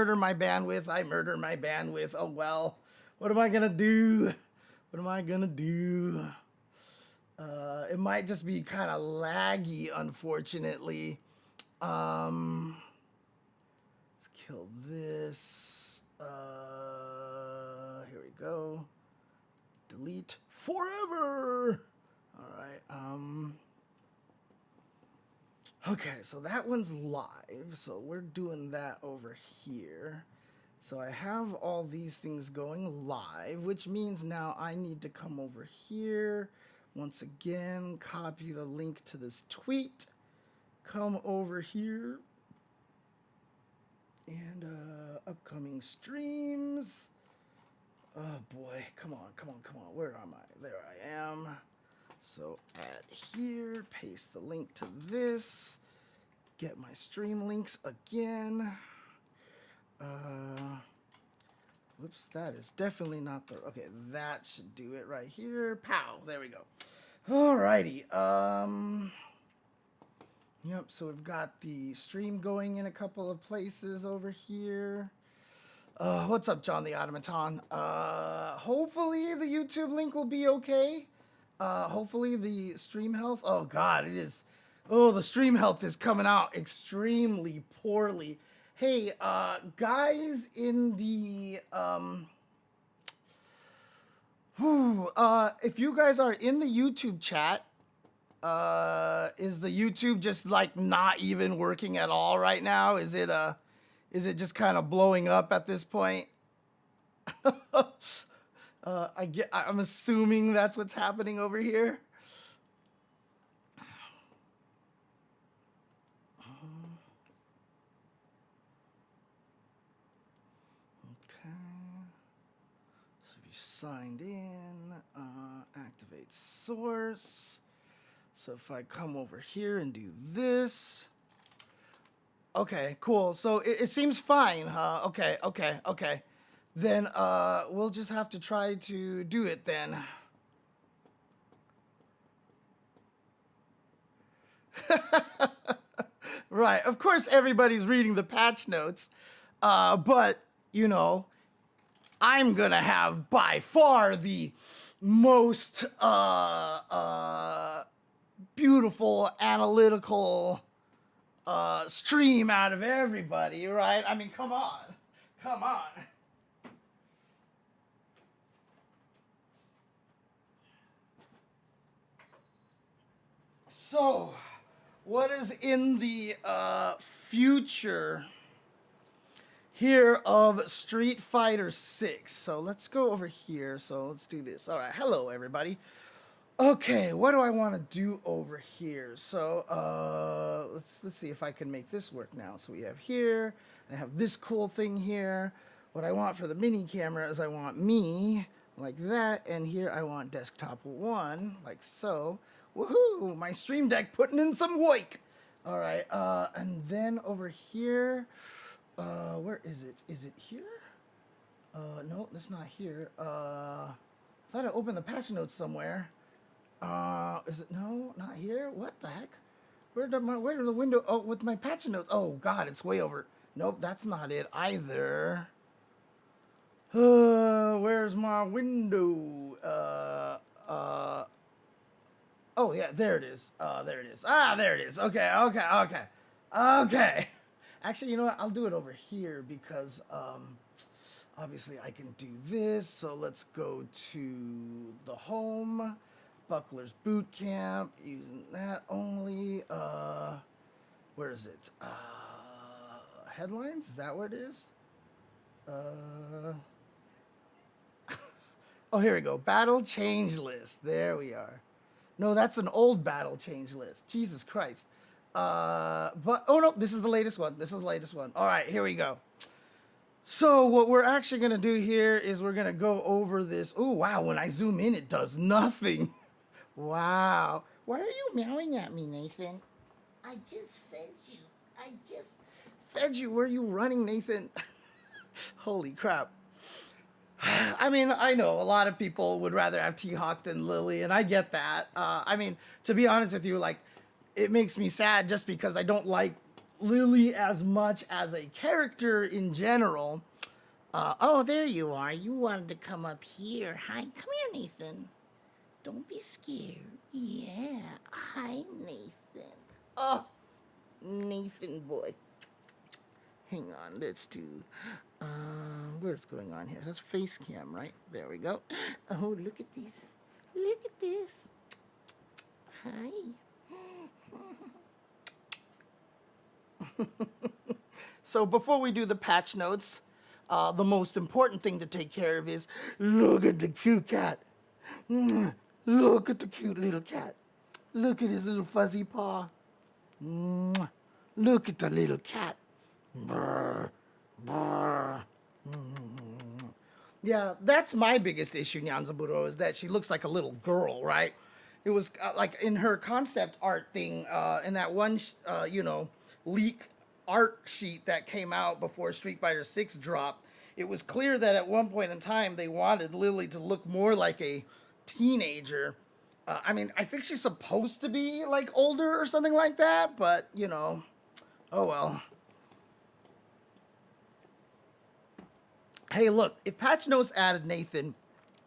murder my bandwidth. I murder my bandwidth. Oh, well. What am I going to do? What am I going to do? It might just be kind of laggy, unfortunately. Let's kill this. Here we go. Delete forever. All right. Okay, so that one's live. So we're doing that over here. So I have all these things going live, which means now I need to come over here. Once again, copy the link to this tweet. Come over here. And upcoming streams. Oh boy, come on. Where am I? There I am. So add here, paste the link to this. Get my stream links again. Whoops, that is definitely not the, okay, that should do it right here. Pow, there we go. Alrighty, yep, so we've got the stream going in a couple of places over here. What's up, John the Automaton? Hopefully the YouTube link will be okay. Hopefully the stream health, oh God, it is, oh, the stream health is coming out extremely poorly. Hey, guys in the, if you guys are in the YouTube chat, is the YouTube just like not even working at all right now? Is it just kind of blowing up at this point? I'm assuming that's what's happening over here. Signed in, activate source. So if I come over here and do this, okay, cool. So it seems fine, huh? Okay. Then we'll just have to try to do it then. Right, of course everybody's reading the patch notes, but you know, I'm gonna have by far the most beautiful analytical stream out of everybody, right? I mean, come on. So, what is in the future here of Street Fighter 6. So let's go over here. So let's do this. All right. Hello, everybody. Okay. What do I want to do over here? So let's see if I can make this work now. So we have here, and I have this cool thing here. What I want for the mini camera is I want me like that. And here I want desktop 1 like so. Woohoo. My Stream Deck putting in some work. All right. And then over here, where is it? Is it here? No, that's not here. I thought I opened the patch notes somewhere. Is it? No, not here. What the heck? Where are the window? Oh, with my patch notes. Oh God, it's way over. Nope, that's not it either. Where's my window? Oh yeah, there it is. There it is. Ah, there it is. Okay. Actually, you know what? I'll do it over here because obviously I can do this. So let's go to the home, Buckler's Boot Camp, using that only. Where is it? Headlines? Is that where it is? Oh, here we go. Battle change list. There we are. No, that's an old battle change list. Jesus Christ. But, oh no, this is the latest one. All right, here we go. So what we're actually going to do here is we're going to go over this. Oh, wow, when I zoom in, it does nothing. Wow. Why are you meowing at me, Nathan? I just fed you. Where are you running, Nathan? Holy crap. I mean, I know a lot of people would rather have T-Hawk than Lily, and I get that. I mean, to be honest with you, like, it makes me sad just because I don't like Lily as much as a character in general. Oh, there you are. You wanted to come up here. Hi, come here, Nathan. Don't be scared. Yeah. Hi, Nathan. Oh, Nathan boy. Hang on, let's do. What's going on here? That's face cam, right? There we go. Oh, look at this. Look at this. Hi. So before we do the patch notes, the most important thing to take care of is look at the cute cat. Look at the cute little cat. Look at his little fuzzy paw. Look at the little cat. Brr, brr. Yeah, that's my biggest issue, Nyanzaburo, is that she looks like a little girl, right? It was like in her concept art thing, in that one, leak art sheet that came out before Street Fighter 6 dropped, it was clear that at one point in time they wanted Lily to look more like a teenager. I mean, I think she's supposed to be like older or something like that, but oh well. Hey, look, if patch notes added Nathan,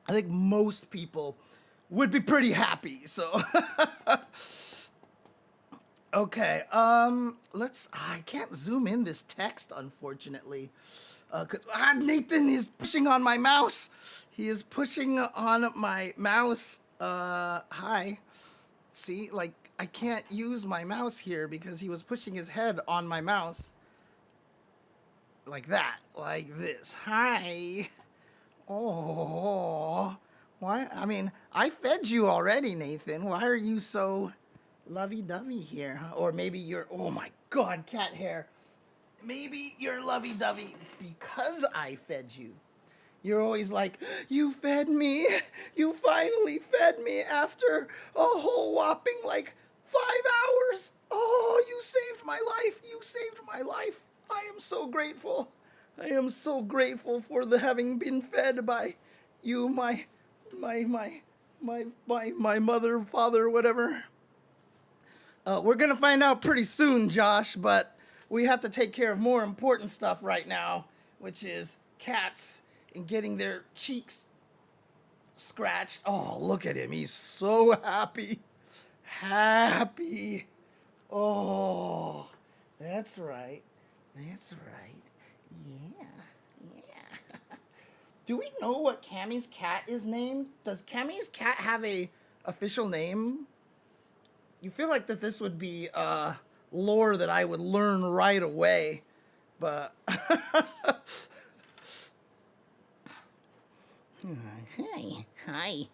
I think most people would be pretty happy. So okay, I can't zoom in this text, unfortunately. 'Cause Nathan is pushing on my mouse. He is pushing on my mouse. Hi. See, like, I can't use my mouse here because he was pushing his head on my mouse. Like that, like this. Hi. Oh, why? I mean, I fed you already, Nathan. Why are you so lovey-dovey here? Huh? Or maybe you're, oh my God, cat hair. Maybe you're lovey-dovey because I fed you. You're always like, you fed me. You finally fed me after a whole whopping like 5 hours. Oh, you saved my life. You saved my life. I am so grateful. I am so grateful for the having been fed by you, my mother, father, whatever. We're gonna find out pretty soon, Josh, but we have to take care of more important stuff right now, which is cats and getting their cheeks scratched. Oh, look at him. He's so happy. Happy. Oh, that's right. That's right. Yeah. Yeah. Do we know what Cammy's cat is named? Does Cammy's cat have a official name? You feel like that this would be lore that I would learn right away, but Hi.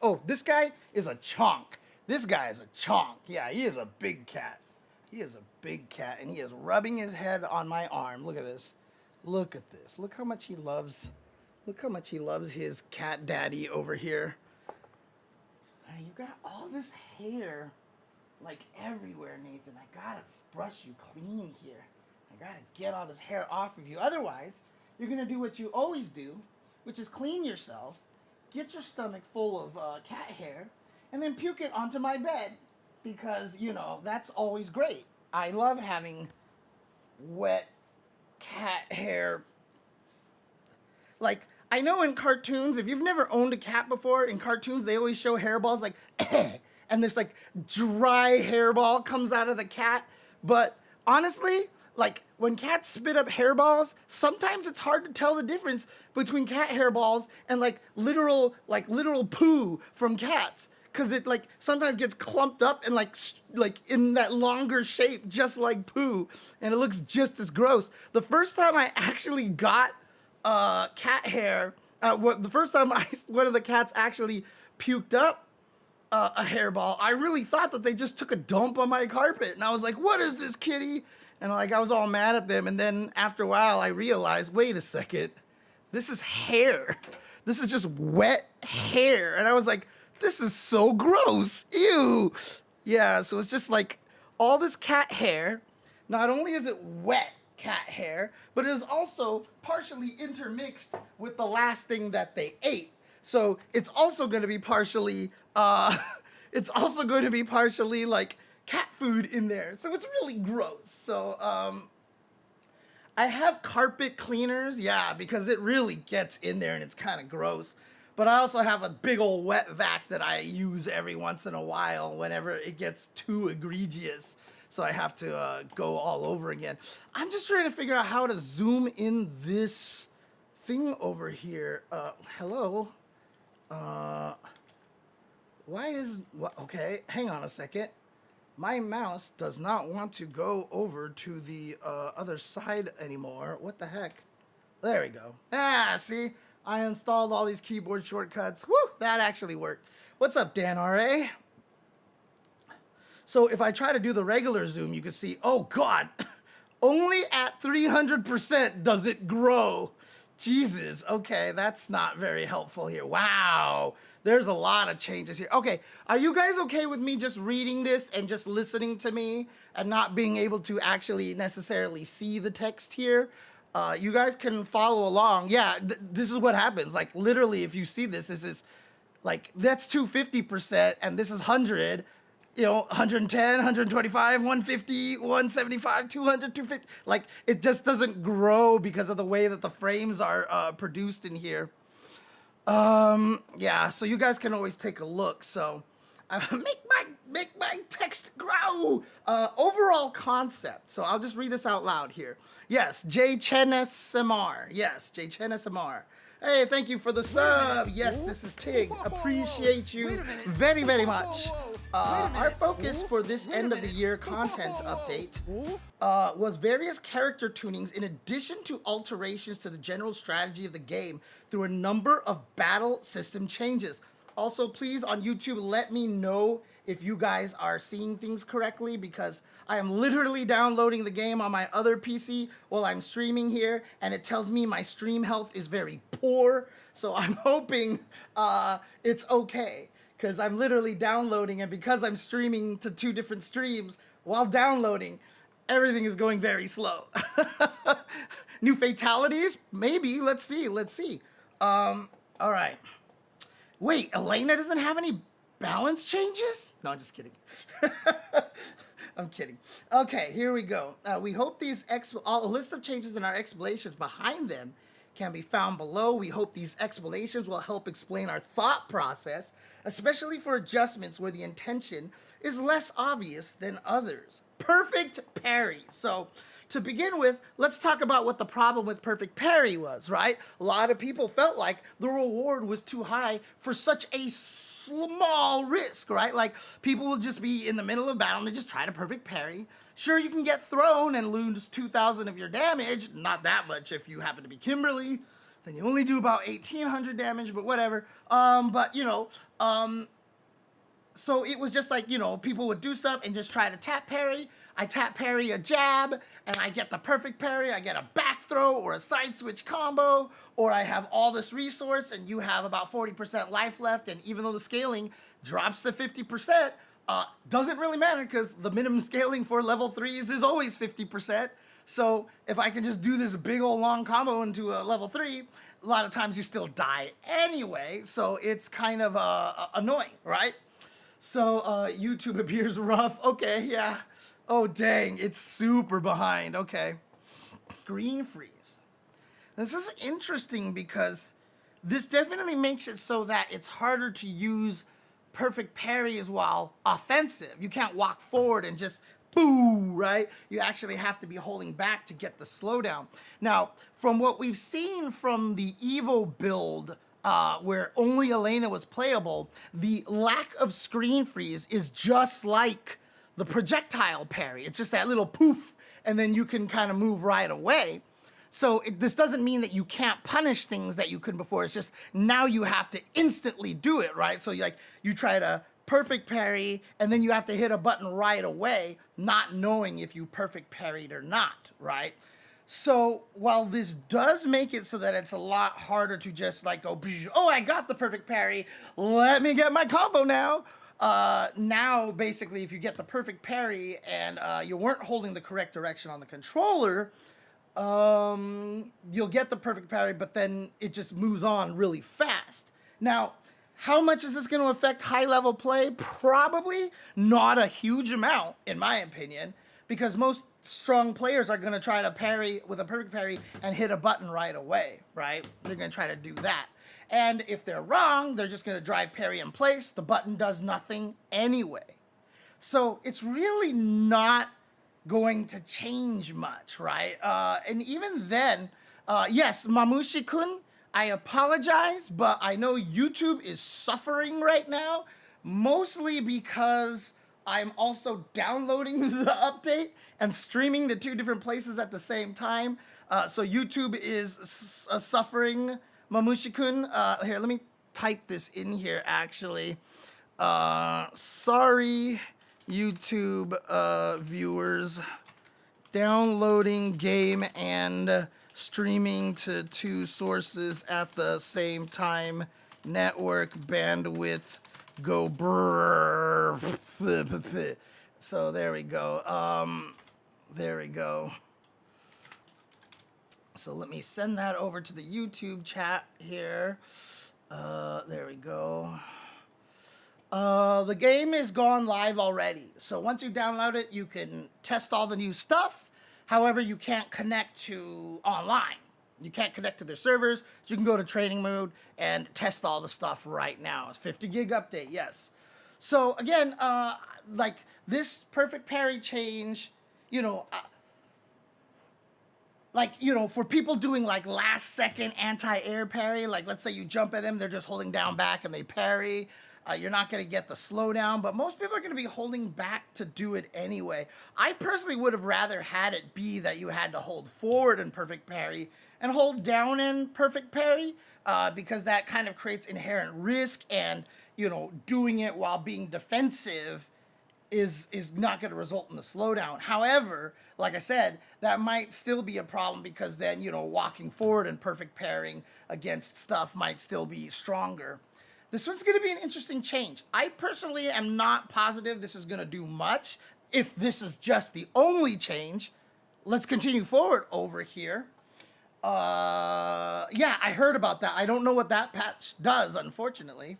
Oh, this guy is a chonk. This guy is a chonk. Yeah, he is a big cat. He is a big cat, and he is rubbing his head on my arm. Look at this. Look at this. Look how much he loves. Look how much he loves his cat daddy over here. You got all this hair, like everywhere, Nathan. I gotta brush you clean here. I gotta get all this hair off of you. Otherwise, you're gonna do what you always do, which is clean yourself, get your stomach full of cat hair, and then puke it onto my bed. Because, that's always great. I love having wet cat hair. Like, I know in cartoons, if you've never owned a cat before, in cartoons they always show hairballs like, and this like dry hairball comes out of the cat. But honestly, like when cats spit up hairballs, sometimes it's hard to tell the difference between cat hairballs and like literal poo from cats. Cause it like sometimes gets clumped up and like in that longer shape, just like poo, and it looks just as gross. The first time I actually got cat hair, the first time one of the cats actually puked up a hairball, I really thought that they just took a dump on my carpet, and I was like, "What is this, kitty?" And like I was all mad at them, and then after a while, I realized, wait a second, this is hair. This is just wet hair, and I was like, this is so gross. Ew. Yeah, so it's just like all this cat hair. Not only is it wet cat hair, but it is also partially intermixed with the last thing that they ate. So it's also going to be partially like cat food in there. So it's really gross. So I have carpet cleaners, yeah, because it really gets in there and it's kind of gross. But I also have a big old wet vac that I use every once in a while whenever it gets too egregious. So I have to go all over again. I'm just trying to figure out how to zoom in this thing over here. Hello? Why is... Okay, hang on a second. My mouse does not want to go over to the other side anymore. What the heck? There we go. Ah, see? I installed all these keyboard shortcuts. Woo! That actually worked. What's up, Dan R.A.? So if I try to do the regular zoom, you can see, oh God, only at 300% does it grow. Jesus, okay, that's not very helpful here. Wow, there's a lot of changes here. Okay, are you guys okay with me just reading this and just listening to me and not being able to actually necessarily see the text here? You guys can follow along. Yeah, this is what happens. Like literally, if you see this, this is like, that's 250% and this is 100. You know, 110, 125, 150, 175, 200, 250. Like, it just doesn't grow because of the way that the frames are produced in here. Yeah, so you guys can always take a look. So, make my text grow. Overall concept. So, I'll just read this out loud here. Yes, J. Chen SMR. Yes, J. Chen SMR. Hey, thank you for the sub. Yes, this is Tig. Appreciate you very, very much. Our focus for this end of the year content update was various character tunings in addition to alterations to the general strategy of the game through a number of battle system changes. Also, please on YouTube, let me know if you guys are seeing things correctly because I am literally downloading the game on my other PC while I'm streaming here and it tells me my stream health is very poor. So I'm hoping it's okay. Because I'm literally downloading, and because I'm streaming to 2 different streams while downloading, everything is going very slow. New fatalities? Maybe. Let's see. Let's see. All right. Wait, Elena doesn't have any balance changes? No, I'm just kidding. I'm kidding. Okay, here we go. We hope these a list of changes and our explanations behind them can be found below. We hope these explanations will help explain our thought process, especially for adjustments where the intention is less obvious than others. Perfect parry. So to begin with, let's talk about what the problem with perfect parry was, right? A lot of people felt like the reward was too high for such a small risk, right? Like people will just be in the middle of battle and they just try to perfect parry. Sure, you can get thrown and lose 2,000 of your damage, not that much if you happen to be Kimberly. Then you only do about 1,800 damage, but whatever. But, you know, so it was just like, you know, people would do stuff and just try to tap parry. I tap parry a jab, and I get the perfect parry. I get a back throw or a side switch combo, or I have all this resource, and you have about 40% life left, and even though the scaling drops to 50%, doesn't really matter because the minimum scaling for level 3s is always 50%. So if I can just do this big old long combo into a level 3, a lot of times you still die anyway. So it's kind of annoying, right? So YouTube appears rough. Okay, yeah. Oh, dang. It's super behind. Okay. Green freeze. This is interesting because this definitely makes it so that it's harder to use perfect parries while offensive. You can't walk forward and just boo, right? You actually have to be holding back to get the slowdown. Now, from what we've seen from the Evo build, where only Elena was playable, the lack of screen freeze is just like the projectile parry. It's just that little poof, and then you can kind of move right away. So this doesn't mean that you can't punish things that you couldn't before. It's just now you have to instantly do it, right? So you try to perfect parry, and then you have to hit a button right away, not knowing if you perfect parried or not, right? So while this does make it so that it's a lot harder to just like go, oh, I got the perfect parry, let me get my combo now. Now, basically, if you get the perfect parry and you weren't holding the correct direction on the controller, you'll get the perfect parry, but then it just moves on really fast. Now, How much is this going to affect high-level play? Probably not a huge amount, in my opinion, because most strong players are going to try to parry with a perfect parry and hit a button right away, right? They're going to try to do that. And if they're wrong, they're just going to drive parry in place. The button does nothing anyway. So it's really not going to change much, right? And even then, yes, Mamushi-kun, I apologize, but I know YouTube is suffering right now, mostly because I'm also downloading the update and streaming to 2 different places at the same time. So YouTube is suffering, Mamushi-kun. Here, let me type this in here, actually. Sorry, YouTube viewers. Downloading game and streaming to 2 sources at the same time. Network bandwidth go brrrr. So there we go. There we go. So let me send that over to the YouTube chat here. There we go. The game is gone live already. So once you download it, you can test all the new stuff. However, you can't connect to online. You can't connect to their servers. You can go to training mode and test all the stuff right now. It's 50 gig update, yes. So again, like this perfect parry change, for people doing like last second anti-air parry, like let's say you jump at them, they're just holding down back and they parry. You're not going to get the slowdown, but most people are going to be holding back to do it anyway. I personally would have rather had it be that you had to hold forward in perfect parry and hold down in perfect parry, because that kind of creates inherent risk, and, doing it while being defensive is not going to result in the slowdown. However, like I said, that might still be a problem, because then, walking forward and perfect parrying against stuff might still be stronger. This one's going to be an interesting change. I personally am not positive this is going to do much. If this is just the only change, let's continue forward over here. Yeah, I heard about that. I don't know what that patch does, unfortunately.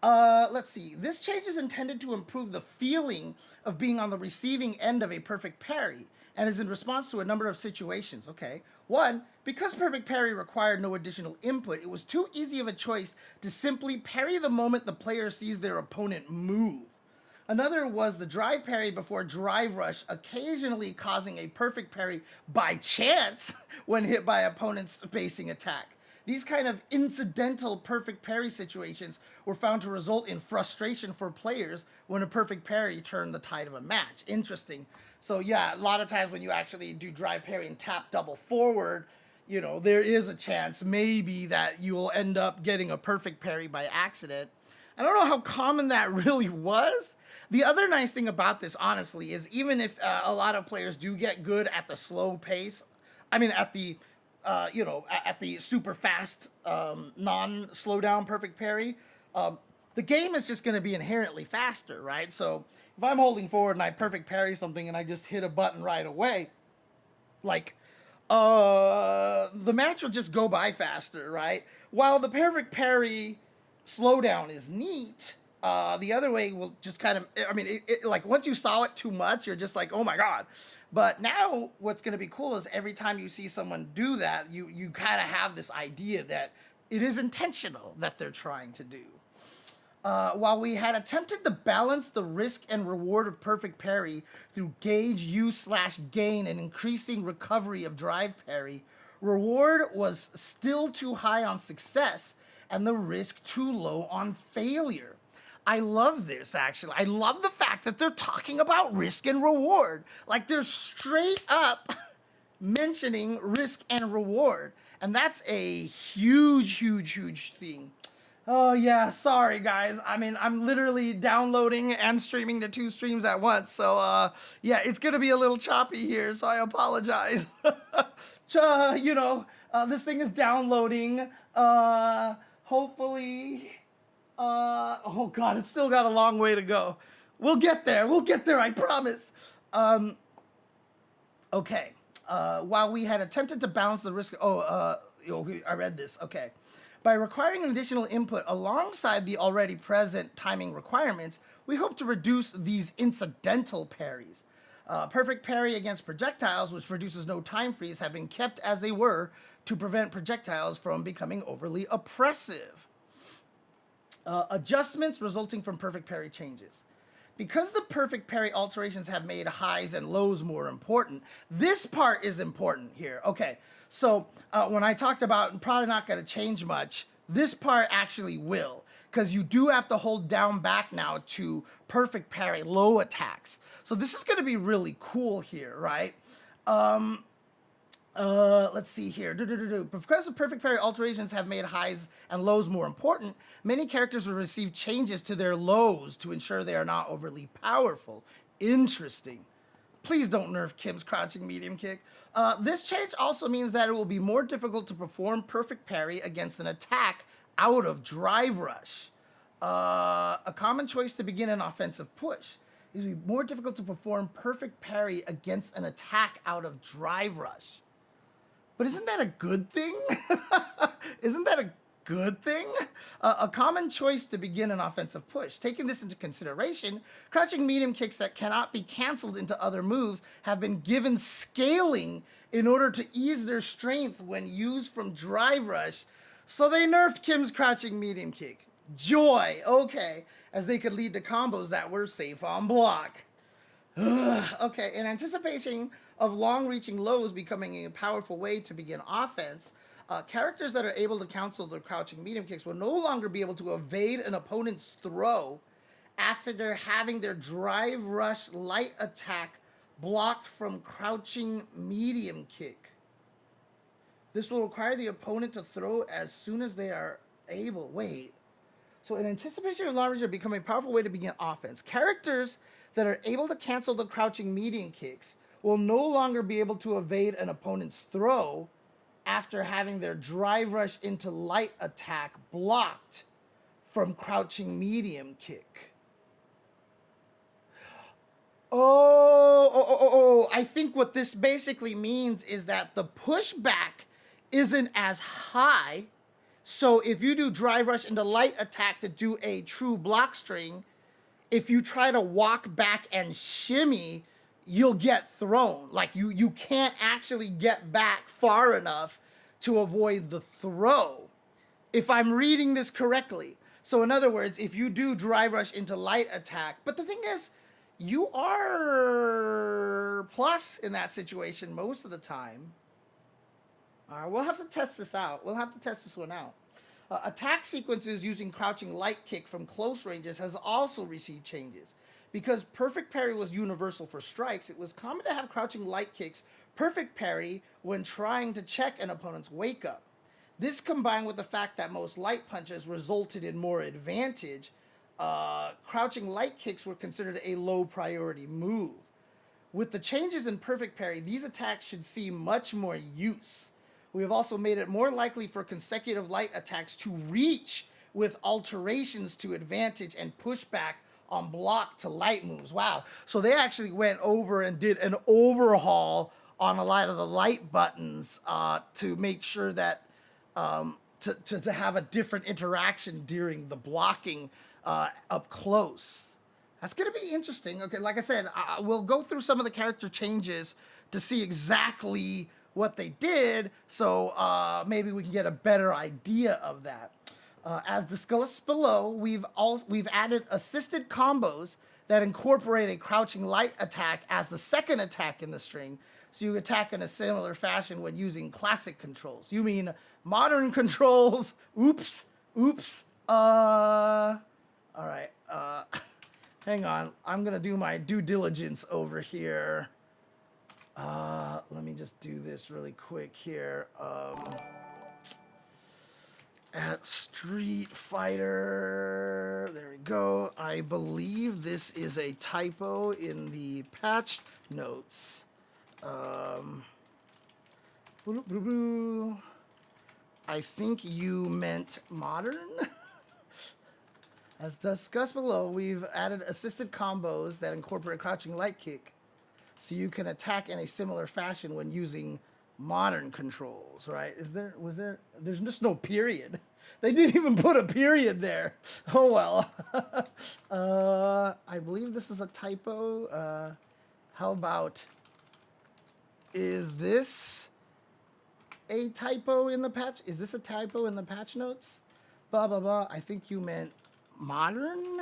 Let's see. This change is intended to improve the feeling of being on the receiving end of a perfect parry, and is in response to a number of situations. Okay. 1, because perfect parry required no additional input, it was too easy of a choice to simply parry the moment the player sees their opponent move. Another was the drive parry before drive rush, occasionally causing a perfect parry by chance when hit by opponent's spacing attack. These kind of incidental perfect parry situations were found to result in frustration for players when a perfect parry turned the tide of a match. Interesting. So yeah, a lot of times when you actually do drive parry and tap double forward, there is a chance maybe that you will end up getting a perfect parry by accident. I don't know how common that really was. The other nice thing about this, honestly, is even if a lot of players do get good at the slow pace, at the super fast, non-slowdown perfect parry, the game is just going to be inherently faster, right? So if I'm holding forward and I perfect parry something and I just hit a button right away, like, the match will just go by faster, right? While the perfect parry slowdown is neat, the other way will just kind of, like once you saw it too much, you're just like, oh my God. But now what's going to be cool is every time you see someone do that, you kind of have this idea that it is intentional that they're trying to do. While we had attempted to balance the risk and reward of perfect parry through gauge use/gain and increasing recovery of drive parry, reward was still too high on success and the risk too low on failure. I love this, actually. I love the fact that they're talking about risk and reward. Like, they're straight up mentioning risk and reward. And that's a huge, huge, huge thing. Oh, yeah, sorry, guys. I'm literally downloading and streaming to 2 streams at once. So, yeah, it's going to be a little choppy here, so I apologize. This thing is downloading. Hopefully... oh God, it's still got a long way to go. We'll get there, I promise. Okay. While we had attempted to balance the risk... I read this, okay. By requiring an additional input alongside the already present timing requirements, we hope to reduce these incidental parries. Perfect parry against projectiles, which produces no time freeze, have been kept as they were to prevent projectiles from becoming overly oppressive. Adjustments resulting from perfect parry changes. Because the perfect parry alterations have made highs and lows more important, this part is important here. Okay, so when I talked about probably not going to change much, this part actually will, because you do have to hold down back now to perfect parry low attacks. So this is going to be really cool here, right? Let's see here. Because the perfect parry alterations have made highs and lows more important, many characters will receive changes to their lows to ensure they are not overly powerful. Interesting. Please don't nerf Kim's crouching medium kick. This change also means that it will be more difficult to perform perfect parry against an attack out of drive rush. A common choice to begin an offensive push. It will be more difficult to perform perfect parry against an attack out of drive rush. But isn't that a good thing? Isn't that a good thing? A common choice to begin an offensive push. Taking this into consideration, crouching medium kicks that cannot be canceled into other moves have been given scaling in order to ease their strength when used from drive rush. So they nerfed Kim's crouching medium kick. Joy, okay, as they could lead to combos that were safe on block. Okay, in anticipation of long-reaching lows becoming a powerful way to begin offense, characters that are able to cancel their crouching medium kicks will no longer be able to evade an opponent's throw after having their drive rush light attack blocked from crouching medium kick. This will require the opponent to throw as soon as they are able. Wait. So in anticipation of long range become a powerful way to begin offense, characters that are able to cancel the crouching medium kicks will no longer be able to evade an opponent's throw after having their drive rush into light attack blocked from crouching medium kick. I think what this basically means is that the pushback isn't as high. So if you do drive rush into light attack to do a true block string, if you try to walk back and shimmy, you'll get thrown. Like you can't actually get back far enough to avoid the throw, if I'm reading this correctly. So in other words, if you do drive rush into light attack, but the thing is, you are plus in that situation most of the time. All right, we'll have to test this out. We'll have to test this one out. Attack sequences using crouching light kick from close ranges has also received changes. Because perfect parry was universal for strikes, it was common to have crouching light kicks perfect parry when trying to check an opponent's wake up. This combined with the fact that most light punches resulted in more advantage, crouching light kicks were considered a low priority move. With the changes in perfect parry, these attacks should see much more use. We have also made it more likely for consecutive light attacks to reach with alterations to advantage and pushback on block to light moves. Wow. So they actually went over and did an overhaul on a lot of the light buttons to make sure that to have a different interaction during the blocking up close. That's going to be interesting. Okay, like I said, we'll go through some of the character changes to see exactly what they did, so maybe we can get a better idea of that. As discussed below, we've added assisted combos that incorporate a crouching light attack as the second attack in the string, so you attack in a similar fashion when using classic controls. You mean modern controls? Oops. All right. Hang on. I'm gonna do my due diligence over here. Let me just do this really quick here. At Street Fighter, there we go. I believe this is a typo in the patch notes. I think you meant modern. As discussed below, we've added assisted combos that incorporate crouching light kick, so you can attack in a similar fashion when using modern controls, right? There's just no period. They didn't even put a period there. Oh well. I believe this is a typo. How about, is this a typo in the patch? Is this a typo in the patch notes? Blah, blah, blah. I think you meant modern.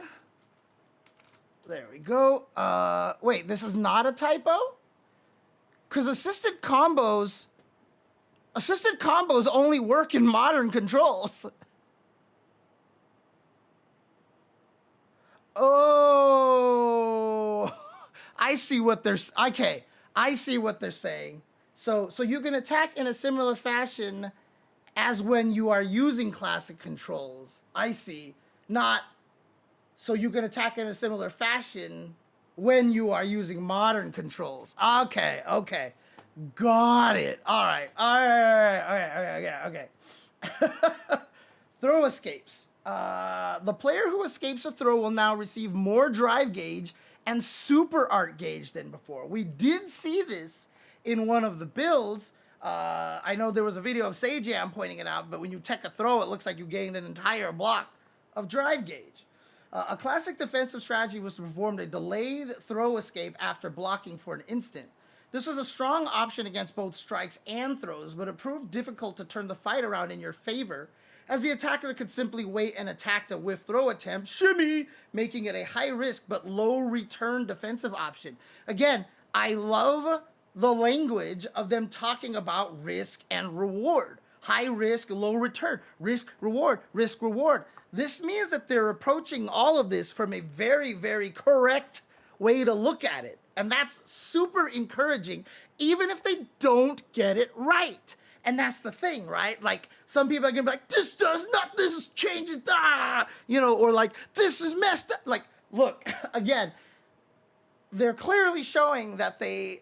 There we go. Wait, this is not a typo? Because assisted combos only work in modern controls. Oh, I see what they're, okay. I see what they're saying. So you can attack in a similar fashion as when you are using classic controls. I see. Not, so you can attack in a similar fashion when you are using modern controls. Okay, okay. Got it. All right. Okay. Throw escapes. The player who escapes a throw will now receive more drive gauge and super art gauge than before. We did see this in one of the builds. I know there was a video of Sajam pointing it out, but when you tech a throw, it looks like you gained an entire block of drive gauge. A classic defensive strategy was to perform a delayed throw escape after blocking for an instant. This was a strong option against both strikes and throws, but it proved difficult to turn the fight around in your favor, as the attacker could simply wait and attack the whiff throw attempt, shimmy, making it a high risk but low return defensive option. Again, I love the language of them talking about risk and reward. High risk, low return, risk, reward, risk, reward. This means that they're approaching all of this from a very, very correct way to look at it. And that's super encouraging, even if they don't get it right. And that's the thing, right? Like, some people are gonna be like, this does not, this is changing, you know, or like, this is messed up. Like, look, again, they're clearly showing that they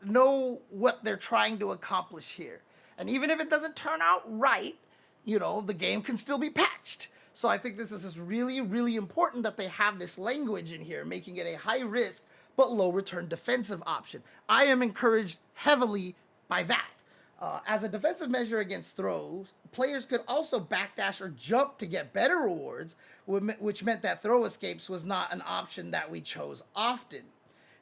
know what they're trying to accomplish here. And even if it doesn't turn out right, you know, the game can still be patched. So I think this is really, really important that they have this language in here, making it a high risk but low return defensive option. I am encouraged heavily by that. As a defensive measure against throws, players could also backdash or jump to get better rewards, which meant that throw escapes was not an option that we chose often.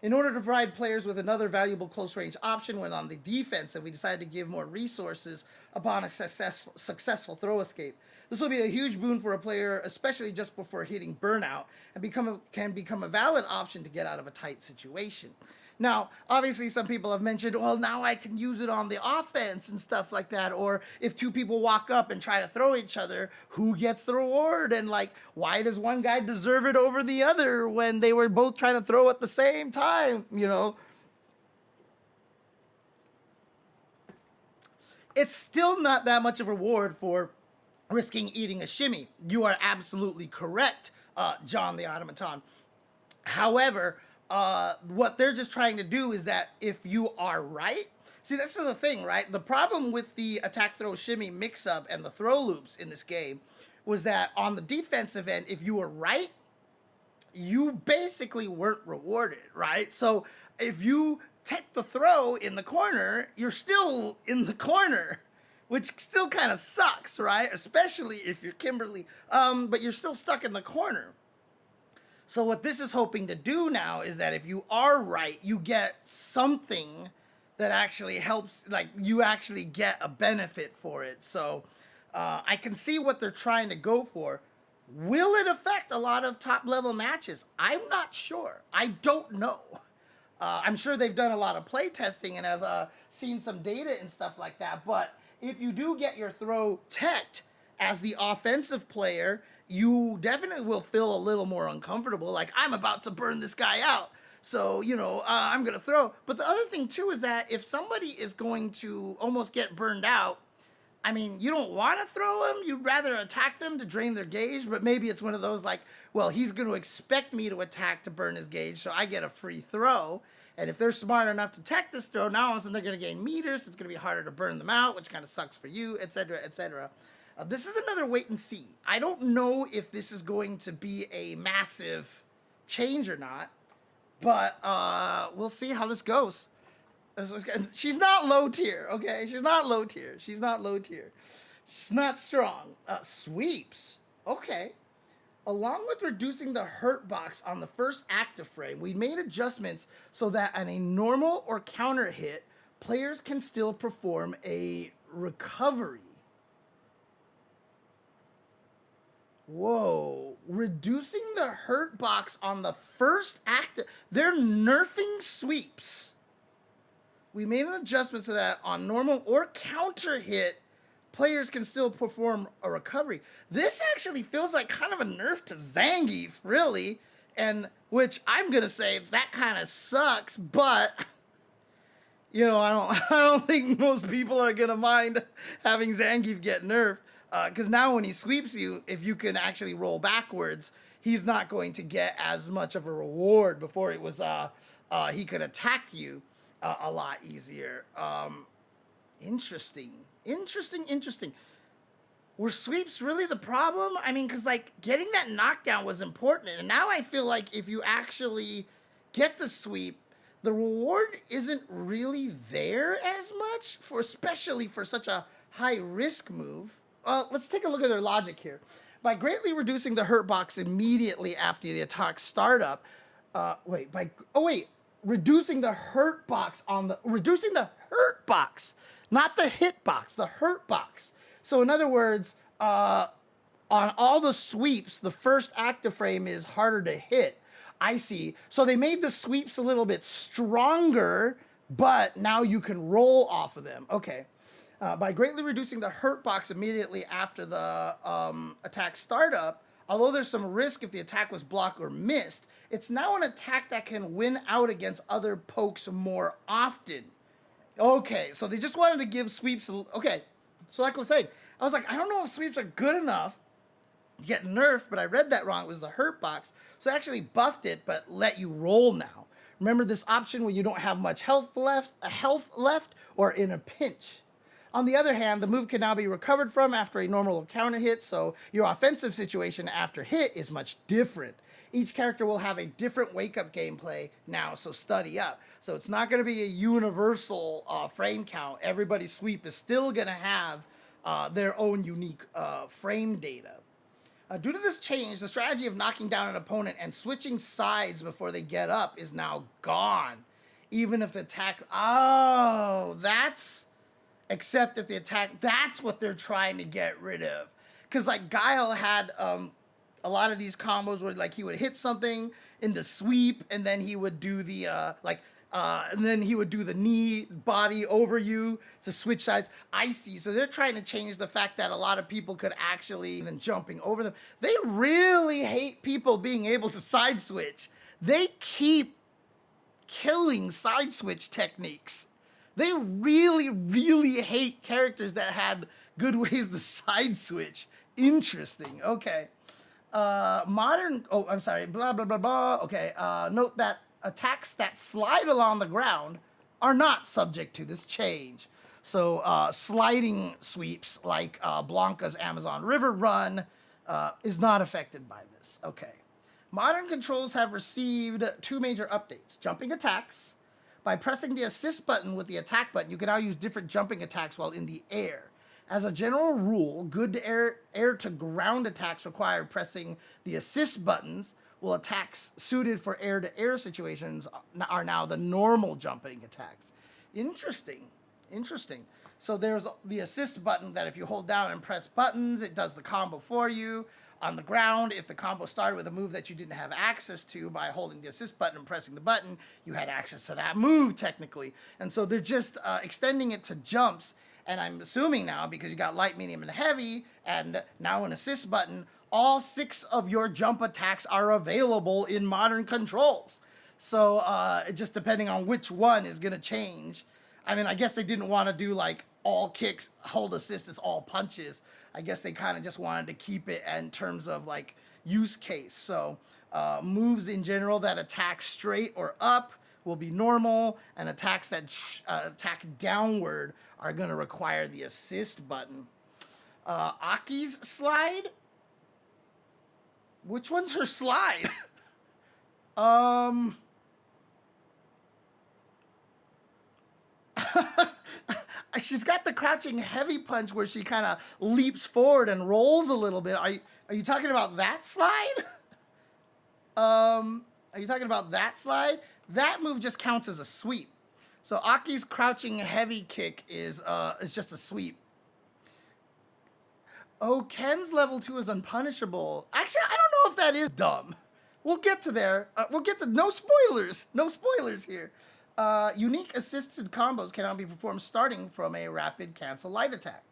In order to provide players with another valuable close-range option when on the defensive, we decided to give more resources upon a successful throw escape. This will be a huge boon for a player, especially just before hitting burnout, and can become a valid option to get out of a tight situation. Now, obviously, some people have mentioned, well, now I can use it on the offense and stuff like that. Or if two people walk up and try to throw each other, who gets the reward? And like, why does one guy deserve it over the other when they were both trying to throw at the same time, you know? It's still not that much of a reward for risking eating a shimmy. You are absolutely correct, John the Automaton. However, what they're just trying to do is that if you are right, see, this is the thing, right? The problem with the attack, throw, shimmy mix-up and the throw loops in this game was that on the defensive end, if you were right, you basically weren't rewarded, right? So if you take the throw in the corner, you're still in the corner, which still kind of sucks, right? Especially if you're Kimberly, but you're still stuck in the corner. So what this is hoping to do now is that if you are right, you get something that actually helps, like you actually get a benefit for it. So I can see what they're trying to go for. Will it affect a lot of top level matches? I'm not sure. I don't know. I'm sure they've done a lot of play testing and have seen some data and stuff like that. But if you do get your throw teched as the offensive player, you definitely will feel a little more uncomfortable. Like, I'm about to burn this guy out. So, you know, I'm going to throw. But the other thing, too, is that if somebody is going to almost get burned out, I mean, you don't want to throw them. You'd rather attack them to drain their gauge. But maybe it's one of those like, well, he's going to expect me to attack to burn his gauge, so I get a free throw. And if they're smart enough to tech this throw, now all of a sudden they're going to gain meters. It's going to be harder to burn them out, which kind of sucks for you, etc., etc. This is another wait and see. I don't know if this is going to be a massive change or not, but we'll see how this goes. She's not low tier, okay? She's not low tier. She's not low tier. She's not strong. Sweeps. Okay. Along with reducing the hurt box on the first active frame, we made adjustments so that on a normal or counter hit, players can still perform a recovery. Whoa. Reducing the hurt box on the first active. They're nerfing sweeps. We made an adjustment so that on normal or counter hit, players can still perform a recovery. This actually feels like kind of a nerf to Zangief, really. And which I'm gonna say that kind of sucks, but you know, I don't think most people are gonna mind having Zangief get nerfed. Because now when he sweeps you, if you can actually roll backwards, he's not going to get as much of a reward. Before it was he could attack you a lot easier. Interesting. Were sweeps really the problem? I mean, because like getting that knockdown was important, and now I feel like if you actually get the sweep, the reward isn't really there as much, for especially for such a high risk move. Let's take a look at their logic here. By greatly reducing the hurt box immediately after the attack startup, reducing the hurt box reducing the hurt box, not the hit box, the hurt box. So in other words, on all the sweeps, the first active frame is harder to hit. I see. So they made the sweeps a little bit stronger, but now you can roll off of them. Okay. By greatly reducing the hurt box immediately after the attack startup, although there's some risk if the attack was blocked or missed, it's now an attack that can win out against other pokes more often. Okay, so they just wanted to give sweeps. Okay, so like I was saying, I was like, I don't know if sweeps are good enough to get nerfed, but I read that wrong. It was the hurt box. So I actually buffed it, but let you roll now. Remember this option when you don't have much health left, or in a pinch. On the other hand, the move can now be recovered from after a normal counter hit, so your offensive situation after hit is much different. Each character will have a different wake-up gameplay now, so study up. So it's not going to be a universal frame count. Everybody's sweep is still going to have their own unique frame data. Due to this change, the strategy of knocking down an opponent and switching sides before they get up is now gone. Even if the attack... Oh, that's... Except if the attack, that's what they're trying to get rid of. Because like Guile had a lot of these combos where like he would hit something in the sweep, and then he would do the and then he would do the knee body over you to switch sides. I see. So they're trying to change the fact that a lot of people could actually even jumping over them. They really hate people being able to side switch. They keep killing side switch techniques. They really, really hate characters that had good ways to side switch. Interesting. Okay. Blah, blah, blah, blah. Okay. Note that attacks that slide along the ground are not subject to this change. So sliding sweeps like Blanca's Amazon River Run is not affected by this. Okay. Modern controls have received two major updates. Jumping attacks. By pressing the assist button with the attack button, you can now use different jumping attacks while in the air. As a general rule, good air-to-ground attacks require pressing the assist buttons, while attacks suited for air-to-air situations are now the normal jumping attacks. Interesting. So there's the assist button that if you hold down and press buttons, it does the combo for you. On the ground, if the combo started with a move that you didn't have access to by holding the assist button and pressing the button, you had access to that move technically. And so they're just extending it to jumps. And I'm assuming now, because you got light, medium, and heavy, and now an assist button, all 6 of your jump attacks are available in modern controls. So just depending on which one is going to change. I mean, I guess they didn't want to do like all kicks, hold assist is all punches. I guess they kind of just wanted to keep it in terms of like use case. So moves in general that attack straight or up will be normal, and attacks that attack downward are going to require the assist button. Aki's slide? Which one's her slide? She's got the crouching heavy punch where she kind of leaps forward and rolls a little bit. Are you talking about that slide? Are you talking about that slide? That move just counts as a sweep. So Aki's crouching heavy kick is just a sweep. Oh, Ken's level 2 is unpunishable. Actually, I don't know if that is dumb. We'll get to there. We'll get to no spoilers. No spoilers here. Unique assisted combos cannot be performed starting from a rapid cancel light attack.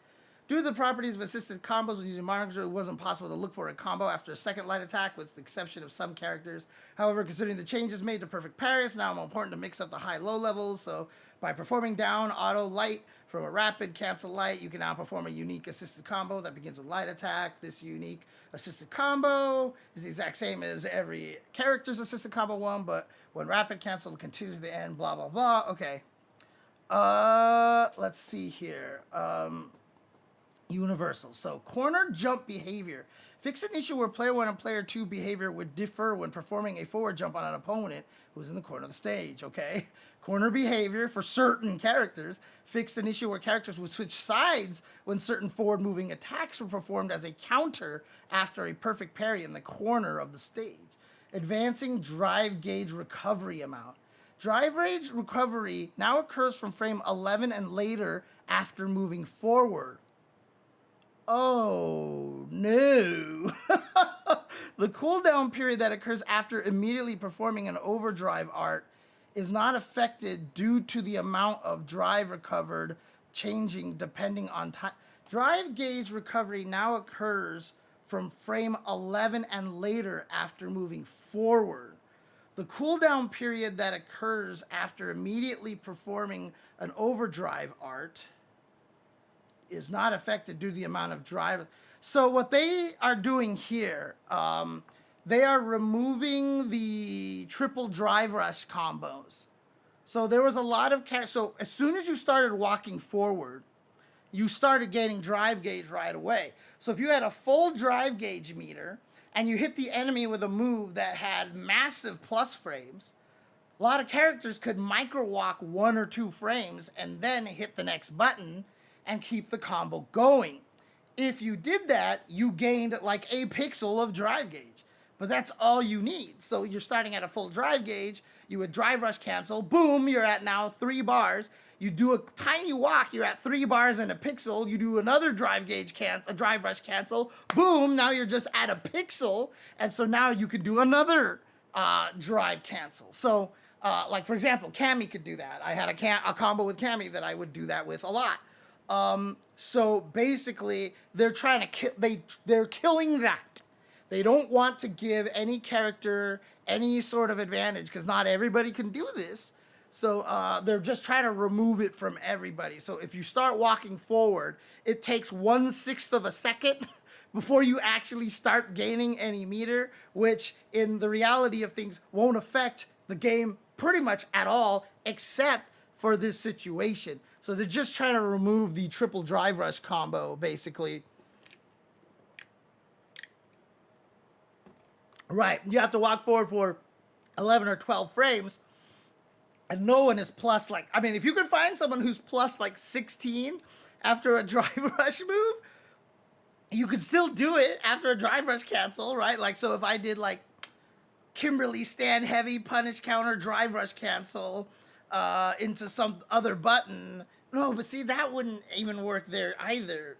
Due to the properties of assisted combos when using markers, it wasn't possible to look for a combo after a second light attack, with the exception of some characters. However, considering the changes made to perfect parry, it's now more important to mix up the high-low levels. So by performing down auto light from a rapid cancel light, you can now perform a unique assisted combo that begins with light attack. This unique assisted combo is the exact same as every character's assisted combo one, but when rapid cancel continues to the end, blah, blah, blah. Okay. Let's see here. Universal. So corner jump behavior. Fix an issue where player 1 and player 2 behavior would differ when performing a forward jump on an opponent who's in the corner of the stage, okay? Corner behavior for certain characters. Fixed an issue where characters would switch sides when certain forward moving attacks were performed as a counter after a perfect parry in the corner of the stage. Advancing drive gauge recovery amount. Drive gauge recovery now occurs from frame 11 and later after moving forward. Oh, no. The cooldown period that occurs after immediately performing an overdrive art is not affected due to the amount of drive recovered changing depending on time. Drive gauge recovery now occurs from frame 11 and later after moving forward. The cooldown period that occurs after immediately performing an overdrive art is not affected due to the amount of drive. So what they are doing here, they are removing the triple drive rush combos. So there was a lot of so as soon as you started walking forward, you started getting drive gauge right away. So if you had a full drive gauge meter and you hit the enemy with a move that had massive plus frames, a lot of characters could micro walk 1 or 2 frames and then hit the next button and keep the combo going. If you did that, you gained like a pixel of drive gauge, but that's all you need. So you're starting at a full drive gauge, you would drive rush cancel, boom, you're at now 3 bars. You do a tiny walk, you're at 3 bars and a pixel. You do another drive rush cancel, boom, now you're just at a pixel. And so now you could do another drive cancel. So like for example, Cammy could do that. I had a combo with Cammy that I would do that with a lot. So basically they're trying to they're killing that. They don't want to give any character any sort of advantage because not everybody can do this. So they're just trying to remove it from everybody. So if you start walking forward, it takes 1/6 of a second before you actually start gaining any meter, which in the reality of things won't affect the game pretty much at all, except for this situation. So they're just trying to remove the triple drive rush combo, basically. Right, you have to walk forward for 11 or 12 frames, and no one is plus like, I mean, if you could find someone who's plus like 16 after a drive rush move, you could still do it after a drive rush cancel, right? Like, so if I did like Kimberly stand heavy, punish counter, drive rush cancel into some other button. No, but see, that wouldn't even work there either.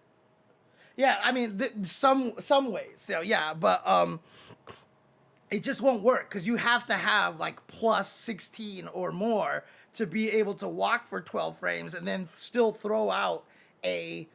Yeah, I mean, some ways. So yeah, but it just won't work because you have to have like plus 16 or more to be able to walk for 12 frames and then still throw out a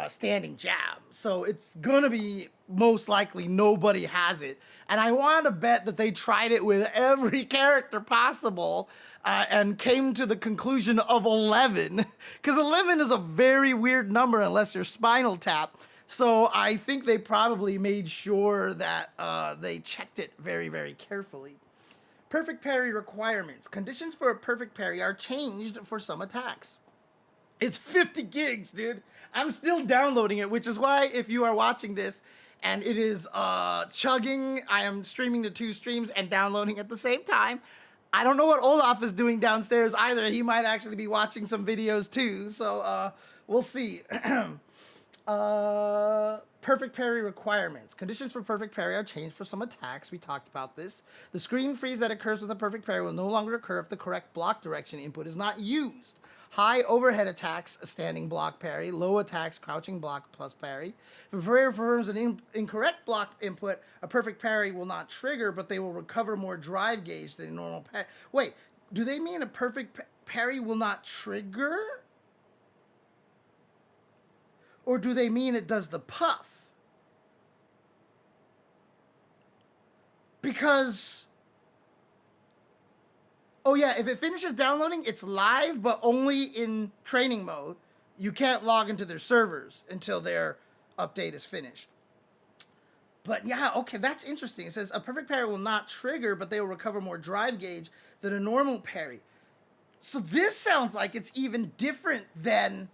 standing jab. So it's gonna be most likely nobody has it. And I want to bet that they tried it with every character possible and came to the conclusion of 11, because 11 is a very weird number unless you're Spinal Tap. So I think they probably made sure that they checked it very, very carefully. Perfect parry requirements. Conditions for a perfect parry are changed for some attacks. It's 50 gigs, dude. I'm still downloading it, which is why if you are watching this and it is chugging, I am streaming to 2 streams and downloading at the same time. I don't know what Olaf is doing downstairs either. He might actually be watching some videos too. So we'll see. Perfect parry requirements. Conditions for perfect parry are changed for some attacks. We talked about this. The screen freeze that occurs with a perfect parry will no longer occur if the correct block direction input is not used. High overhead attacks, a standing block parry. Low attacks, crouching block plus parry. If a parry performs an incorrect block input, a perfect parry will not trigger, but they will recover more drive gauge than a normal parry. Wait, do they mean a perfect parry will not trigger? Or do they mean it does the puff? Because, oh yeah, if it finishes downloading, it's live, but only in training mode. You can't log into their servers until their update is finished. But yeah, okay, that's interesting. It says a perfect parry will not trigger, but they will recover more drive gauge than a normal parry. So this sounds like it's even different than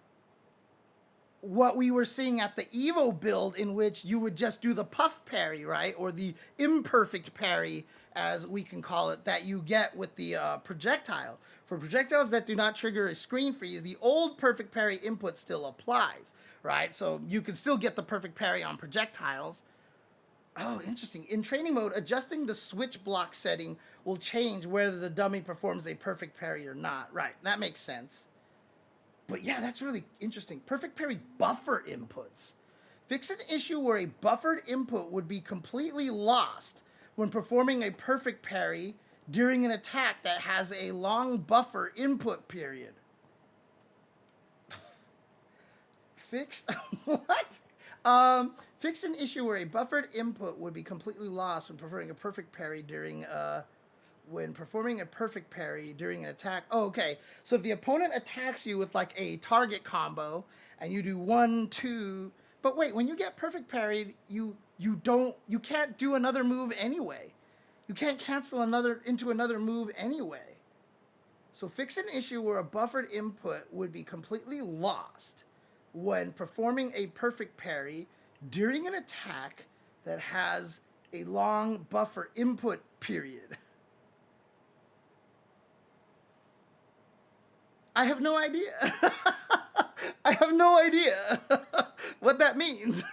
what we were seeing at the Evo build, in which you would just do the puff parry, right? Or the imperfect parry, as we can call it, that you get with the projectile. For projectiles that do not trigger a screen freeze, the old perfect parry input still applies, right? So you can still get the perfect parry on projectiles. Oh, interesting. In training mode, adjusting the switch block setting will change whether the dummy performs a perfect parry or not. Right, that makes sense. But yeah, that's really interesting. Perfect parry buffer inputs. Fix an issue where a buffered input would be completely lost when performing a perfect parry during an attack that has a long buffer input period. Fix what? Fix an issue where a buffered input would be completely lost when performing a perfect parry during an attack. Oh, okay. So if the opponent attacks you with like a target combo and you do 1, 2, but wait, when you get perfect parried, you can't do another move anyway. You can't cancel into another move anyway. So fix an issue where a buffered input would be completely lost when performing a perfect parry during an attack that has a long buffer input period. I have no idea. I have no idea what that means.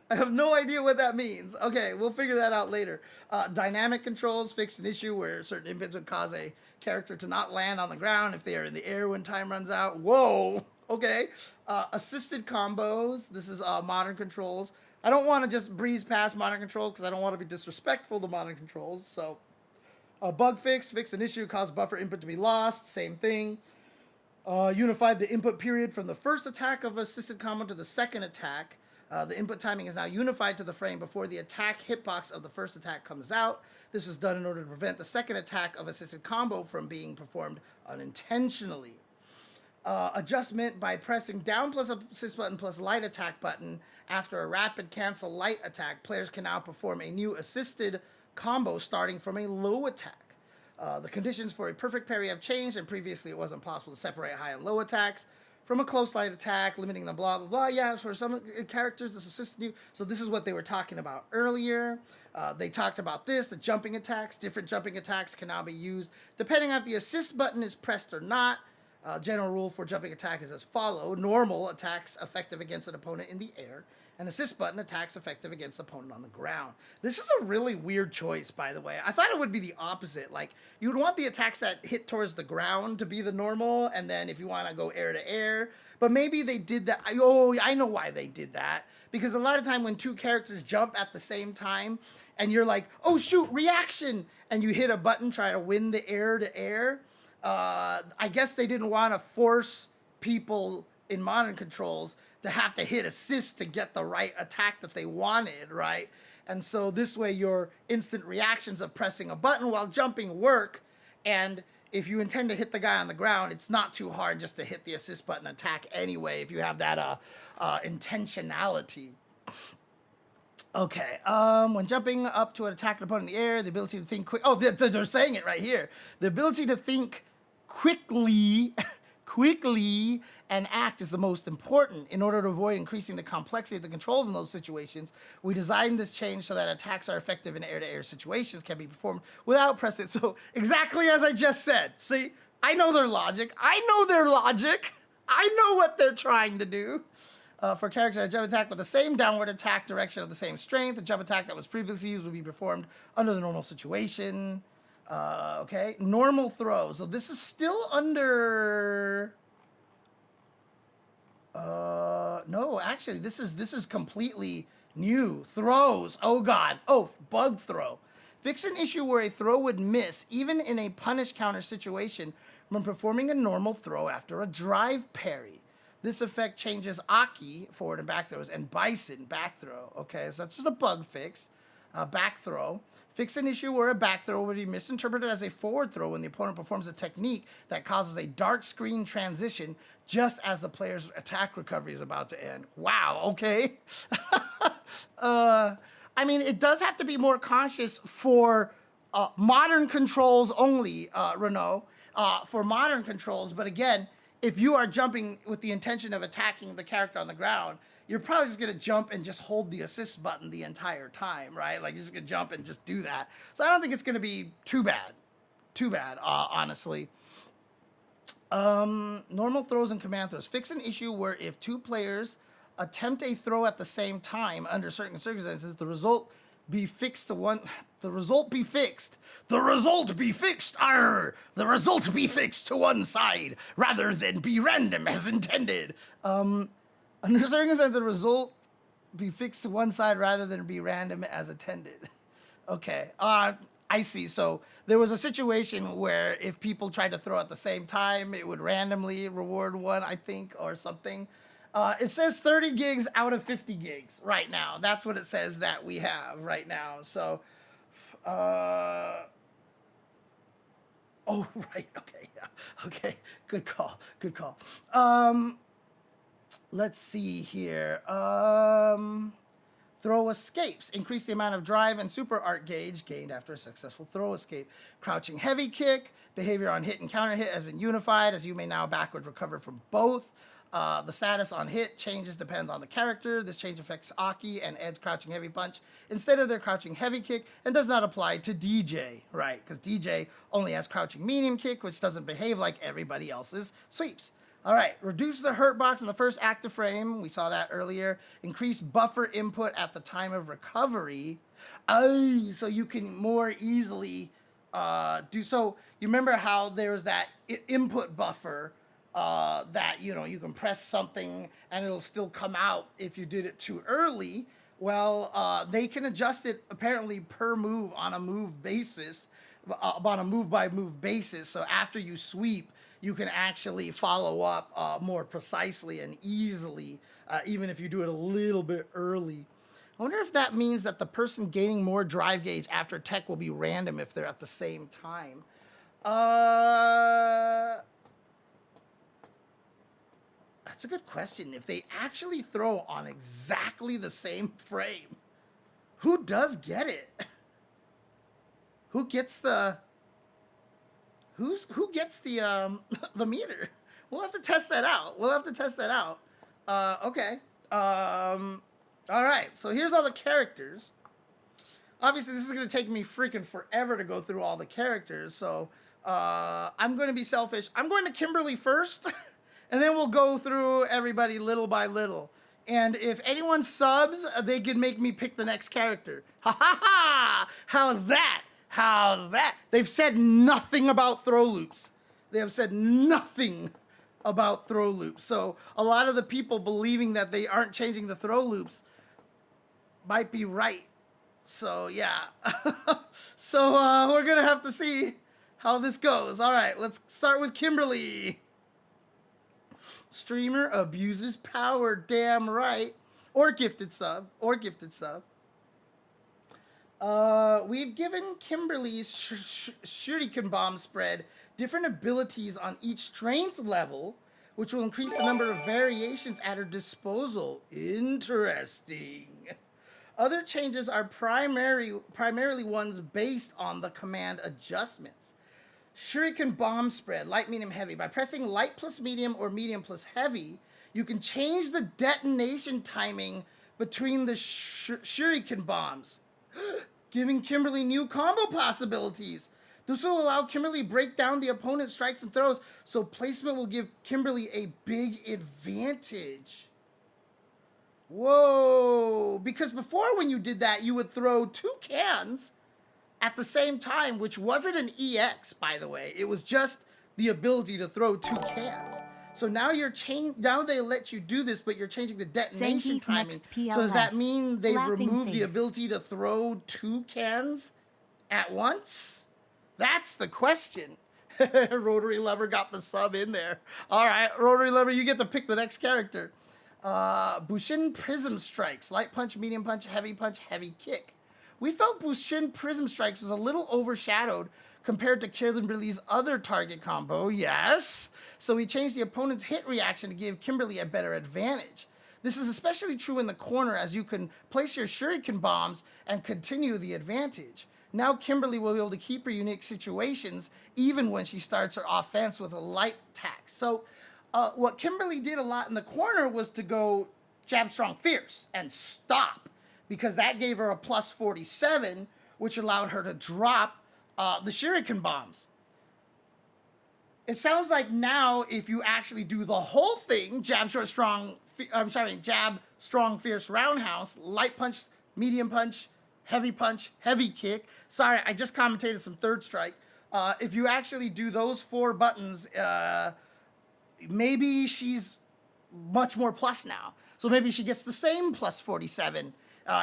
I have no idea what that means. Okay, we'll figure that out later. Dynamic controls fix an issue where certain inputs would cause a character to not land on the ground if they are in the air when time runs out. Whoa, okay. Assisted combos. This is modern controls. I don't want to just breeze past modern controls because I don't want to be disrespectful to modern controls. So, bug fix an issue, cause buffer input to be lost. Same thing. Unified the input period from the first attack of assisted combo to the second attack. The input timing is now unified to the frame before the attack hitbox of the first attack comes out. This was done in order to prevent the second attack of assisted combo from being performed unintentionally. Adjustment by pressing down plus assist button plus light attack button after a rapid cancel light attack. Players can now perform a new assisted combo starting from a low attack. The conditions for a perfect parry have changed, and previously it wasn't possible to separate high and low attacks from a close light attack, limiting the blah, blah, blah. Yeah, for some characters, this assists you. So this is what they were talking about earlier. They talked about this, the jumping attacks. Different jumping attacks can now be used depending on if the assist button is pressed or not. General rule for jumping attack is as follows. Normal attacks effective against an opponent in the air. And assist button attacks effective against the opponent on the ground. This is a really weird choice, by the way. I thought it would be the opposite. Like, you would want the attacks that hit towards the ground to be the normal, and then if you want to go air to air. But maybe they did that. Oh, I know why they did that. Because a lot of time when two characters jump at the same time, and you're like, oh shoot, reaction, and you hit a button, try to win the air to air, I guess they didn't want to force people in modern controls to have to hit assist to get the right attack that they wanted, right? And so this way your instant reactions of pressing a button while jumping work, and if you intend to hit the guy on the ground, it's not too hard just to hit the assist button attack anyway if you have that intentionality. Okay, when jumping up to an attack an opponent in the air, the ability to think quick... Oh, they're saying it right here. The ability to think quickly and act is the most important. In order to avoid increasing the complexity of the controls in those situations, we designed this change so that attacks are effective in air-to-air situations, can be performed without pressing. So exactly as I just said. See, I know their logic. I know their logic. I know what they're trying to do. For characters, a jump attack with the same downward attack direction of the same strength, a jump attack that was previously used would be performed under the normal situation. Okay, normal throws. So this is still under... no, actually, this is completely new. Throws. Oh, God. Oh, bug throw. Fix an issue where a throw would miss, even in a punish counter situation, when performing a normal throw after a drive parry. This effect changes Aki, forward and back throws, and Bison, back throw. Okay, so that's just a bug fix. Back throw. Fix an issue where a back throw would be misinterpreted as a forward throw when the opponent performs a technique that causes a dark screen transition just as the player's attack recovery is about to end. Wow, okay. I mean, it does have to be more conscious for modern controls only, Renault, for modern controls. But again, if you are jumping with the intention of attacking the character on the ground, you're probably just going to jump and just hold the assist button the entire time, right? Like, you're just going to jump and just do that. So I don't think it's going to be too bad. Honestly. Normal throws and command throws. Fix an issue where if two players attempt a throw at the same time under certain circumstances, the result be fixed to one... The result be fixed. The result be fixed. Arr! The result be fixed to one side rather than be random as intended. Under circumstances, the result be fixed to one side rather than be random as intended. Okay. I see. So there was a situation where if people tried to throw at the same time, it would randomly reward one, I think, or something. It says 30 gigs out of 50 gigs right now. That's what it says that we have right now. So, oh, right. Okay. Yeah. Okay. Good call. Let's see here. Throw escapes. Increase the amount of drive and super art gauge gained after a successful throw escape. Crouching heavy kick. Behavior on hit and counter hit has been unified, as you may now backward recover from both. The status on hit changes depends on the character. This change affects Aki and Ed's crouching heavy punch instead of their crouching heavy kick, and does not apply to Dee Jay, right? Because Dee Jay only has crouching medium kick, which doesn't behave like everybody else's sweeps. All right, reduce the hurt box in the first active frame. We saw that earlier. Increase buffer input at the time of recovery. Oh, so you can more easily do so. You remember how there's that input buffer that, you know, you can press something and it'll still come out if you did it too early. Well, they can adjust it apparently per move on a move basis, on a move by move basis. So after you sweep, you can actually follow up more precisely and easily, even if you do it a little bit early. I wonder if that means that the person gaining more drive gauge after tech will be random if they're at the same time. That's a good question. If they actually throw on exactly the same frame, who does get it? Who gets the... Who gets the the meter? We'll have to test that out. Okay. All right. So here's all the characters. Obviously, this is going to take me freaking forever to go through all the characters. So I'm going to be selfish. I'm going to Kimberly first, and then we'll go through everybody little by little. And if anyone subs, they can make me pick the next character. Ha ha ha! How's that? They've said nothing about throw loops. So a lot of the people believing that they aren't changing the throw loops might be right. So yeah. So we're going to have to see how this goes. All right, let's start with Kimberly. Streamer abuses power, damn right. Or gifted sub. We've given Kimberly's Shuriken Bomb spread different abilities on each strength level, which will increase the number of variations at her disposal. Interesting. Other changes are primarily ones based on the command adjustments. Shuriken bomb spread, light, medium, heavy. By pressing light plus medium or medium plus heavy, you can change the detonation timing between the shuriken bombs, giving Kimberly new combo possibilities. This will allow Kimberly to break down the opponent's strikes and throws, so placement will give Kimberly a big advantage. Whoa, because before when you did that, you would throw 2 cans at the same time, which wasn't an EX, by the way. It was just the ability to throw 2 cans. So now now they let you do this, but you're changing the detonation Zangief timing. PLS. So does that mean they've Laughing removed the face. ability to throw 2 cans at once? That's the question. Rotary Lover got the sub in there. All right, Rotary Lover, you get to pick the next character. Bushin Prism Strikes. Light punch, medium punch, heavy kick. We felt Bushin Prism Strikes was a little overshadowed compared to Kimberly's other target combo, yes. So we changed the opponent's hit reaction to give Kimberly a better advantage. This is especially true in the corner as you can place your shuriken bombs and continue the advantage. Now Kimberly will be able to keep her unique situations even when she starts her offense with a light attack. So what Kimberly did a lot in the corner was to go jab, strong, fierce and stop, because that gave her a plus 47, which allowed her to drop the shuriken bombs. It sounds like now if you actually do the whole thing, jab, short, strong, jab, strong, fierce, roundhouse, light punch, medium punch, heavy kick. Sorry, I just commentated some third strike. If you actually do those 4 buttons, maybe she's much more plus now. So maybe she gets the same plus 47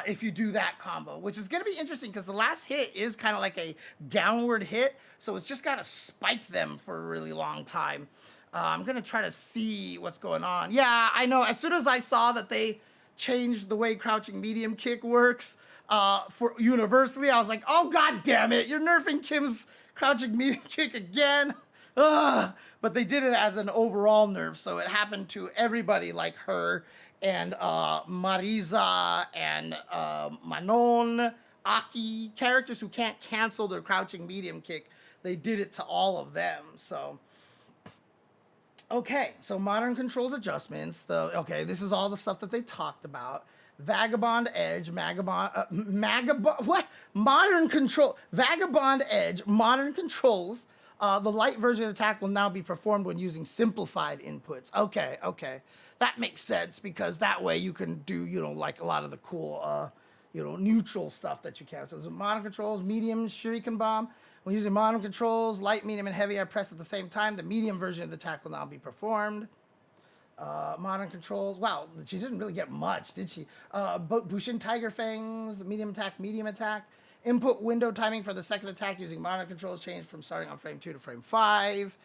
if you do that combo, which is going to be interesting because the last hit is kind of like a downward hit. So it's just got to spike them for a really long time. I'm going to try to see what's going on. Yeah, I know. As soon as I saw that they changed the way crouching medium kick works for universally, I was like, oh, God damn it. You're nerfing Kim's crouching medium kick again. Ugh. But they did it as an overall nerf, so it happened to everybody like her and Marisa and Manon, Aki, characters who can't cancel their crouching medium kick. They did it to all of them, so. Okay, so modern controls adjustments. This is all the stuff that they talked about. Vagabond Edge, Modern control, Vagabond Edge, modern controls. The light version of the attack will now be performed when using simplified inputs. Okay. That makes sense because that way you can do, like a lot of the cool, neutral stuff that you can. So modern controls, medium, shuriken bomb. When using modern controls, light, medium, and heavy are pressed at the same time. The medium version of the attack will now be performed. Modern controls. Wow, she didn't really get much, did she? Bushin Tiger Fangs, medium attack. Input window timing for the second attack using modern controls changed from starting on frame 2 to frame 5.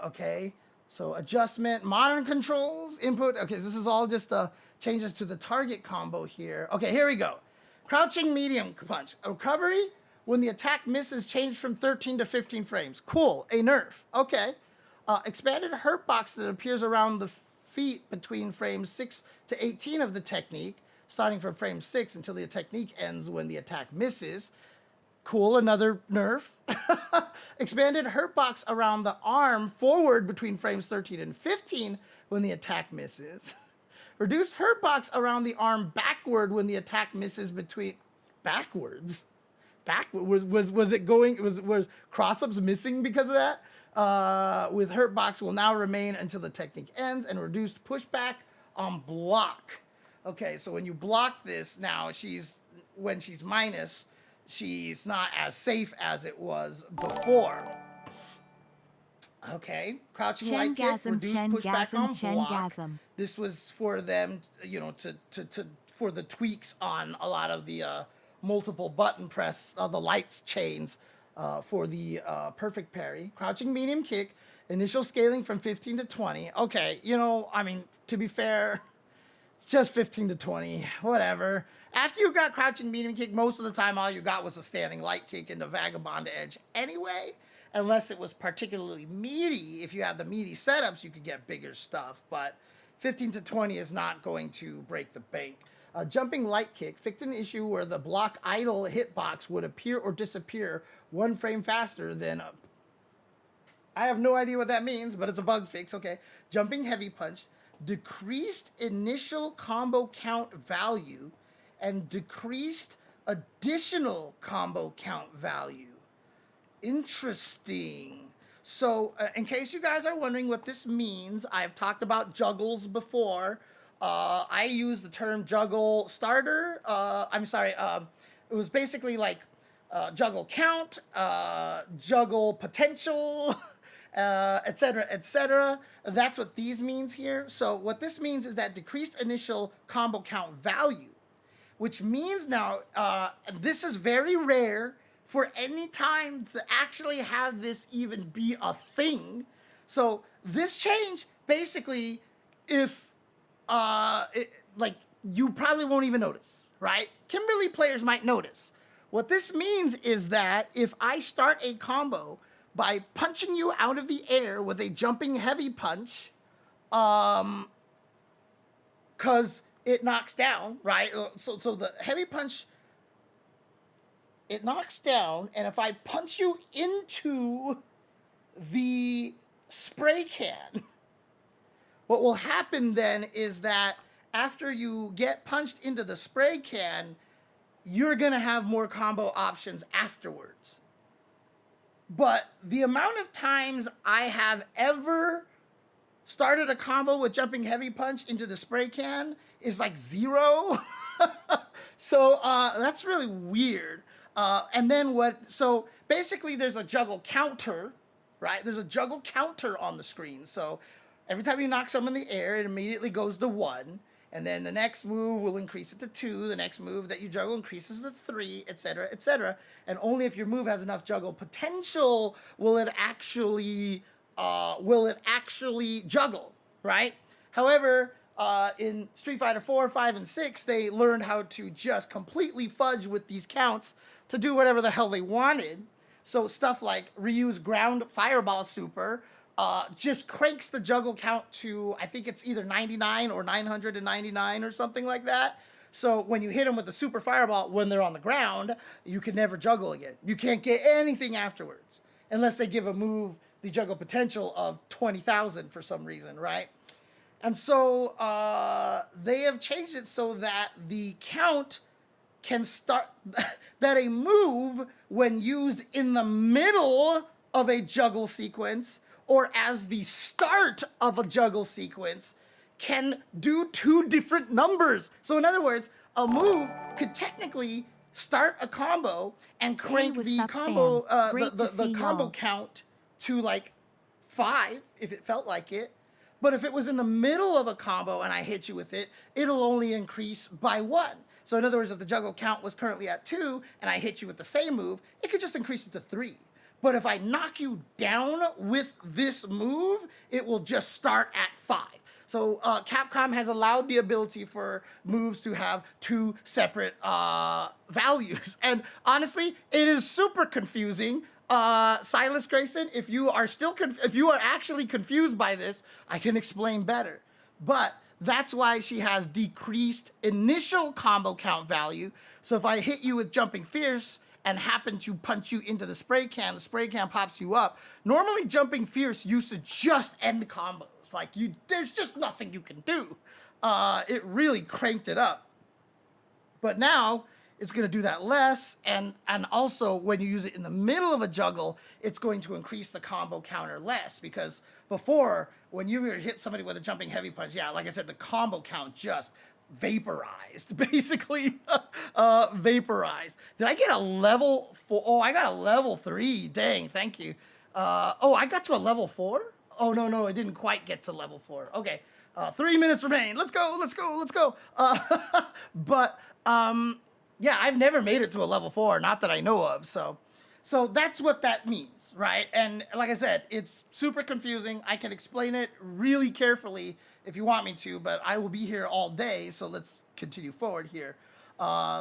Okay, so adjustment, modern controls, input. Okay, so this is all just the changes to the target combo here. Okay, here we go. Crouching medium punch. Recovery, when the attack misses, changed from 13 to 15 frames. Cool, a nerf. Okay. Expanded hurt box that appears around the feet between frames 6 to 18 of the technique, starting from frame 6 until the technique ends when the attack misses. Cool, another nerf. Expanded hurt box around the arm forward between frames 13 and 15 when the attack misses. Reduced hurt box around the arm backward when the attack misses between... Backwards? Was cross-ups missing because of that? With hurt box will now remain until the technique ends, and reduced pushback on block. Okay, so when you block this now, when she's minus, she's not as safe as it was before. Okay, crouching light kick, reduced pushback on block. This was for them, for the tweaks on a lot of the multiple button press, the lights chains. For the perfect parry. Crouching medium kick, initial scaling from 15 to 20. Okay, to be fair, it's just 15 to 20, whatever. After you got crouching medium kick, most of the time all you got was a standing light kick into Vagabond Edge anyway, unless it was particularly meaty. If you had the meaty setups, you could get bigger stuff, but 15 to 20 is not going to break the bank. Jumping light kick fixed an issue where the block idle hitbox would appear or disappear one frame faster than I have no idea what that means, but it's a bug fix. Okay. Jumping heavy punch, decreased initial combo count value, and decreased additional combo count value. Interesting. So, in case you guys are wondering what this means, I've talked about juggles before. I use the term juggle starter. It was basically like juggle count, juggle potential, etc., etc. That's what these means here. So what this means is that decreased initial combo count value, which means now this is very rare for any time to actually have this even be a thing. So this change basically, if you probably won't even notice, right? Kimberly players might notice. What this means is that if I start a combo by punching you out of the air with a jumping heavy punch, because it knocks down, right? So the heavy punch, it knocks down, and if I punch you into the spray can, what will happen then is that after you get punched into the spray can, you're gonna have more combo options afterwards. But the amount of times I have ever started a combo with jumping heavy punch into the spray can is like 0. So that's really weird. And then so basically there's a juggle counter, right? There's a juggle counter on the screen. So every time you knock something in the air, it immediately goes to 1. And then the next move will increase it to 2. The next move that you juggle increases to 3, etc., etc. And only if your move has enough juggle potential will it actually juggle, right? However, in Street Fighter 4, 5, and 6, they learned how to just completely fudge with these counts to do whatever the hell they wanted. So stuff like Ryu's ground fireball super just cranks the juggle count to, I think it's either 99 or 999 or something like that. So when you hit them with the super fireball when they're on the ground, you can never juggle again. You can't get anything afterwards unless they give a move the juggle potential of 20,000 for some reason, right? And so they have changed it so that the count can start, that a move when used in the middle of a juggle sequence or as the start of a juggle sequence can do 2 different numbers. So in other words, a move could technically start a combo and crank the combo the combo count to like 5 if it felt like it. But if it was in the middle of a combo and I hit you with it, it'll only increase by 1. So in other words, if the juggle count was currently at 2 and I hit you with the same move, it could just increase it to 3. But if I knock you down with this move, it will just start at 5. So Capcom has allowed the ability for moves to have 2 separate values. And honestly, it is super confusing. Silas Grayson, if you are actually confused by this, I can explain better. But that's why she has decreased initial combo count value. So if I hit you with Jumping Fierce and happen to punch you into the spray can pops you up. Normally Jumping Fierce used to just end combos. Like there's just nothing you can do. It really cranked it up. But now it's gonna do that less, and also when you use it in the middle of a juggle, it's going to increase the combo counter less, because before, when you were hit somebody with a jumping heavy punch, yeah, like I said, the combo count just vaporized, basically. Vaporized. Did I get a level 4? Oh, I got a level 3. Dang, thank you. I got to a level 4? Oh, no, I didn't quite get to level 4. Okay, 3 minutes remain. Let's go. Yeah, I've never made it to a level 4, not that I know of, so that's what that means, right? And like I said, it's super confusing. I can explain it really carefully if you want me to, but I will be here all day, so let's continue forward here.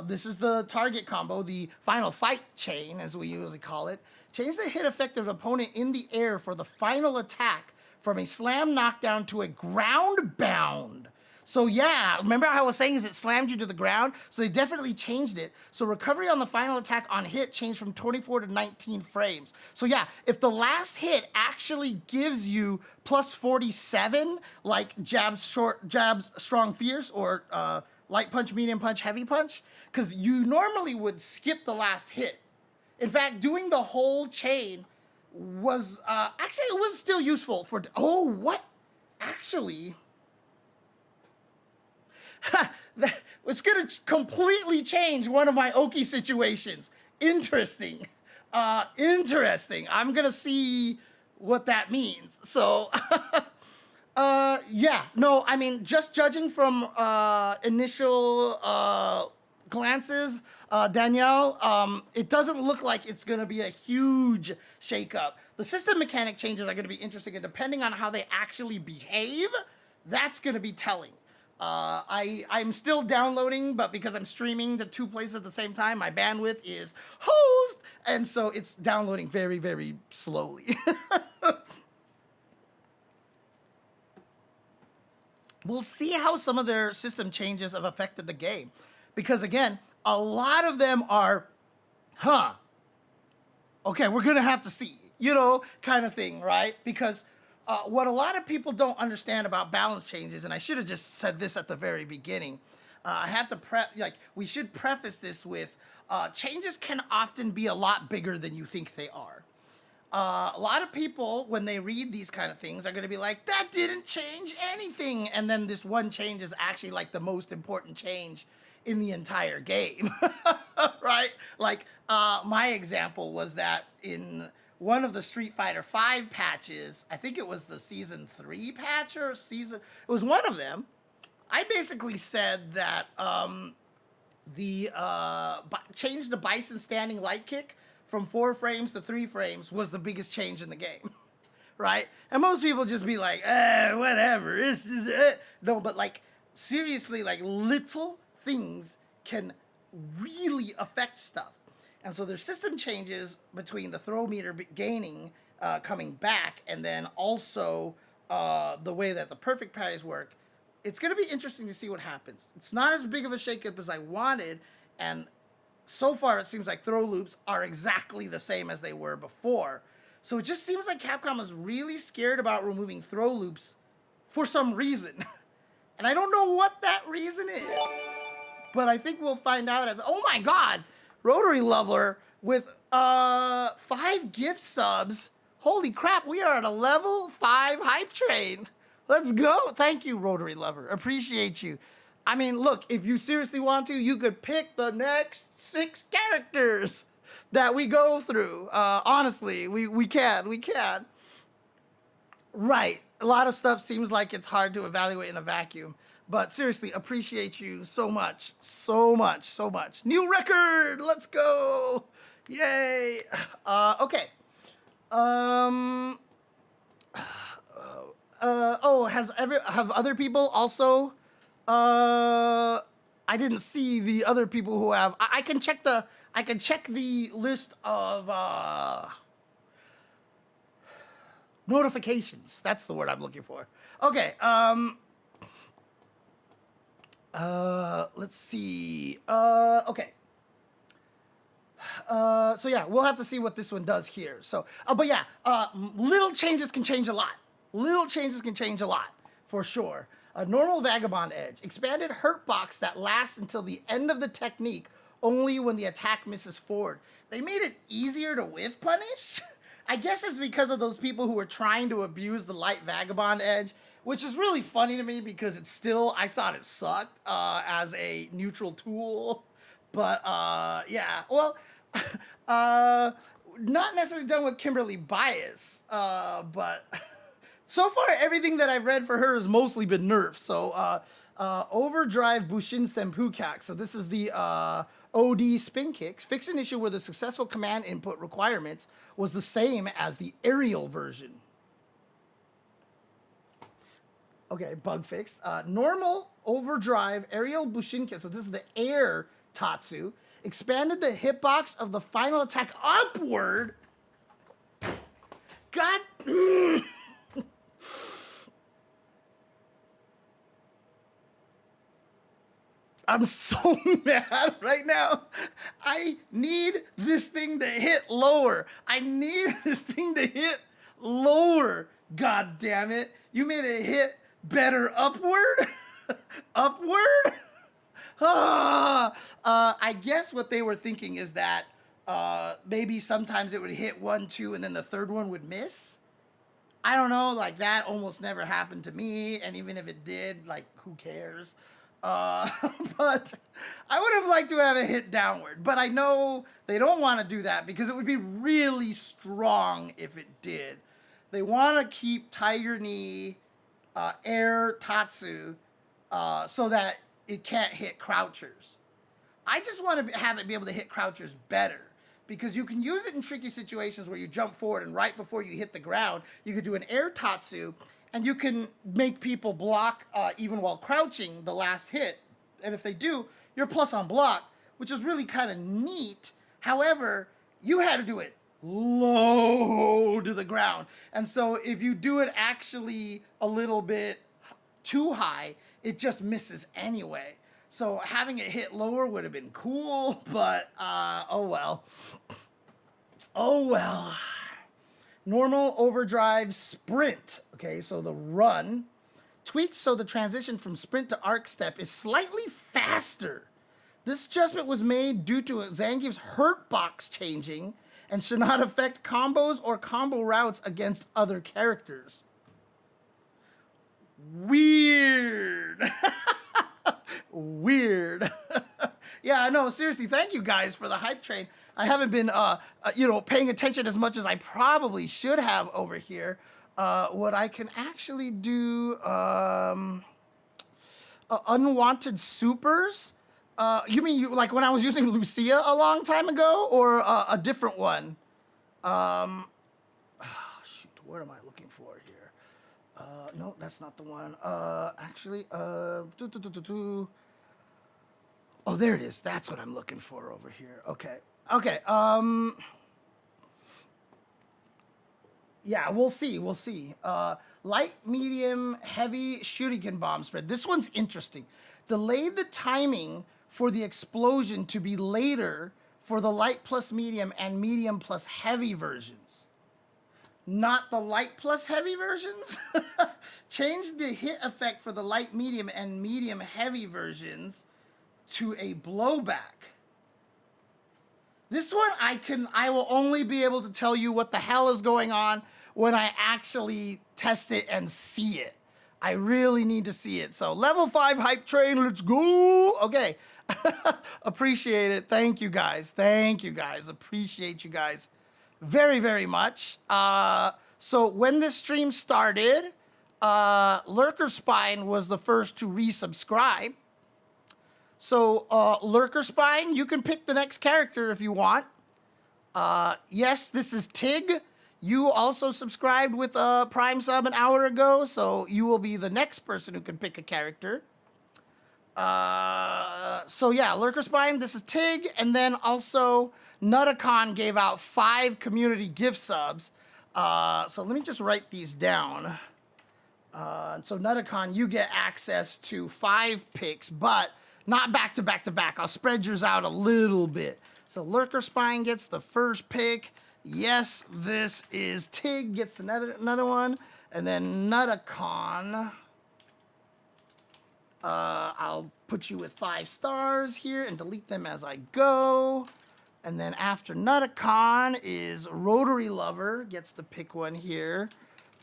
This is the target combo, the final fight chain, as we usually call it. Change the hit effect of the opponent in the air for the final attack from a slam knockdown to a ground bound. So yeah, remember how I was saying is it slammed you to the ground? So they definitely changed it. So recovery on the final attack on hit changed from 24 to 19 frames. So yeah, if the last hit actually gives you plus 47, like jabs, short jabs, strong, fierce, or light punch, medium punch, heavy punch, because you normally would skip the last hit. In fact, doing the whole chain was, actually it was still useful for, oh, what? Actually, it's gonna completely change one of my Oki situations. Interesting. Interesting. I'm gonna see what that means. So, yeah, no, I mean, just judging from initial glances, Danielle, it doesn't look like it's gonna be a huge shakeup. The system mechanic changes are gonna be interesting, and depending on how they actually behave, that's gonna be telling. I'm still downloading, but because I'm streaming to 2 places at the same time, my bandwidth is hosed, and so it's downloading very, very slowly. We'll see how some of their system changes have affected the game. Because again, a lot of them are, okay, we're gonna have to see, you know, kind of thing, right? Because what a lot of people don't understand about balance changes, and I should have just said this at the very beginning, I have to we should preface this with, changes can often be a lot bigger than you think they are. A lot of people, when they read these kind of things, are going to be like, that didn't change anything. And then this one change is actually like the most important change in the entire game, right? Like, my example was that in one of the Street Fighter V patches, I think it was the Season 3 patch or it was one of them. I basically said that change the Bison standing light kick from 4 frames to 3 frames was the biggest change in the game, right? And most people just be like, whatever, it's just, No, but like, seriously, like, little things can really affect stuff. And so there's system changes between the throw meter gaining, coming back, and then also the way that the perfect parries work. It's going to be interesting to see what happens. It's not as big of a shakeup as I wanted, and so far it seems like throw loops are exactly the same as they were before. So it just seems like Capcom is really scared about removing throw loops for some reason. And I don't know what that reason is, but I think we'll find out as, oh my God, Rotary Lover with 5 gift subs. Holy crap, we are at a level 5 hype train. Let's go. Thank you, Rotary Lover. Appreciate you. I mean, look, if you seriously want to, you could pick the next 6 characters that we go through. Honestly, we can. Right. A lot of stuff seems like it's hard to evaluate in a vacuum. But seriously, appreciate you so much. So much, so much. New record! Let's go! Yay! Okay. Have other people also, I didn't see the other people who have, I can check the list of, notifications. That's the word I'm looking for. Okay, let's see, okay. So yeah, we'll have to see what this one does here. So, but yeah, little changes can change a lot. Little changes can change a lot, for sure. A normal Vagabond Edge. Expanded hurt box that lasts until the end of the technique, only when the attack misses forward. They made it easier to whiff punish? I guess it's because of those people who were trying to abuse the light Vagabond Edge, which is really funny to me because it's still, I thought it sucked as a neutral tool. But, yeah, well, not necessarily done with Kimberly bias, but so far everything that I've read for her has mostly been nerfed. So, Overdrive Bushin Senpukak. So this is the OD spin kick. Fix an issue where the successful command input requirements was the same as the aerial version. Okay, bug fixed. Normal Overdrive Aerial Bushinken. So this is the air Tatsu. Expanded the hitbox of the final attack upward. God. I'm so mad right now. I need this thing to hit lower. I need this thing to hit lower. God damn it. You made it hit better upward? Upward? I guess what they were thinking is that maybe sometimes it would hit 1, 2, and then the third one would miss. I don't know, like that almost never happened to me, and even if it did, like who cares? But I would have liked to have it hit downward, but I know they don't want to do that because it would be really strong if it did. They want to keep Tiger Knee, Air Tatsu, so that it can't hit crouchers. I just want to have it be able to hit crouchers better because you can use it in tricky situations where you jump forward and right before you hit the ground, you could do an Air Tatsu and you can make people block even while crouching the last hit. And if they do, you're plus on block, which is really kind of neat. However, you had to do it low to the ground. And so if you do it actually a little bit too high, it just misses anyway. So having it hit lower would have been cool, but oh well. Oh well. Normal, overdrive, sprint. Okay, so the run. Tweaked so the transition from sprint to arc step is slightly faster. This adjustment was made due to Zangief's hurt box changing and should not affect combos or combo routes against other characters. Weird. Weird. Yeah, no, seriously, thank you guys for the hype train. I haven't been, paying attention as much as I probably should have over here. What I can actually do, unwanted supers. You mean like when I was using Lucia a long time ago, or a different one? Shoot, what am I looking for here? No, that's not the one. Actually, oh, there it is. That's what I'm looking for over here. Okay. Yeah, we'll see. Light, medium, heavy shuriken bomb spread. This one's interesting. Delayed the timing for the explosion to be later for the light plus medium and medium plus heavy versions. Not the light plus heavy versions. Change the hit effect for the light, medium, and medium heavy versions to a blowback. This one I will only be able to tell you what the hell is going on when I actually test it and see it. I really need to see it. So level 5 hype train, let's go. Okay. Appreciate it. Thank you guys. Appreciate you guys very, very much. So when this stream started, Lurker Spine was the first to resubscribe. So, Lurker Spine, you can pick the next character if you want. Yes, this is Tig. You also subscribed with a Prime sub an hour ago, so you will be the next person who can pick a character. So yeah, Lurker Spine, this is Tig, and then also Nutacon gave out 5 community gift subs. So let me just write these down. So Nutacon, you get access to 5 picks, but not back to back to back. I'll spread yours out a little bit. So Lurker Spine gets the first pick. Yes, this is Tig gets another one. And then Nutacon. I'll put you with 5 stars here and delete them as I go. And then after Nutacon is Rotary Lover. Gets to pick one here.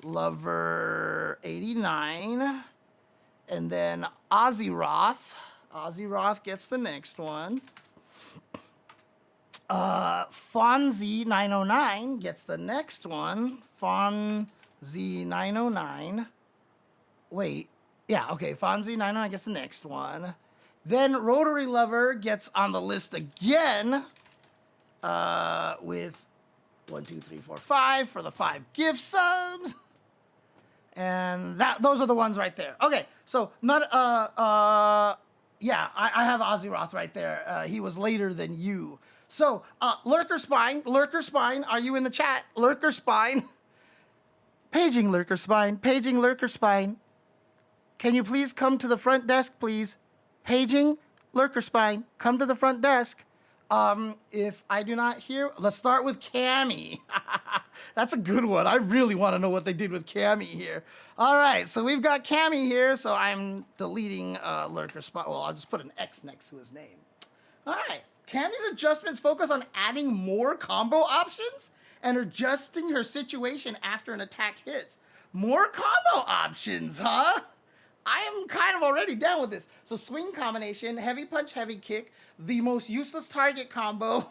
Lover 89. And then Ozzyroth. Ozzyroth gets the next one. Fonzie 909 gets the next one. Fonzie 909. Wait. Yeah, okay. Fonzie 909 gets the next one. Then Rotary Lover gets on the list again with 1, 2, 3, 4, 5 for the 5 gift subs. And those are the ones right there. Okay, so yeah, I have Ozzyroth right there. He was later than you. So, Lurker Spine, are you in the chat? Lurker Spine. Paging Lurker Spine. Can you please come to the front desk, please? Paging Lurker Spine, come to the front desk. If I do not hear, let's start with Cammy. That's a good one. I really want to know what they did with Cammy here. All right, so we've got Cammy here, so I'm deleting Lurker Spine. Well, I'll just put an X next to his name. All right, Cammy's adjustments focus on adding more combo options and adjusting her situation after an attack hits. More combo options, huh? I am kind of already down with this. So swing combination, heavy punch, heavy kick, the most useless target combo,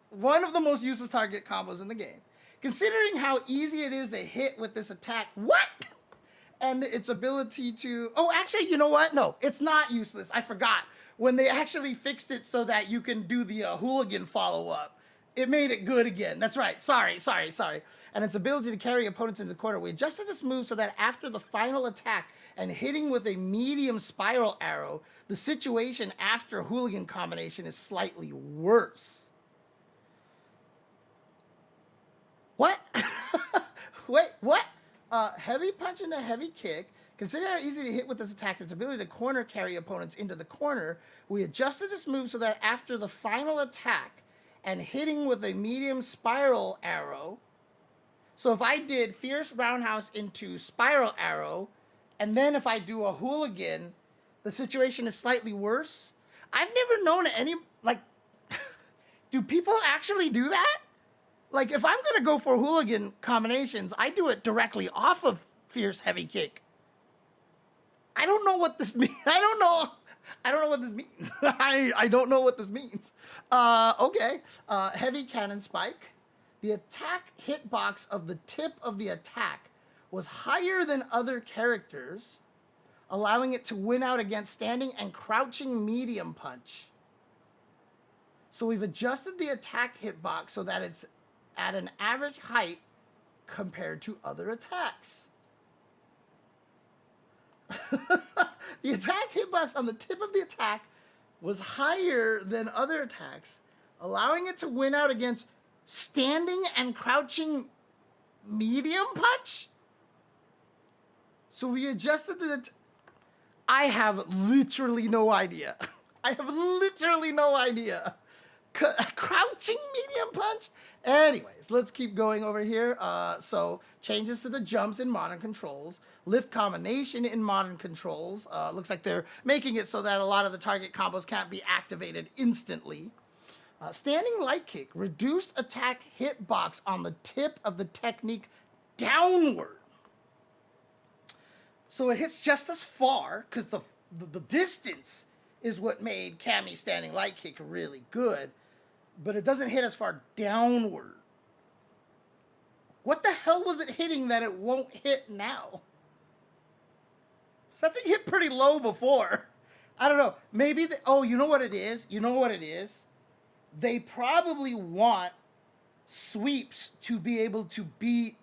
one of the most useless target combos in the game. Considering how easy it is to hit with this attack, what? And its ability to, oh, actually, you know what? No, it's not useless. I forgot. When they actually fixed it so that you can do the hooligan follow-up, it made it good again. That's right. Sorry. And its ability to carry opponents into the corner. We adjusted this move so that after the final attack and hitting with a medium spiral arrow, the situation after hooligan combination is slightly worse. What? Wait, what? Heavy punch and a heavy kick. Consider how easy to hit with this attack and its ability to corner carry opponents into the corner. We adjusted this move so that after the final attack and hitting with a medium spiral arrow, so if I did fierce roundhouse into spiral arrow, and then if I do a hooligan, the situation is slightly worse. I've never known any, like, do people actually do that? Like, if I'm going to go for hooligan combinations, I do it directly off of fierce heavy kick. I don't know what this means. I don't know what this means. I don't know what this means. Okay. Heavy cannon spike. The attack hitbox of the tip of the attack was higher than other characters, allowing it to win out against standing and crouching medium punch. So we've adjusted the attack hitbox so that it's at an average height compared to other attacks. The attack hitbox on the tip of the attack was higher than other attacks, allowing it to win out against standing and crouching medium punch? So we adjusted the... I have literally no idea. Crouching medium punch? Anyways, let's keep going over here. So changes to the jumps in modern controls. Lift combination in modern controls. Looks like they're making it so that a lot of the target combos can't be activated instantly. Standing light kick. Reduced attack hitbox on the tip of the technique downward. So it hits just as far, because the distance is what made Cammy standing light kick really good, but it doesn't hit as far downward. What the hell was it hitting that it won't hit now? So that thing hit pretty low before. I don't know. Maybe, you know what it is? They probably want sweeps to be able to beat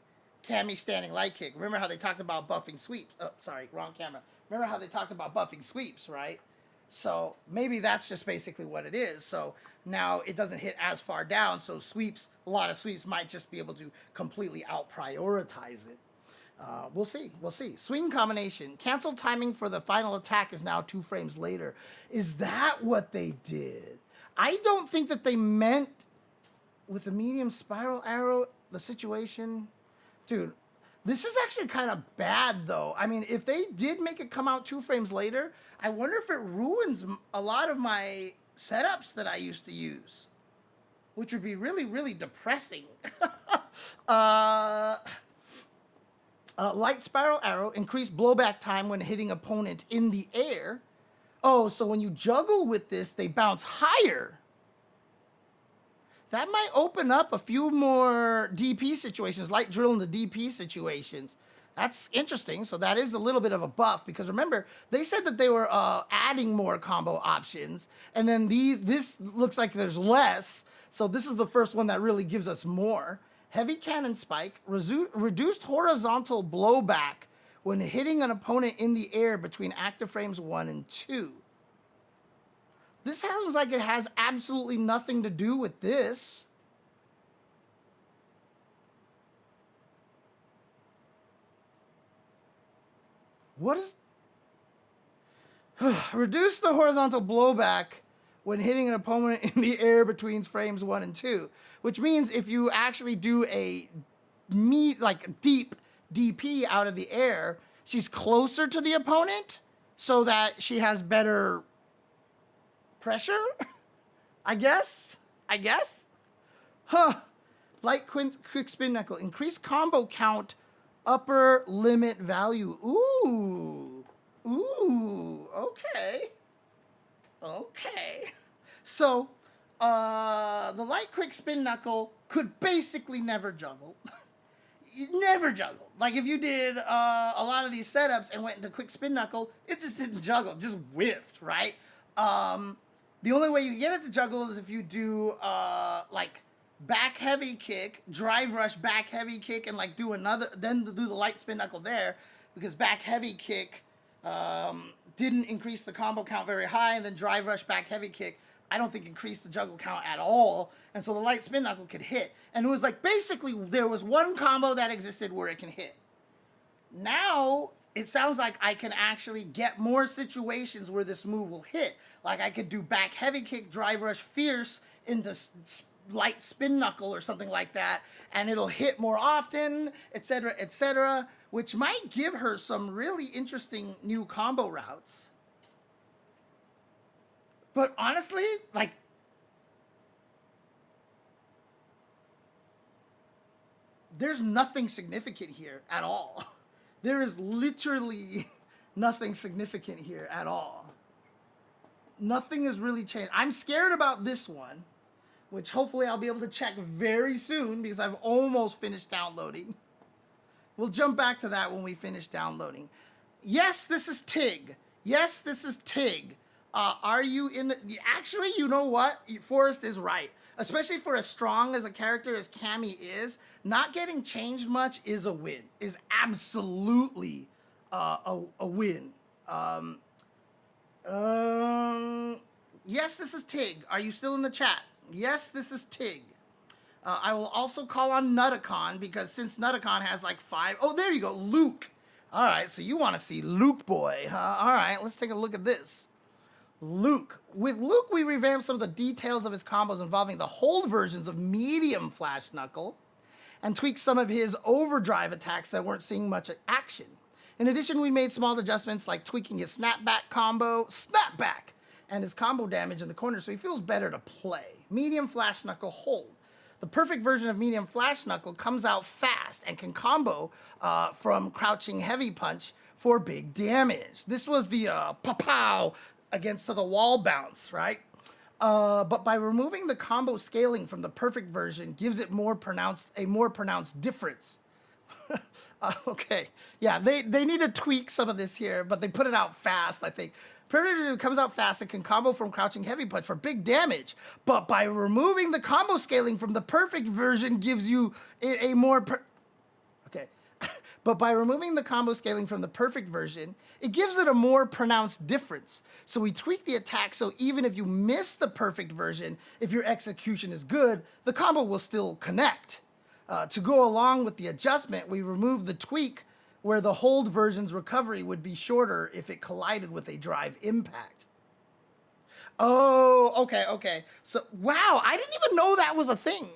Cammy standing light kick. Remember how they talked about buffing sweeps? Oh, sorry, wrong camera. Remember how they talked about buffing sweeps, right? So maybe that's just basically what it is. So now it doesn't hit as far down, so sweeps, a lot of sweeps might just be able to completely out-prioritize it. We'll see. Swing combination. Cancel timing for the final attack is now 2 frames later. Is that what they did? I don't think that they meant with the medium spiral arrow, the situation... Dude, this is actually kind of bad, though. I mean, if they did make it come out 2 frames later, I wonder if it ruins a lot of my setups that I used to use, which would be really, really depressing. Light spiral arrow, increased blowback time when hitting opponent in the air. Oh, so when you juggle with this, they bounce higher. That might open up a few more DP situations, light drill into DP situations. That's interesting. So that is a little bit of a buff, because remember, they said that they were adding more combo options, and then this looks like there's less. So this is the first one that really gives us more. Heavy cannon spike, reduced horizontal blowback when hitting an opponent in the air between active frames 1 and 2. This sounds like it has absolutely nothing to do with this. What is... Reduce the horizontal blowback when hitting an opponent in the air between frames 1 and 2, which means if you actually do a deep DP out of the air, she's closer to the opponent so that she has better pressure. I guess. Light quick spin knuckle. Increase combo count. Upper limit value. Ooh. Okay. So, the light quick spin knuckle could basically never juggle. Never juggle. Like if you did a lot of these setups and went into quick spin knuckle, it just didn't juggle, just whiffed, right? The only way you get it to juggle is if you do like back heavy kick, drive rush back heavy kick, and like do another, then do the light spin knuckle there, because back heavy kick didn't increase the combo count very high, and then drive rush back heavy kick I don't think increased the juggle count at all, and so the light spin knuckle could hit. And it was like basically there was one combo that existed where it can hit. Now it sounds like I can actually get more situations where this move will hit. Like I could do back heavy kick, drive rush fierce into light spin knuckle or something like that, and it'll hit more often, etc., which might give her some really interesting new combo routes. But honestly, like, there's nothing significant here at all. There is literally nothing significant here at all. Nothing has really changed. I'm scared about this one, which hopefully I'll be able to check very soon because I've almost finished downloading. We'll jump back to that when we finish downloading. Yes, this is Tig. Are you in the... Actually, you know what? Forrest is right. Especially for as strong as a character as Cammy is, not getting changed much is a win. Is absolutely a win. Yes, this is Tig. Are you still in the chat? Yes, this is Tig. I will also call on Nutacon because since Nutacon has like 5... Oh, there you go. Luke. All right, so you want to see Luke boy, huh? All right, let's take a look at this. Luke. With Luke, we revamped some of the details of his combos involving the hold versions of medium flash knuckle and tweaked some of his overdrive attacks that weren't seeing much action. In addition, we made small adjustments like tweaking his snapback combo, and his combo damage in the corner so he feels better to play. Medium flash knuckle hold. The perfect version of medium flash knuckle comes out fast and can combo from crouching heavy punch for big damage. This was the pow against the wall bounce, right? But by removing the combo scaling from the perfect version gives it a more pronounced difference. Okay, yeah, they need to tweak some of this here, but they put it out fast, I think. Perfect version comes out fast and can combo from crouching heavy punch for big damage. But by removing the combo scaling from the perfect version gives you a more... But by removing the combo scaling from the perfect version, it gives it a more pronounced difference. So we tweak the attack so even if you miss the perfect version, if your execution is good, the combo will still connect. To go along with the adjustment, we removed the tweak where the hold version's recovery would be shorter if it collided with a drive impact. Oh, okay. So, wow, I didn't even know that was a thing.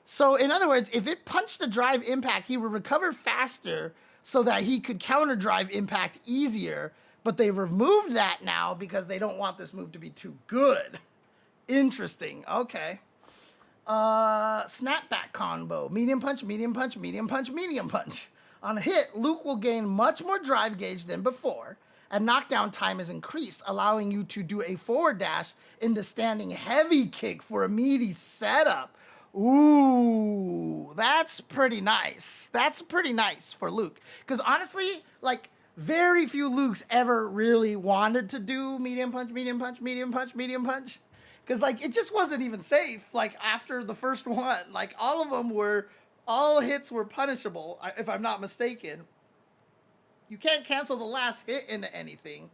So, in other words, if it punched a drive impact, he would recover faster so that he could counter drive impact easier, but they removed that now because they don't want this move to be too good. Interesting, okay. Snapback combo, medium punch, medium punch, medium punch, medium punch. On a hit, Luke will gain much more drive gauge than before, and knockdown time is increased, allowing you to do a forward dash into standing heavy kick for a meaty setup. Ooh, that's pretty nice. That's pretty nice for Luke. Because honestly, like, very few Lukes ever really wanted to do medium punch, medium punch, medium punch, medium punch. Because, like, it just wasn't even safe, like, after the first one. Like, all hits were punishable, if I'm not mistaken. You can't cancel the last hit into anything.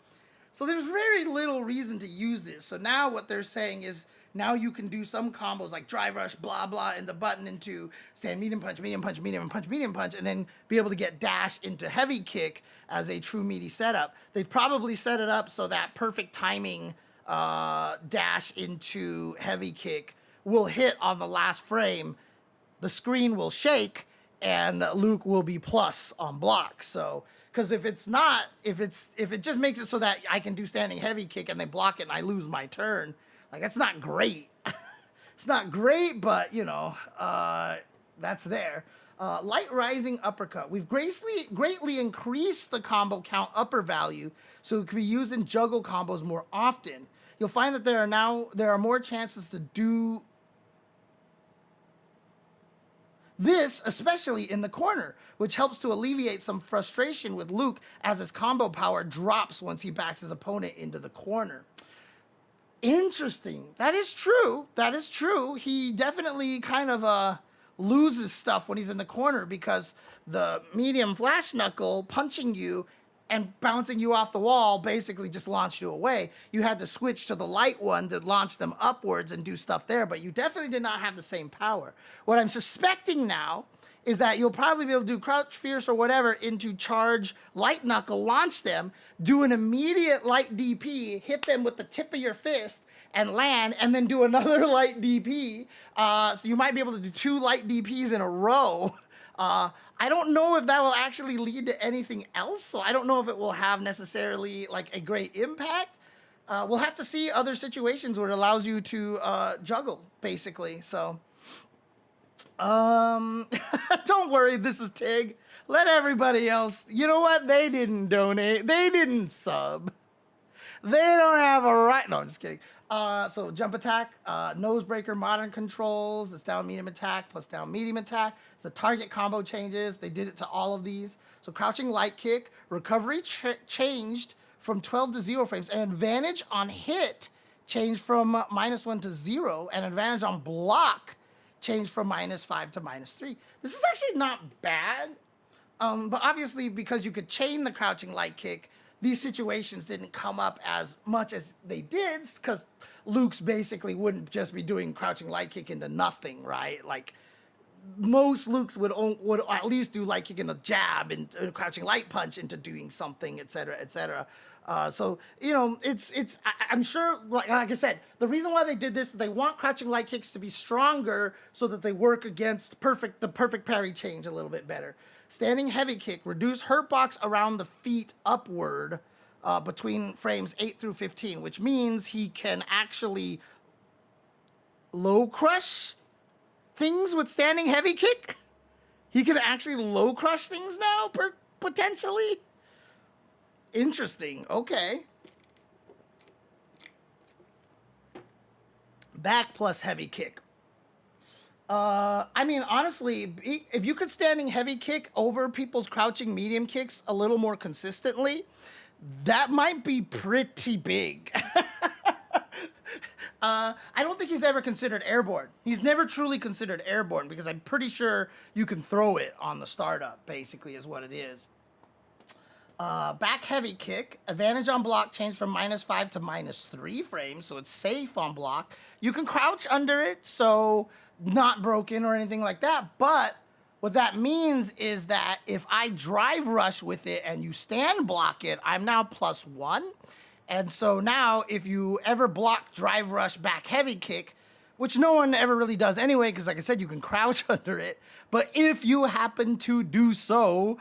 So there's very little reason to use this. So now what they're saying is now you can do some combos like drive rush, blah, blah, and the button into stand medium punch, medium punch, medium punch, medium punch, and then be able to get dash into heavy kick as a true meaty setup. They've probably set it up so that perfect timing dash into heavy kick will hit on the last frame. The screen will shake and Luke will be plus on block. So, because if it's not, if it just makes it so that I can do standing heavy kick and they block it and I lose my turn, like that's not great. It's not great, but you know, that's there. Light rising uppercut. We've greatly increased the combo count upper value, so it can be used in juggle combos more often. You'll find that there are more chances to do this, especially in the corner, which helps to alleviate some frustration with Luke as his combo power drops once he backs his opponent into the corner. Interesting. That is true. That is true. He definitely kind of loses stuff when he's in the corner because the medium flash knuckle punching you and bouncing you off the wall basically just launched you away. You had to switch to the light one to launch them upwards and do stuff there, but you definitely did not have the same power. What I'm suspecting now is that you'll probably be able to do crouch fierce or whatever into charge light knuckle, launch them, do an immediate light DP, hit them with the tip of your fist and land, and then do another light DP. So you might be able to do 2 light DPs in a row. I don't know if that will actually lead to anything else, so I don't know if it will have necessarily like a great impact. We'll have to see other situations where it allows you to juggle, basically. So, don't worry, this is Tig. Let everybody else, you know what? They didn't donate. They didn't sub. They don't have a right. No, I'm just kidding. So jump attack, nose breaker, modern controls, that's down medium attack plus down medium attack. The target combo changes. They did it to all of these. So crouching light kick, recovery changed from 12 to 0 frames, and advantage on hit changed from -1 to 0, and advantage on block changed from -5 to -3. This is actually not bad, but obviously because you could chain the crouching light kick, these situations didn't come up as much as they did because Luke's basically wouldn't just be doing crouching light kick into nothing, right? Like most Lukes would at least do light kick and a jab and crouching light punch into doing something, et cetera, et cetera. So, you know, I'm sure, like I said, the reason why they did this is they want crouching light kicks to be stronger so that they work against the perfect parry change a little bit better. Standing heavy kick, reduce hurt box around the feet upward between frames 8 through 15, which means he can actually low crush things with standing heavy kick. He can actually low crush things now, potentially. Interesting. Okay. Back plus heavy kick. I mean, honestly, if you could standing heavy kick over people's crouching medium kicks a little more consistently, that might be pretty big. I don't think he's ever considered airborne. He's never truly considered airborne because I'm pretty sure you can throw it on the startup, basically, is what it is. Back heavy kick, advantage on block changed from -5 to -3 frames, so it's safe on block. You can crouch under it, so not broken or anything like that, but what that means is that if I drive rush with it and you stand block it, I'm now +1. And so now if you ever block drive rush back heavy kick, which no one ever really does anyway, because like I said, you can crouch under it, but if you happen to do so,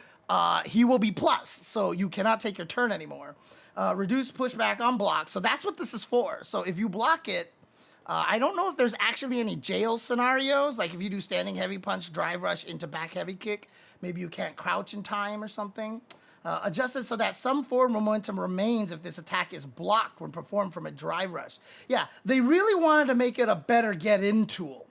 he will be plus, so you cannot take your turn anymore. Reduce pushback on block, so that's what this is for. So if you block it, I don't know if there's actually any jail scenarios, like if you do standing heavy punch, drive rush into back heavy kick, maybe you can't crouch in time or something. Adjusted so that some forward momentum remains if this attack is blocked when performed from a drive rush. Yeah, they really wanted to make it a better get-in tool.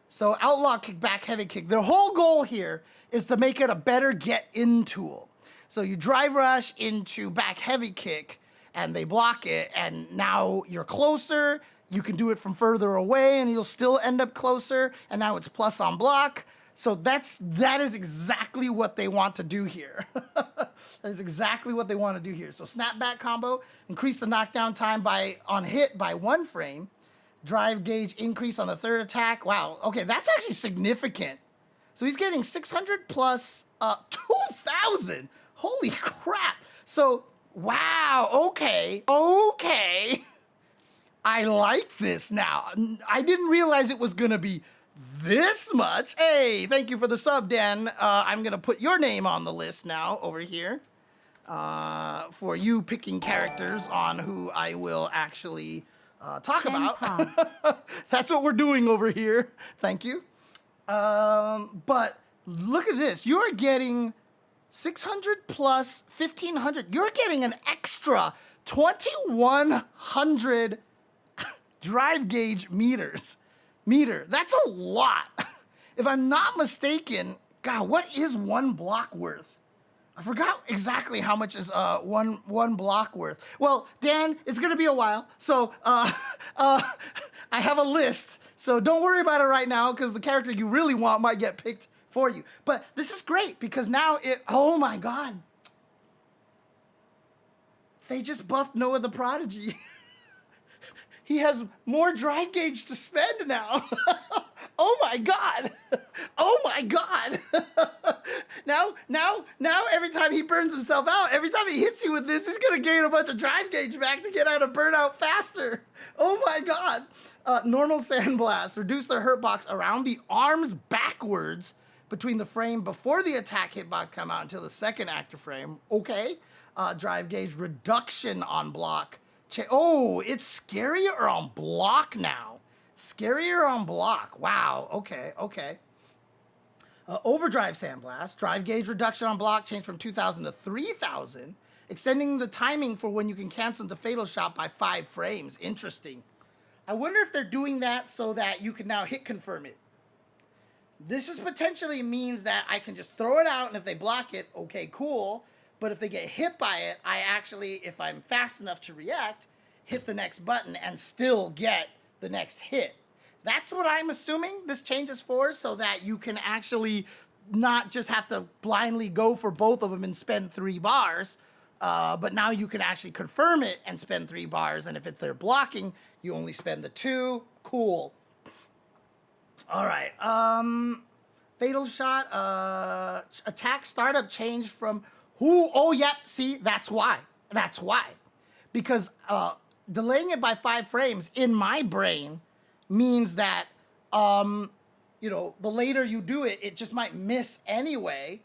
So outlaw kick, back heavy kick. Their whole goal here is to make it a better get-in tool. So you drive rush into back heavy kick, and they block it, and now you're closer. You can do it from further away, and you'll still end up closer, and now it's plus on block. So that is exactly what they want to do here. That is exactly what they want to do here. So snapback combo, increase the knockdown time on hit by 1 frame. Drive gauge increase on the third attack. Wow. Okay, that's actually significant. So he's getting 600 plus 2,000. Holy crap. So, wow. Okay. Okay. I like this now. I didn't realize it was going to be this much. Hey, thank you for the sub, Dan. I'm going to put your name on the list now over here for you picking characters on who I will actually talk about. That's what we're doing over here. Thank you. But look at this. You're getting 600 plus 1,500. You're getting an extra 2,100 drive gauge meter. That's a lot. If I'm not mistaken, God, what is one block worth? I forgot exactly how much is one block worth. Well, Dan, it's gonna be a while, so I have a list. So don't worry about it right now, because the character you really want might get picked for you. But this is great because now oh my God, they just buffed Noah the Prodigy. He has more drive gauge to spend now. Oh my God. Oh my God. Now every time he burns himself out, every time he hits you with this, he's gonna gain a bunch of drive gauge back to get out of burnout faster. Oh my God. Normal Sandblast. Reduce the hurt box around the arms backwards between the frame before the attack hitbox come out until the second active frame. Okay. Drive gauge reduction on block. Oh, it's scarier on block now. Scarier on block. Wow. Okay. Overdrive Sandblast. Drive gauge reduction on block changed from 2,000 to 3,000. Extending the timing for when you can cancel the fatal shot by 5 frames. Interesting. I wonder if they're doing that so that you can now hit confirm it. This is potentially means that I can just throw it out, and if they block it, okay, cool. But if they get hit by it, I actually, if I'm fast enough to react, hit the next button and still get the next hit. That's what I'm assuming this change is for, so that you can actually not just have to blindly go for both of them and spend 3 bars, but now you can actually confirm it and spend 3 bars, and if they're blocking, you only spend the 2. Cool. All right. Fatal shot. Attack startup changed from who? Oh, yep. See, that's why. That's why. Because delaying it by 5 frames in my brain means that, the later you do it, it just might miss anyway.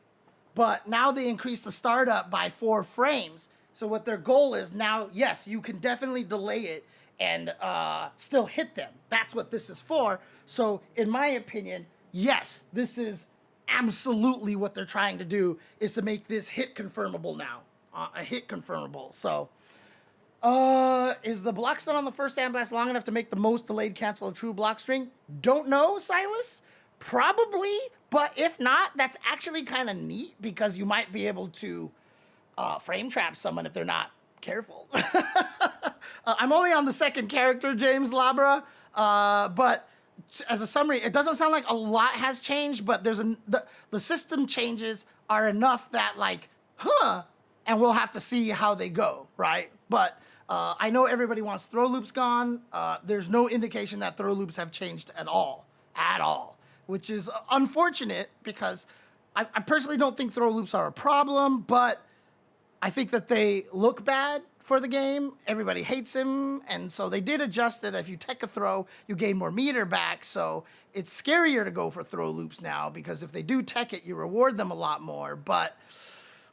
But now they increase the startup by 4 frames. So what their goal is now, yes, you can definitely delay it and still hit them. That's what this is for. So in my opinion, yes, this is absolutely what they're trying to do, is to make this hit confirmable now. A hit confirmable. So is the block stun on the first Sandblast long enough to make the most delayed cancel a true block string? Don't know, Silas. Probably, but if not, that's actually kind of neat, because you might be able to frame trap someone if they're not careful. I'm only on the second character, James Labra, but as a summary, it doesn't sound like a lot has changed, but there's the system changes are enough that and we'll have to see how they go, right? But I know everybody wants throw loops gone. There's no indication that throw loops have changed at all, which is unfortunate, because I personally don't think throw loops are a problem, but I think that they look bad for the game. Everybody hates him, and so they did adjust it. If you tech a throw, you gain more meter back, so it's scarier to go for throw loops now, because if they do tech it, you reward them a lot more, but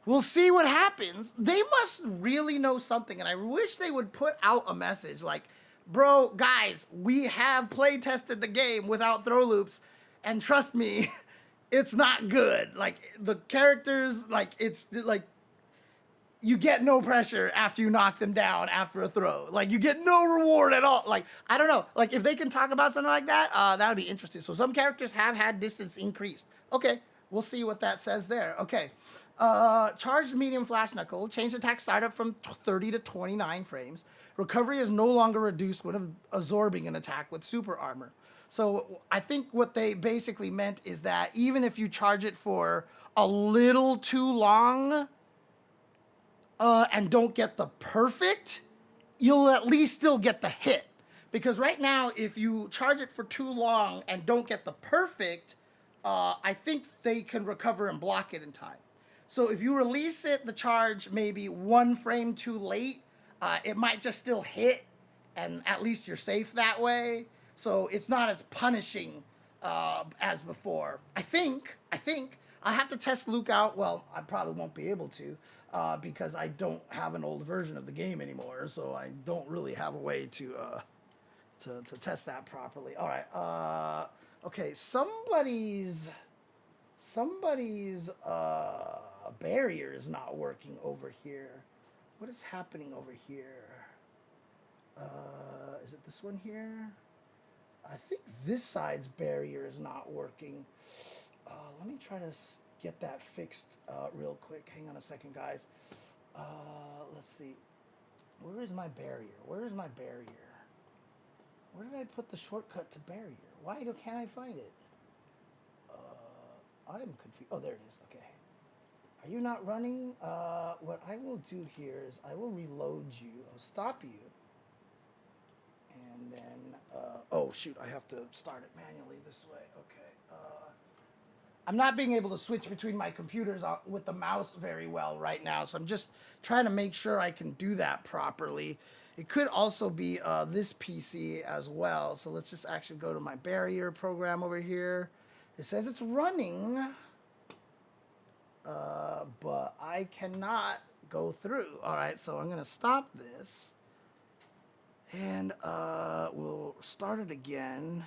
we'll see what happens. They must really know something, and I wish they would put out a message like, bro, guys, we have play tested the game without throw loops, and trust me, it's not good. Like, the characters, it's like, you get no pressure after you knock them down after a throw. Like, you get no reward at all. Like, I don't know. Like, if they can talk about something like that, that would be interesting. So some characters have had distance increased. Okay, we'll see what that says there. Okay. Charged medium flash knuckle. Changed attack startup from 30 to 29 frames. Recovery is no longer reduced when absorbing an attack with super armor. So I think what they basically meant is that even if you charge it for a little too long, and don't get the perfect, you'll at least still get the hit. Because right now, if you charge it for too long and don't get the perfect, I think they can recover and block it in time. So if you release it, the charge maybe 1 frame too late, it might just still hit, and at least you're safe that way. So it's not as punishing as before. I think I have to test Luke out. Well, I probably won't be able to because I don't have an old version of the game anymore, so I don't really have a way to test that properly. All right. Okay. Somebody's barrier is not working over here. What is happening over here? Is it this one here? I think this side's barrier is not working. Let me try to get that fixed real quick. Hang on a second, guys. Let's see. Where is my barrier? Where is my barrier? Where did I put the shortcut to barrier? Why can't I find it? I'm confused. Oh, there it is. Okay. Are you not running? What I will do here is I will reload you. I'll stop you. And then, oh shoot, I have to start it manually this way. Okay. I'm not being able to switch between my computers with the mouse very well right now, so I'm just trying to make sure I can do that properly. It could also be this PC as well, so let's just actually go to my barrier program over here. It says it's running, but I cannot go through. All right, so I'm gonna stop this, and we'll start it again.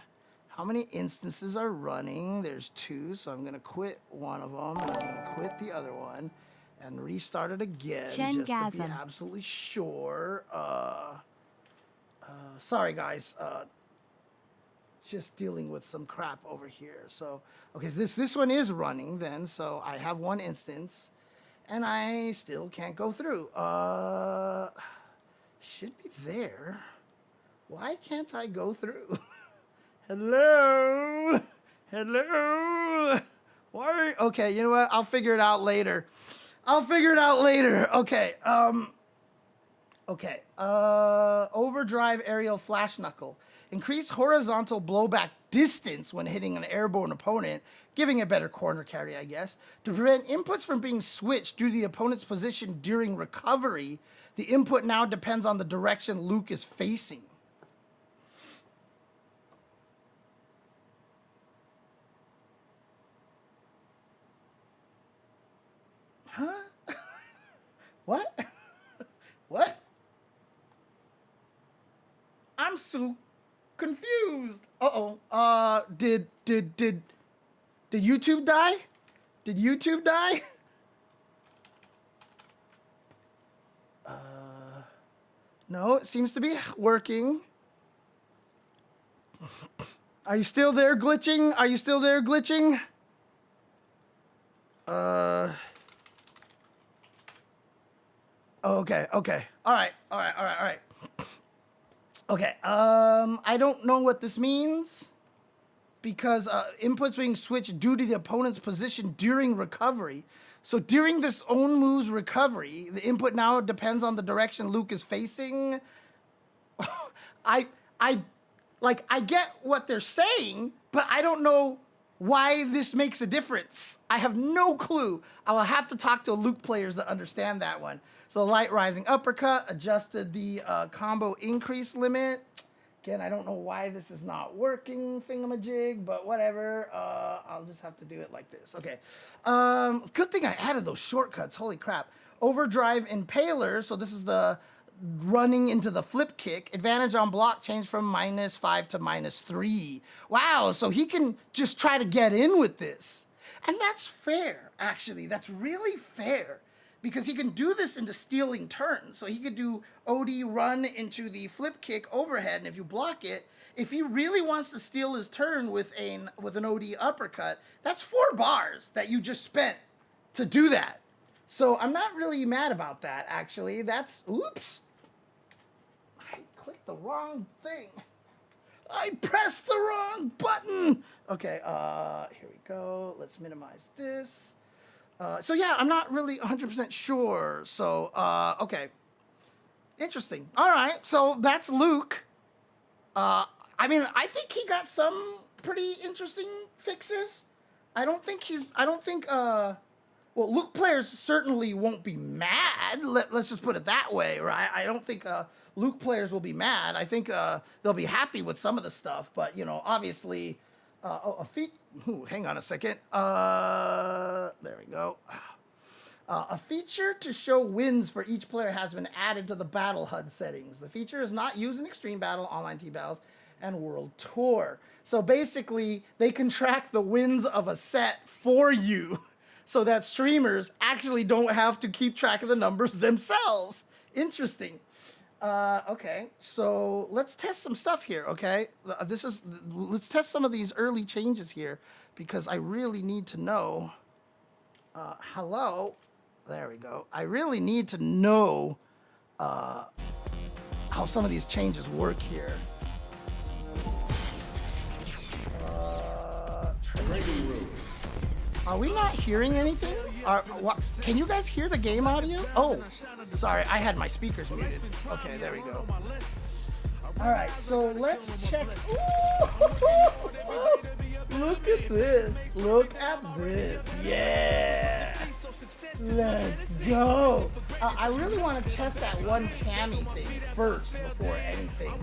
How many instances are running? There's 2, so I'm gonna quit one of them, and I'm gonna quit the other one, and restart it again, just to be absolutely sure. Sorry guys, just dealing with some crap over here. So, okay, so this one is running then, so I have 1 instance, and I still can't go through. Should be there. Why can't I go through? Hello? Hello? Why? Okay, you know what? I'll figure it out later. Okay, overdrive aerial flash knuckle. Increase horizontal blowback distance when hitting an airborne opponent, giving a better corner carry, I guess. To prevent inputs from being switched due to the opponent's position during recovery, the input now depends on the direction Luke is facing. Huh? What? What? I'm so confused. Uh-oh. Did YouTube die? Did YouTube die? No, it seems to be working. Are you still there glitching? Are you still there glitching? Okay. All right. Okay, I don't know what this means because inputs being switched due to the opponent's position during recovery. So during this own move's recovery, the input now depends on the direction Luke is facing. I get what they're saying, but I don't know why this makes a difference. I have no clue. I will have to talk to Luke players that understand that one. So light rising uppercut, adjusted the combo increase limit. Again, I don't know why this is not working, thingamajig, but whatever. I'll just have to do it like this. Okay. Good thing I added those shortcuts. Holy crap. Overdrive impaler. So this is the running into the flip kick. Advantage on block changed from -5 to -3. Wow, so he can just try to get in with this. And that's fair, actually. That's really fair. Because he can do this into stealing turns. So he could do OD run into the flip kick overhead, and if you block it, if he really wants to steal his turn with an OD uppercut, that's 4 bars that you just spent to do that. So I'm not really mad about that, actually. That's, oops. I clicked the wrong thing. I pressed the wrong button. Okay, here we go. Let's minimize this. So yeah, I'm not really 100% sure. So, okay. Interesting. All right, so that's Luke. I mean, I think he got some pretty interesting fixes. I don't think well, Luke players certainly won't be mad. Let's just put it that way, right? I don't think Luke players will be mad. I think they'll be happy with some of the stuff, but, you know, obviously, hang on a second. There we go. A feature to show wins for each player has been added to the Battle HUD settings. The feature is not used in Extreme Battle, Online Team Battles, and World Tour. So basically, they can track the wins of a set for you so that streamers actually don't have to keep track of the numbers themselves. Interesting. Okay, so let's test some stuff here, okay? Let's test some of these early changes here because I really need to know. Hello. There we go. I really need to know how some of these changes work here. Trading room. Are we not hearing anything? Can you guys hear the game audio? Oh, sorry, I had my speakers muted. Okay, there we go. All right, so let's check. Look at this. Look at this. Yeah. Let's go. I really want to test that one Cammy thing first before anything.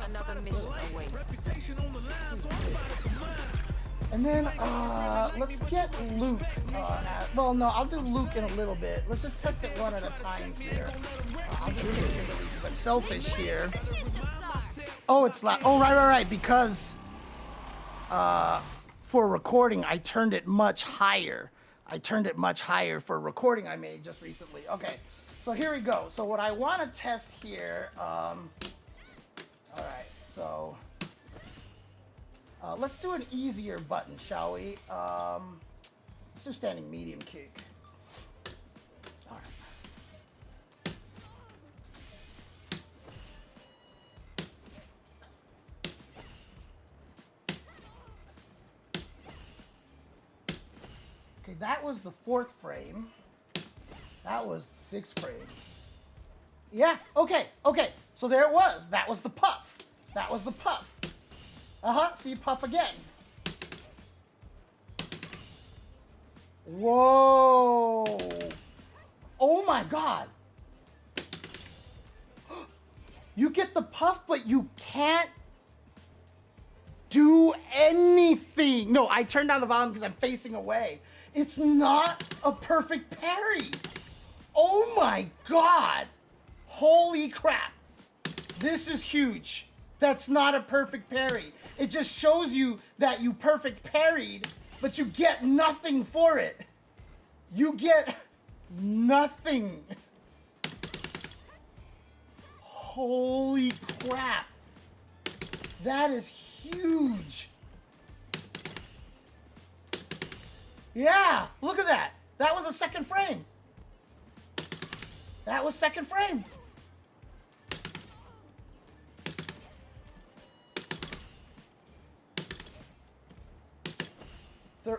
Another mission awaits. And then let's get Luke. Well, no, I'll do Luke in a little bit. Let's just test it one at a time here. I'll just get Kimberly because I'm selfish here. Oh, it's loud. Oh, right. Because for recording, I turned it much higher. I turned it much higher for a recording I made just recently. Okay, so here we go. So what I want to test here. All right, so. Let's do an easier button, shall we? Let's do standing medium kick. All right. Okay, that was the 4th frame. That was the 6th frame. Yeah, okay. So there it was. That was the puff. So you puff again. Whoa. Oh my God. You get the puff, but you can't do anything. No, I turned down the volume because I'm facing away. It's not a perfect parry. Oh my God. Holy crap. This is huge. That's not a perfect parry. It just shows you that you perfect parried, but you get nothing for it. You get nothing. Holy crap. That is huge. Yeah, look at that. That was a 2nd frame. That was 2nd frame.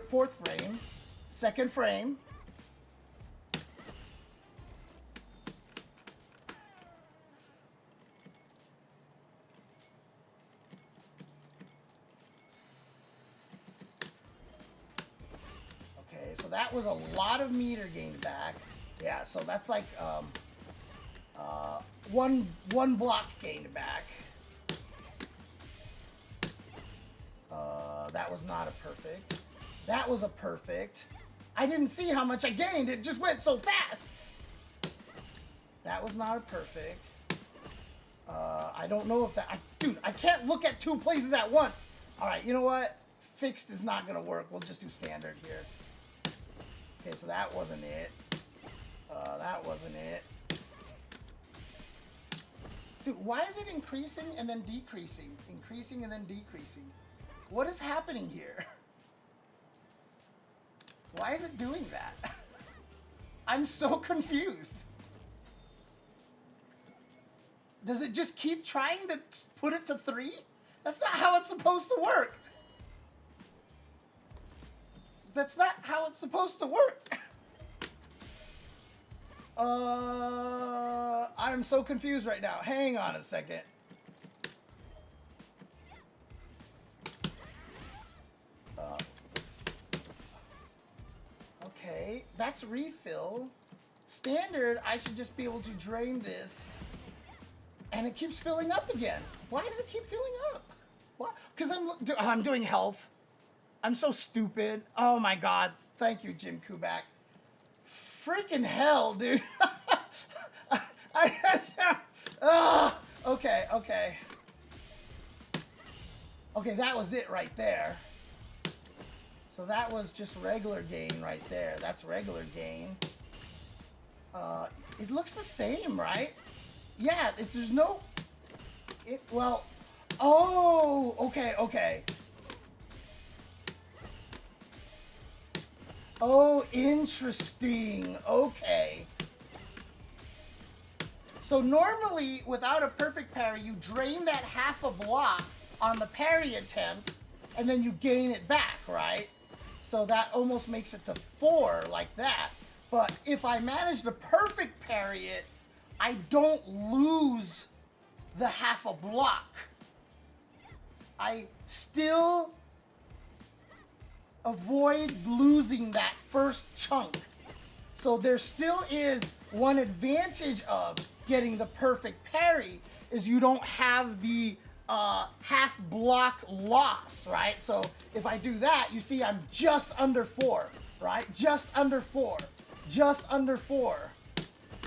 Fourth frame, 2nd frame. Okay, so that was a lot of meter gained back. Yeah, so that's like one block gained back. That was not a perfect. That was a perfect. I didn't see how much I gained. It just went so fast. That was not a perfect. I don't know if that... Dude, I can't look at 2 places at once. All right, you know what? Fixed is not going to work. We'll just do standard here. Okay, so that wasn't it. That wasn't it. Dude, why is it increasing and then decreasing? Increasing and then decreasing. What is happening here? Why is it doing that? I'm so confused. Does it just keep trying to put it to 3? That's not how it's supposed to work. That's not how it's supposed to work. I'm so confused right now. Hang on a second. Okay, that's refill. Standard, I should just be able to drain this. And it keeps filling up again. Why does it keep filling up? What? Because I'm doing health. I'm so stupid. Oh my god. Thank you, Jim Kubak. Freaking hell, dude. Okay. Okay, that was it right there. So that was just regular gain right there. That's regular gain. It looks the same, right? Yeah, there's no... well... Oh, okay. Oh, interesting. Okay. So normally, without a perfect parry, you drain that half a block on the parry attempt, and then you gain it back, right? So that almost makes it to 4, like that. But if I manage to perfect parry it, I don't lose the half a block. I still avoid losing that first chunk. So there still is one advantage of getting the perfect parry is you don't have the half block loss, right? So if I do that, you see I'm just under 4, right? Just under 4.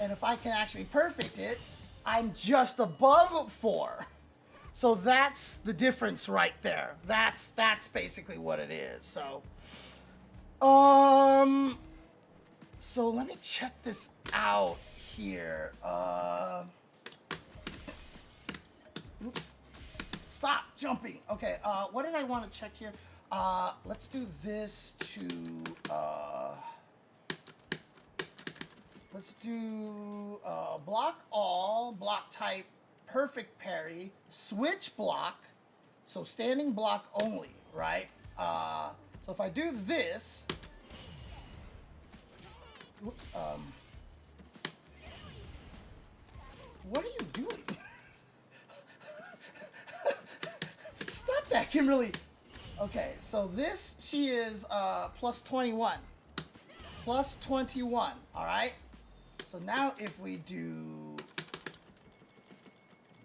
And if I can actually perfect it, I'm just above 4. So that's the difference right there. That's basically what it is. So so let me check this out here. Oops. Stop jumping. Okay, what did I want to check here? Let's do this to let's do block all, block type, perfect parry, switch block, so standing block only, right? So if I do this, oops, what are you doing? Stop that, Kimberly. Okay, so this, she is plus 21. Plus 21, all right? So now if we do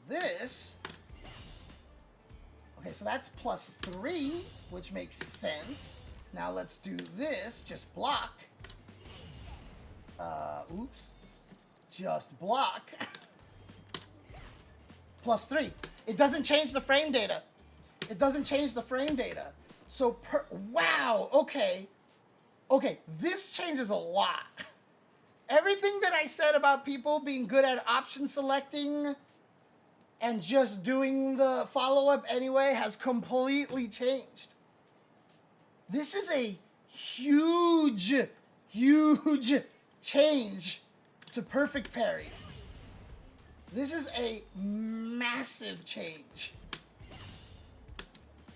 this, okay, so that's plus 3, which makes sense. Now let's do this, just block. Oops, just block. Plus 3. It doesn't change the frame data. So, wow, okay. Okay, this changes a lot. Everything that I said about people being good at option selecting and just doing the follow-up anyway has completely changed. This is a huge change to perfect parry. This is a massive change.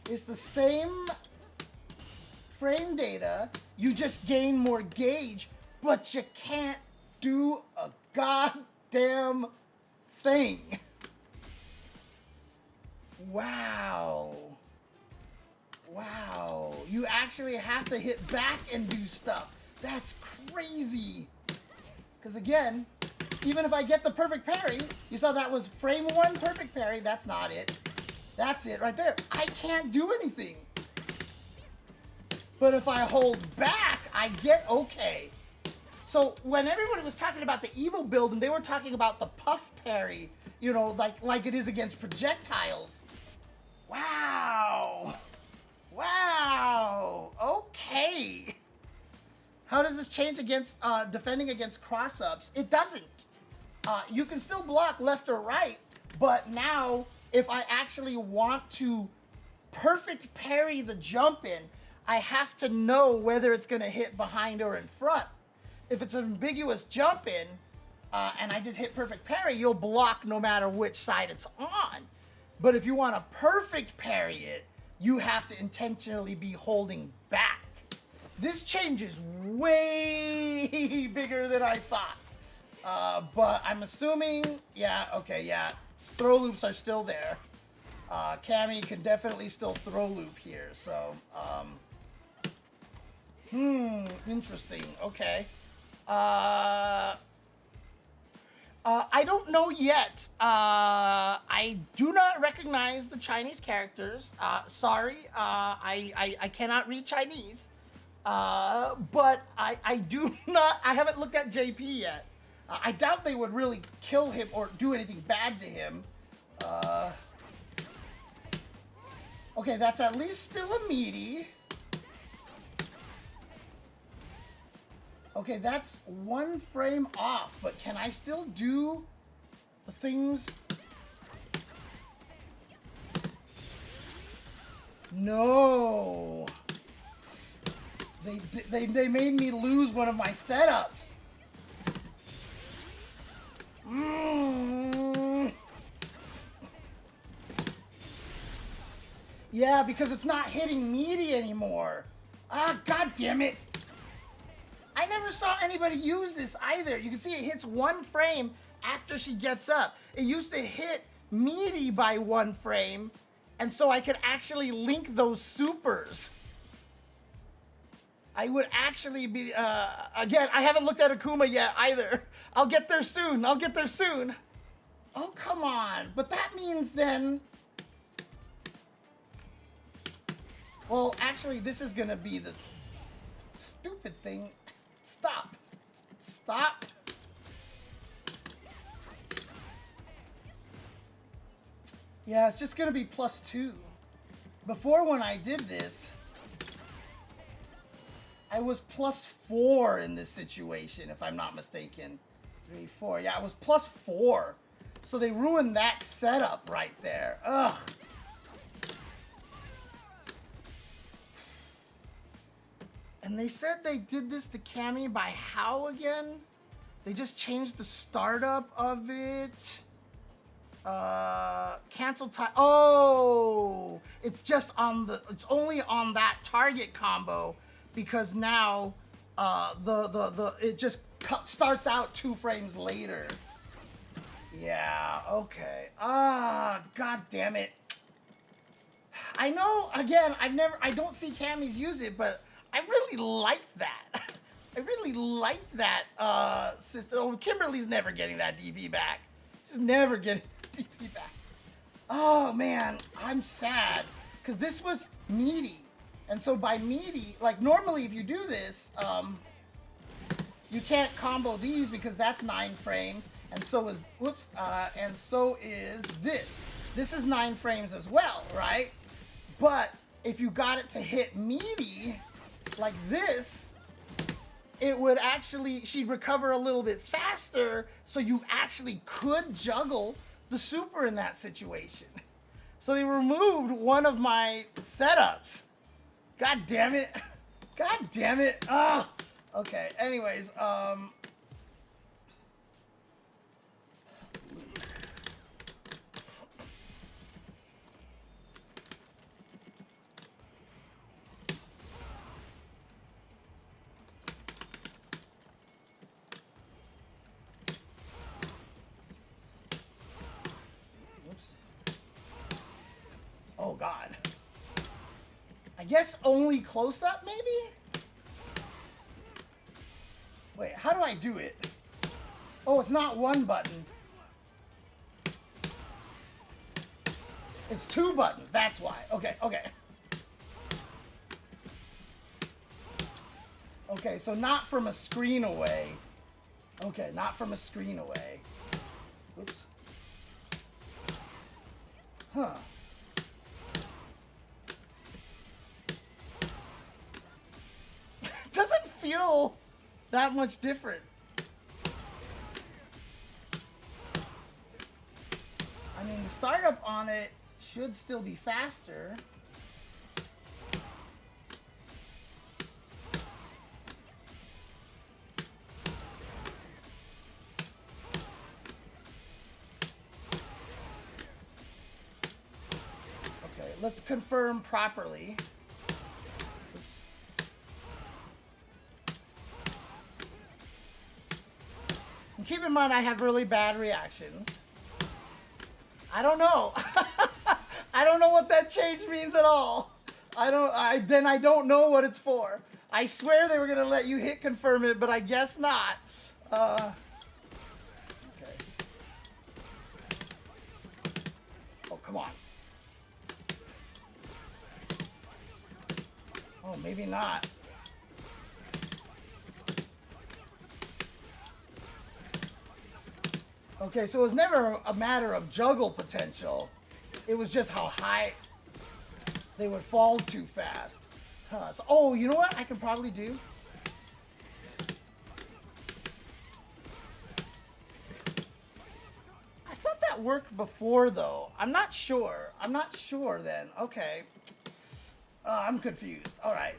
It's the same frame data, you just gain more gauge, but you can't do a goddamn thing. Wow. Wow. You actually have to hit back and do stuff. That's crazy. Because again, even if I get the perfect parry, you saw that was frame 1 perfect parry, that's not it. That's it right there. I can't do anything. But if I hold back, I get okay. So when everybody was talking about the evil build and they were talking about the puff parry, you know, like it is against projectiles. Wow. Wow. Okay. How does this change against defending against cross-ups? It doesn't. You can still block left or right, but now if I actually want to perfect parry the jump in, I have to know whether it's going to hit behind or in front. If it's an ambiguous jump in, and I just hit perfect parry, you'll block no matter which side it's on. But if you want to perfect parry it, you have to intentionally be holding back. This change is way bigger than I thought. But I'm assuming, yeah, okay, yeah. Throw loops are still there. Cammy can definitely still throw loop here, so, interesting, okay. I don't know yet. I do not recognize the Chinese characters. Sorry, I cannot read Chinese. But I do not, I haven't looked at JP yet. I doubt they would really kill him or do anything bad to him. Okay, that's at least still a meaty. Okay, that's 1 frame off, but can I still do the things? No. They made me lose one of my setups. Yeah, because it's not hitting meaty anymore. Ah, god damn it. I never saw anybody use this either. You can see it hits 1 frame after she gets up. It used to hit meaty by 1 frame, and so I could actually link those supers. I would actually be, again, I haven't looked at Akuma yet either. I'll get there soon. I'll get there soon. Oh, come on. But that means then... Well, actually, this is going to be the stupid thing. Stop. Stop. Yeah, it's just going to be +2. Before, when I did this, I was +4 in this situation, if I'm not mistaken. 3, 4. Yeah, I was +4. So they ruined that setup right there. Ugh. And they said they did this to Cammy by how again? They just changed the startup of it. Cancel time. Oh, it's just on the, it's only on that target combo because now it just starts out 2 frames later. Yeah, okay. Ah, god damn it. I know, again, I don't see Cammys use it, but I really like that. I really like that system. Oh, Kimberly's never getting that DP back. She's never getting DP back. Oh man, I'm sad. Because this was meaty. And so by meaty, like normally if you do this, you can't combo these because that's 9 frames. And so is, whoops, and so is this. This is 9 frames as well, right? But if you got it to hit meaty, like this, it would actually, she'd recover a little bit faster, so you actually could juggle the super in that situation. So they removed one of my setups. God damn it. God damn it. Oh. Okay, anyways, oh god. I guess only close up maybe? Wait, how do I do it? Oh, it's not 1 button. It's 2 buttons, that's why. Okay, okay. Okay, so not from a screen away. Okay, not from a screen away. Oops. Huh. It doesn't feel that much different. I mean, the startup on it should still be faster. Okay, let's confirm properly. Keep in in mind I have really bad reactions. I don't know. I don't know what that change means at all. I don't know what it's for. I swear they were gonna let you hit confirm it, but I guess not. Okay. Oh, come on. Oh, maybe not. Okay, so it was never a matter of juggle potential. It was just how high they would fall too fast. Huh. So, oh, you know what I can probably do? I thought that worked before, though. I'm not sure. I'm not sure then. Okay. I'm confused. All right.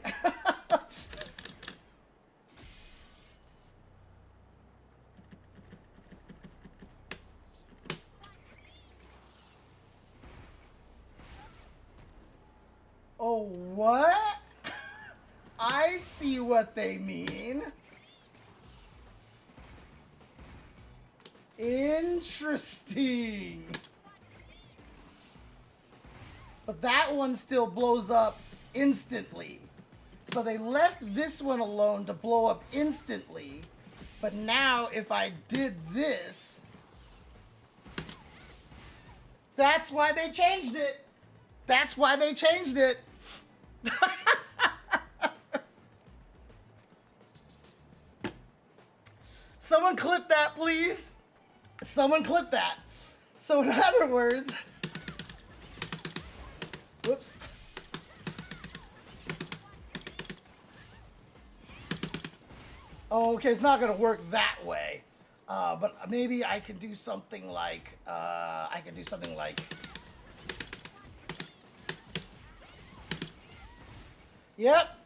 Oh, what? I see what they mean. Interesting. But that one still blows up instantly. So they left this one alone to blow up instantly. But now if I did this, that's why they changed it. That's why they changed it. Someone clip that, please. Someone clip that. So in other words, whoops. Oh, okay, it's not gonna work that way. But maybe I can do something like, Yep.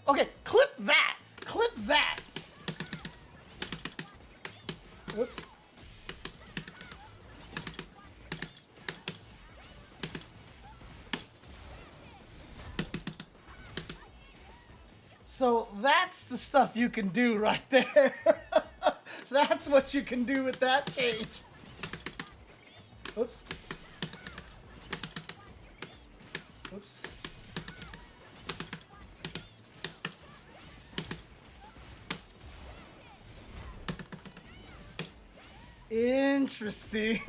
Okay, clip that. Clip that. Whoops. So that's the stuff you can do right there. That's what you can do with that change. Oops. Oops. Interesting.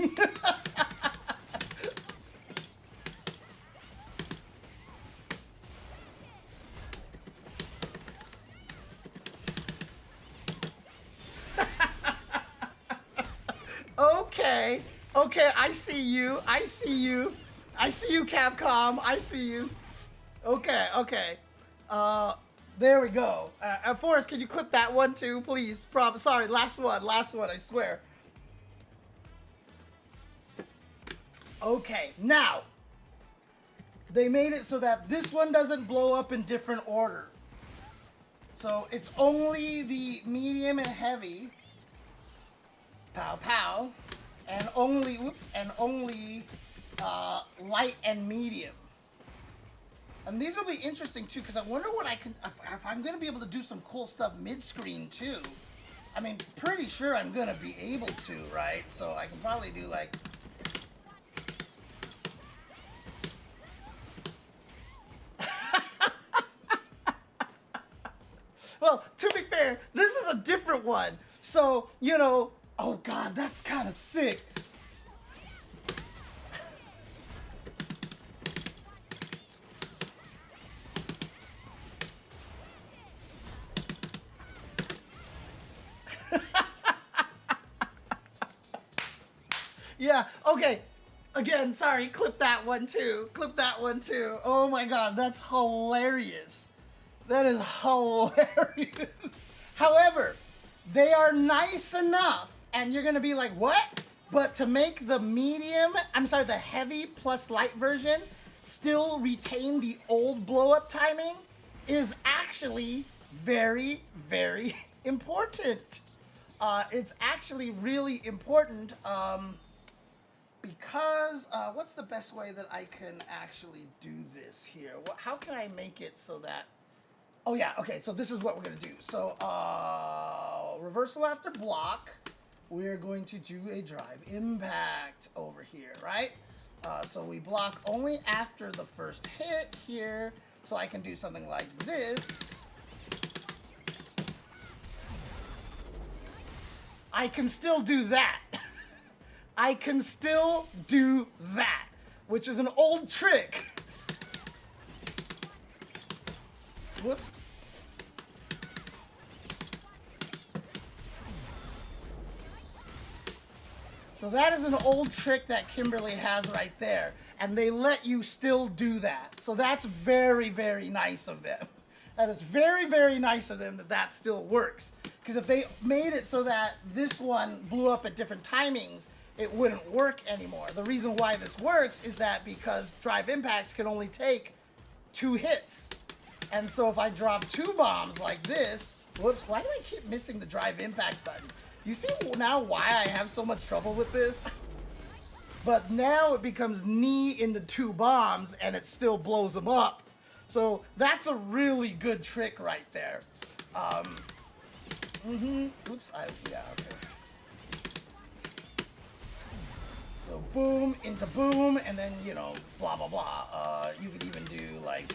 Okay, I see you, Capcom, I see you. Okay. There we go. Forrest, can you clip that one too, please? Sorry, last one, I swear. Okay, now, they made it so that this one doesn't blow up in different order. So it's only the medium and heavy. Pow, pow. And only light and medium. And these will be interesting too, because I wonder what if I'm going to be able to do some cool stuff mid-screen too. I mean, pretty sure I'm going to be able to, right? So I can probably do like... Well, to be fair, this is a different one. So, you know... Oh God, that's kind of sick. Yeah, okay. Again, sorry, clip that one too. Oh my God, that's hilarious. That is hilarious. However, they are nice enough. And you're gonna be like, what? But to make the the heavy plus light version still retain the old blow up timing is actually very, very important. It's actually really important. because, what's the best way that I can actually do this here? How can I make it so that, oh yeah, okay, so this is what we're gonna do. So, reversal after block, we're going to do a drive impact over here, right? So we block only after the first hit here, so I can do something like this. I can still do that. I can still do that, which is an old trick. Whoops. So that is an old trick that Kimberly has right there, and they let you still do that. So that's very, very nice of them. That is very, very nice of them that that still works. Because if they made it so that this one blew up at different timings, it wouldn't work anymore. The reason why this works is that because drive impacts can only take 2 hits. And so if I drop 2 bombs like this, whoops, why do I keep missing the drive impact button? You see now why I have so much trouble with this? But now it becomes knee into 2 bombs and it still blows them up. So that's a really good trick right there. Oops, yeah, okay. So boom, into boom, and then, you know, blah, blah, blah. You could even do, like...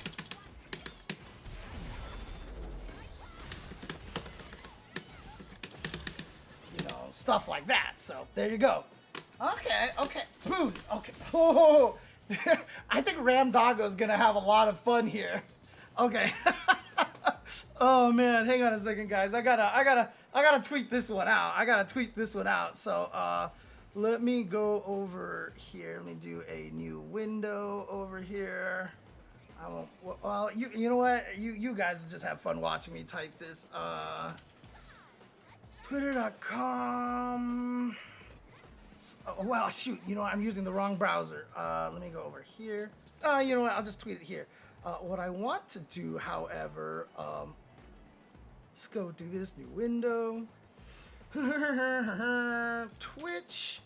you know, stuff like that. So, there you go. Okay, okay. Boom, okay. Oh, I think Ramdoggo's gonna have a lot of fun here. Okay. Oh man, hang on a second, guys. I gotta tweet this one out. So let me go over here. Let me do a new window over here. I won't. Well, you know what? You guys just have fun watching me type this. Twitter.com. Oh, well, shoot. You know what? I'm using the wrong browser. Let me go over here. You know what? I'll just tweet it here. What I want to do, however, let's go do this new window. Twitch.tv.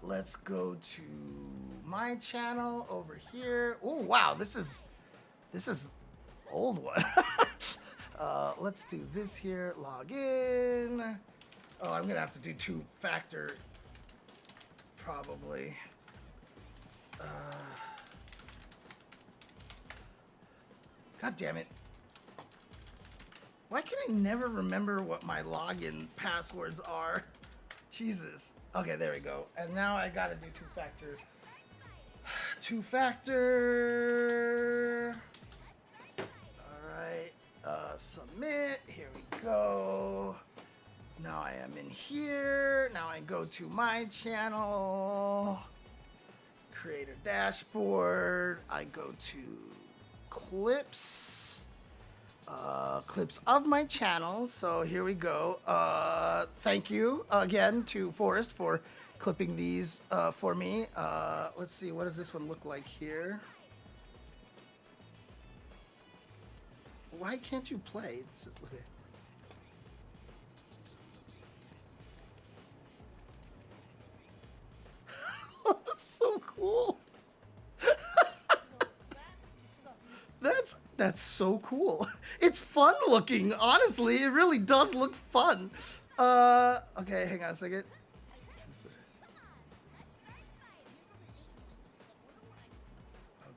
Let's go to my channel over here. Oh wow, this is old one. Let's do this here. Log in. Oh, I'm gonna have to do 2-factor probably. God damn it. Why can I never remember what my login passwords are? Jesus. Okay, there we go. And now I gotta do 2-factor. 2-factor. Alright. Submit. Here we go. Now I am in here. Now I go to my channel. Creator dashboard. I go to clips. Clips of my channel. So here we go. Thank you again to Forrest for clipping these for me. Let's see, what does this one look like here? Why can't you play? Okay. That's so cool. That's so cool. It's fun looking, honestly. It really does look fun. Okay, hang on a second.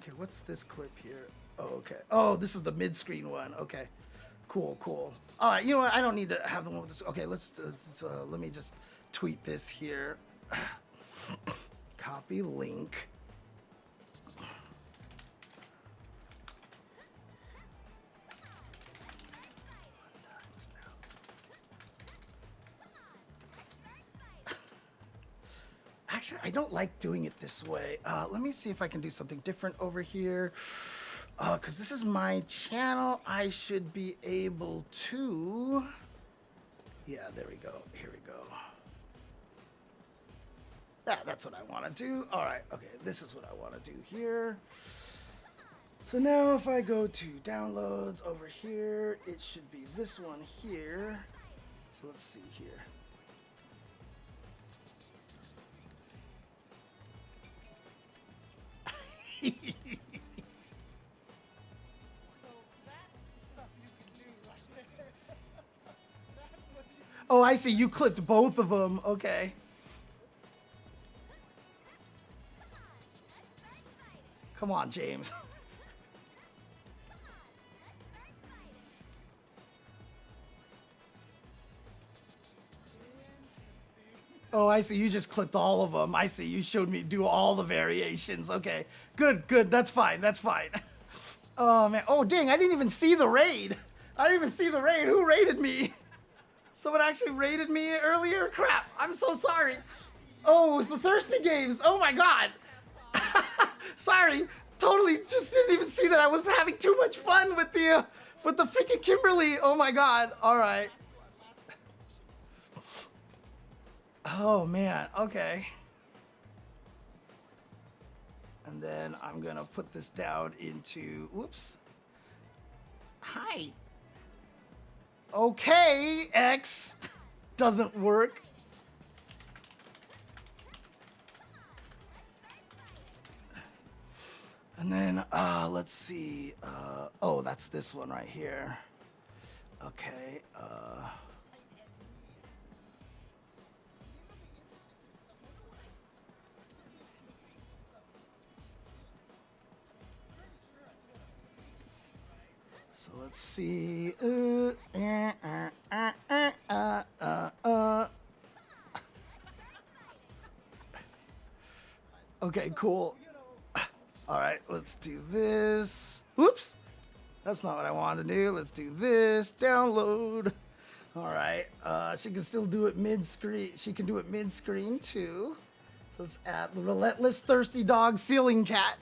Okay, what's this clip here? Oh, okay. Oh, this is the mid-screen one. Okay, cool, cool. All right, you know what? I don't need to have the one with this. Okay, let me just tweet this here. Copy link. Actually, I don't like doing it this way. Let me see if I can do something different over here. Because this is my channel, I should be able to... Yeah, there we go. Here we go. Yeah, that's what I want to do. All right, okay, this is what I want to do here. So now if I go to downloads over here, it should be this one here. So let's see here. I see. You clipped both of them. Okay. Come on, James. Oh, I see. You just clipped all of them. I see. You showed me do all the variations. Okay. Good, good. That's fine. That's fine. Oh, man. Oh, dang. I didn't even see the raid. I didn't even see the raid. Who raided me? Someone actually raided me earlier? Crap. I'm so sorry. Oh, it was the Thirsty Games. Oh, my God. Sorry. Totally just didn't even see that I was having too much fun with the freaking Kimberly. Oh, my God. All right. Oh, man. Okay. And then I'm going to put this down into... Whoops. Hi. Okay, X. Doesn't work. And then, let's see. Oh, that's this one right here. Okay. So let's see. Okay, cool. All right, let's do this. Whoops. That's not what I wanted to do. Let's do this. Download. All right. She can still do it mid-screen. She can do it mid-screen too. So let's add the Relentless Thirsty Dog Ceiling Cat.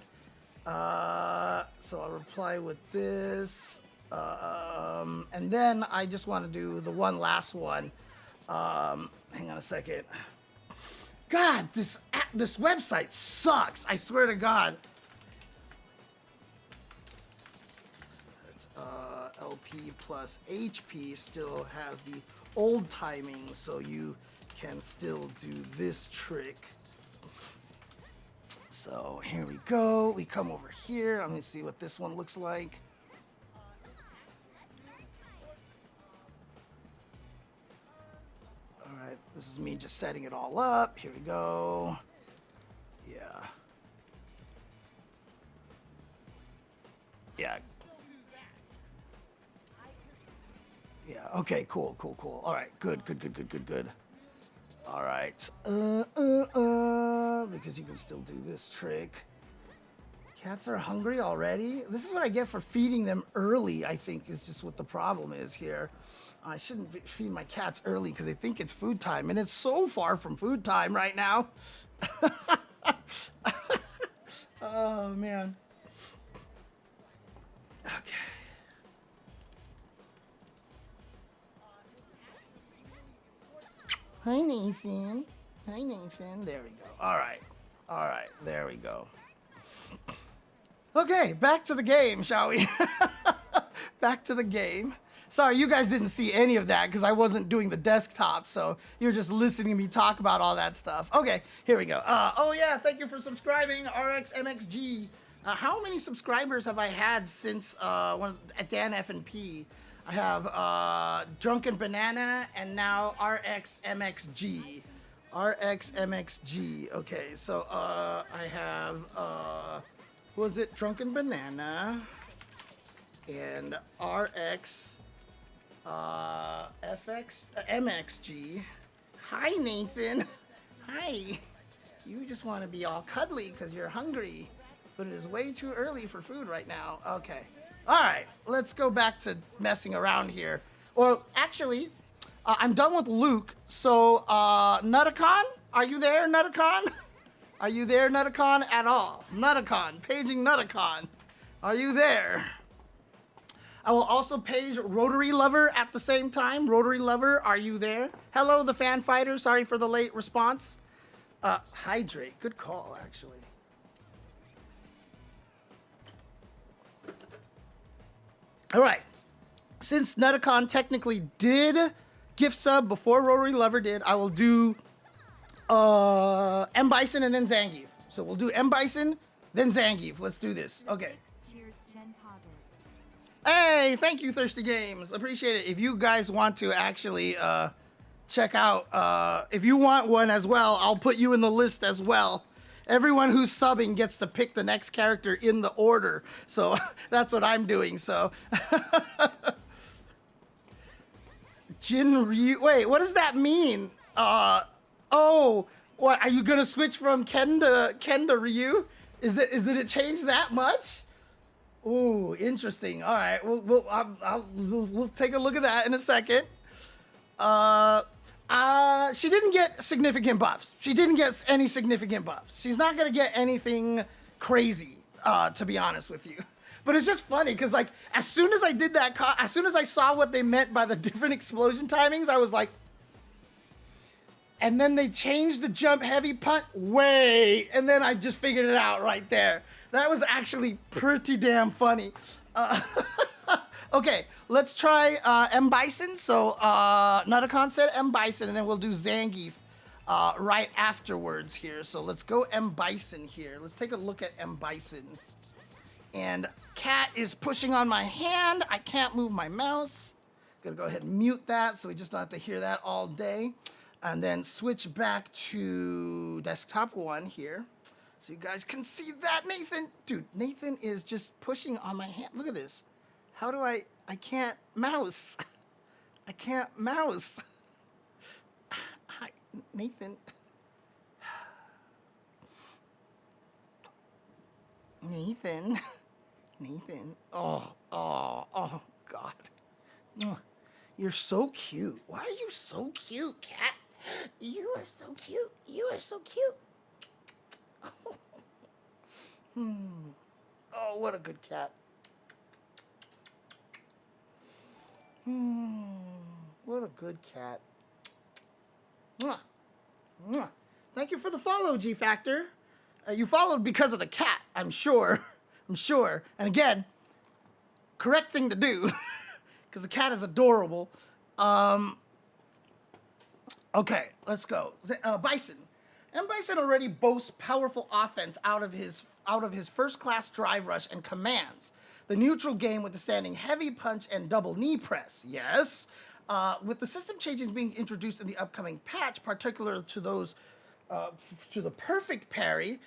So I'll reply with this. And then I just want to do the one last one. Hang on a second. God, this website sucks. I swear to God. It's, LP plus HP still has the old timing, so you can still do this trick. So here we go. We come over here. I'm gonna see what this one looks like. All right, this is me just setting it all up. Here we go. Yeah. Yeah. Yeah, okay, cool. All right, good. All right, because you can still do this trick. Cats are hungry already? This is what I get for feeding them early, I think, is just what the problem is here. I shouldn't feed my cats early because they think it's food time, and it's so far from food time right now. Oh, man. Okay. Hi, Nathan. Hi, Nathan. There we go. All right. There we go. Okay, back to the game, shall we? Back to the game. Sorry, you guys didn't see any of that because I wasn't doing the desktop, so you're just listening to me talk about all that stuff. Okay, here we go. Oh, yeah, thank you for subscribing, RXMXG. How many subscribers have I had since at Dan F&P? I have Drunken Banana and now RXMXG. RXMXG. Okay, so I have, who was it? Drunken Banana and MXG. Hi, Nathan. Hi. You just want to be all cuddly because you're hungry, but it is way too early for food right now. Okay. All right, let's go back to messing around here. Or actually, I'm done with Luke. So, Nutacon, are you there, Nutacon? Are you there, Nutacon, at all? Nutacon, paging Nutacon. Are you there? I will also page Rotary Lover at the same time. Rotary Lover, are you there? Hello, the fan fighter. Sorry for the late response. Hydrate, good call, actually. All right, since Nutacon technically did gift sub before Rotary Lover did, I will do M. Bison and then Zangief. So we'll do M. Bison, then Zangief. Let's do this. Okay. Cheers, Jen Potter. Hey, thank you, Thirsty Games. Appreciate it. If you guys want to actually check out. If you want one as well, I'll put you in the list as well. Everyone who's subbing gets to pick the next character in the order. So that's what I'm doing. So Jin Ryu. Wait, what does that mean? Oh, what, are you gonna switch from Ken to Ryu? Did it change that much? Ooh, interesting. All right, we'll take a look at that in a second. She didn't get significant buffs. She didn't get any significant buffs. She's not gonna get anything crazy, to be honest with you. But it's just funny because, like, as soon as I did that, as soon as I saw what they meant by the different explosion timings, I was like, and then they changed the jump heavy punch. Wait, and then I just figured it out right there. That was actually pretty damn funny. Okay, let's try M. Bison. So, Nutacon said M. Bison, and then we'll do Zangief right afterwards here. So let's go M. Bison here. Let's take a look at M. Bison. And cat is pushing on my hand. I can't move my mouse. Gonna go ahead and mute that so we just don't have to hear that all day. And then switch back to desktop 1 here. So you guys can see that, Nathan. Dude, Nathan is just pushing on my hand. Look at this. How do I can't mouse. I can't mouse. Hi, Nathan. Nathan. Nathan. Oh, God. You're so cute. Why are you so cute, cat? You are so cute. You are so cute. Oh, what a good cat. What a good cat. Thank you for the follow, G Factor. You followed because of the cat, I'm sure. I'm sure. And again, correct thing to do, because the cat is adorable. Okay, let's go. Bison. M. Bison already boasts powerful offense out of his first-class drive rush and commands. The neutral game with the standing heavy punch and double knee press. Yes. With the system changes being introduced in the upcoming patch, particular to those to the perfect parry,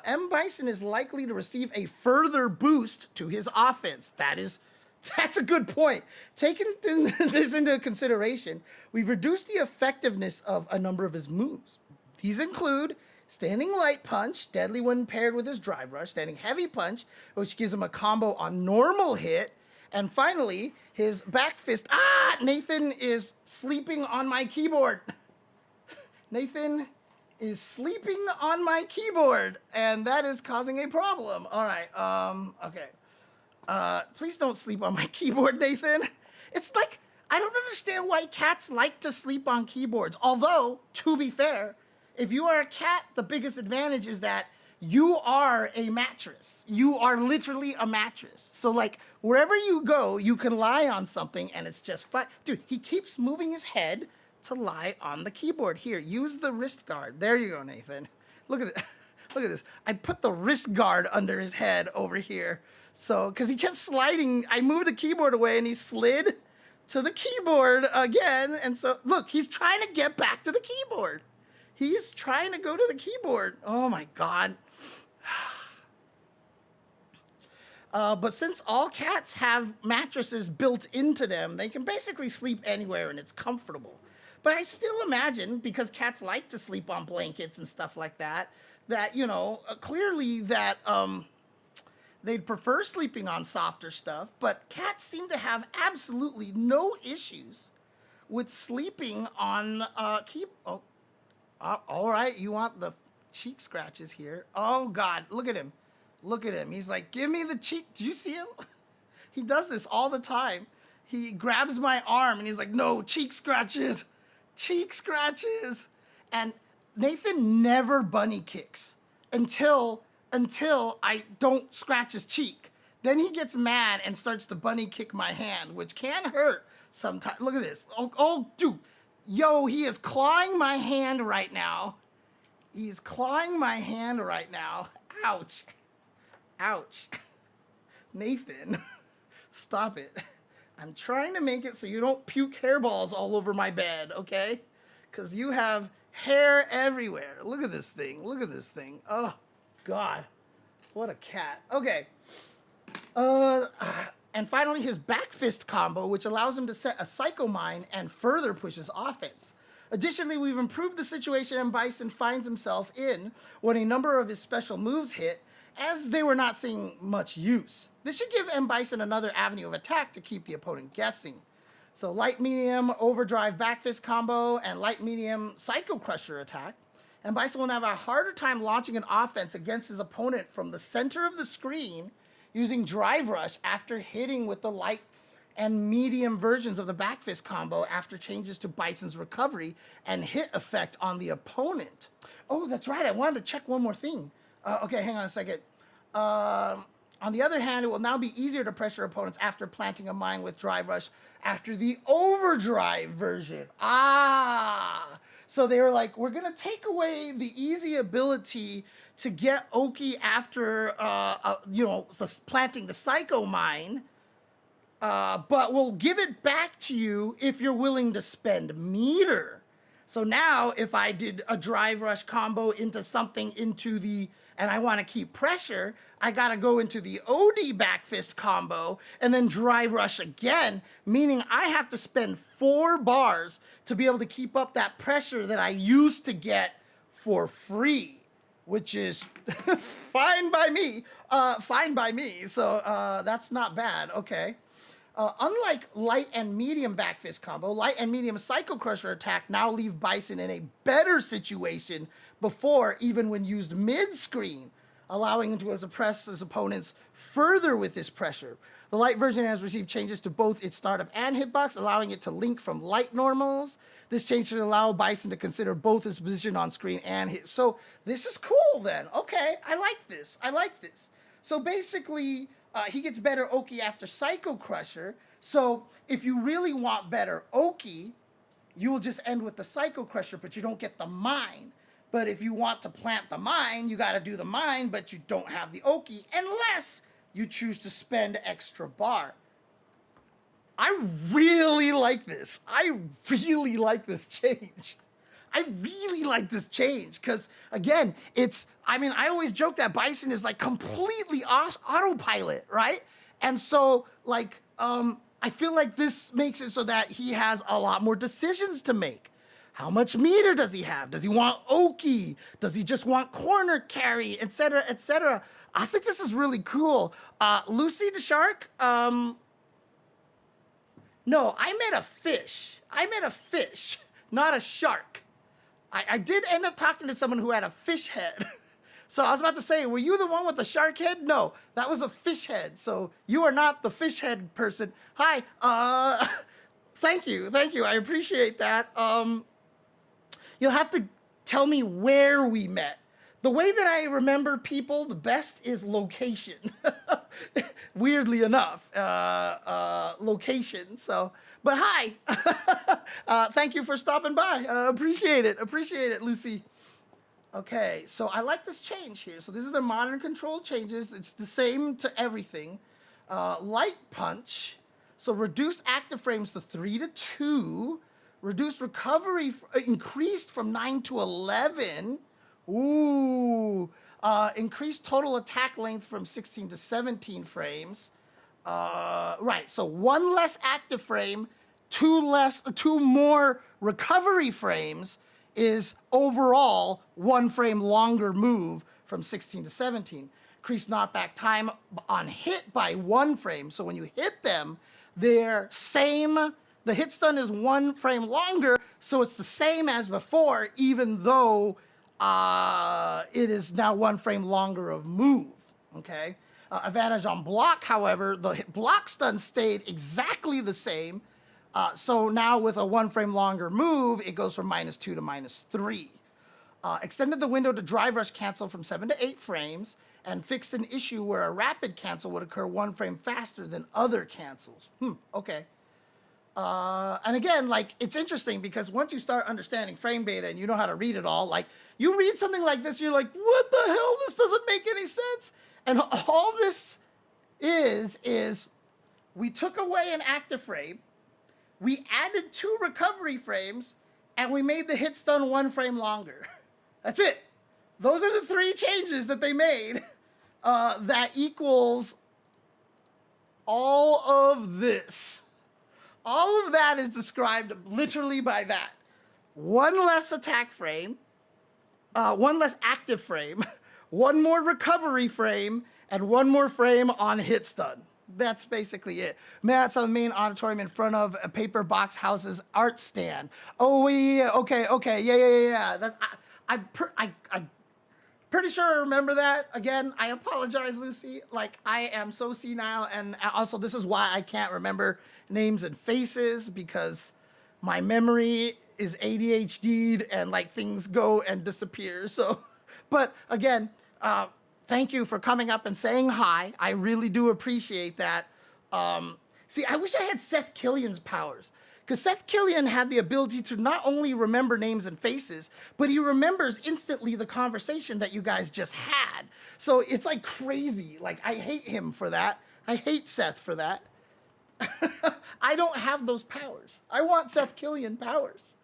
M. Bison is likely to receive a further boost to his offense. That's a good point. Taking this into consideration, we've reduced the effectiveness of a number of his moves. These include standing light punch, deadly when paired with his drive rush, standing heavy punch, which gives him a combo on normal hit, and finally, his back fist. Nathan is sleeping on my keyboard. Nathan is sleeping on my keyboard, and that is causing a problem. All right, okay. Please don't sleep on my keyboard, Nathan. It's like, I don't understand why cats like to sleep on keyboards. Although, to be fair, if you are a cat, the biggest advantage is that you are a mattress. You are literally a mattress. So, like, wherever you go, you can lie on something and it's just fine. Dude, he keeps moving his head to lie on the keyboard. Here, use the wrist guard. There you go, Nathan. Look at it. Look at this. I put the wrist guard under his head over here. So, because he kept sliding, I moved the keyboard away and he slid to the keyboard again. And so, look, he's trying to get back to the keyboard. He's trying to go to the keyboard. Oh my God. But since all cats have mattresses built into them, they can basically sleep anywhere and it's comfortable. But I still imagine, because cats like to sleep on blankets and stuff like that, that, you know, clearly that they'd prefer sleeping on softer stuff. But cats seem to have absolutely no issues with sleeping on keyboard. All right, you want the cheek scratches here. Oh, God, look at him. Look at him. He's like, give me the cheek. Do you see him? He does this all the time. He grabs my arm and he's like, no, cheek scratches. Cheek scratches. And Nathan never bunny kicks until I don't scratch his cheek. Then he gets mad and starts to bunny kick my hand, which can hurt sometimes. Look at this. Oh, dude. Yo, he is clawing my hand right now. He's clawing my hand right now. Ouch. Ouch. Nathan, stop it. I'm trying to make it so you don't puke hairballs all over my bed, okay? because you have hair everywhere. Look at this thing. Look at this thing. Oh, God. What a cat. Okay. And finally, his back fist combo, which allows him to set a Psycho Mine and further pushes offense. Additionally, we've improved the situation M. Bison finds himself in when a number of his special moves hit, as they were not seeing much use. This should give M. Bison another avenue of attack to keep the opponent guessing. So light medium overdrive back fist combo and light medium Psycho Crusher attack. And Bison will have a harder time launching an offense against his opponent from the center of the screen using Drive Rush after hitting with the light and medium versions of the back fist combo after changes to Bison's recovery and hit effect on the opponent. Oh, that's right. I wanted to check one more thing. Okay, hang on a second. On the other hand, it will now be easier to pressure opponents after planting a mine with Drive Rush after the overdrive version. So they were like, we're going to take away the easy ability to get Oki after, planting the Psycho Mine, but we'll give it back to you if you're willing to spend meter. So now if I did a Drive Rush combo into something and I want to keep pressure, I got to go into the OD back fist combo and then Drive Rush again, meaning I have to spend 4 bars to be able to keep up that pressure that I used to get for free, which is fine by me. So that's not bad. Okay. Unlike light and medium back fist combo, light and medium Psycho Crusher attack now leave Bison in a better situation before, even when used mid-screen, allowing him to suppress his opponents further with this pressure. The light version has received changes to both its startup and hitbox, allowing it to link from light normals. This change should allow Bison to consider both his position on screen and hit. So this is cool then. Okay, I like this. So basically, he gets better Oki after Psycho Crusher. So if you really want better Oki, you will just end with the Psycho Crusher, but you don't get the mine. But if you want to plant the mine, you got to do the mine, but you don't have the Oki unless you choose to spend extra bar. I really like this. I really like this change. Because, again, I always joke that Bison is like completely autopilot, right? And so, I feel like this makes it so that he has a lot more decisions to make. How much meter does he have? Does he want Oki? Does he just want corner carry, etc., etc.? I think this is really cool. Lucy the Shark? No, I meant a fish. Not a shark. I did end up talking to someone who had a fish head. So I was about to say, were you the one with the shark head? No, that was a fish head. So you are not the fish head person. Hi. Thank you. I appreciate that. You'll have to tell me where we met. The way that I remember people the best is location. Weirdly enough, location. So, but hi. Thank you for stopping by. Appreciate it, Lucy. Okay, so I like this change here. So this is the modern control changes. It's the same to everything. Light punch. So reduced active frames to 3 to 2. Reduced recovery increased from 9 to 11. Ooh. Increased total attack length from 16 to 17 frames. Right, so 1 less active frame, 2 more recovery frames is overall 1 frame longer move from 16 to 17. Increased knockback time on hit by 1 frame. So when you hit them, they're same. The hit stun is 1 frame longer, so it's the same as before, even though it is now 1 frame longer of move, okay? Advantage on block, however, the block stun stayed exactly the same. So now with a 1 frame longer move, it goes from -2 to -3. Extended the window to Drive Rush cancel from 7 to 8 frames, and fixed an issue where a rapid cancel would occur 1 frame faster than other cancels. Okay. And again, it's interesting because once you start understanding frame beta and you know how to read it all, you read something like this, you're like, what the hell? This doesn't make any sense. And all this is we took away an active frame, we added 2 recovery frames, and we made the hit stun 1 frame longer. That's it. Those are the 3 changes that they made that equals all of this. All of that is described literally by that. 1 less attack frame, 1 less active frame, 1 more recovery frame, and 1 more frame on hit stun. That's basically it. Matt's on the main auditorium in front of a paper box house's art stand. Oh, yeah, okay, yeah. That's, I'm pretty sure I remember that. Again, I apologize, Lucy. Like, I am so senile, and also this is why I can't remember names and faces, because my memory is ADHD'd and like things go and disappear. So, but again, thank you for coming up and saying hi. I really do appreciate that. See, I wish I had Seth Killian's powers, because Seth Killian had the ability to not only remember names and faces, but he remembers instantly the conversation that you guys just had. So it's like crazy. Like, I hate him for that. I hate Seth for that. I don't have those powers. I want Seth Killian powers.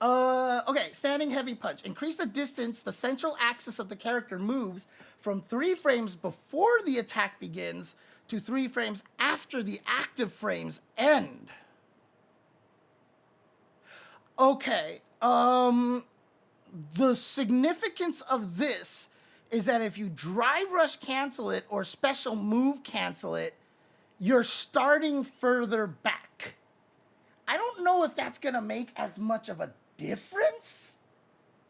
Okay, standing heavy punch. Increase the distance the central axis of the character moves from 3 frames before the attack begins to 3 frames after the active frames end. Okay, the significance of this is that if you drive rush cancel it or special move cancel it, you're starting further back. I don't know if that's gonna make as much of a difference.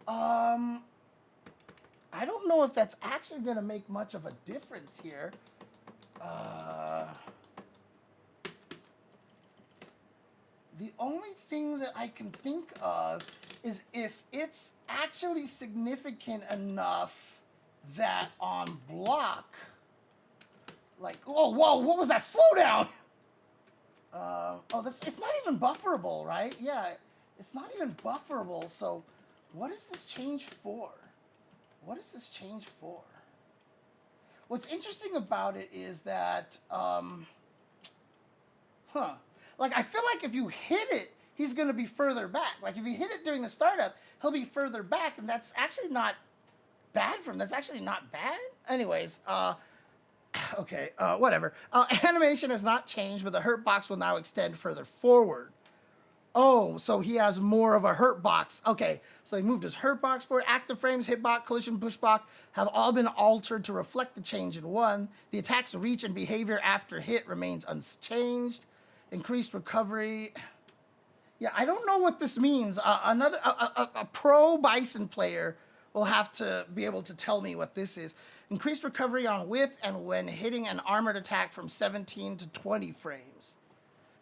I don't know if that's actually gonna make much of a difference here. The only thing that I can think of is if it's actually significant enough that on block, like, oh, whoa, what was that? Slow down! It's not even bufferable, right? Yeah, it's not even bufferable, so what is this change for? What is this change for? What's interesting about it is that, like, I feel like if you hit it, he's going to be further back. Like, if you hit it during the startup, he'll be further back, and that's actually not bad for him. That's actually not bad. Anyways, okay, whatever. Animation has not changed, but the hurt box will now extend further forward. Oh, so he has more of a hurt box. Okay, so he moved his hurt box forward. Active frames, hitbox, collision, pushbox have all been altered to reflect the change in 1. The attack's reach and behavior after hit remains unchanged. Increased recovery. Yeah, I don't know what this means. A pro Bison player will have to be able to tell me what this is. Increased recovery on whiff and when hitting an armored attack from 17 to 20 frames.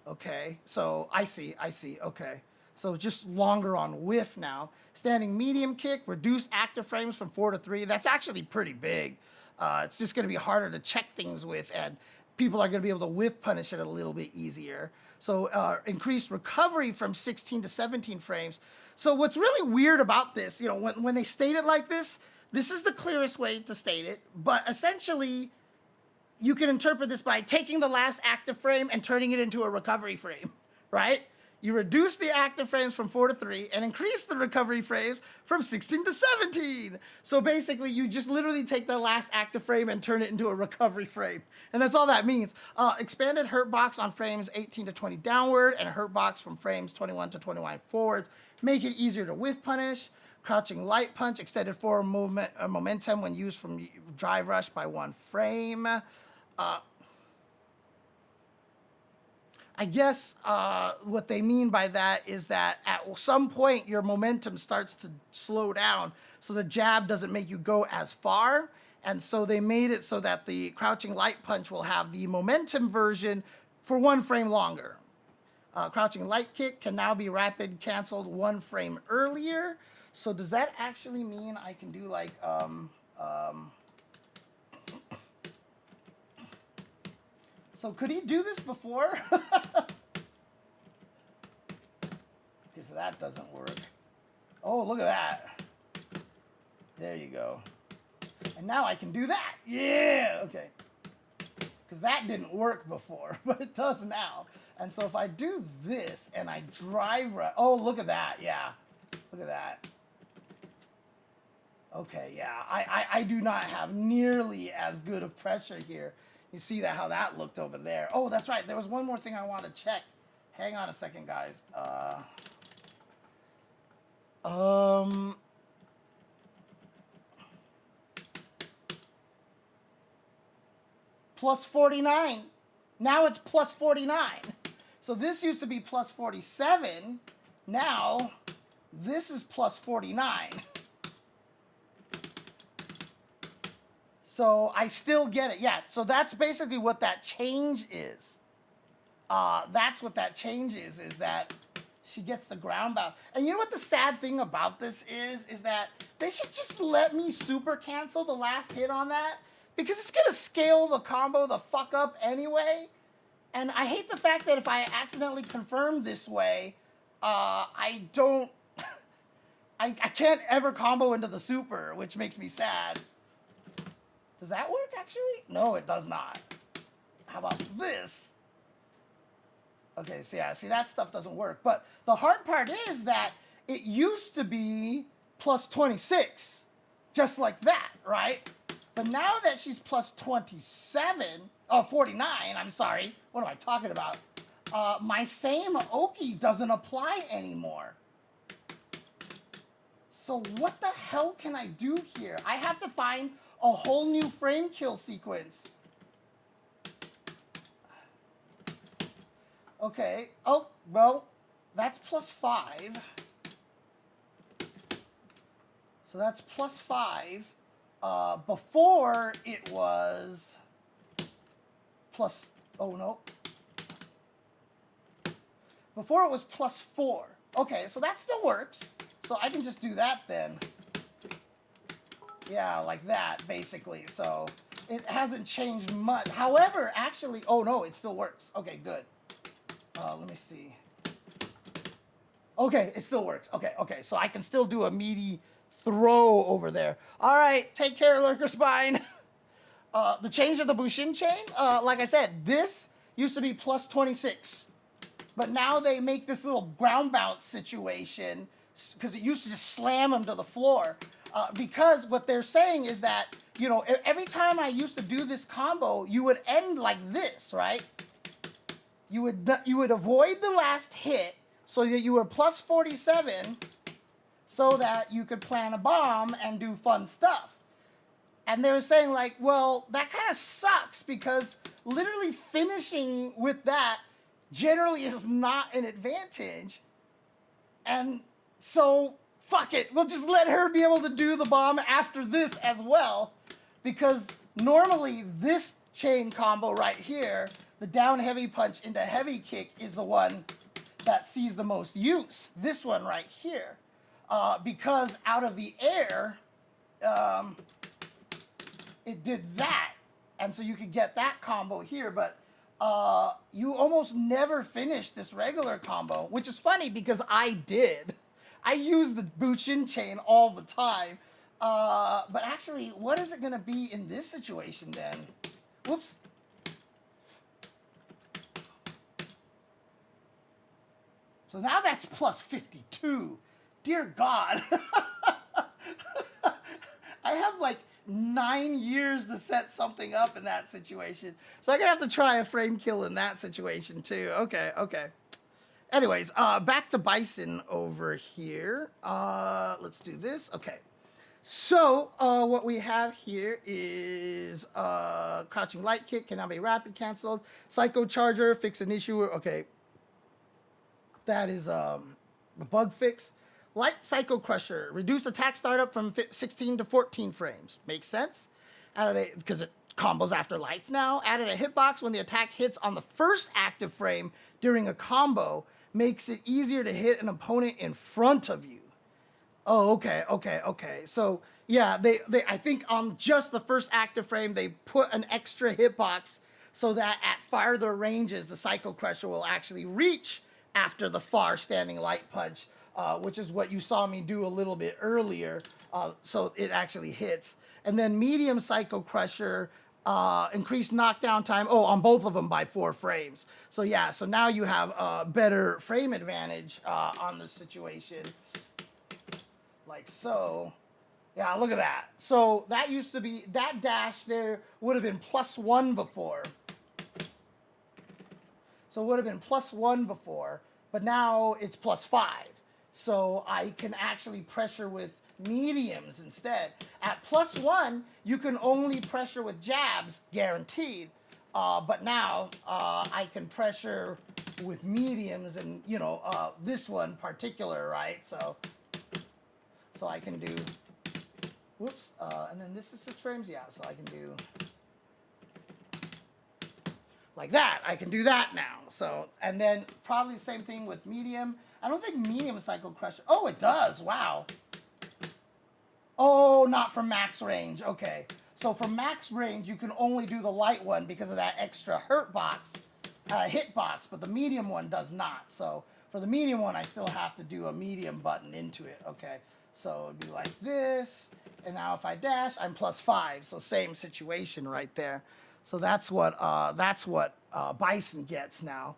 Okay, so I see, okay. So just longer on whiff now. Standing medium kick, reduce active frames from 4 to 3. That's actually pretty big. It's just gonna be harder to check things with, and people are gonna be able to whiff punish it a little bit easier. So increased recovery from 16 to 17 frames. So what's really weird about this, you know, when they state it like this is the clearest way to state it, but essentially, you can interpret this by taking the last active frame and turning it into a recovery frame, right? You reduce the active frames from 4 to 3 and increase the recovery frames from 16 to 17. So basically, you just literally take the last active frame and turn it into a recovery frame. And that's all that means. Expanded hurt box on frames 18 to 20 downward and hurt box from frames 21 to 21 forwards. Make it easier to whiff punish. Crouching light punch, extended forward movement momentum when used from drive rush by 1 frame. I guess what they mean by that is that at some point your momentum starts to slow down, so the jab doesn't make you go as far, and so they made it so that the crouching light punch will have the momentum version for 1 frame longer. Crouching light kick can now be rapid canceled 1 frame earlier. So does that actually mean I can do like so could he do this before? Okay, so that doesn't work. Oh, look at that. There you go. And now I can do that. Yeah, okay. because that didn't work before, but it does now. And so if I do this and I drive right, oh, look at that, yeah, look at that. Okay, yeah, I do not have nearly as good of pressure here. You see that how that looked over there. Oh, that's right, there was one more thing I want to check. Hang on a second, guys. Plus 49. Now it's plus 49. So this used to be plus 47. Now this is plus 49. So I still get it. Yeah, so that's basically what that change is. That's what that change is that she gets the ground bound. And you know what the sad thing about this is that they should just let me super cancel the last hit on that, because it's gonna scale the combo the fuck up anyway. And I hate the fact that if I accidentally confirm this way, I don't, I can't ever combo into the super, which makes me sad. Does that work actually? No, it does not. How about this? Okay, so yeah, see that stuff doesn't work. But the hard part is that it used to be plus 26, just like that, right? But now that she's plus 27, oh, 49, I'm sorry. What am I talking about? My same Oki doesn't apply anymore. So what the hell can I do here? I have to find a whole new frame kill sequence. Okay, oh, well, that's plus 5. So that's plus 5. Before it was plus, oh no. Before it was plus 4. Okay, so that still works. So I can just do that then. Yeah, like that, basically. So it hasn't changed much. However, actually, oh no, it still works. Okay, good. Let me see. Okay, it still works. Okay, okay, so I can still do a meaty throw over there. All right, take care, Lurker Spine. The change of the Bushin chain, like I said, this used to be plus 26. But now they make this little ground bounce situation, because it used to just slam them to the floor. Because what they're saying is that, you know, every time I used to do this combo, you would end like this, right? You would avoid the last hit so that you were plus 47 so that you could plant a bomb and do fun stuff. And they were saying like, well, that kind of sucks because literally finishing with that generally is not an advantage. And so, fuck it. We'll just let her be able to do the bomb after this as well. Because normally this chain combo right here, the down heavy punch into heavy kick, is the one that sees the most use. This one right here. Because out of the air, it did that. And so you could get that combo here, but you almost never finish this regular combo, which is funny because I did. I use the Bushin chain all the time. But actually, what is it going to be in this situation then? Whoops. So now that's plus 52. Dear God. I have like 9 years to set something up in that situation. So I'm going to have to try a frame kill in that situation too. Okay, okay. Anyways, back to Bison over here. Let's do this. Okay. So what we have here is crouching light kick can now be rapid canceled. Psycho charger, fix an issue. Okay. That is the bug fix. Light Psycho Crusher, reduce attack startup from 16 to 14 frames. Makes sense. Because it combos after lights now. Added a hitbox when the attack hits on the first active frame during a combo. Makes it easier to hit an opponent in front of you. Oh, okay, okay, okay. So, yeah, they I think on just the first active frame, they put an extra hitbox so that at farther ranges, the Psycho Crusher will actually reach after the far standing light punch. Which is what you saw me do a little bit earlier, so it actually hits. And then medium Psycho Crusher increased knockdown time. Oh, on both of them by 4 frames. So yeah, so now you have a better frame advantage on the situation. Like so. Yeah, look at that. So that used to be, that dash there would have been +1 before. So it would have been +1 before, but now it's +5. So I can actually pressure with mediums instead. At +1, you can only pressure with jabs, guaranteed. But now I can pressure with mediums, and you know this one particular, right? So I can do, whoops, and then this is 6 frames, yeah. So I can do like that. I can do that now. So, and then probably the same thing with medium. I don't think medium cycle crusher. Oh, it does. Wow. Oh, not from max range. Okay. So from max range, you can only do the light one because of that extra hit box, but the medium one does not. So for the medium one, I still have to do a medium button into it. Okay. So it'd be like this. And now if I dash, I'm +5. So same situation right there. So that's what Bison gets now.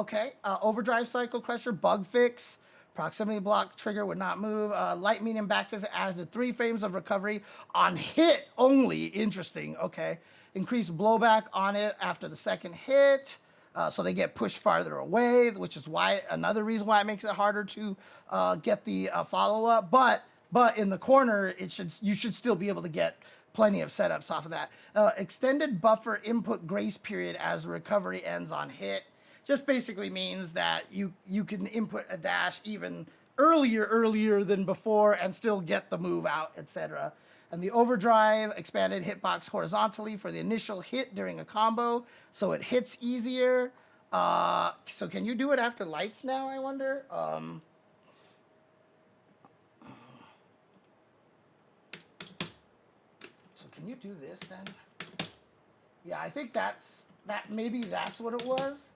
Okay, overdrive cycle crusher, bug fix. Proximity block trigger would not move. Light medium back fist adds to 3 frames of recovery on hit only. Interesting. Okay. Increased blowback on it after the second hit. So they get pushed farther away, which is why another reason why it makes it harder to get the follow-up. But in the corner, you should still be able to get plenty of setups off of that. Extended buffer input grace period as recovery ends on hit. Just basically means that you can input a dash even earlier than before and still get the move out, etc. And the overdrive expanded hitbox horizontally for the initial hit during a combo, so it hits easier. So can you do it after lights now, I wonder? So can you do this then? Yeah, I think maybe that's what it was.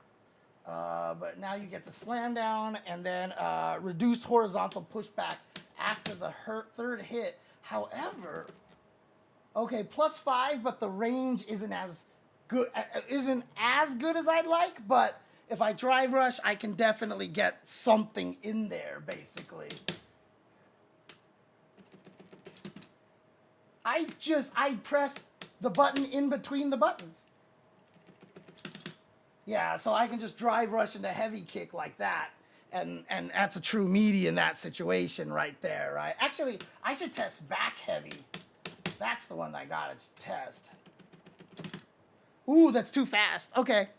But now you get the slam down and then reduced horizontal pushback after the third hit. However, okay, +5, but the range isn't as good as I'd like. But if I drive rush, I can definitely get something in there, basically. I press the button in between the buttons. Yeah, so I can just drive rush into heavy kick like that. And that's a true meaty in that situation right there, right? Actually, I should test back heavy. That's the one I gotta test. Ooh, that's too fast. Okay.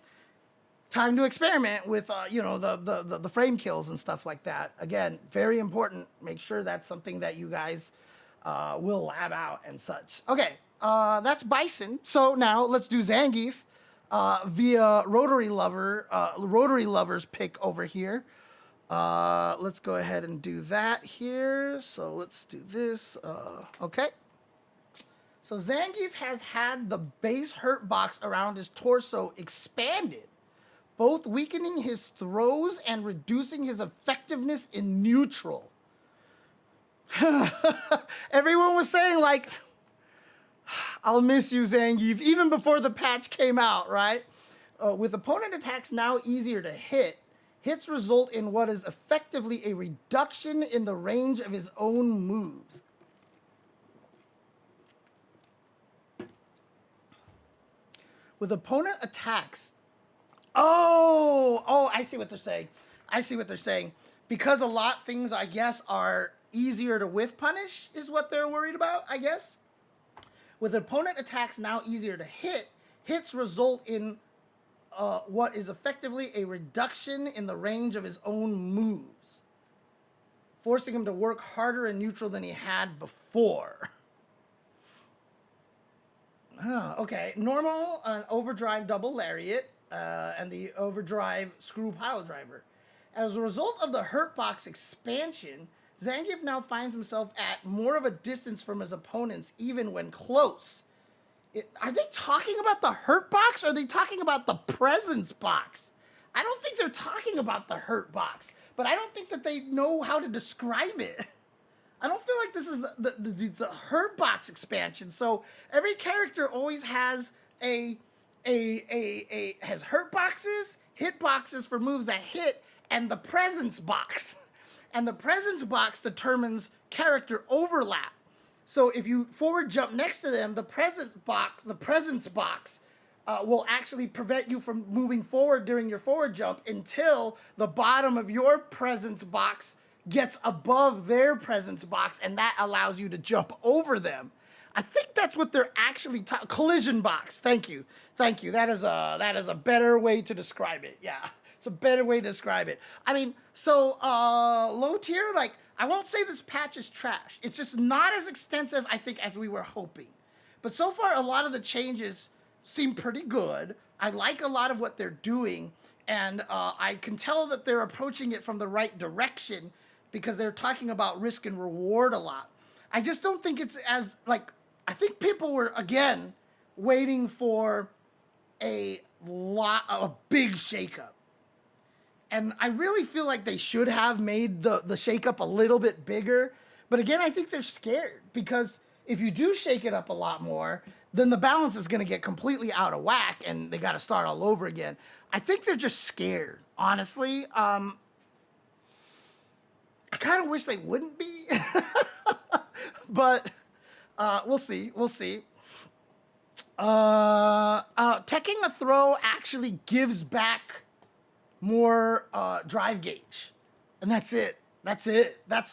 Time to experiment with, the frame kills and stuff like that. Again, very important. Make sure that's something that you guys will lab out and such. Okay, that's Bison. So now let's do Zangief via Rotary Lover's pick over here. Let's go ahead and do that here. So let's do this. Okay. So Zangief has had the base hurt box around his torso expanded, both weakening his throws and reducing his effectiveness in neutral. Everyone was saying, like, I'll miss you, Zangief, even before the patch came out, right? With opponent attacks now easier to hit, hits result in what is effectively a reduction in the range of his own moves. With opponent attacks... Oh, I see what they're saying. Because a lot of things, I guess, are easier to whiff punish is what they're worried about, I guess. With opponent attacks now easier to hit, hits result in what is effectively a reduction in the range of his own moves, forcing him to work harder in neutral than he had before. Okay, normal, overdrive double lariat, and the overdrive screw pile driver. As a result of the hurt box expansion, Zangief now finds himself at more of a distance from his opponents, even when close. Are they talking about the hurt box, or are they talking about the presence box? I don't think they're talking about the hurt box, but I don't think that they know how to describe it. I don't feel like this is the hurt box expansion. So every character always has has hurt boxes, hit boxes for moves that hit, and the presence box. And the presence box determines character overlap. So if you forward jump next to them, the presence box will actually prevent you from moving forward during your forward jump until the bottom of your presence box gets above their presence box, and that allows you to jump over them. I think that's what they're actually collision box. Thank you. That is a better way to describe it. Yeah, it's a better way to describe it. I mean, so low tier, like, I won't say this patch is trash. It's just not as extensive, I think, as we were hoping. But so far, a lot of the changes seem pretty good. I like a lot of what they're doing, and I can tell that they're approaching it from the right direction because they're talking about risk and reward a lot. I just don't think it's as, like, I think people were, again, waiting for a big shakeup. And I really feel like they should have made the shakeup a little bit bigger. But again, I think they're scared because if you do shake it up a lot more, then the balance is going to get completely out of whack and they got to start all over again. I think they're just scared, honestly. I kind of wish they wouldn't be. But we'll see. Teching a throw actually gives back more drive gauge. And that's it. That's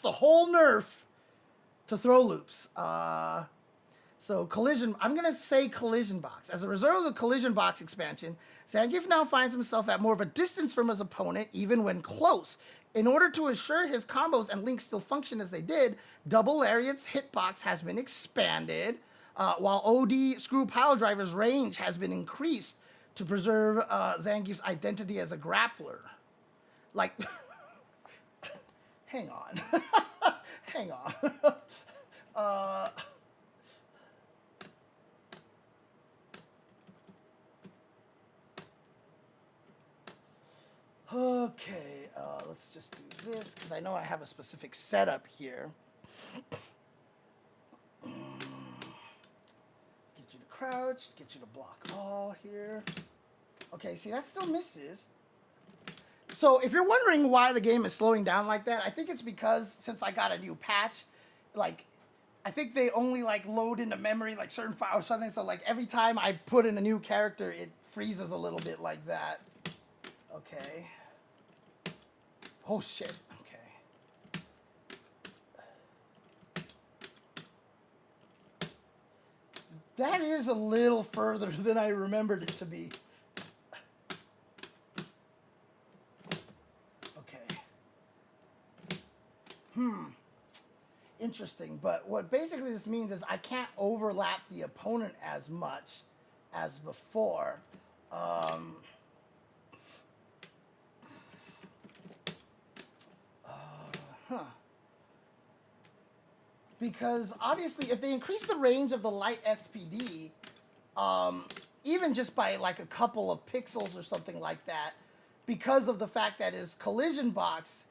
the whole nerf to throw loops. So collision, I'm going to say collision box. As a result of the collision box expansion, Zangief now finds himself at more of a distance from his opponent, even when close. In order to ensure his combos and links still function as they did, Double Lariat's hitbox has been expanded, while OD Screw Pile Driver's range has been increased to preserve Zangief's identity as a grappler. Like, hang on. Hang on. Okay, let's just do this because I know I have a specific setup here. Get you to crouch, get you to block all here. Okay, see, that still misses. So if you're wondering why the game is slowing down like that, I think it's because since I got a new patch, like, I think they only, like, load into memory, like, certain files or something. So, like, every time I put in a new character, it freezes a little bit like that. Okay. Oh, shit. Okay. That is a little further than I remembered it to be. Okay. Interesting. But what basically this means is I can't overlap the opponent as much as before. Because obviously if they increase the range of the light SPD, even just by like a couple of pixels or something like that, because of the fact that his collision box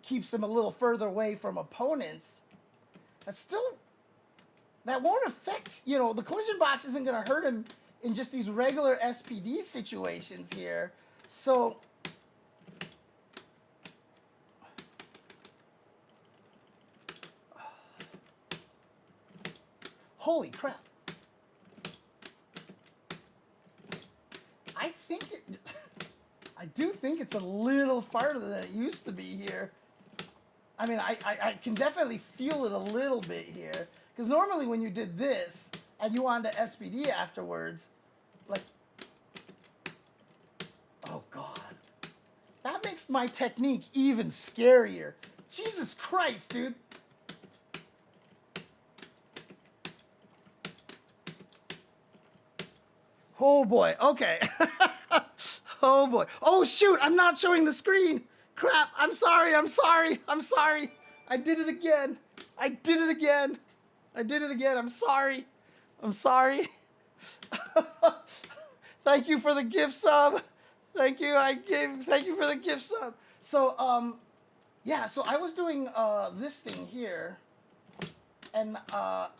keeps him a little further away from opponents, that won't affect, you know, the collision box isn't going to hurt him in just these regular SPD situations here. So holy crap. I do think it's a little farther than it used to be here. I mean, I can definitely feel it a little bit here. Because normally when you did this and you wanted to SPD afterwards, like, oh God. That makes my technique even scarier. Jesus Christ, dude. Oh boy, okay. Oh boy. Oh shoot, I'm not showing the screen. Crap, I'm sorry. I did it again. I'm sorry. Thank you for the gift sub. Thank you for the gift sub. So, yeah, so I was doing this thing here. And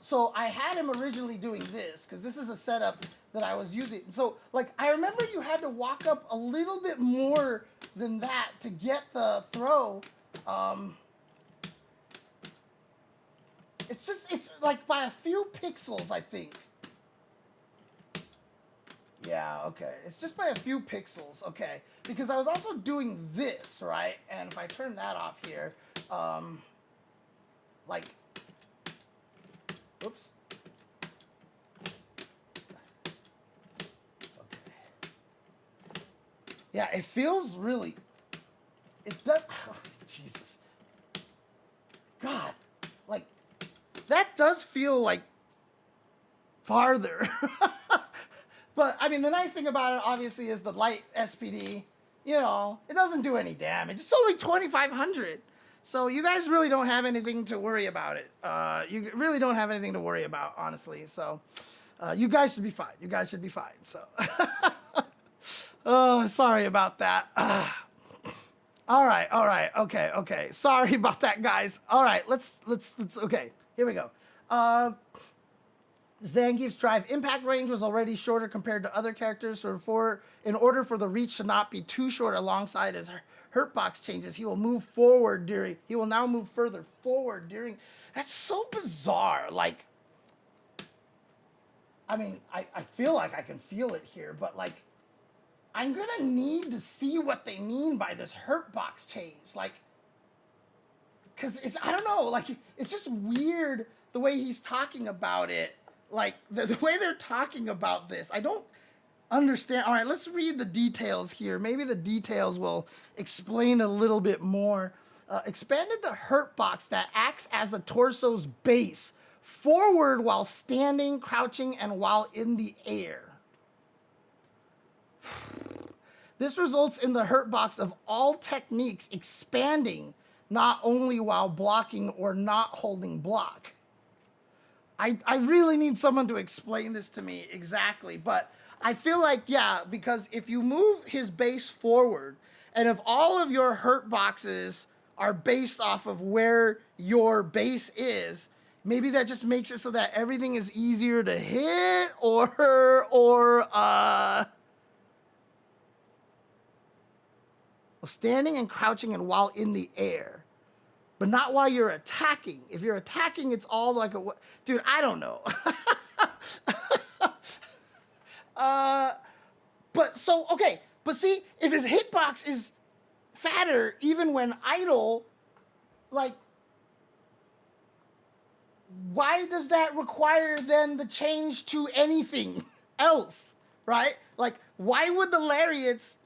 so I had him originally doing this, because this is a setup that I was using. So, like, I remember you had to walk up a little bit more than that to get the throw. It's like by a few pixels, I think. Yeah, okay. It's just by a few pixels, okay. Because I was also doing this, right? And if I turn that off here, like, oops. Okay. Yeah, it feels really, it does, oh, Jesus. God, like, that does feel like farther. But, I mean, the nice thing about it, obviously, is the light SPD. You know, it doesn't do any damage. It's only 2,500. So you guys really don't have anything to worry about it. You really don't have anything to worry about, honestly. So you guys should be fine. You guys should be fine. So, oh, sorry about that. All right. Okay. Sorry about that, guys. All right, let's. Okay, here we go. Zangief's drive impact range was already shorter compared to other characters, so in order for the reach to not be too short alongside his hurtbox changes, he will now move further forward during. That's so bizarre. Like, I mean, I feel like I can feel it here, but like, I'm gonna need to see what they mean by this hurtbox change. Like, cause I don't know, like, it's just weird the way he's talking about it. Like, the way they're talking about this, I don't understand. All right, let's read the details here. Maybe the details will explain a little bit more. Expanded the hurt box that acts as the torso's base forward while standing, crouching, and while in the air. This results in the hurt box of all techniques expanding, not only while blocking or not holding block. I really need someone to explain this to me exactly, but I feel like, yeah, because if you move his base forward, and if all of your hurt boxes are based off of where your base is, maybe that just makes it so that everything is easier to hit, or standing and crouching and while in the air. But not while you're attacking. If you're attacking, it's all like a... Dude, I don't know. But so, okay. But see, if his hitbox is fatter, even when idle, like... Why does that require then the change to anything else, right? Like, why would the lariats...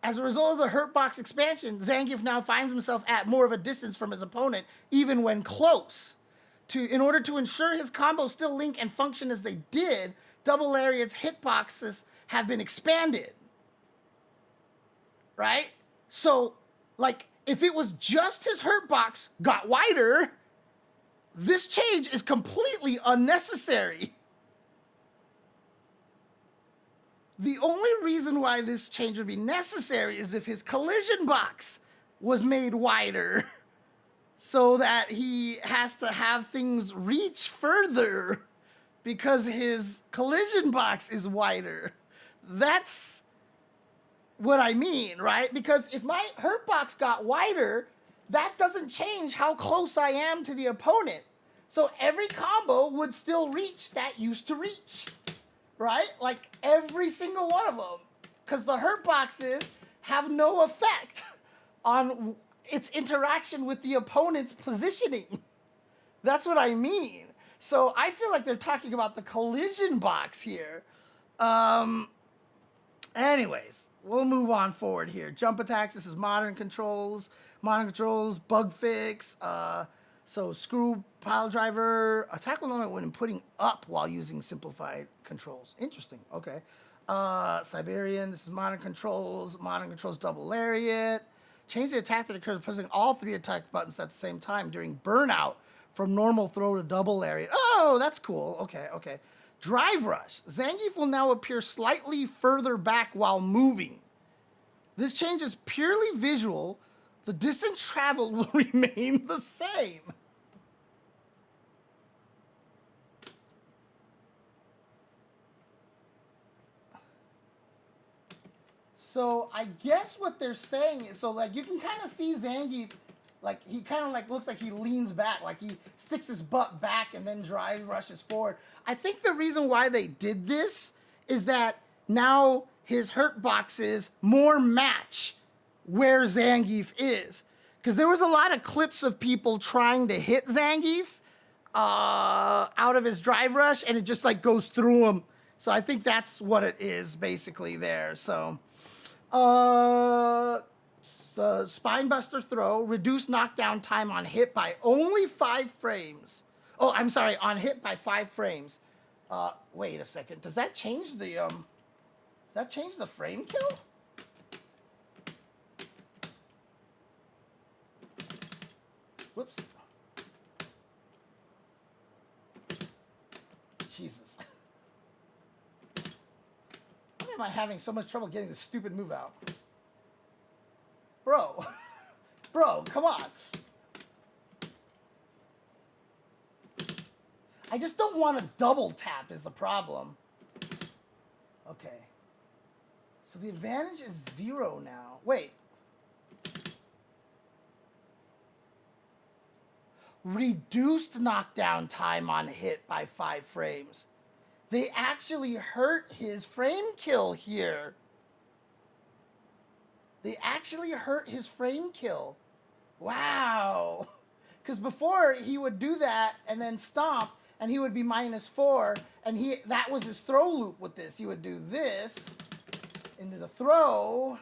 As a result of the hurt box expansion, Zangief now finds himself at more of a distance from his opponent, even when close. In order to ensure his combos still link and function as they did, double lariat's hitboxes have been expanded. Right? So, like, if it was just his hurt box got wider, this change is completely unnecessary. The only reason why this change would be necessary is if his collision box was made wider so that he has to have things reach further because his collision box is wider. That's what I mean, right? Because if my hurt box got wider, that doesn't change how close I am to the opponent. So every combo would still reach that used to reach. Right? Like, every single one of them. Because the hurt boxes have no effect on its interaction with the opponent's positioning. That's what I mean. So I feel like they're talking about the collision box here. Anyways, we'll move on forward here. Jump attacks, this is modern controls. Modern controls, bug fix, so screw pile driver, attack will only when putting up while using simplified controls. Interesting, okay. Siberian, this is modern controls double lariat. Change the attack that occurs pressing all three attack buttons at the same time during burnout from normal throw to double lariat. Oh, that's cool, okay. Drive rush, Zangief will now appear slightly further back while moving. This change is purely visual. The distance traveled will remain the same. So I guess what they're saying is, so like you can kind of see Zangief, like he kind of like looks like he leans back, like he sticks his butt back and then drive rushes forward. I think the reason why they did this is that now his hurt boxes more match where Zangief is. Because there was a lot of clips of people trying to hit Zangief out of his drive rush, and it just like goes through him. So I think that's what it is basically there. So, Spinebuster throw, reduce knockdown time on hit by only 5 frames. Oh, I'm sorry, on hit by 5 frames. Wait a second. Does that change the frame kill? Whoops. Jesus. Why am I having so much trouble getting this stupid move out? Bro. Bro, come on. I just don't want to double tap is the problem. Okay. So the advantage is 0 now. Wait. Reduced knockdown time on hit by 5 frames. They actually hurt his frame kill here. They actually hurt his frame kill. Wow. Because before he would do that and then stomp and he would be -4 and that was his throw loop with this. He would do this into the throw,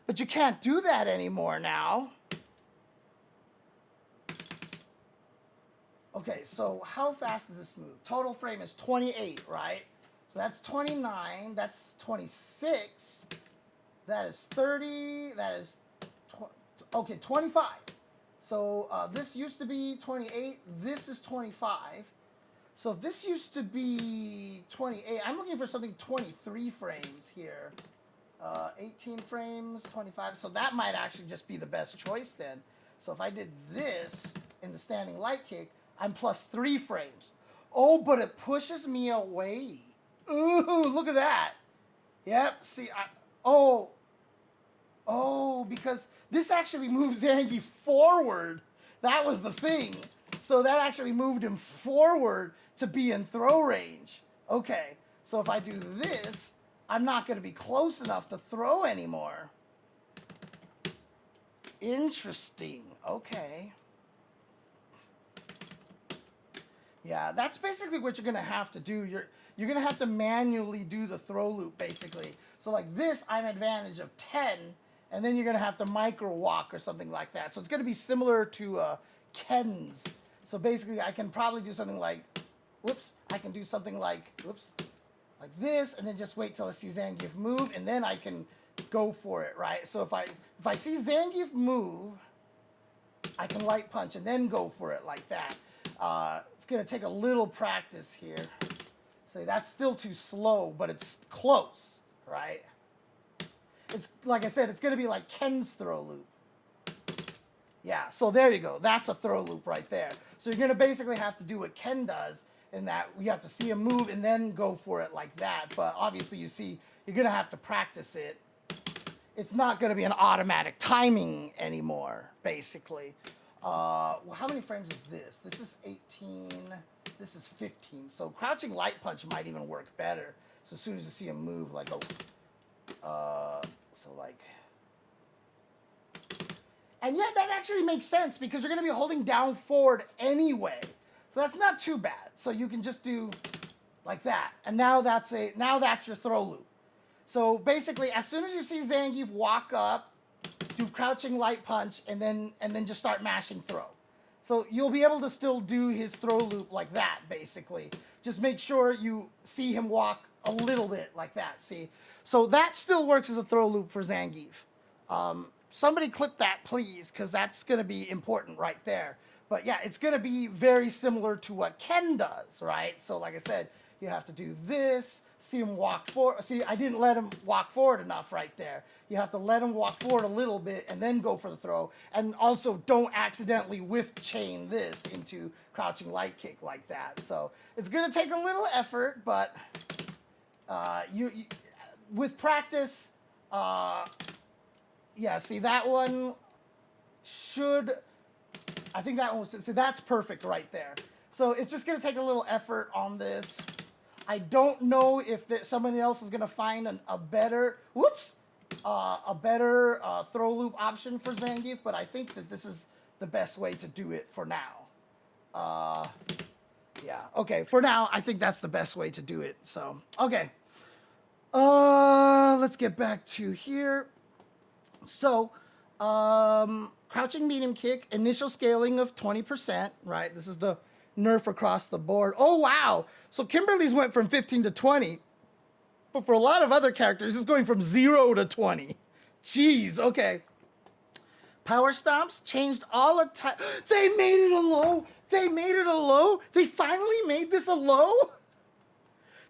but you can't do that anymore now. Okay, so how fast does this move? Total frame is 28, right? So that's 29, that's 26, that is 30, that is, okay, 25. So this used to be 28, this is 25. So if this used to be 28, I'm looking for something 23 frames here. 18 frames, 25, so that might actually just be the best choice then. So if I did this in the standing light kick, I'm +3 frames. Oh, but it pushes me away. Ooh, look at that. Yep, see, oh, because this actually moves Zangief forward. That was the thing. So that actually moved him forward to be in throw range. Okay, so if I do this, I'm not going to be close enough to throw anymore. Interesting. Okay. Yeah, that's basically what you're going to have to do. You're going to have to manually do the throw loop, basically. So like this, I'm advantage of 10, and then you're going to have to micro walk or something like that. So it's going to be similar to Ken's. So basically, I can probably do something like, whoops, I can do something like, whoops, like this, and then just wait till I see Zangief move, and then I can go for it, right? So if I see Zangief move, I can light punch and then go for it like that. It's going to take a little practice here. So that's still too slow, but it's close, right? It's like I said, it's going to be like Ken's throw loop. Yeah, so there you go. That's a throw loop right there. So you're going to basically have to do what Ken does in that you have to see him move and then go for it like that. But obviously, you see, you're going to have to practice it. It's not going to be an automatic timing anymore, basically. Well, how many frames is this? This is 18. This is 15. So crouching light punch might even work better. So as soon as you see him move, like, so like, and yet that actually makes sense because you're going to be holding down forward anyway. So that's not too bad. So you can just do like that. And now that's your throw loop. So basically, as soon as you see Zangief walk up, do crouching light punch, and then just start mashing throw. So you'll be able to still do his throw loop like that, basically. Just make sure you see him walk a little bit like that, see? So that still works as a throw loop for Zangief. Somebody clip that, please, because that's going to be important right there. But yeah, it's going to be very similar to what Ken does, right? So like I said, you have to do this, see him walk forward. See, I didn't let him walk forward enough right there. You have to let him walk forward a little bit and then go for the throw. And also don't accidentally whiff chain this into crouching light kick like that. So it's going to take a little effort, but with practice, yeah, see that one should, I think that one was, so that's perfect right there. So it's just gonna take a little effort on this. I don't know if somebody else is gonna find a better, a better throw loop option for Zangief, but I think that this is the best way to do it for now. Yeah, okay, for now, I think that's the best way to do it, so, okay. Let's get back to here. So, crouching medium kick, initial scaling of 20%, right? This is the nerf across the board. Oh, wow. So Kimberly's went from 15 to 20. But for a lot of other characters, it's going from 0 to 20. Jeez, okay. Power stomps changed all attack. They made it a low. They made it a low. They finally made this a low.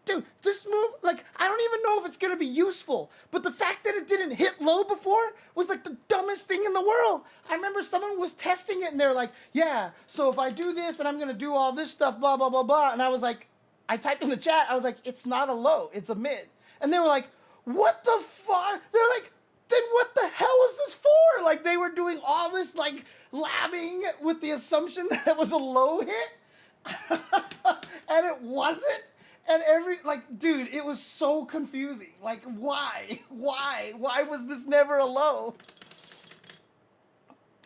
Dude, this move, like, I don't even know if it's going to be useful, but the fact that it didn't hit low before was like the dumbest thing in the world. I remember someone was testing it and they're like, yeah, so if I do this and I'm going to do all this stuff, blah, blah, blah, blah. And I was like, I typed in the chat, I was like, it's not a low, it's a mid. And they were like, what the fuck? They're like, then what the hell is this for? Like, they were doing all this, like, labbing with the assumption that it was a low hit. And it wasn't. And dude, it was so confusing. Like, why? Why? Why was this never a low?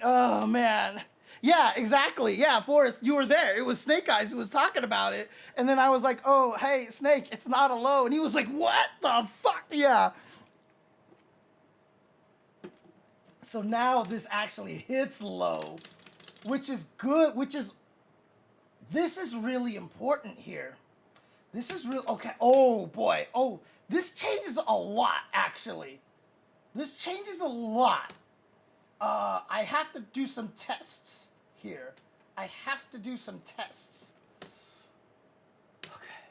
Oh, man. Yeah, exactly. Yeah, Forrest, you were there. It was Snake Eyes who was talking about it. And then I was like, oh, hey, Snake, it's not a low. And he was like, what the fuck? Yeah. So now this actually hits low, which is good, this is really important here. This is real, okay, oh boy, oh, this changes a lot, actually. This changes a lot. I have to do some tests here. I have to do some tests. Okay.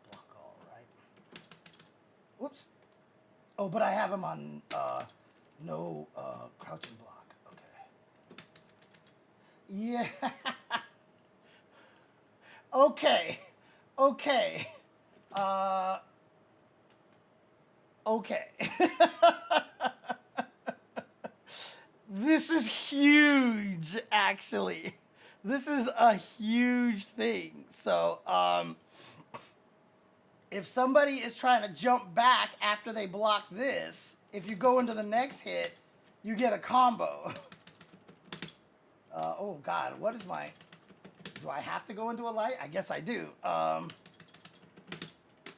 Block all, right? Whoops. Oh, but I have him on no crouching block. Okay. Yeah. Okay. Okay. Okay. This is huge, actually. This is a huge thing. So, if somebody is trying to jump back after they block this, if you go into the next hit, you get a combo. Oh, God, what is my... Do I have to go into a light? I guess I do.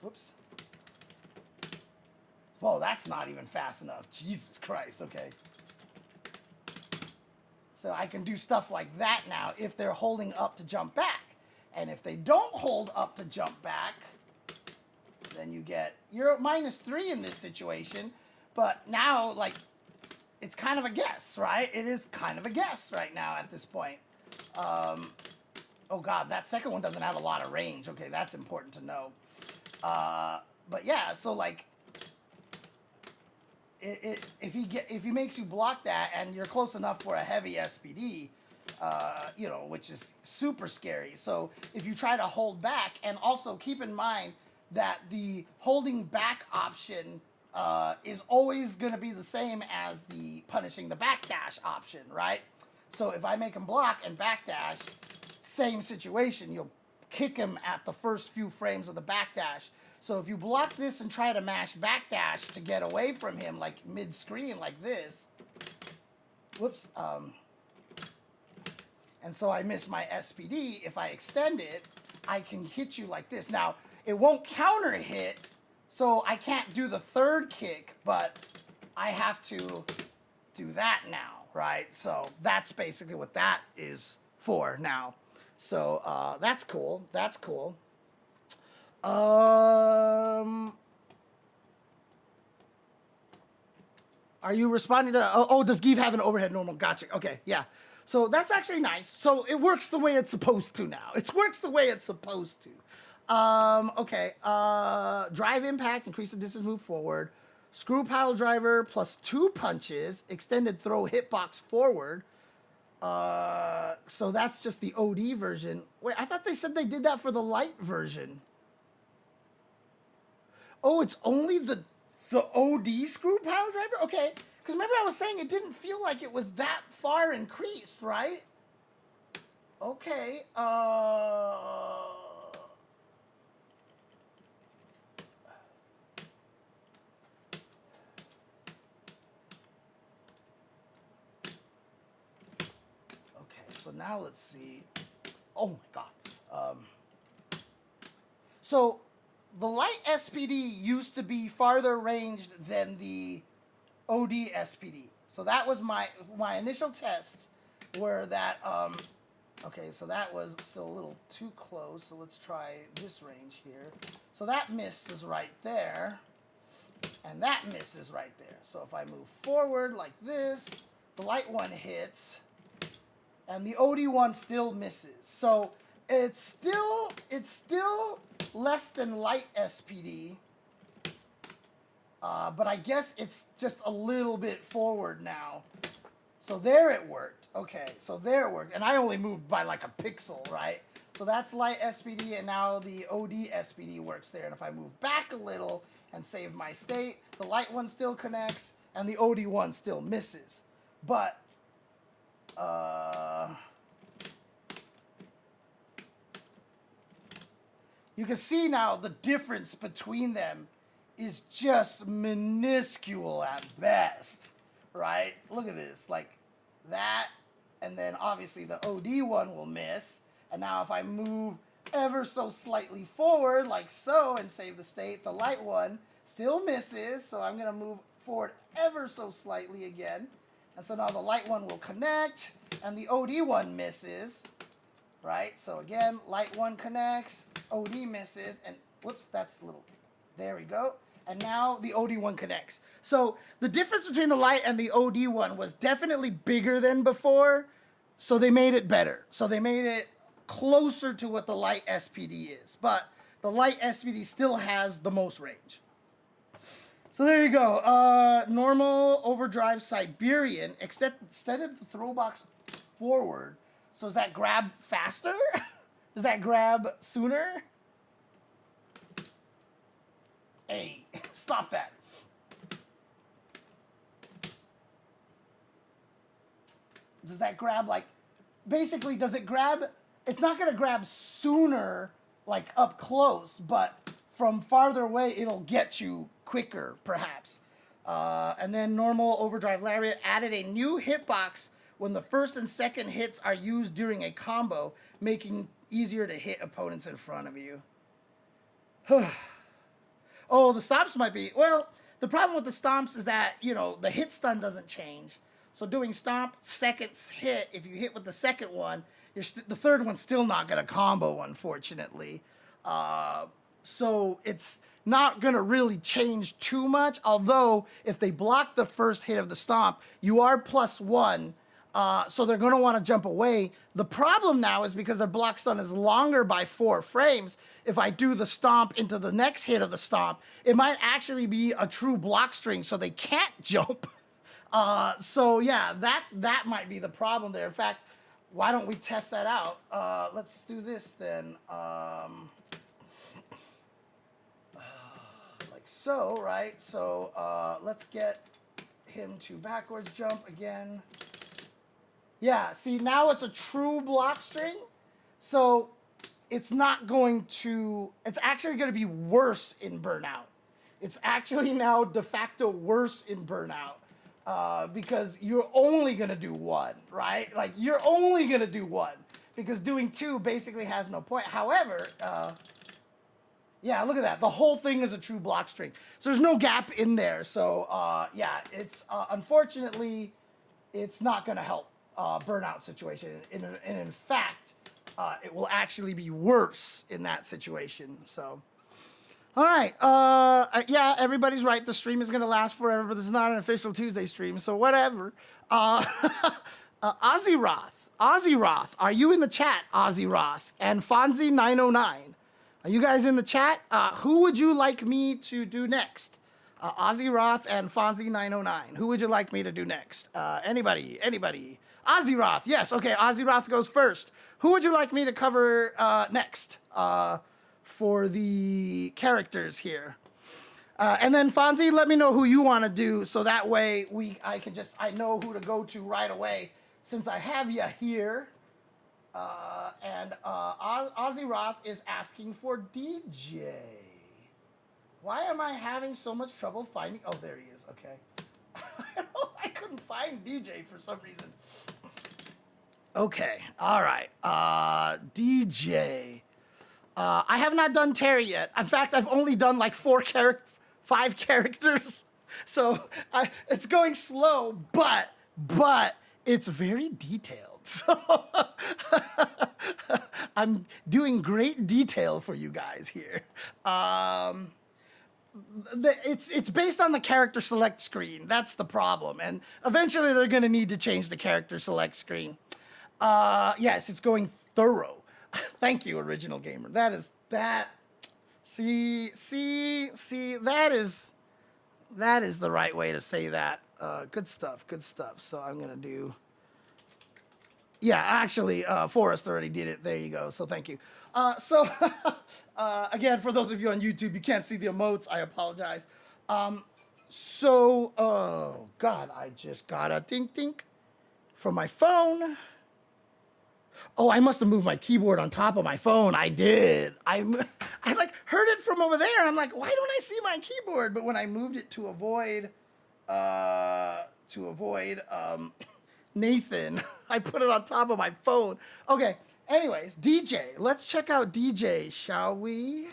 Whoops. Whoa, that's not even fast enough. Jesus Christ, okay. So I can do stuff like that now if they're holding up to jump back. And if they don't hold up to jump back, then you're at -3 in this situation. But now, like, it's kind of a guess, right? It is kind of a guess right now at this point. Oh, God, that second one doesn't have a lot of range. Okay, that's important to know. But, yeah, so, like, if he makes you block that and you're close enough for a heavy SPD, you know, which is super scary. So if you try to hold back, and also keep in mind that the holding back option is always going to be the same as the punishing the backdash option, right? So if I make him block and backdash, same situation. You'll kick him at the first few frames of the backdash. So if you block this and try to mash backdash to get away from him, like mid-screen like this, whoops, and so I miss my SPD, if I extend it, I can hit you like this. Now, it won't counter hit, so I can't do the third kick, but I have to do that now, right? So that's basically what that is for now. So that's cool. That's cool. Are you responding to... Oh, does Give have an overhead normal? Gotcha. Okay, yeah. So that's actually nice. So it works the way it's supposed to now. It works the way it's supposed to. Okay. Drive impact, increase the distance, move forward. Screw pile driver plus 2 punches. Extended throw hitbox forward. So that's just the OD version. Wait, I thought they said they did that for the light version. Oh, it's only the OD screw pile driver? Okay. Because remember I was saying it didn't feel like it was that far increased, right? Okay. Okay, so now let's see. Oh my god. So the light SPD used to be farther ranged than the OD SPD. So that was my initial tests were that okay, so that was still a little too close. So let's try this range here. So that misses right there. And that misses right there. So if I move forward like this, the light one hits and the OD one still misses. So it's still less than light SPD. But I guess it's just a little bit forward now. So there it worked. Okay, so there it worked. And I only moved by like a pixel, right? So that's light SPD, and now the OD SPD works there. And if I move back a little and save my state, the light one still connects, and the OD one still misses. But, you can see now the difference between them is just minuscule at best, right? Look at this, like that, and then obviously the OD one will miss. And now if I move ever so slightly forward, like so, and save the state, the light one still misses, so I'm gonna move forward ever so slightly again. And so now the light one will connect, and the OD one misses, right? So again, light one connects, OD misses, and whoops, that's a little, there we go. And now the OD one connects. So the difference between the light and the OD one was definitely bigger than before, so they made it better. So they made it closer to what the light SPD is, but the light SPD still has the most range. So there you go. Normal, overdrive, Siberian, extended the throw box forward. So does that grab faster? Does that grab sooner? Hey, stop that. Does that grab like, basically does it grab, it's not gonna grab sooner like up close, but from farther away it'll get you quicker perhaps. And then normal overdrive lariat added a new hitbox when the first and second hits are used during a combo, making easier to hit opponents in front of you. Oh, the stomps might be, well, the problem with the stomps is that, you know, the hit stun doesn't change. So doing stomp, seconds hit, if you hit with the second one, the third one's still not going to combo, unfortunately. So it's not going to really change too much, although if they block the first hit of the stomp, you are +1, so they're going to want to jump away. The problem now is because their block stun is longer by 4 frames, if I do the stomp into the next hit of the stomp, it might actually be a true block string, so they can't jump. So yeah, that might be the problem there. In fact, why don't we test that out? Let's do this then. Like so, right? So let's get him to backwards jump again. Yeah, see, now it's a true block string. So it's not going to, it's actually going to be worse in Burnout. It's actually now de facto worse in Burnout. Because you're only going to do 1, right? Like, you're only going to do 1. Because doing 2 basically has no point. However, yeah, look at that. The whole thing is a true block string. So there's no gap in there. So, yeah, it's, unfortunately, it's not going to help Burnout situation. And in fact, it will actually be worse in that situation. So... all right, yeah, everybody's right. The stream is going to last forever, but this is not an official Tuesday stream, so whatever. Ozzy Roth, are you in the chat, Ozzy Roth? And Fonzie909, are you guys in the chat? Who would you like me to do next? Ozzy Roth and Fonzie909, who would you like me to do next? Anybody? Ozzy Roth, yes, okay, Ozzy Roth goes first. Who would you like me to cover next? For the characters here. And then Fonzie, let me know who you want to do, so that way I know who to go to right away, since I have you here. And Ozzy Roth is asking for DJ. Why am I having so much trouble finding? Oh, there he is. Okay. I couldn't find DJ for some reason. Okay. All right. DJ. I have not done Terry yet. In fact, I've only done like 5 characters. So it's going slow, but it's very detailed. So I'm doing great detail for you guys here. It's based on the character select screen. That's the problem. And eventually they're going to need to change the character select screen. Yes, it's going thorough. Thank you, Original Gamer. See, that is the right way to say that. Good stuff. So I'm going to do... Yeah, actually, Forrest already did it. There you go. So thank you. Again, for those of you on YouTube, you can't see the emotes. I apologize. Oh, God, I just got a think from my phone. Oh, I must have moved my keyboard on top of my phone. I did. I like heard it from over there. I'm like, why don't I see my keyboard? But when I moved it to avoid Nathan, I put it on top of my phone. Okay. Anyways, DJ. Let's check out DJ, shall we?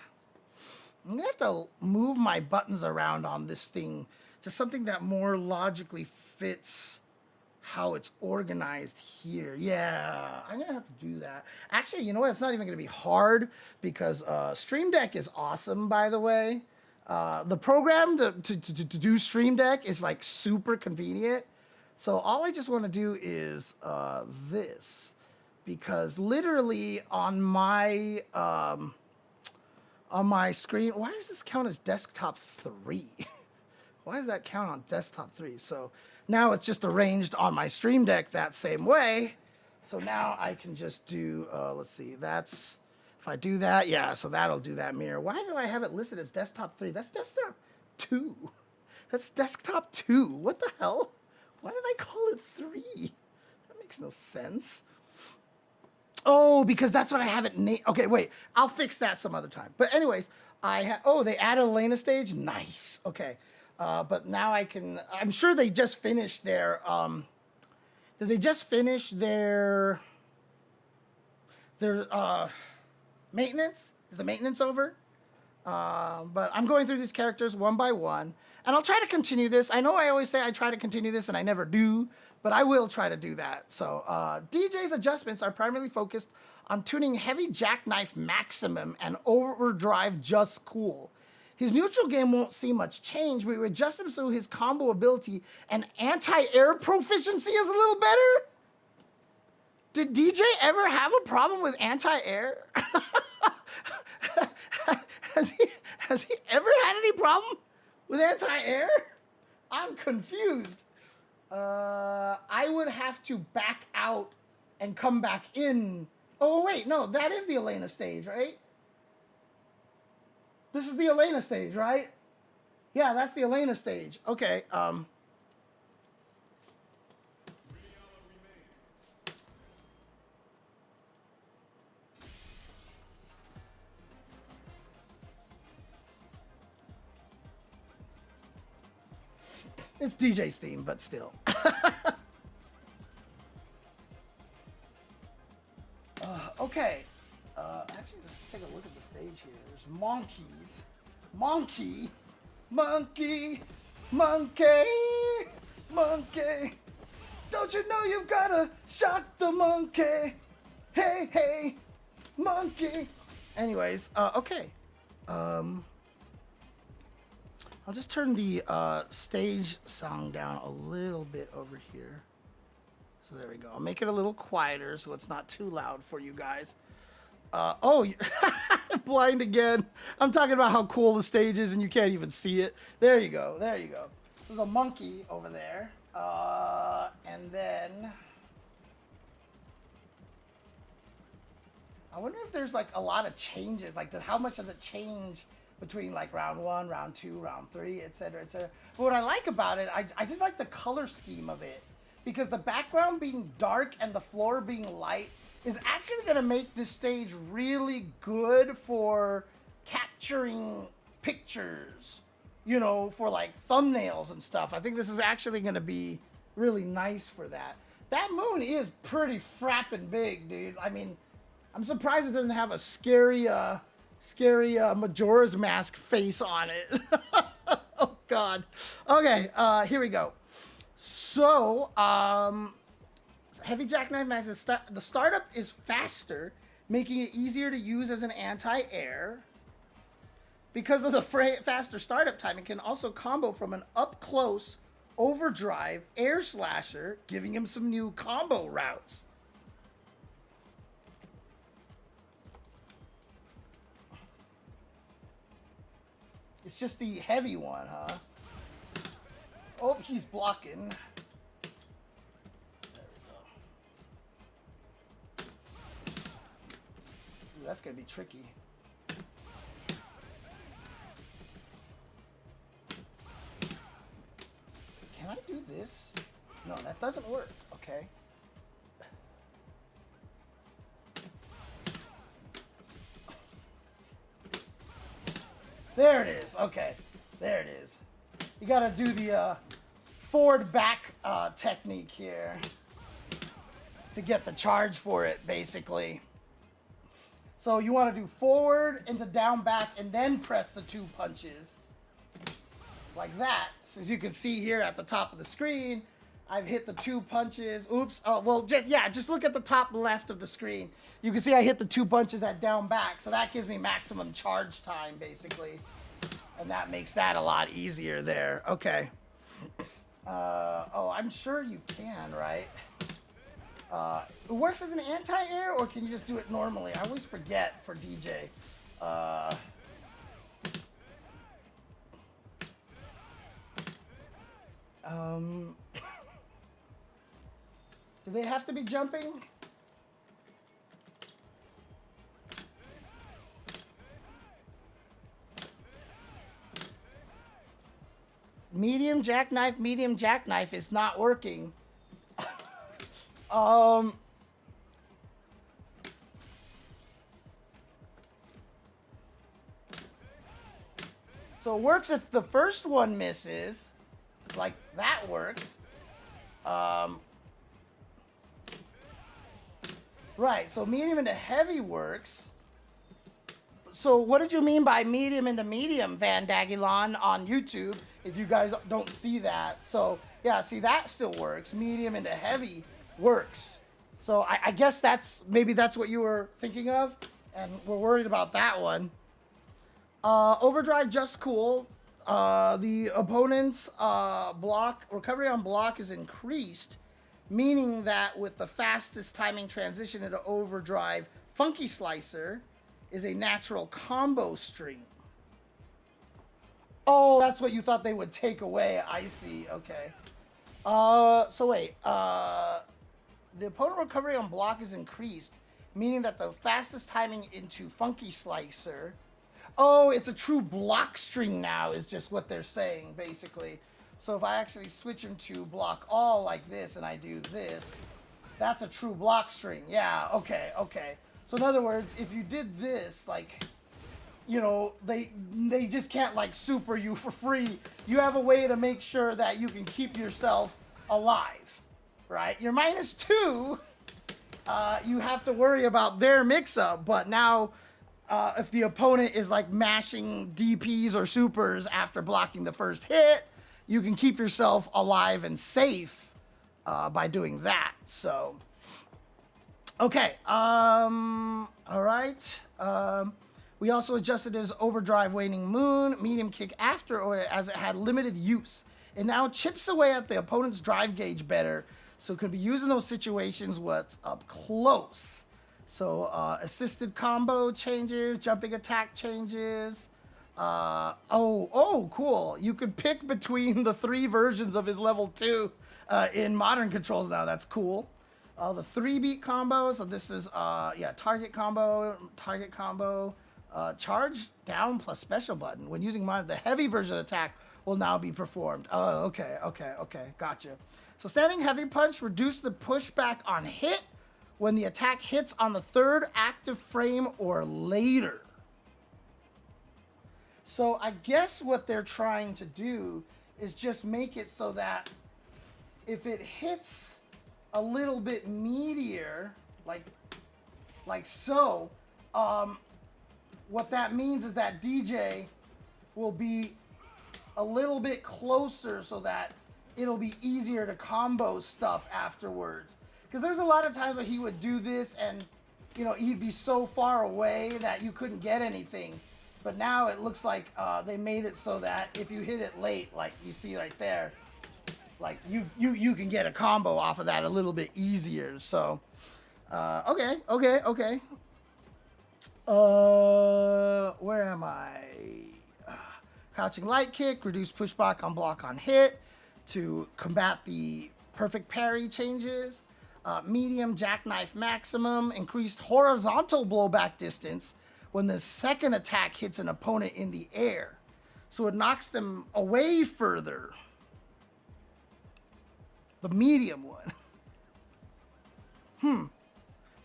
I'm gonna have to move my buttons around on this thing to something that more logically fits how it's organized here. Yeah, I'm gonna have to do that. Actually, you know what? It's not even gonna be hard because Stream Deck is awesome, by the way. The program to do Stream Deck is like super convenient. So all I just want to do is this, because literally on my screen, why does this count as desktop 3? Why does that count on desktop 3? So now it's just arranged on my Stream Deck that same way. So now I can just do, let's see, that's, if I do that, yeah, so that'll do that mirror. Why do I have it listed as desktop 3? That's desktop 2. That's desktop 2. What the hell? Why did I call it 3? That makes no sense. Oh, because that's what I have it named. Okay, wait. I'll fix that some other time. But anyways, they added Elena stage? Nice. Okay. But now I can... I'm sure they just finished their... did they just finish their maintenance? Is the maintenance over? But I'm going through these characters one by one. And I'll try to continue this. I know I always say I try to continue this, and I never do. But I will try to do that. So DJ's adjustments are primarily focused on tuning heavy jackknife maximum and overdrive just cool. His neutral game won't see much change, but we adjust him so his combo ability and anti-air proficiency is a little better. Did DJ ever have a problem with anti-air? Has he ever had any problem with anti-air? I'm confused. I would have to back out and come back in. Oh, wait, no, that is the Elena stage, right? This is the Elena stage, right? Yeah, that's the Elena stage. Okay, it's DJ's theme, but still. Okay. Actually, let's just take a look at the stage here. There's monkeys. Monkey. Don't you know you've gotta shock the monkey? Hey, monkey. Anyways, okay. I'll just turn the stage sound down a little bit over here. So there we go. I'll make it a little quieter so it's not too loud for you guys. Oh, blind again. I'm talking about how cool the stage is and you can't even see it. There you go. There's a monkey over there. And then... I wonder if there's like a lot of changes. Like, how much does it change between like round 1, round 2, round 3, etc., etc. But what I like about it, I just like the color scheme of it, because the background being dark and the floor being light is actually going to make this stage really good for capturing pictures, you know, for like thumbnails and stuff. I think this is actually going to be really nice for that. That moon is pretty frapping big, dude. I mean, I'm surprised it doesn't have a scary Majora's Mask face on it. Oh, God. Okay, here we go. So, Heavy Jackknife Max, the startup is faster, making it easier to use as an anti-air. Because of the faster startup time, it can also combo from an up-close overdrive air slasher, giving him some new combo routes. It's just the heavy one, huh? Oh, he's blocking. There we go. Ooh, that's gonna be tricky. Can I do this? No, that doesn't work. Okay. There it is. Okay. There it is. You gotta do the forward back technique here to get the charge for it, basically. So you want to do forward into down back and then press the 2 punches. Like that. So as you can see here at the top of the screen, I've hit the 2 punches. Oops. Oh, well, just look at the top left of the screen. You can see I hit the 2 punches at down back. So that gives me maximum charge time, basically. And that makes that a lot easier there. Okay. Oh, I'm sure you can, right? It works as an anti-air, or can you just do it normally? I always forget for Dee Jay. Do they have to be jumping? Medium jackknife is not working. So it works if the first one misses, like that works. Right, so medium into heavy works. So what did you mean by medium into medium, Van Dagilon, on YouTube, if you guys don't see that? So, yeah, see, that still works. Medium into heavy works. So I guess maybe that's what you were thinking of, and we're worried about that one. Overdrive, just cool. The opponent's recovery on block is increased, meaning that with the fastest timing transition into overdrive, Funky Slicer is a natural combo string. Oh, that's what you thought they would take away. I see. Okay. So wait. The opponent recovery on block is increased, meaning that the fastest timing into Funky Slicer. Oh, it's a true block string now, is just what they're saying, basically. So if I actually switch them to block all like this and I do this, that's a true block string. Yeah, okay. So in other words, if you did this, like, you know, they just can't like super you for free. You have a way to make sure that you can keep yourself alive, right? You're -2, you have to worry about their mix-up, but now if the opponent is like mashing DPs or supers after blocking the first hit, you can keep yourself alive and safe by doing that. So, okay, all right. We also adjusted his overdrive waning moon, medium kick after, or as it had limited use. It now chips away at the opponent's drive gauge better, so it could be used in those situations what's up close. So assisted combo changes, jumping attack changes. Cool. You could pick between the 3 versions of his level 2 in modern controls now. That's cool. The 3-beat combo. So this is target combo, Charge down plus special button. When using Manon, the heavy version of the attack will now be performed. Oh, okay, gotcha. So standing heavy punch, reduce the pushback on hit when the attack hits on the third active frame or later. So I guess what they're trying to do is just make it so that if it hits a little bit meatier, like so, what that means is that DJ will be a little bit closer so that it'll be easier to combo stuff afterwards. Because there's a lot of times where he would do this and, you know, he'd be so far away that you couldn't get anything. But now it looks like they made it so that if you hit it late, like you see right there, like you can get a combo off of that a little bit easier. So, okay. Where am I? Crouching light kick, reduce pushback on block on hit to combat the perfect parry changes. Medium jackknife maximum, increased horizontal blowback distance when the second attack hits an opponent in the air. So it knocks them away further. The medium one.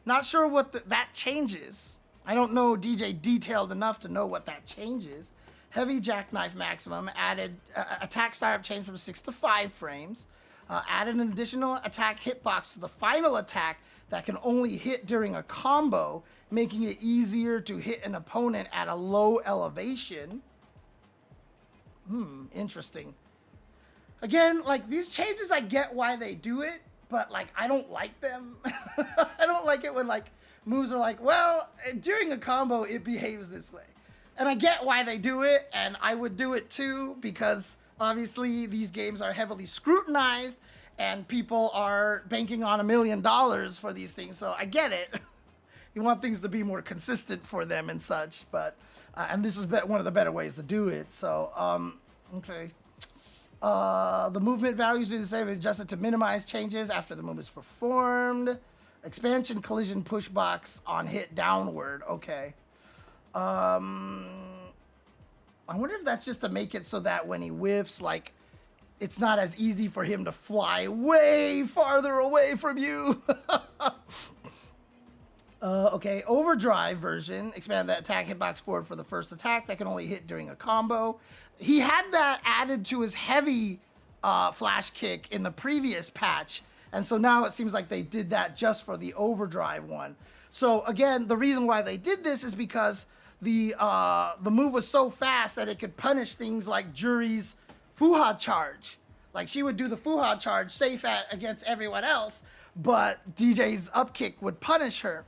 Not sure what that changes. I don't know DJ detailed enough to know what that changes. Heavy jackknife maximum added attack startup change from 6 to 5 frames. Added an additional attack hitbox to the final attack that can only hit during a combo, making it easier to hit an opponent at a low elevation. Interesting. Again, like these changes, I get why they do it, but like I don't like them. I don't like it when like moves are like, well, during a combo it behaves this way. And I get why they do it, and I would do it too, because obviously these games are heavily scrutinized and people are banking on $1 million for these things. So I get it. You want things to be more consistent for them and such, but and this is one of the better ways to do it. So okay. The movement values do the same, adjusted to minimize changes after the move is performed. Expansion collision push box on hit downward. Okay. I wonder if that's just to make it so that when he whiffs, like, it's not as easy for him to fly way farther away from you. Okay, overdrive version. Expand the attack hitbox forward for the first attack that can only hit during a combo. He had that added to his heavy flash kick in the previous patch. And so now it seems like they did that just for the overdrive one. So again, the reason why they did this is because the move was so fast that it could punish things like Juri's Fuha charge. Like she would do the Fuha charge safe against everyone else, but DJ's up kick would punish her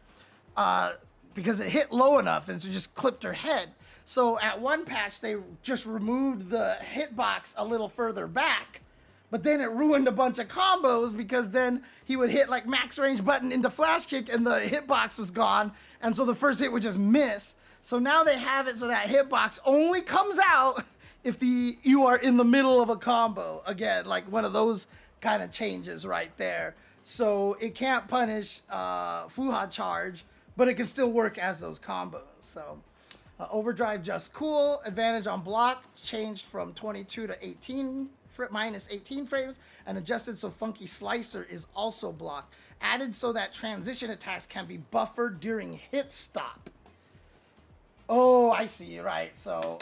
because it hit low enough and so just clipped her head. So at one patch, they just removed the hitbox a little further back, but then it ruined a bunch of combos because then he would hit like max range button into flash kick and the hitbox was gone. And so the first hit would just miss. So now they have it so that hitbox only comes out if you are in the middle of a combo. Again, like one of those kind of changes right there. So it can't punish Fuha charge, but it can still work as those combos. So overdrive just cool. Advantage on block changed from 22 to 18 minus 18 frames and adjusted so funky slicer is also blocked. Added so that transition attacks can be buffered during hit stop. Oh, I see, right. So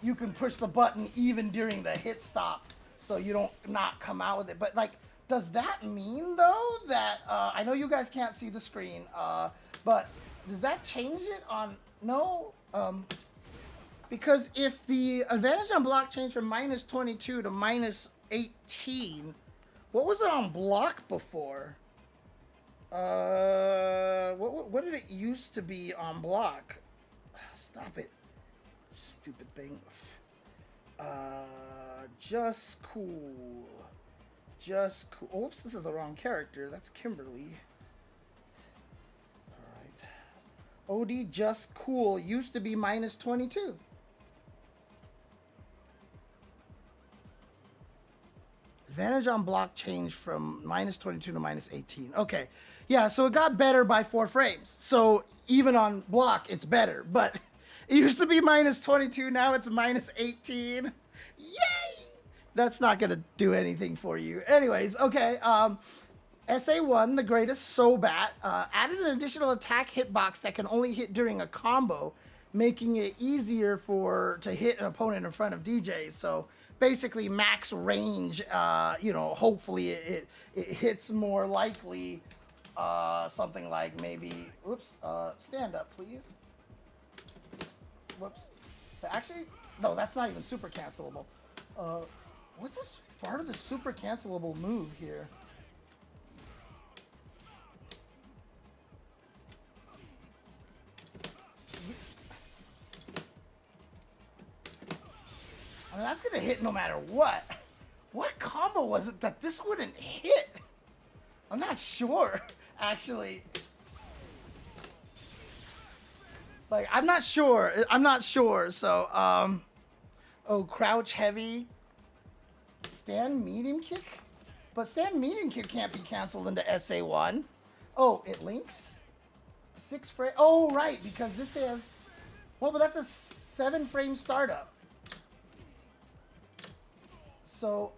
you can push the button even during the hit stop so you don't not come out with it. But like, does that mean though that, I know you guys can't see the screen, but does that change it on, no? Because if the advantage on block changed from minus 22 to minus 18, what was it on block before? What did it used to be on block? Stop it. Stupid thing. Just cool. Just cool. Oops, this is the wrong character. That's Kimberly. Alright. OD Just Cool used to be minus 22. Advantage on block changed from minus 22 to minus 18. Okay. Yeah, so it got better by 4 frames. So even on block, it's better. But It used to be minus 22, now it's minus 18. Yay! That's not gonna do anything for you. Anyways, okay. SA1, the greatest Sobat, added an additional attack hitbox that can only hit during a combo, making it easier to hit an opponent in front of Dee Jay. So basically max range, hopefully it hits more likely something like maybe, stand up please. Whoops. Actually, no, that's not even super cancelable. What's this farthest super cancelable move here? I mean, that's gonna hit no matter what. What combo was it that this wouldn't hit? I'm not sure, actually. Like, I'm not sure. So, crouch heavy. Stand medium kick? But stand medium kick can't be canceled into SA1. Oh, it links? 6 frame. Oh, right, because this has. Well, but that's a 7 frame startup. So,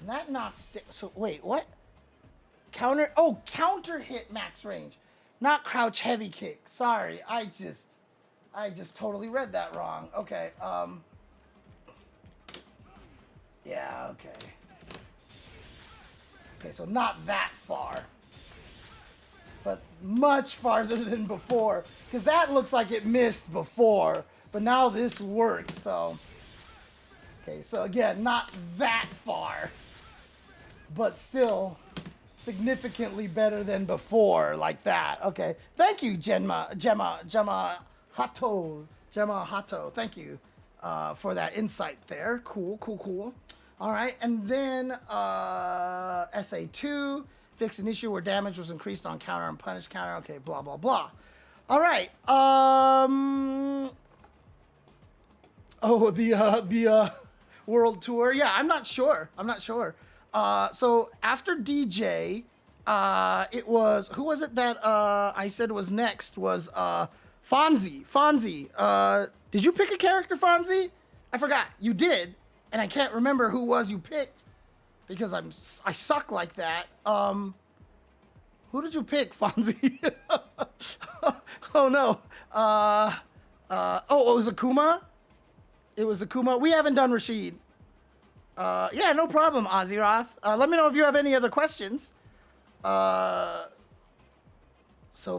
that knocks. So, wait, what? Counter. Oh, counter hit max range. Not crouch heavy kick. Sorry, I just totally read that wrong. Okay, yeah, okay. Okay, so not that far. But much farther than before. Because that looks like it missed before. But now this works, so. Okay, so again, not that far. But still significantly better than before, like that. Okay, thank you, Gemma Hato. Thank you for that insight there. Cool. All right, and then SA2, fix an issue where damage was increased on counter and punish counter. Okay, blah, blah, blah. All right. The world tour. Yeah, I'm not sure. So after Dee Jay, it was, who was it that I said was next? Was Fonzie. Did you pick a character, Fonzie? I forgot. You did, and I can't remember who was you picked because I suck like that. Who did you pick, Fonzie? Oh no. It was Akuma. We haven't done Rashid. Yeah, no problem, Aziroth. Let me know if you have any other questions. So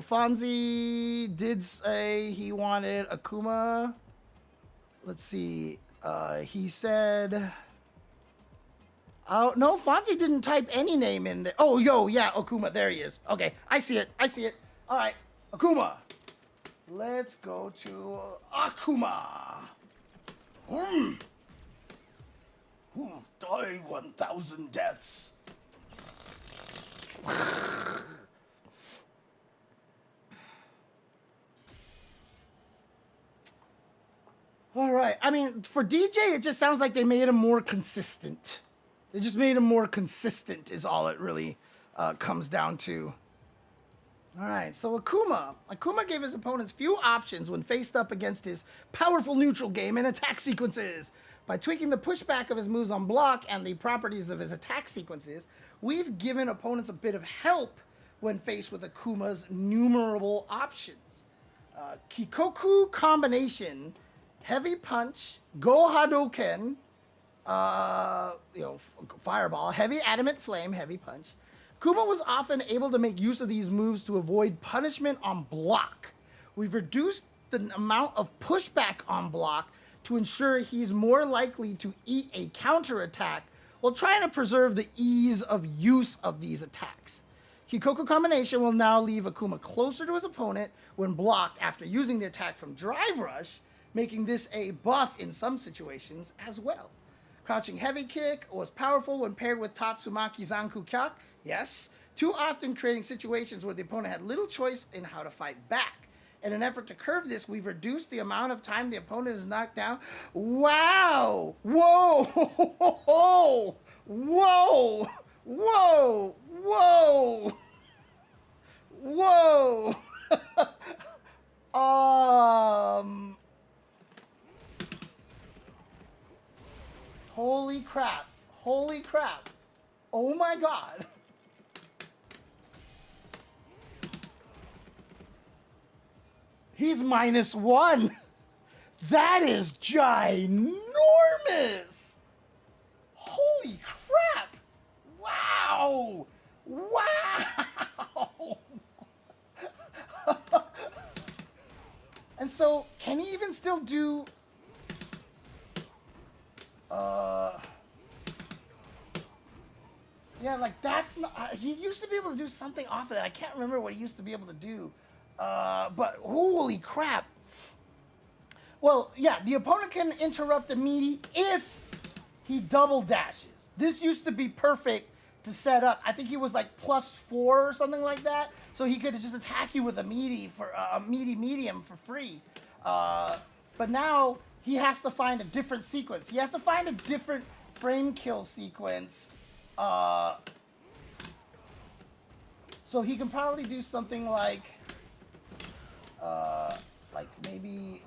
Fonzie did say he wanted Akuma. Let's see. He said... Oh, no, Fonzie didn't type any name in there. Oh, yeah, Akuma. There he is. Okay, I see it. All right, Akuma. Let's go to Akuma. Die 1,000 deaths. All right. I mean, for Dee Jay, it just sounds like they made him more consistent. They just made him more consistent is all it really comes down to. All right, so Akuma. Akuma gave his opponents few options when faced up against his powerful neutral game and attack sequences. By tweaking the pushback of his moves on block and the properties of his attack sequences, we've given opponents a bit of help when faced with Akuma's numerable options. Kikoku combination, heavy punch, Go Hadouken, fireball, heavy adamant flame, heavy punch. Akuma was often able to make use of these moves to avoid punishment on block. We've reduced the amount of pushback on block to ensure he's more likely to eat a counterattack while trying to preserve the ease of use of these attacks. Kikoku combination will now leave Akuma closer to his opponent when blocked after using the attack from Drive Rush, making this a buff in some situations as well. Crouching heavy kick was powerful when paired with Tatsumaki Zanku Kyak, yes, too often creating situations where the opponent had little choice in how to fight back. In an effort to curb this, we've reduced the amount of time the opponent is knocked down. Wow! Whoa! Whoa! Whoa! Whoa! Whoa! Whoa! crap. Oh my god. He's -1. That is ginormous. Holy crap. Wow. Wow. And so, can he even still do... Yeah, like that's not... he used to be able to do something off of that. I can't remember what he used to be able to do. But holy crap. Well, yeah, the opponent can interrupt a meaty if he double dashes. This used to be perfect to set up. I think he was like +4 or something like that. So he could just attack you with a meaty for a meaty medium for free. But now he has to find a different sequence. He has to find a different frame kill sequence. So he can probably do something like maybe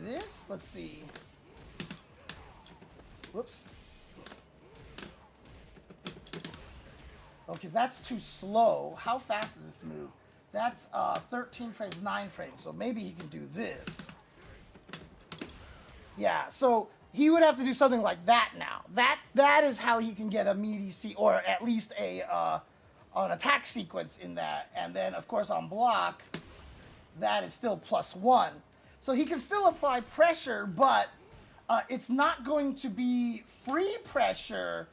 this. Let's see. Whoops. Okay, that's too slow. How fast does this move? That's 13 frames, 9 frames. So maybe he can do this. Yeah, so he would have to do something like that now. That is how he can get a meaty or at least an attack sequence in that. And then, of course, on block, that is still +1. So he can still apply pressure, but it's not going to be free pressure.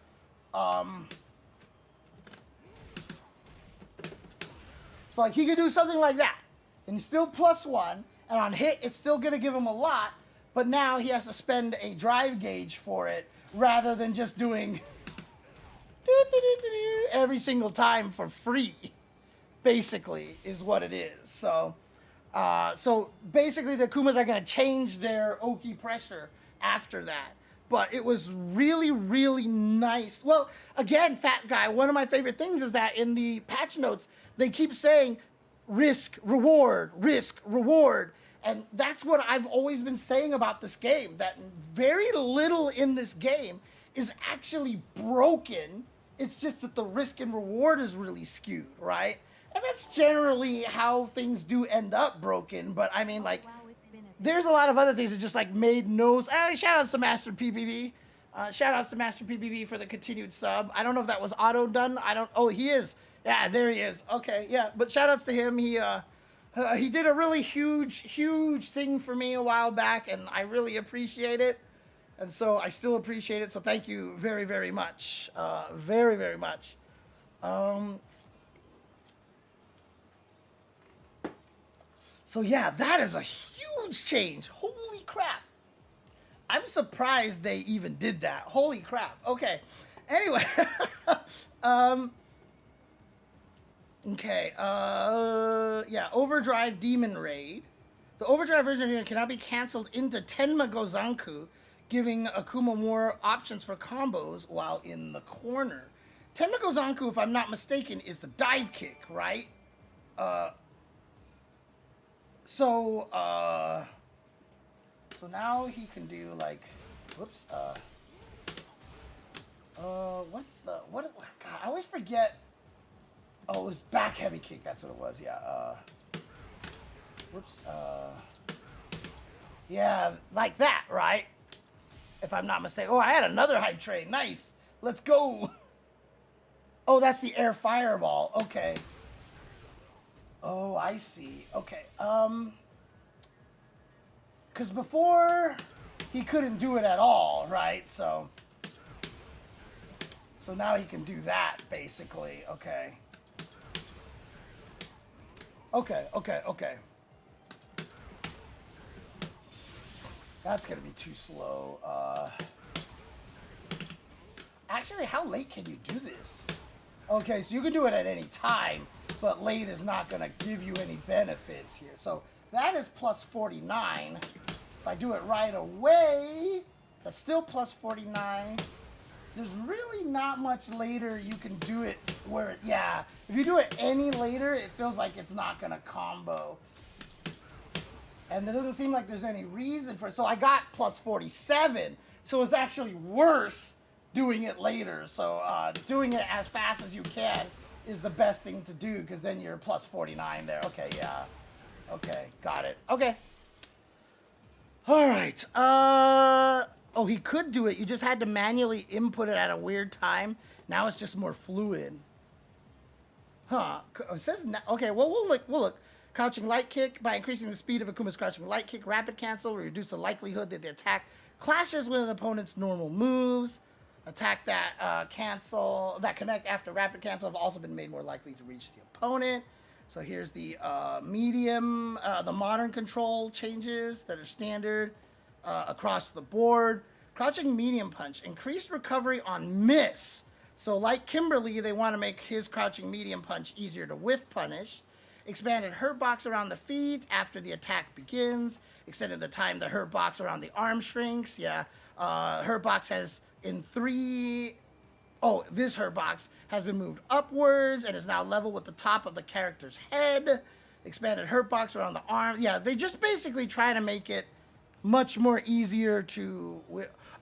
So like he could do something like that, and he's still +1, and on hit, it's still going to give him a lot, but now he has to spend a drive gauge for it, rather than just doing every single time for free, basically, is what it is. So basically the Akumas are going to change their Oki pressure after that. But it was really, really nice. Well, again, Fat Guy, one of my favorite things is that in the patch notes, they keep saying risk, reward, risk, reward. And that's what I've always been saying about this game, that very little in this game is actually broken. It's just that the risk and reward is really skewed, right? And that's generally how things do end up broken. But I mean, like, there's a lot of other things that just like made no... shout outs to Master PPV. Shout outs to Master PPV for the continued sub. I don't know if that was auto done. Oh, he is. Yeah, there he is. Okay, yeah. But shout outs to him. He did a really huge thing for me a while back, and I really appreciate it. And so I still appreciate it. So thank you very, very much. Very, very much. So yeah, that is a huge change. Holy crap. I'm surprised they even did that. Holy crap. Okay. Anyway. Okay. Yeah, Overdrive Demon Raid. The Overdrive version here cannot be canceled into Tenma Gozanku, giving Akuma more options for combos while in the corner. Tenma Gozanku, if I'm not mistaken, is the dive kick, right? So now he can do like, whoops, what's the, what, God, I always forget. Oh, it was back heavy kick, that's what it was, yeah, whoops, yeah, like that, right? If I'm not mistaken. Oh, I had another hype train, nice, let's go. Oh, that's the air fireball, okay. Oh, I see. Okay. Because before he couldn't do it at all, right? So now he can do that, basically. Okay. Okay. That's going to be too slow. Actually, how late can you do this? Okay, so you can do it at any time, but late is not going to give you any benefits here. So that is +49. If I do it right away, that's still +49. There's really not much later you can do it where, yeah, if you do it any later, it feels like it's not going to combo. And there doesn't seem like there's any reason for it. So I got +47, so it's actually worse doing it later. So doing it as fast as you can is the best thing to do, because then you're plus 49 there. Okay, yeah. Okay, got it. Okay. All right. Oh, he could do it. You just had to manually input it at a weird time. Now it's just more fluid. Huh. It says, okay, well, we'll look. Crouching light kick. By increasing the speed of Akuma's crouching light kick, rapid cancel will reduce the likelihood that the attack clashes with an opponent's normal moves. Attack that connect after rapid cancel have also been made more likely to reach the opponent. So here's the medium, the modern control changes that are standard across the board. Crouching medium punch, increased recovery on miss. So like Kimberly, they want to make his crouching medium punch easier to whiff punish. Expanded hurt box around the feet after the attack begins. Extended the time the hurt box around the arm shrinks. Yeah, hurt box has in 3... Oh, this hurt box has been moved upwards and is now level with the top of the character's head. Expanded hurt box around the arm. Yeah, they just basically try to make it much more easier to...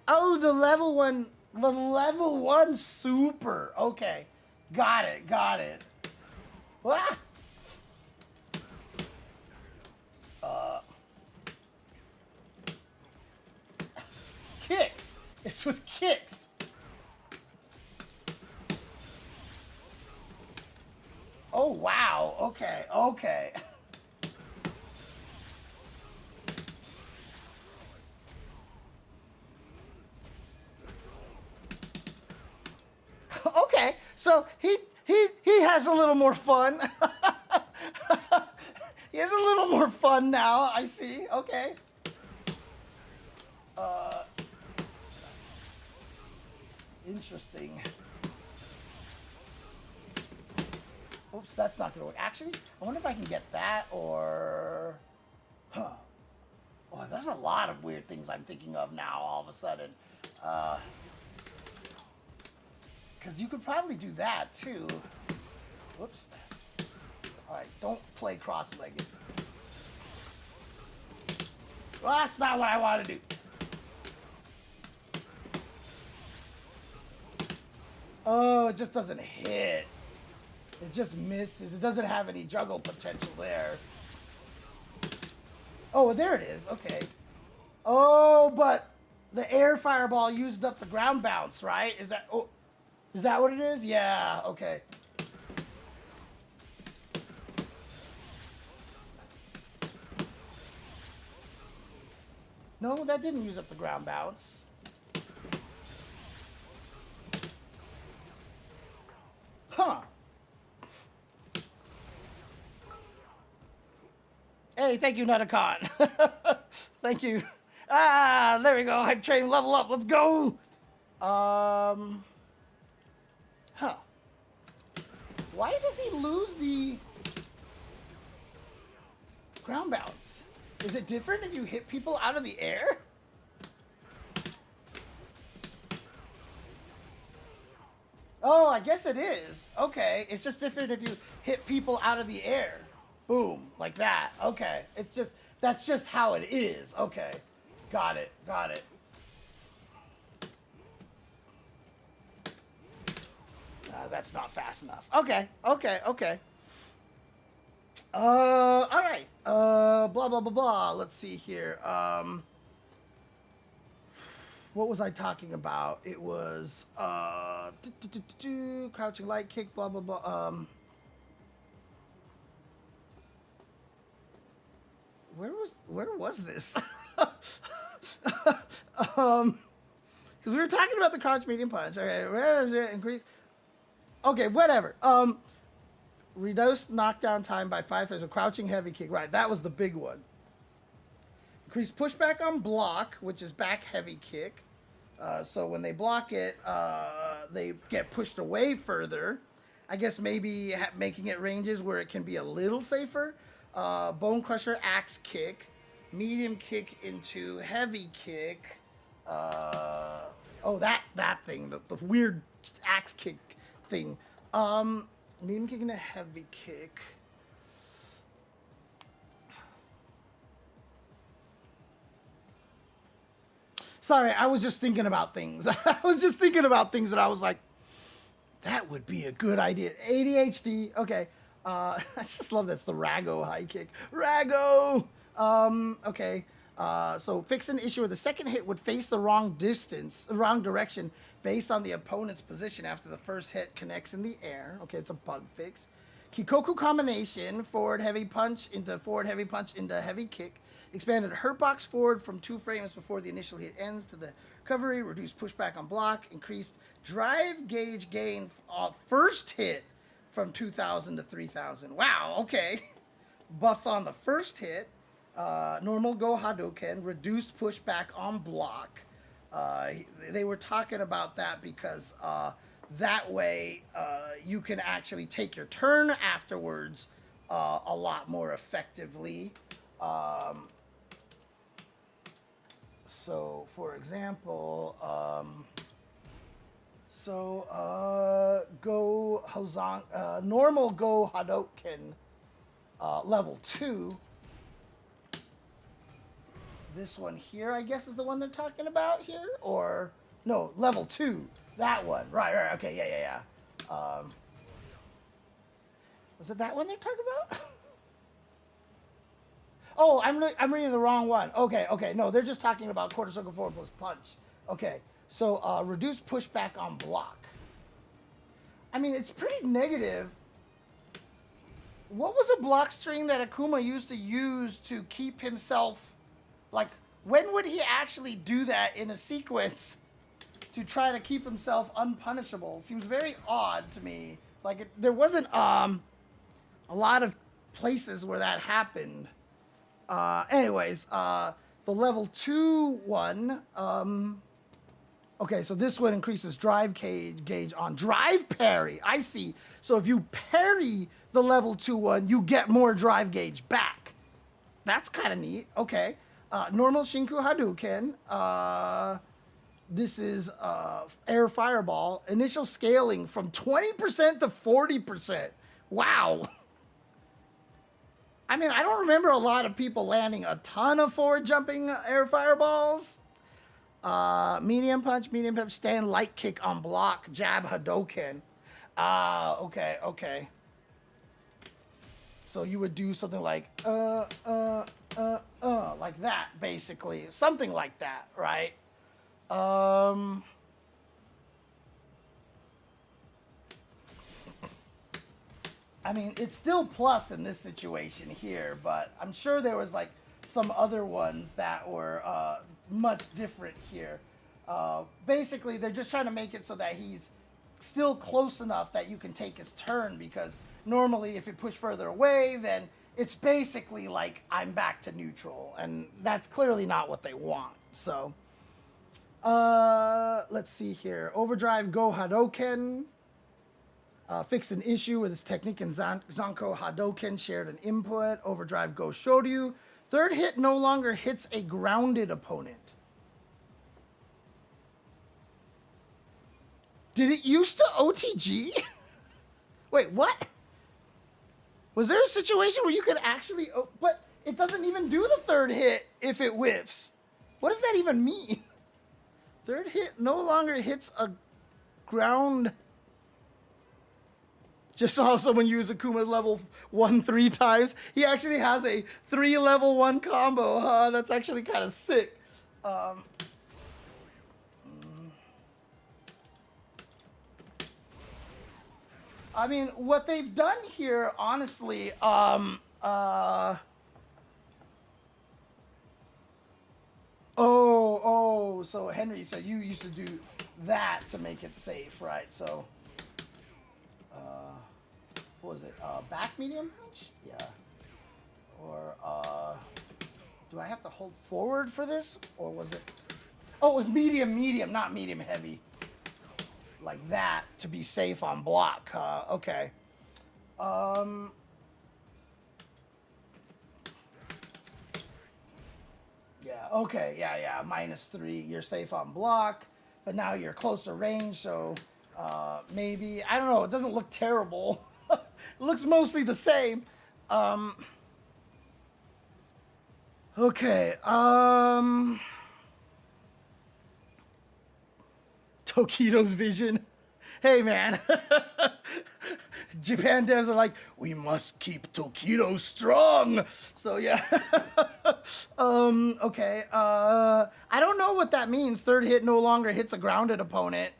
Oh, the level one super. Okay, got it. Ah! Kicks. It's with kicks. Oh, wow. Okay. Okay. So he has a little more fun. He has a little more fun now. I see. Okay. Interesting. Oops, that's not gonna work. Actually, I wonder if I can get that or... Huh. Oh, there's a lot of weird things I'm thinking of now all of a sudden. Because you could probably do that too. Whoops. Alright, don't play cross-legged. Well, that's not what I want to do. Oh, it just doesn't hit. It just misses. It doesn't have any juggle potential there. Oh, there it is. Okay. Oh, but the air fireball used up the ground bounce, right? Is that what it is? Yeah, okay. No, that didn't use up the ground bounce. Huh. Hey, thank you, Nutacon. Thank you. Ah, there we go. Hype train level up. Let's go. Huh. Why does he lose the ground bounce? Is it different if you hit people out of the air? Oh, I guess it is. Okay. It's just different if you hit people out of the air. Boom. Like that. Okay. It's just, that's just how it is. Okay. Got it. That's not fast enough. Okay. All right. Blah, blah, blah, blah. Let's see here. What was I talking about? It was, crouching light kick, blah, blah, blah. Where was this? Because we were talking about the crouch medium punch. Okay, where is it? Increase. Okay, whatever. Reduce knockdown time by 5 as a crouching heavy kick. Right, that was the big one. Increase pushback on block, which is back heavy kick. So when they block it, they get pushed away further. I guess maybe making it ranges where it can be a little safer. Bone crusher axe kick. Medium kick into heavy kick. Oh, that thing. The weird axe kick thing. Medium kick into heavy kick. Sorry, I was just thinking about things. I was just thinking about things that I was like, that would be a good idea. ADHD. Okay. I just love that's the Rago high kick. Rago. Okay. So fix an issue where the second hit would face the wrong direction based on the opponent's position after the first hit connects in the air. Okay, it's a bug fix. Kikoku combination, forward heavy punch into heavy kick. Expanded hurt box forward from 2 frames before the initial hit ends to the recovery. Reduced pushback on block. Increased drive gauge gain first hit from 2,000 to 3,000. Wow, okay. Buff on the first hit. Normal go Hadouken. Reduced pushback on block. They were talking about that because that way you can actually take your turn afterwards a lot more effectively. So, for example, normal go Hadouken level 2. This one here, I guess, is the one they're talking about here? Or, no, level 2. That one. Right, okay, yeah. Was it that one they're talking about? Oh, I'm reading the wrong one. Okay, no, they're just talking about quarter circle forward plus punch. Okay, so reduce pushback on block. I mean, it's pretty negative. What was a block string that Akuma used to use to keep himself, like, when would he actually do that in a sequence to try to keep himself unpunishable? Seems very odd to me. Like, there wasn't a lot of places where that happened. Anyways, the level 2 one, okay, so this one increases drive gauge on drive parry. I see. So if you parry the level 2 one, you get more drive gauge back. That's kind of neat. Okay. Normal Shinku Hadouken. This is air fireball. Initial scaling from 20% to 40%. Wow. I mean, I don't remember a lot of people landing a ton of forward jumping air fireballs. Medium punch, stand, light kick on block, jab Hadouken. Okay. So you would do something like, like that, basically. Something like that, right? I mean, it's still plus in this situation here, but I'm sure there was like some other ones that were much different here. Basically, they're just trying to make it so that he's still close enough that you can take his turn, because normally if you push further away, then it's basically like I'm back to neutral, and that's clearly not what they want. So, let's see here. Overdrive Go Hadouken. Fixed an issue with his technique and Zanko Hadouken shared an input. Overdrive Go Shoryu. Third hit no longer hits a grounded opponent. Did it used to OTG? Wait, what? Was there a situation where you could actually... but it doesn't even do the third hit if it whiffs. What does that even mean? Third hit no longer hits a ground... Just saw someone use Akuma level 1 3 times. He actually has a 3 level 1 combo. Huh? That's actually kind of sick. I mean, what they've done here, honestly, so Henry said you used to do that to make it safe, right? So, what was it? Back medium punch? Yeah. Or, do I have to hold forward for this? Or was it? Oh, it was medium, not medium heavy. Like that to be safe on block, huh? Okay. Yeah, okay, yeah. -3, you're safe on block, but now you're closer range, so maybe, I don't know, it doesn't look terrible. It looks mostly the same. Okay, Tokido's vision. Hey, man. Japan devs are like, we must keep Tokido strong. So, yeah. Okay. I don't know what that means. Third hit no longer hits a grounded opponent.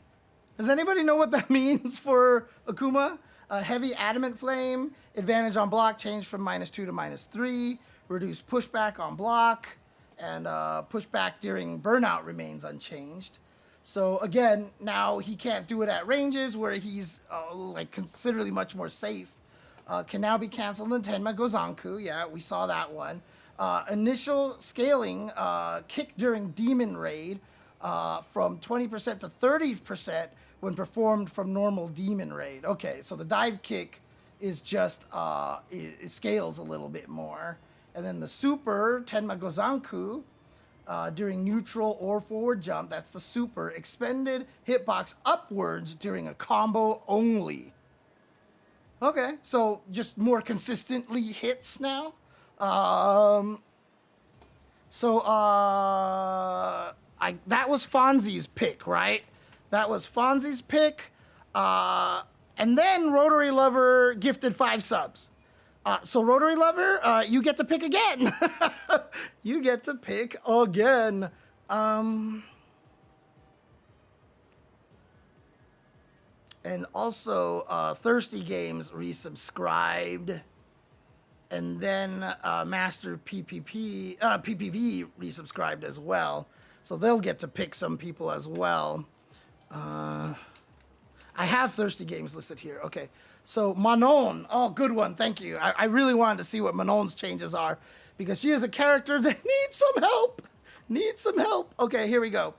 Does anybody know what that means for Akuma? Heavy adamant flame. Advantage on block changed from -2 to -3. Reduced pushback on block. And pushback during burnout remains unchanged. So again, now he can't do it at ranges where he's like considerably much more safe. Can now be canceled in Tenma Gozanku. Yeah, we saw that one. Initial scaling kick during Demon Raid from 20% to 30% when performed from normal Demon Raid. Okay, so the dive kick is just, it scales a little bit more. And then the super Tenma Gozanku during neutral or forward jump, that's the super, expended hitbox upwards during a combo only. Okay, so just more consistently hits now. That was Fonzie's pick, right? That was Fonzie's pick. And then Rotary Lover gifted 5 subs. So Rotary Lover, you get to pick again. You get to pick again. And also, Thirsty Games resubscribed. And then Master PPV resubscribed as well. So they'll get to pick some people as well. I have Thirsty Games listed here. Okay. So Manon, oh, good one, thank you. I really wanted to see what Manon's changes are because she is a character that needs some help. Needs some help. Okay, here we go.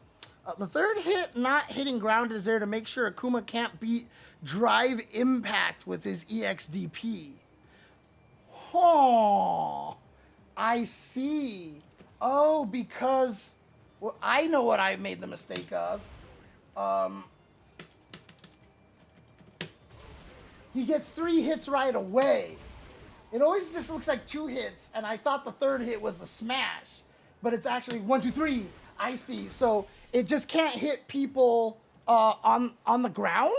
The third hit not hitting ground is there to make sure Akuma can't beat Drive Impact with his EXDP. Oh, I see. Oh, because well, I know what I made the mistake of. He gets 3 hits right away. It always just looks like 2 hits, and I thought the third hit was the smash, but it's actually 1, 2, 3. I see. So it just can't hit people on the ground.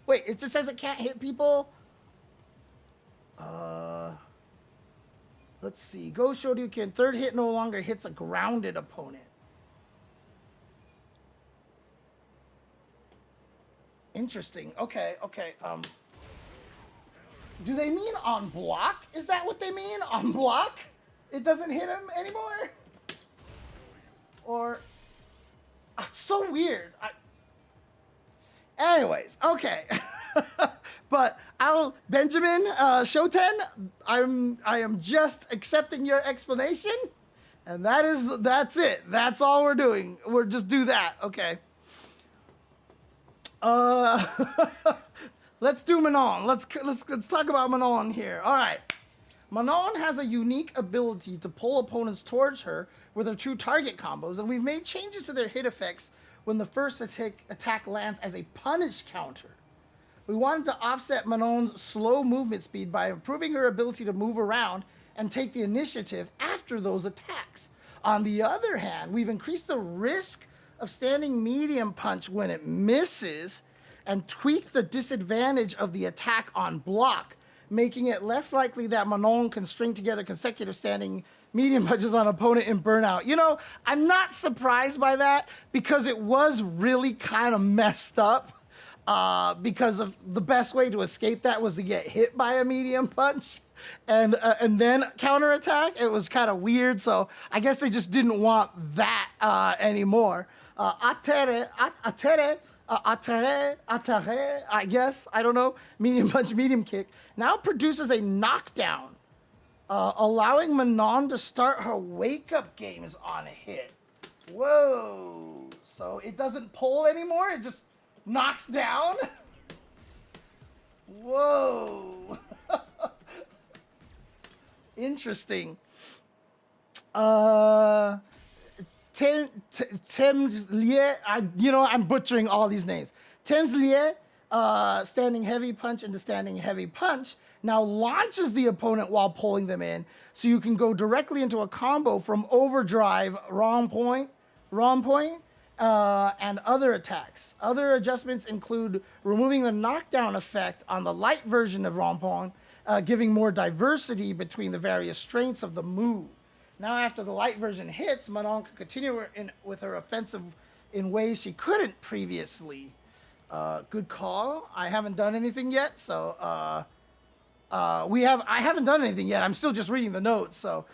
Wait, it just says it can't hit people. Let's see. Go Shoryuken. Third hit no longer hits a grounded opponent. Interesting. Okay. Do they mean on block? Is that what they mean? On block? It doesn't hit him anymore? Or... It's so weird. Anyways, okay. But Benjamin, Shoten, I am just accepting your explanation. And that's it. That's all we're doing. We're just do that. Okay. Let's do Manon. Let's talk about Manon here. All right. Manon has a unique ability to pull opponents towards her with her true target combos, and we've made changes to their hit effects when the first attack lands as a punish counter. We wanted to offset Manon's slow movement speed by improving her ability to move around and take the initiative after those attacks. On the other hand, we've increased the risk of standing medium punch when it misses and tweak the disadvantage of the attack on block, making it less likely that Manon can string together consecutive standing medium punches on opponent in burnout. You know, I'm not surprised by that because it was really kind of messed up because of the best way to escape that was to get hit by a medium punch and then counterattack. It was kind of weird, so I guess they just didn't want that anymore. Atere, I guess, I don't know, medium punch, medium kick, now produces a knockdown, allowing Manon to start her wake-up games on a hit. Whoa, so it doesn't pull anymore, it just knocks down? Whoa. Interesting. Temslie, I'm butchering all these names. Temslie, standing heavy punch into standing heavy punch, now launches the opponent while pulling them in, so you can go directly into a combo from overdrive, wrong point, and other attacks. Other adjustments include removing the knockdown effect on the light version of Rampon, giving more diversity between the various strengths of the move. Now, after the light version hits, Manon can continue with her offensive in ways she couldn't previously. Good call. I haven't done anything yet, so I haven't done anything yet. I'm still just reading the notes. So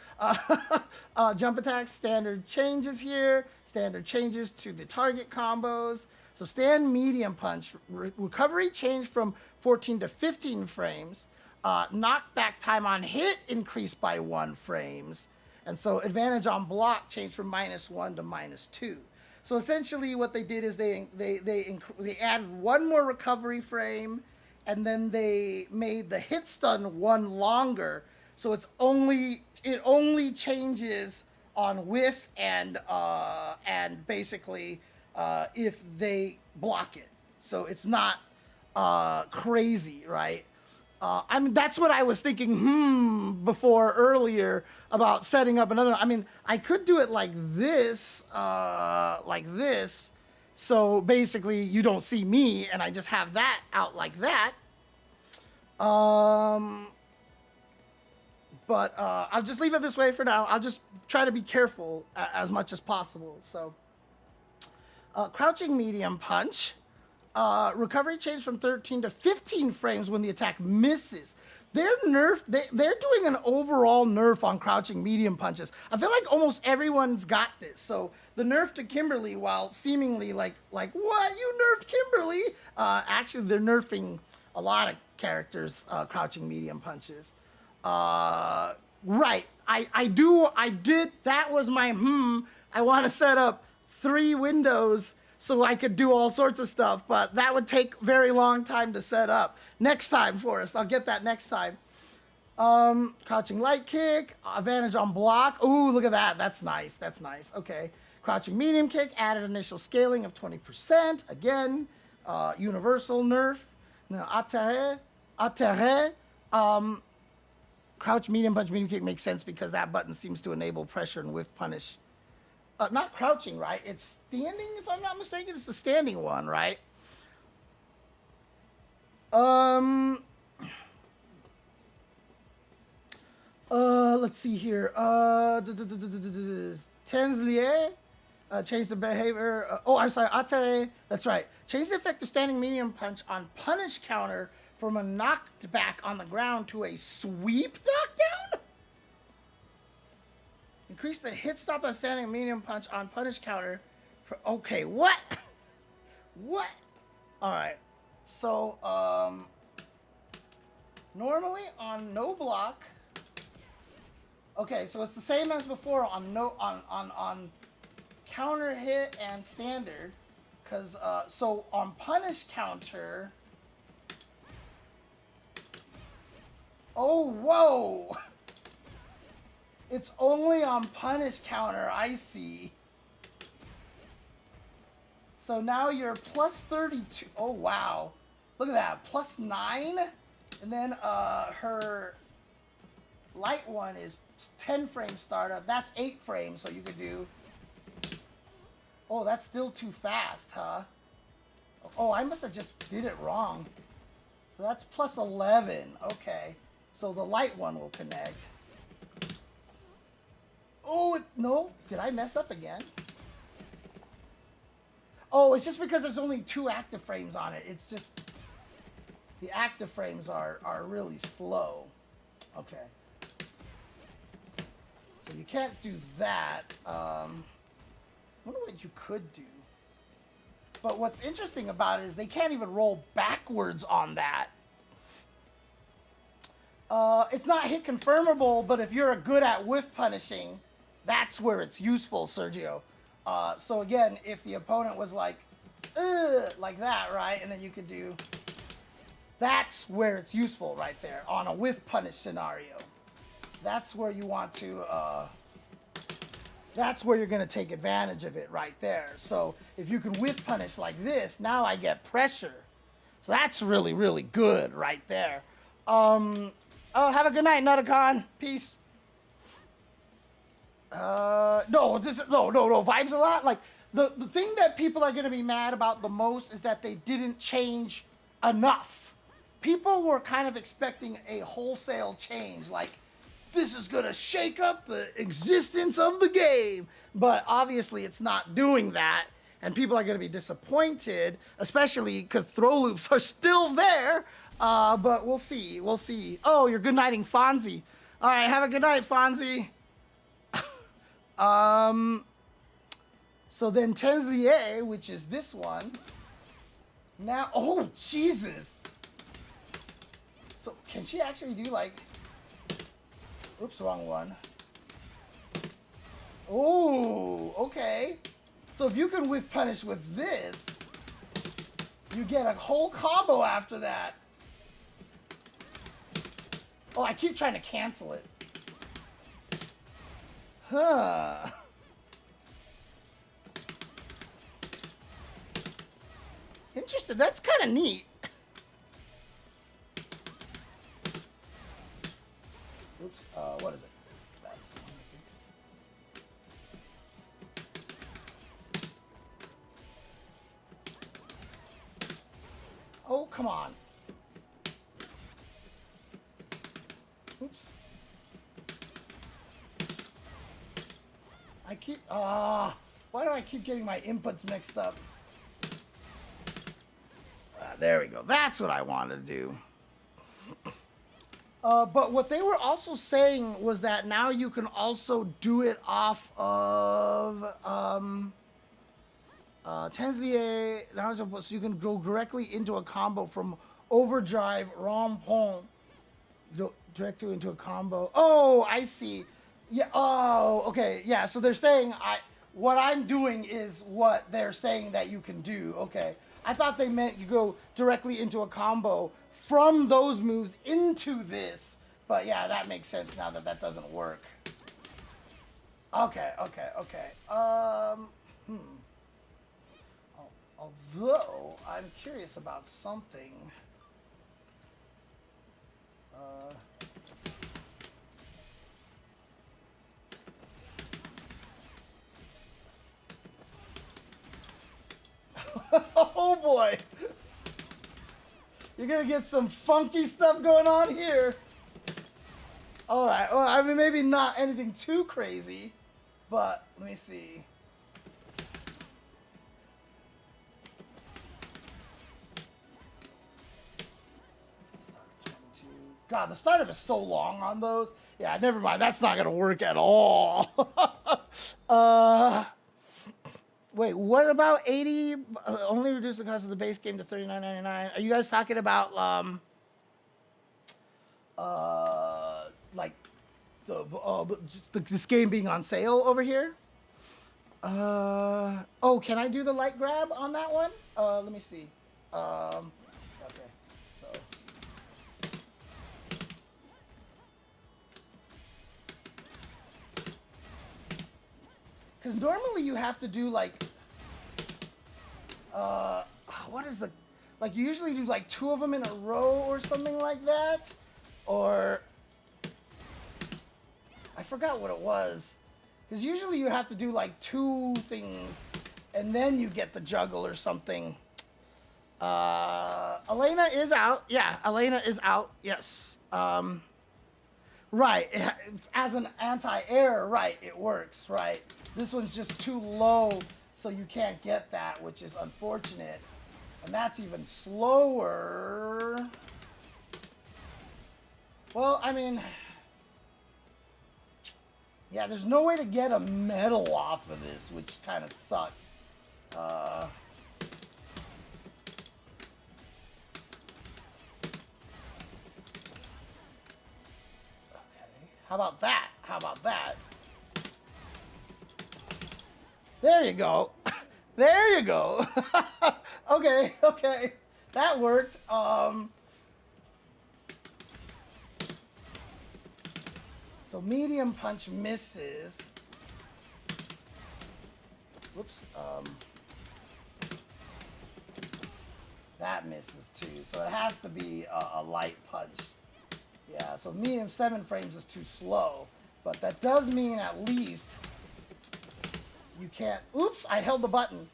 jump attacks, standard changes here, standard changes to the target combos. So stand medium punch, recovery changed from 14 to 15 frames. Knockback time on hit increased by 1 frames. And so advantage on block changed from -1 to -2. So essentially what they did is they added 1 more recovery frame, and then they made the hit stun 1 longer. So it only changes on whiff and basically if they block it. So it's not crazy, right? I mean, that's what I was thinking before earlier about setting up another. I mean, I could do it like this. So basically you don't see me and I just have that out like that. But I'll just leave it this way for now. I'll just try to be careful as much as possible. So crouching medium punch. Recovery changed from 13 to 15 frames when the attack misses. They're doing an overall nerf on crouching medium punches. I feel like almost everyone's got this. So the nerf to Kimberly, while seemingly like what, you nerfed Kimberly? Actually, they're nerfing a lot of characters crouching medium punches. Right. I did. That was my I want to set up 3 windows so I could do all sorts of stuff, but that would take very long time to set up. Next time, Forrest, I'll get that next time. Crouching light kick, advantage on block. Ooh, look at that. That's nice. That's nice. Okay. Crouching medium kick, added initial scaling of 20%. Again, universal nerf. Now, atterre. Crouch medium punch, medium kick makes sense because that button seems to enable pressure and whiff punish. Not crouching, right? It's standing, if I'm not mistaken. It's the standing one, right? Let's see here. Tenslier, change the behavior. I'm sorry, Atare. That's right. Change the effect of standing medium punch on punish counter from a knockback on the ground to a sweep knockdown? Increase the hit stop on standing medium punch on punish counter. Okay, what? What? All right. So, normally on no block. Okay, so it's the same as before on counter hit and standard, because so on punish counter. Oh, whoa! It's only on punish counter, I see. So now you're plus 32. Oh, wow. Look at that. Plus 9. And then her light one is 10 frame startup. That's 8 frames, so you could do. Oh, that's still too fast, huh? Oh, I must have just did it wrong. So that's plus 11. Okay. So the light one will connect. Oh, no. Did I mess up again? Oh, it's just because there's only 2 active frames on it. It's just the active frames are really slow. Okay. So you can't do that. I wonder what you could do. But what's interesting about it is they can't even roll backwards on that. It's not hit confirmable, but if you're good at whiff punishing, that's where it's useful, Sergio. So again, if the opponent was like that, right? And then you could do, that's where it's useful right there on a whiff punish scenario. That's where you want to, that's where you're going to take advantage of it right there. So if you can whiff punish like this, now I get pressure. So that's really, really good right there. Oh, have a good night, Nutacon. Peace. No, vibes a lot. Like, the thing that people are going to be mad about the most is that they didn't change enough. People were kind of expecting a wholesale change, like this is going to shake up the existence of the game. But obviously it's not doing that, and people are going to be disappointed, especially because throw loops are still there. But we'll see. We'll see. Oh, you're good nighting Fonzie. All right, have a good night, Fonzie. So then Tenzier, which is this one. Now, oh, Jesus. So can she actually do like, oops, wrong one. Oh, okay. So if you can whiff punish with this, you get a whole combo after that. Oh, I keep trying to cancel it. Huh. Interesting. That's kind of neat. Oops. What is it? That's the one, I think. Oh, come on. Oops. I keep, why do I keep getting my inputs mixed up? There we go. That's what I wanted to do. But what they were also saying was that now you can also do it off of Tenzier. So you can go directly into a combo from overdrive Rampon. Directly into a combo. Oh, I see. Yeah. Oh, okay. Yeah. So they're saying what I'm doing is what they're saying that you can do. Okay. I thought they meant you go directly into a combo from those moves into this. But yeah, that makes sense now that that doesn't work. Okay. Although I'm curious about something. Oh boy! You're gonna get some funky stuff going on here. Alright, well, I mean, maybe not anything too crazy, but let me see. God, the startup is so long on those. Yeah, never mind. That's not gonna work at all. Wait, what about 80? Only reduce the cost of the base game to $39.99. Are you guys talking about like this game being on sale over here? Oh, can I do the light grab on that one? Let me see. Okay, so. Because normally you have to do like, what is the, like you usually do like 2 of them in a row or something like that, or I forgot what it was. Because usually you have to do like 2 things and then you get the juggle or something. Elena is out. Yeah, Elena is out. Yes. Right. As an anti-air, right, it works, right. This one's just too low, so you can't get that, which is unfortunate. And that's even slower. Well, I mean, yeah, there's no way to get a medal off of this, which kind of sucks. Okay. How about that? How about that? There you go. There you go. Okay. That worked. So medium punch misses. Whoops. That misses too. So it has to be a light punch. Yeah, so medium 7 frames is too slow. But that does mean at least you can't. Oops, I held the button.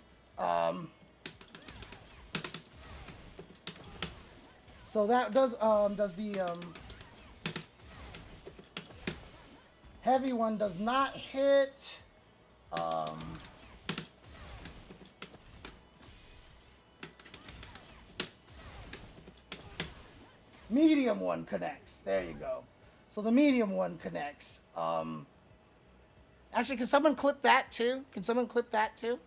So that does the heavy one does not hit. Medium one connects. There you go. So the medium one connects. Actually, can someone clip that too? Can someone clip that too?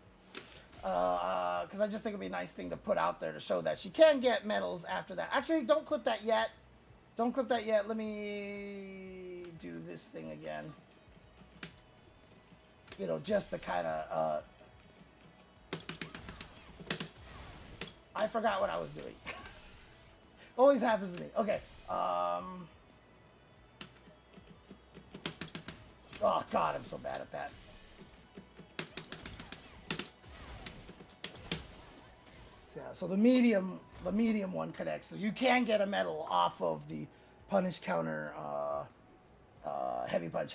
Because I just think it'd be a nice thing to put out there to show that she can get medals after that. Actually, don't clip that yet. Don't clip that yet. Let me do this thing again. You know, just the kind of... I forgot what I was doing. Always happens to me. Okay. Oh, God, I'm so bad at that. Yeah, so the medium one connects. So you can get a medal off of the punish counter, heavy punch.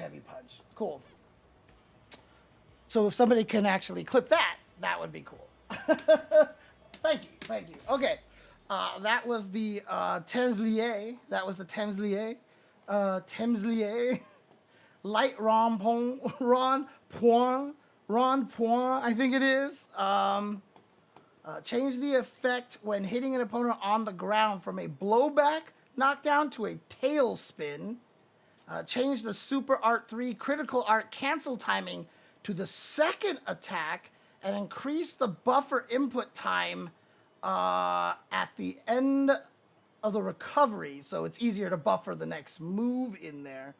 Cool. So if somebody can actually clip that, that would be cool. Thank you. Okay. That was the Temslier. Temslier. Light Ron Point, I think it is. Change the effect when hitting an opponent on the ground from a blowback knockdown to a tailspin. Change the Super Art 3 critical art cancel timing to the second attack and increase the buffer input time at the end of the recovery, so it's easier to buffer the next move in there.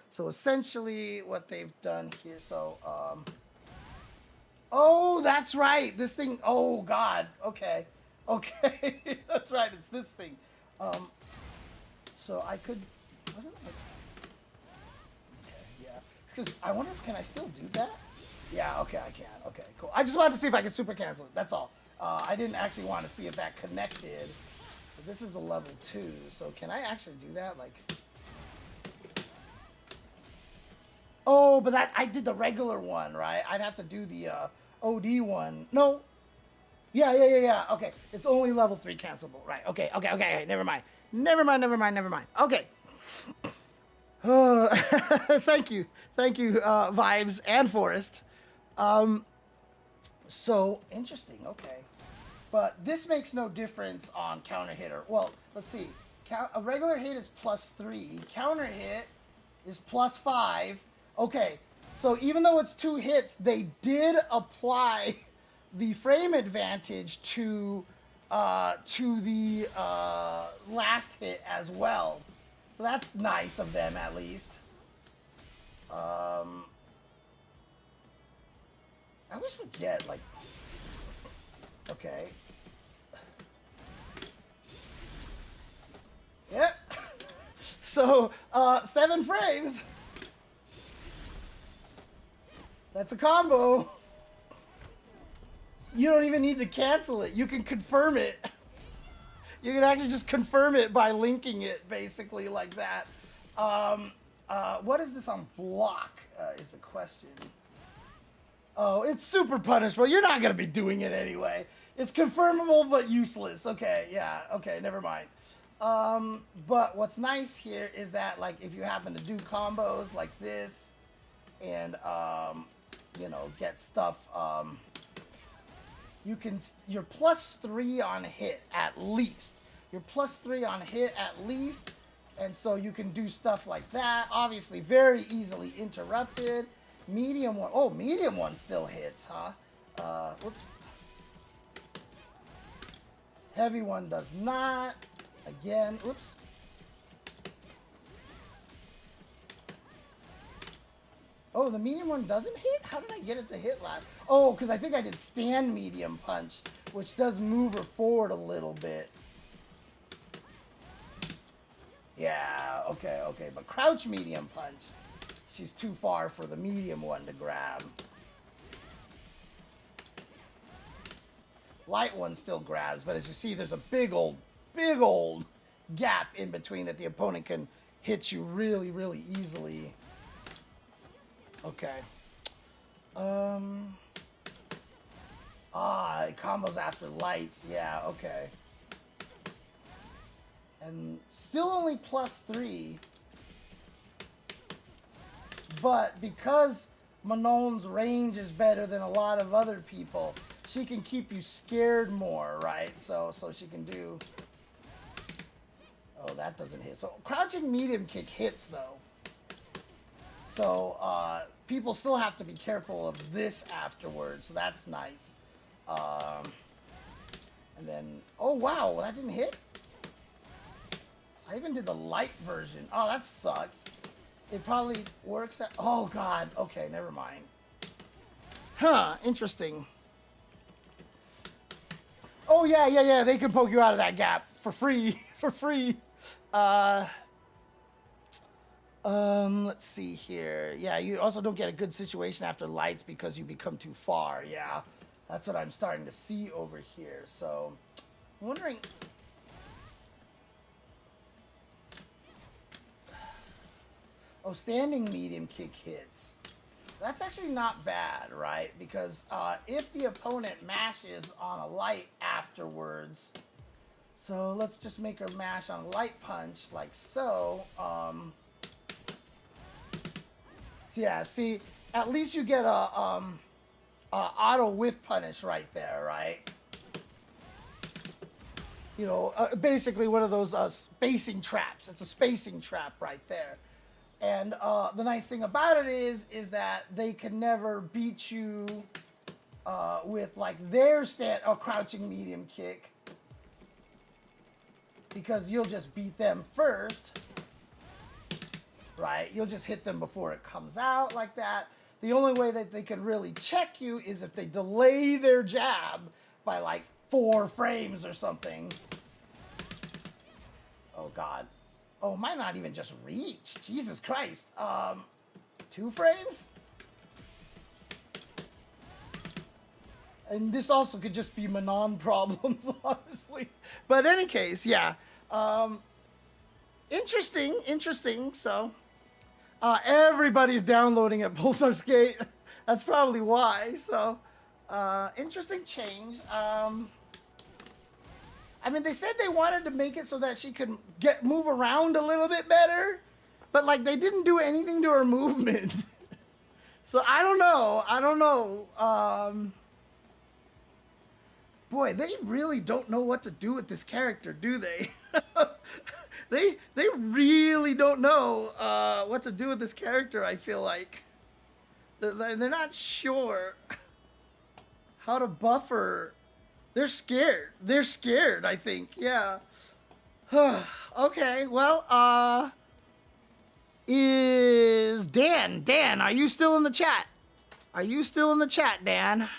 So essentially what they've done here, so, oh, that's right, this thing, oh, God, okay, that's right, it's this thing. So I could, wasn't it? Okay, yeah, because I wonder if, can I still do that? Yeah, okay, I can, okay, cool. I just wanted to see if I could super cancel it, that's all. I didn't actually want to see if that connected. But this is the level 2, so can I actually do that? Like, oh, but that I did the regular one, right? I'd have to do the OD one. No. Yeah. Okay, it's only level 3 cancelable, right? Okay. Never mind. Okay. Thank you, Vibes and Forest. So interesting. Okay. But this makes no difference on counter hitter. Well, let's see. A regular hit is +3. Counter hit is +5. Okay, so even though it's 2 hits, they did apply the frame advantage to the last hit as well. So that's nice of them, at least. I always forget, like... Okay. Yep. So, 7 frames. That's a combo. You don't even need to cancel it. You can confirm it. You can actually just confirm it by linking it, basically, like that. What is this on block, is the question. Oh, it's super punishable. You're not going to be doing it anyway. It's confirmable, but useless. Okay, yeah. Okay, never mind. But what's nice here is that, like, if you happen to do combos like this and, you know, get stuff, you're +3 on hit at least. You're +3 on hit at least. And so you can do stuff like that. Obviously, very easily interrupted. Medium one. Oh, medium one still hits, huh? Whoops. Heavy one does not. Again, oops. Oh, the medium one doesn't hit? How did I get it to hit last? Oh, because I think I did stand medium punch, which does move her forward a little bit. Yeah, okay. But crouch medium punch, she's too far for the medium one to grab. Light one still grabs, but as you see, there's a big old gap in between that the opponent can hit you really, really easily. Okay. Ah, it combos after lights. Yeah, okay. And still only +3. But because Manon's range is better than a lot of other people, she can keep you scared more, right? So she can do... Oh, that doesn't hit. So crouching medium kick hits, though. So people still have to be careful of this afterwards. So that's nice. And then... Oh, wow. That didn't hit? I even did the light version. Oh, that sucks. It probably works at... Oh, God. Okay, never mind. Huh, interesting. Oh, yeah. They can poke you out of that gap for free. For free. Let's see here. Yeah, you also don't get a good situation after lights because you become too far. Yeah, that's what I'm starting to see over here. So, I'm wondering... Oh, standing medium kick hits. That's actually not bad, right? Because if the opponent mashes on a light afterwards, so let's just make her mash on a light punch like so. So yeah, see, at least you get a auto whiff punish right there, right? You know, basically one of those spacing traps. It's a spacing trap right there. And the nice thing about it is that they can never beat you with like their crouching medium kick, because you'll just beat them first, right? You'll just hit them before it comes out like that. The only way that they can really check you is if they delay their jab by like 4 frames or something. Oh, God. Oh, might not even just reach. Jesus Christ. 2 frames? And this also could just be Manon problems, honestly. But in any case, yeah. Interesting. So, everybody's downloading at Pulsar Skate. That's probably why. So, interesting change. I mean, they said they wanted to make it so that she could move around a little bit better, but like they didn't do anything to her movement. So I don't know. Boy, they really don't know what to do with this character, do they? They really don't know what to do with this character. I feel like they're not sure how to buff her. They're scared. They're scared, I think. Yeah. Okay, well, is Dan, are you still in the chat? Are you still in the chat, Dan?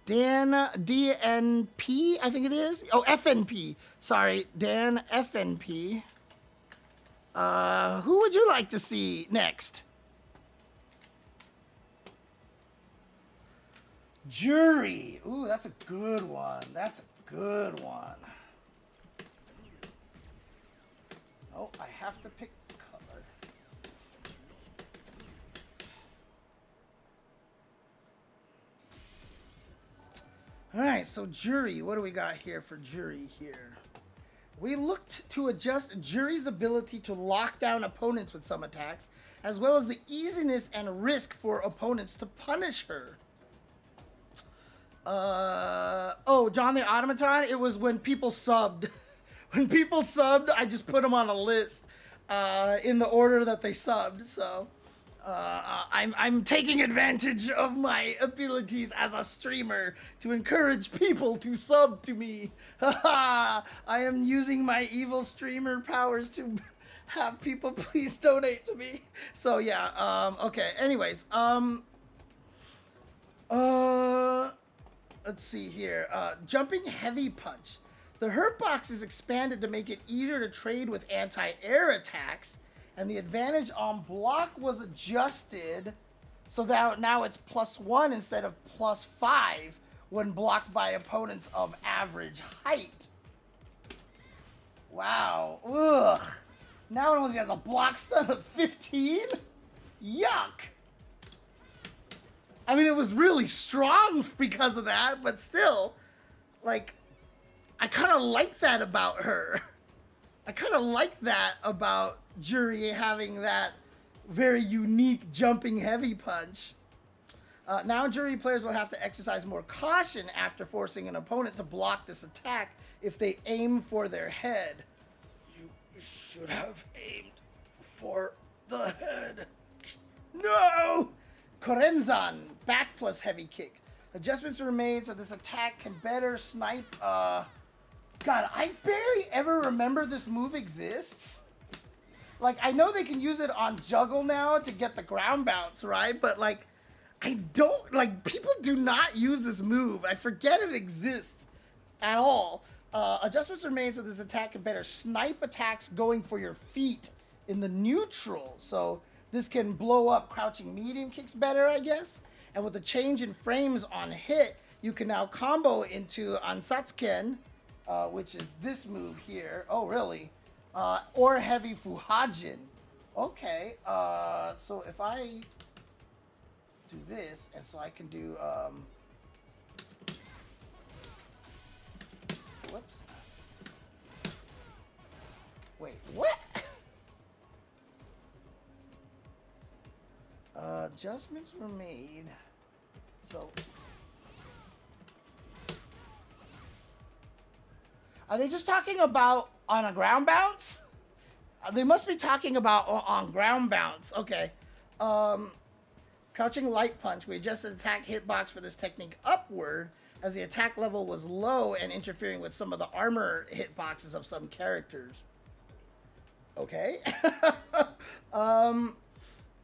Dan, DNP, I think it is. Oh, FNP. Sorry, Dan, FNP. Who would you like to see next? Jury. Ooh, that's a good one. That's a good one. Oh, I have to pick color. All right, so Jury. What do we got here for Jury here? We looked to adjust Jury's ability to lock down opponents with some attacks, as well as the easiness and risk for opponents to punish her. Oh, John the Automaton, it was when people subbed. When people subbed, I just put them on a list in the order that they subbed. So I'm taking advantage of my abilities as a streamer to encourage people to sub to me. I am using my evil streamer powers to have people please donate to me. So yeah, okay. Anyways, let's see here. Jumping heavy punch. The hurt box is expanded to make it easier to trade with anti-air attacks, and the advantage on block was adjusted so that now it's +1 instead of +5 when blocked by opponents of average height. Wow. Ugh. Now it only has a block stun of 15? Yuck. I mean, it was really strong because of that, but still, like, I kind of like that about her. I kind of like that about Jury having that very unique jumping heavy punch. Now Jury players will have to exercise more caution after forcing an opponent to block this attack if they aim for their head. You should have aimed for the head. No! Korenzan, back plus heavy kick. Adjustments were made so this attack can better snipe. God, I barely ever remember this move exists. Like, I know they can use it on juggle now to get the ground bounce, right? But, like, I don't, like, people do not use this move. I forget it exists at all. Adjustments are made so this attack can better snipe attacks going for your feet in the neutral. So this can blow up crouching medium kicks better, I guess. And with the change in frames on hit, you can now combo into Ansatsuken, which is this move here. Oh, really? Or heavy Fuhajin. Okay, so if I do this, and so I can do, whoops. Wait, what? Adjustments were made. So, are they just talking about on a ground bounce? They must be talking about on ground bounce. Okay. Crouching light punch. We adjusted attack hitbox for this technique upward as the attack level was low and interfering with some of the armor hitboxes of some characters. Okay.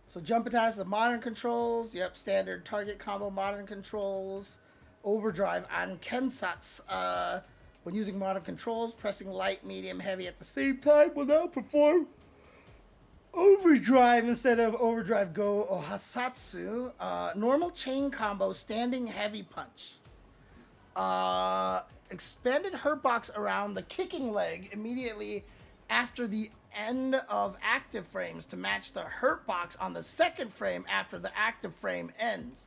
So jump attacks of modern controls. Yep, standard target combo modern controls. Overdrive on Kensatsu. When using modern controls, pressing light, medium, heavy at the same time will now perform overdrive instead of overdrive go ohasatsu. Normal chain combo, standing heavy punch. Expanded hurt box around the kicking leg immediately after the end of active frames to match the hurt box on the second frame after the active frame ends.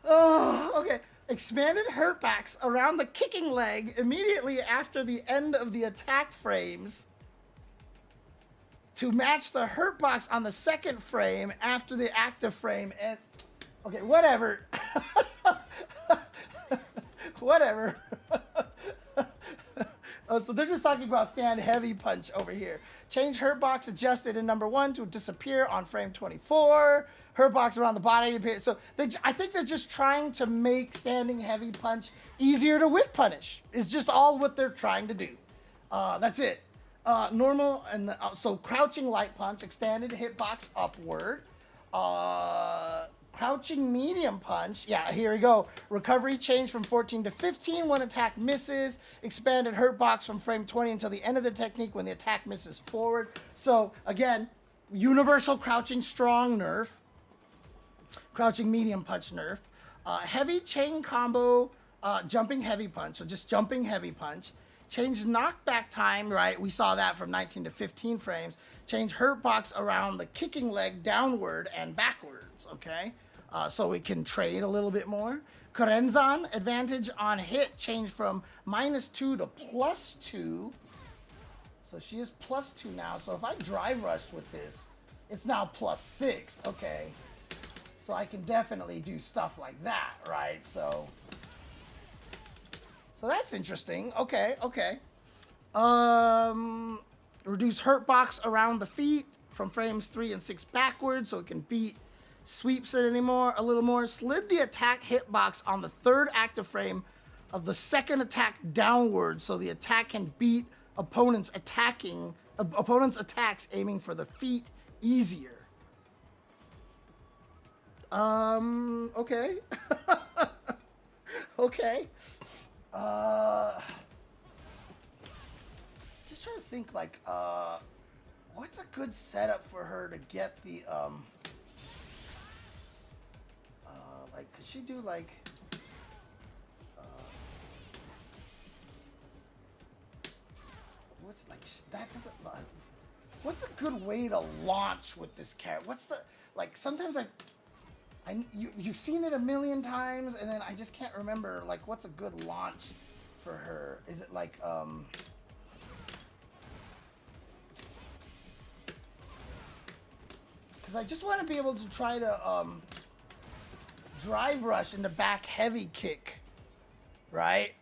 Oh, okay. Expanded hurt box around the kicking leg immediately after the end of the attack frames to match the hurt box on the second frame after the active frame. And okay, whatever. Whatever. Oh, so they're just talking about stand heavy punch over here. Change hurt box adjusted in number 1 to disappear on frame 24. Hurt box around the body appears. So I think they're just trying to make standing heavy punch easier to whiff punish. It's just all what they're trying to do. That's it. Normal and so crouching light punch, extended hitbox upward. Crouching medium punch. Yeah, here we go. Recovery change from 14 to 15 when attack misses. Expanded hurt box from frame 20 until the end of the technique when the attack misses forward. So again, universal crouching strong nerf. Crouching medium punch nerf. Heavy chain combo jumping heavy punch. So just jumping heavy punch. Change knockback time, right? We saw that from 19 to 15 frames. Change hurt box around the kicking leg downward and backwards, okay? So we can trade a little bit more. Korenzan, advantage on hit, change from -2 to +2. So she is +2 now. So if I drive rush with this, it's now +6, okay? So I can definitely do stuff like that, right? So that's interesting. Okay, okay. Reduce hurt box around the feet from frames 3 and 6 backwards so it can beat sweeps it anymore a little more. Slid the attack hitbox on the third active frame of the second attack downward so the attack can beat opponents attacks aiming for the feet easier. Okay. Okay. Just trying to think, like, what's a good setup for her to get the, like, could she do, like, what's, like, that doesn't, what's a good way to launch with this character? like sometimes you've seen it a million times, and then I just can't remember like what's a good launch for her. Is it like because I just want to be able to try to drive rush into back heavy kick, right?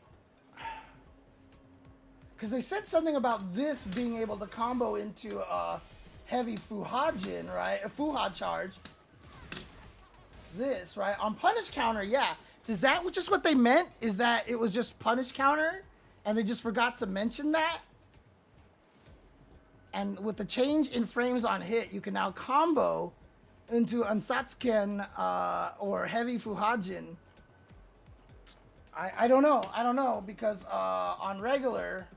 Because they said something about this being able to combo into a heavy Fuhajin, right? A Fuha charge. This, right? On punish counter, yeah. Is that just what they meant? Is that it was just punish counter and they just forgot to mention that? And with the change in frames on hit, you can now combo into Ansatsuken or heavy Fuhajin. I don't know because on regular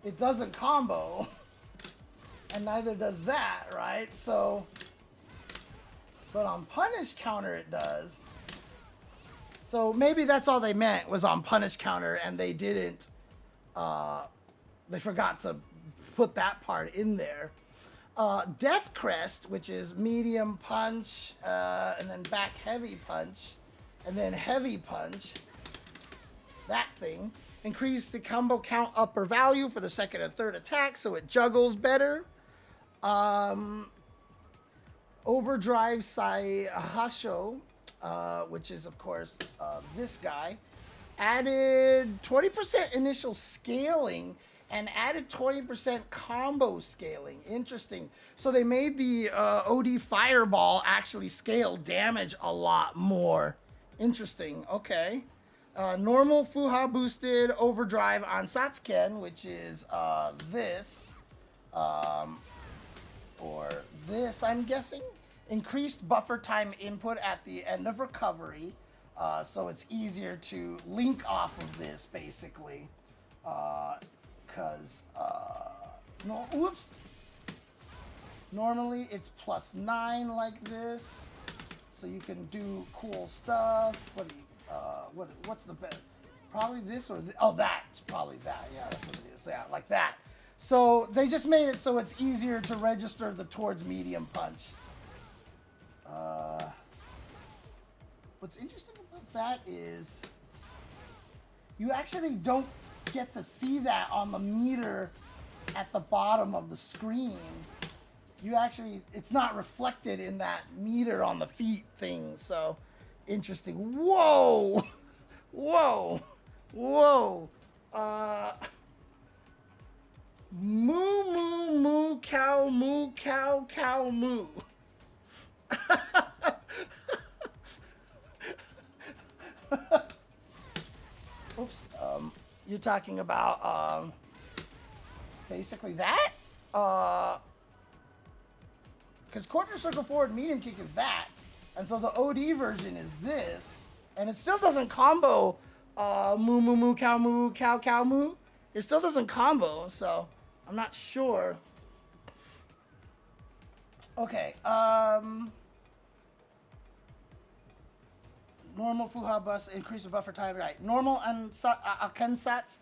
it doesn't combo and neither does that, right? So, but on punish counter it does. So maybe that's all they meant was on punish counter and they didn't, they forgot to put that part in there. Death Crest, which is medium punch and then back heavy punch. And then heavy punch, that thing, increase the combo count upper value for the second and third attack so it juggles better. Overdrive Sai Hasho, which is of course this guy, added 20% initial scaling and added 20% combo scaling. Interesting. So they made the OD Fireball actually scale damage a lot more. Interesting. Okay. Normal Fuha boosted overdrive on Satsuken, which is this. Or this, I'm guessing. Increased buffer time input at the end of recovery. So it's easier to link off of this, basically. Because, no, whoops. Normally it's +9 like this. So you can do cool stuff. What do you, what's the best? Probably this or oh, that's probably that. Yeah, that's what it is. Yeah, like that. So they just made it so it's easier to register the towards medium punch. What's interesting about that is you actually don't get to see that on the meter at the bottom of the screen. You actually, it's not reflected in that meter on the feet thing, so interesting. Whoa! Whoa! Whoa! Moo, moo, moo, cow, moo, cow, cow, moo. Oops. You're talking about, basically that? Because quarter circle forward medium kick is that. And so the OD version is this. And it still doesn't combo moo moo moo cow cow moo. It still doesn't combo, so I'm not sure. Okay, normal Fuha bus, increase the buffer time, right. Normal Ankensatsu,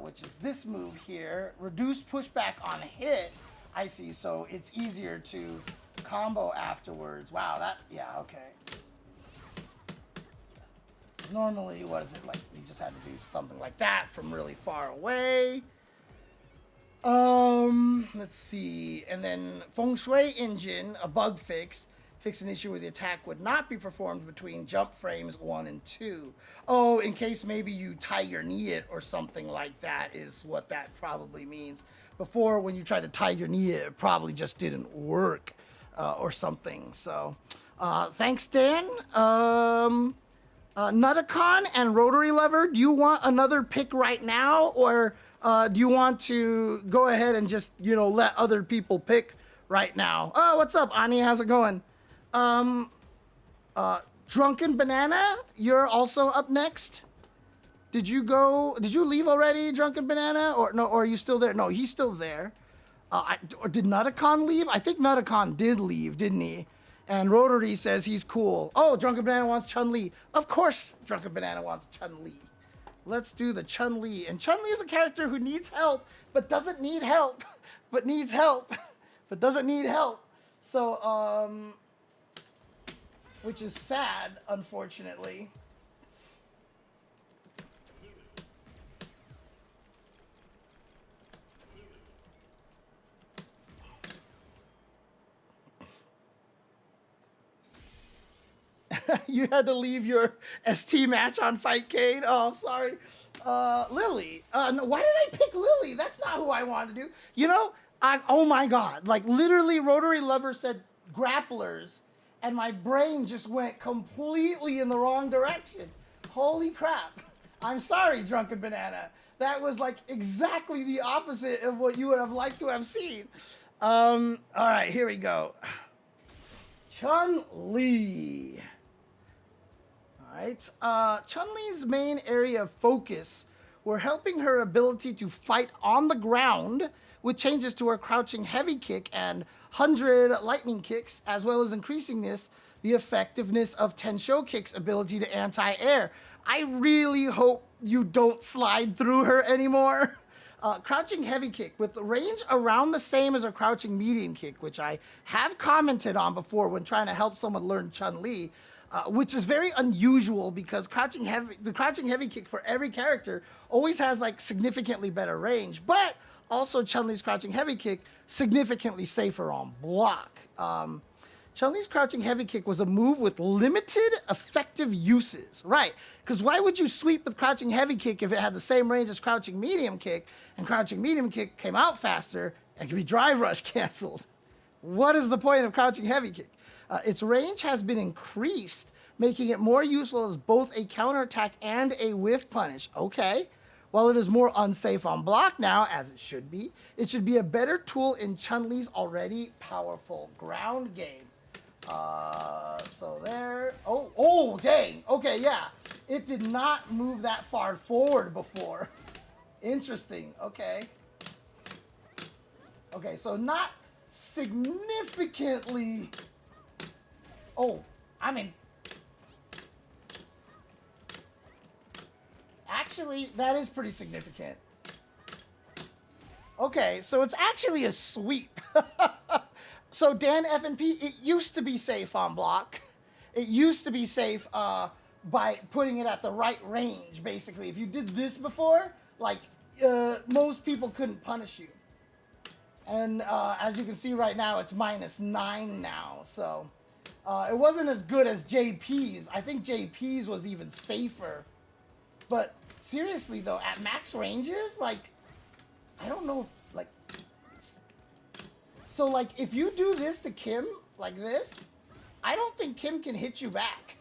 which is this move here. Reduce pushback on hit. I see, so it's easier to combo afterwards. Wow, that, yeah, okay. Normally, what is it, like, you just had to do something like that from really far away. Let's see, and then Feng Shui Engine, a bug fix. Fix an issue where the attack would not be performed between jump frames 1 and 2. Oh, in case maybe you tiger knee it or something like that is what that probably means. Before, when you tried to tiger knee it, it probably just didn't work or something. So, thanks, Dan. Nutacon and Rotary Lever, do you want another pick right now? Or do you want to go ahead and just, you know, let other people pick right now? Oh, what's up, Ani? How's it going? Drunken Banana, you're also up next. Did you leave already, Drunken Banana? Or no, or are you still there? No, he's still there. Or did Nutacon leave? I think Nutacon did leave, didn't he? And Rotary says he's cool. Oh, Drunken Banana wants Chun-Li. Of course Drunken Banana wants Chun-Li. Let's do the Chun-Li. And Chun-Li is a character who needs help, but doesn't need help, but needs help. but doesn't need help. So, which is sad, unfortunately. You had to leave your ST match on Fightcade. Oh, sorry. Lily. No, why did I pick Lily? That's not who I wanted to do. You know, oh my God. Like, literally, Rotary Lover said grapplers, and my brain just went completely in the wrong direction. Holy crap. I'm sorry, Drunken Banana. That was, like, exactly the opposite of what you would have liked to have seen. All right, here we go. Chun-Li. Right. Chun-Li's main area of focus were helping her ability to fight on the ground with changes to her crouching heavy kick and 100 lightning kicks, as well as increasing the effectiveness of Tensho Kick's ability to anti-air. I really hope you don't slide through her anymore. Crouching heavy kick with the range around the same as a crouching medium kick, which I have commented on before when trying to help someone learn Chun-Li. Which is very unusual because the crouching heavy kick for every character always has like significantly better range, but also Chun-Li's crouching heavy kick significantly safer on block. Chun-Li's crouching heavy kick was a move with limited effective uses, right? Because why would you sweep with crouching heavy kick if it had the same range as crouching medium kick, and crouching medium kick came out faster and could be drive rush canceled? What is the point of crouching heavy kick? Its range has been increased, making it more useful as both a counterattack and a whiff punish. Okay. While it is more unsafe on block now, as it should be a better tool in Chun-Li's already powerful ground game. So there. Oh, dang. Okay, yeah. It did not move that far forward before. Interesting. Okay. Okay, so not significantly. Oh, I mean, actually, that is pretty significant. Okay, so it's actually a sweep. So Dan FNP, it used to be safe on block. It used to be safe by putting it at the right range, basically. If you did this before, like, most people couldn't punish you. And as you can see right now, it's -9 now, so... it wasn't as good as JP's. I think JP's was even safer. But seriously, though, at max ranges, like, I don't know, like... So, like, if you do this to Kim, like this, I don't think Kim can hit you back.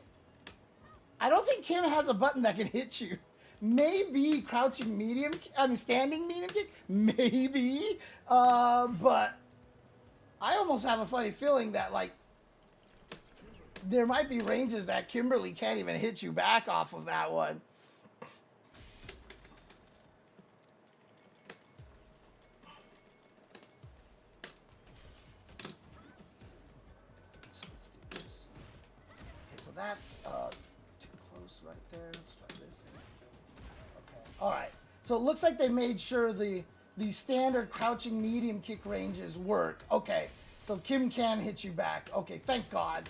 I don't think Kim has a button that can hit you. Maybe crouching medium, standing medium kick, maybe. But I almost have a funny feeling that, like, there might be ranges that Kimberly can't even hit you back off of that one. So let's do this. Okay, so that's too close right there. Let's try this. Okay. All right. So it looks like they made sure the standard crouching medium kick ranges work. Okay. So Kim can hit you back. Okay, thank God.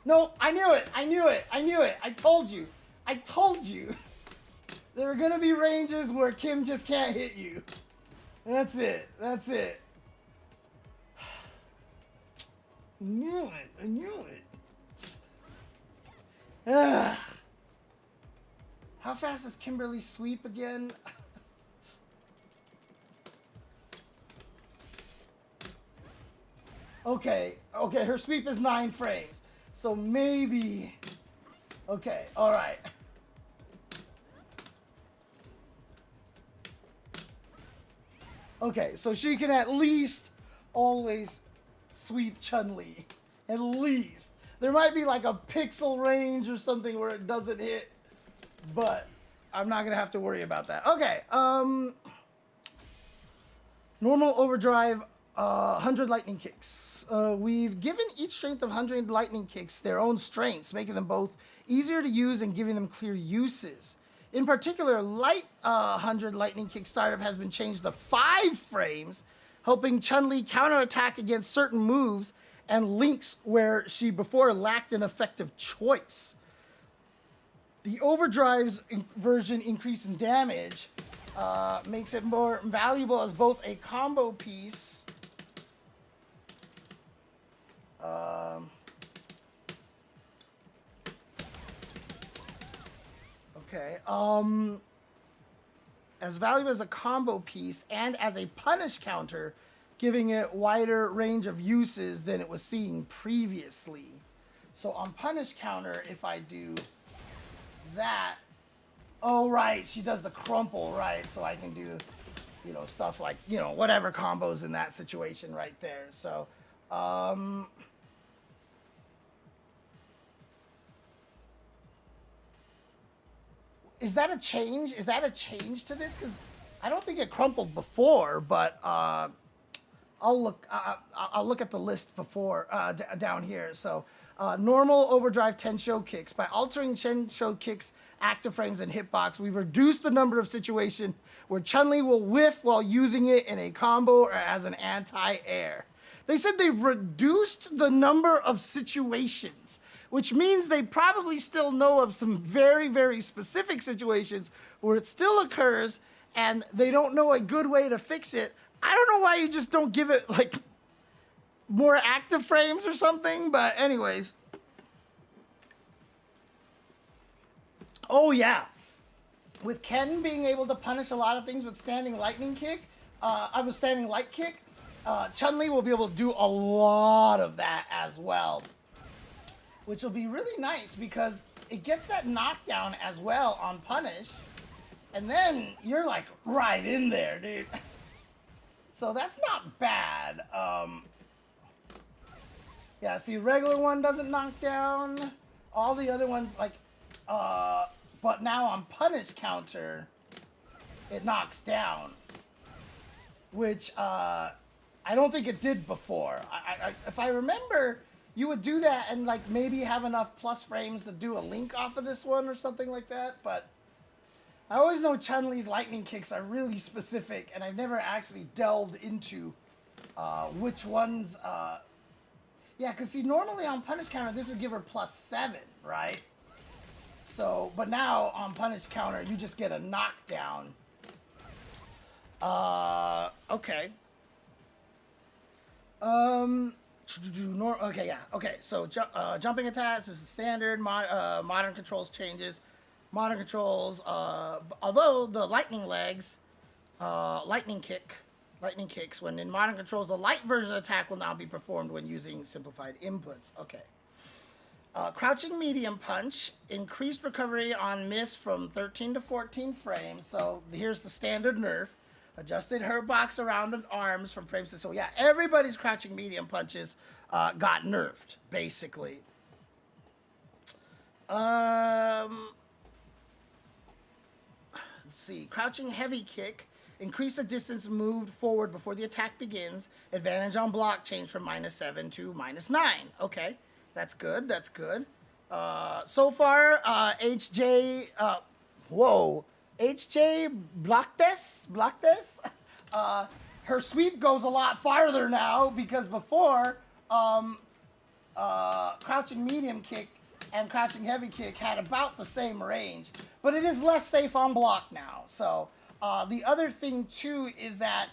No, I knew it. I told you. There are going to be ranges where Kim just can't hit you. That's it. I knew it. Ugh. How fast does Kimberly sweep again? Okay, her sweep is 9 frames. So maybe... Okay, alright. Okay, so she can at least always sweep Chun-Li. At least. There might be like a pixel range or something where it doesn't hit. But I'm not going to have to worry about that. Okay, normal overdrive, 100 lightning kicks. We've given each strength of 100 lightning kicks their own strengths, making them both easier to use and giving them clear uses. In particular, Light 100 Lightning Kick Startup has been changed to 5 frames, helping Chun-Li counterattack against certain moves and links where she before lacked an effective choice. The Overdrive's version increase in damage makes it more valuable as both a combo piece as valuable as a combo piece and as a punish counter, giving it wider range of uses than it was seeing previously. So on punish counter, if I do that, oh right, she does the crumple, right? So I can do, you know, stuff like, you know, whatever combos in that situation right there. So, is that a change? Is that a change to this? Because I don't think it crumpled before, but I'll look at the list before down here. So normal overdrive Tensho kicks. By altering Tensho kicks active frames and hitbox, we've reduced the number of situations where Chun-Li will whiff while using it in a combo or as an anti-air. They said they've reduced the number of situations, which means they probably still know of some very, very specific situations where it still occurs and they don't know a good way to fix it. I don't know why you just don't give it like more active frames or something, but anyways. Oh yeah. With Ken being able to punish a lot of things with standing lightning kick, standing light kick, Chun-Li will be able to do a lot of that as well, which will be really nice because it gets that knockdown as well on punish, and then you're like right in there, dude. So that's not bad. Yeah, see, regular one doesn't knock down. All the other ones, like, but now on punish counter, it knocks down, which I don't think it did before. If I remember, you would do that and like maybe have enough plus frames to do a link off of this one or something like that, but I always know Chun-Li's lightning kicks are really specific, and I've never actually delved into which ones. Yeah, because see, normally on punish counter, this would give her +7, right? So, but now on punish counter, you just get a knockdown. Okay. Okay, yeah. Okay, so jumping attacks is the standard. Modern controls changes. Modern controls, although the lightning legs, lightning kicks, when in modern controls, the light version of attack will now be performed when using simplified inputs. Okay. Crouching medium punch, increased recovery on miss from 13 to 14 frames. So here's the standard nerf. Adjusted her box around the arms from frames to, so yeah, everybody's crouching medium punches got nerfed, basically. Let's see, crouching heavy kick, increase the distance moved forward before the attack begins. Advantage on block change from -7 to -9. Okay, that's good, that's good. So far, HJ, HJ blocked this. Her sweep goes a lot farther now because before, crouching medium kick and crouching heavy kick had about the same range, but it is less safe on block now. So the other thing too is that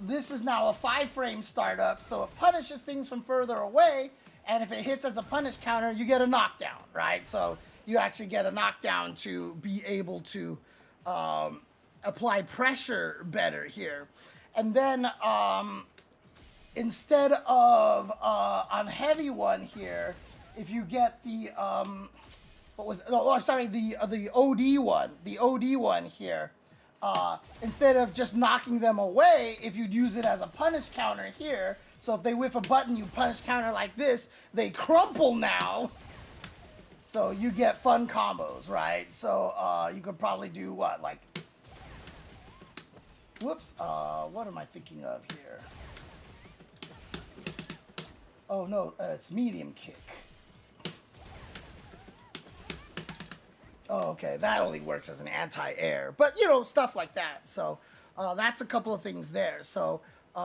this is now a 5-frame startup, so it punishes things from further away, and if it hits as a punish counter, you get a knockdown, right? So you actually get a knockdown to be able to apply pressure better here. And then instead of on heavy one here, if you get the the OD one here, instead of just knocking them away, if you'd use it as a punish counter here, so if they whiff a button, you punish counter like this, they crumple now. So you get fun combos, right? So you could probably do what, like, whoops, what am I thinking of here? Oh no, it's medium kick. Oh, okay. That only works as an anti-air. But, you know, stuff like that. So that's a couple of things there. So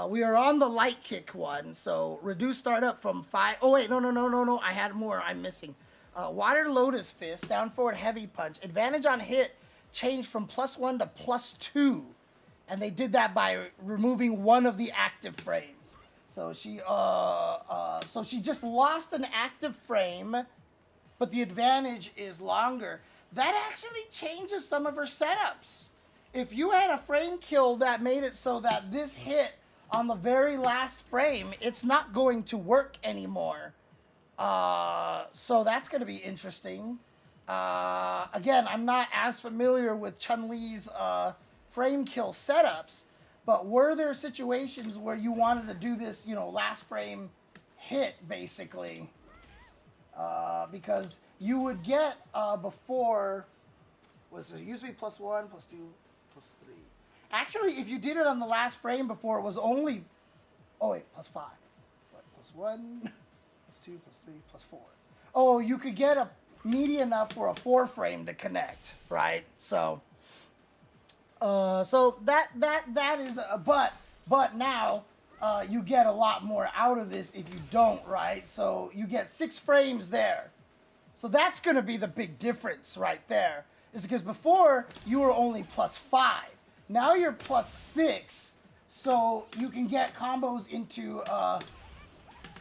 we are on the light kick one. So reduce startup from 5. Oh, wait. No. I had more. I'm missing. Water Lotus Fist, down forward heavy punch. Advantage on hit changed from +1 to +2. And they did that by removing one of the active frames. So she just lost an active frame, but the advantage is longer. That actually changes some of her setups. If you had a frame kill that made it so that this hit on the very last frame, it's not going to work anymore. So that's going to be interesting. Again, I'm not as familiar with Chun-Li's frame kill setups, but were there situations where you wanted to do this, you know, last frame hit, basically? Because you would get before, was it used to be +1, +2, +3. Actually, if you did it on the last frame before, it was only, oh wait, +5. What, +1, +2, +3, +4. Oh, you could get a meaty enough for a 4 frame to connect, right? So, that is a but now. You get a lot more out of this if you don't, right? So you get 6 frames there. So that's going to be the big difference right there. Is because before you were only +5. Now you're +6. So you can get combos into,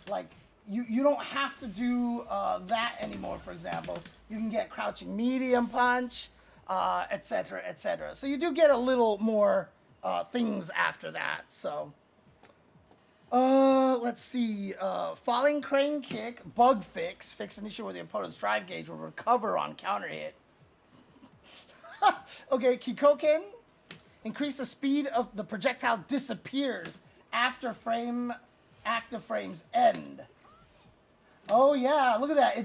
like, you don't have to do that anymore, for example. You can get crouching medium punch, etc., etc. So you do get a little more things after that, so... let's see. Falling crane kick, bug fix. Fix an issue where the opponent's drive gauge will recover on counter hit. Okay, Kikoken. Increase the speed of the projectile disappears after active frames end. Oh yeah, look at that. It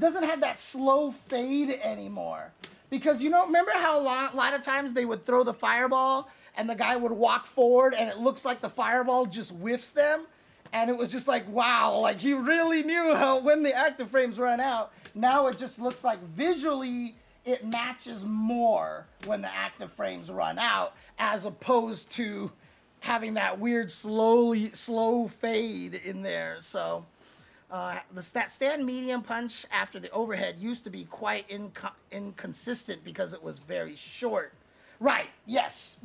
doesn't have that slow fade anymore. Because, you know, remember how a lot of times they would throw the fireball and the guy would walk forward and it looks like the fireball just whiffs them? And it was just like, wow, like he really knew how when the active frames run out. Now it just looks like visually it matches more when the active frames run out, as opposed to having that weird slow fade in there. So that stand medium punch after the overhead used to be quite inconsistent because it was very short. Right, yes.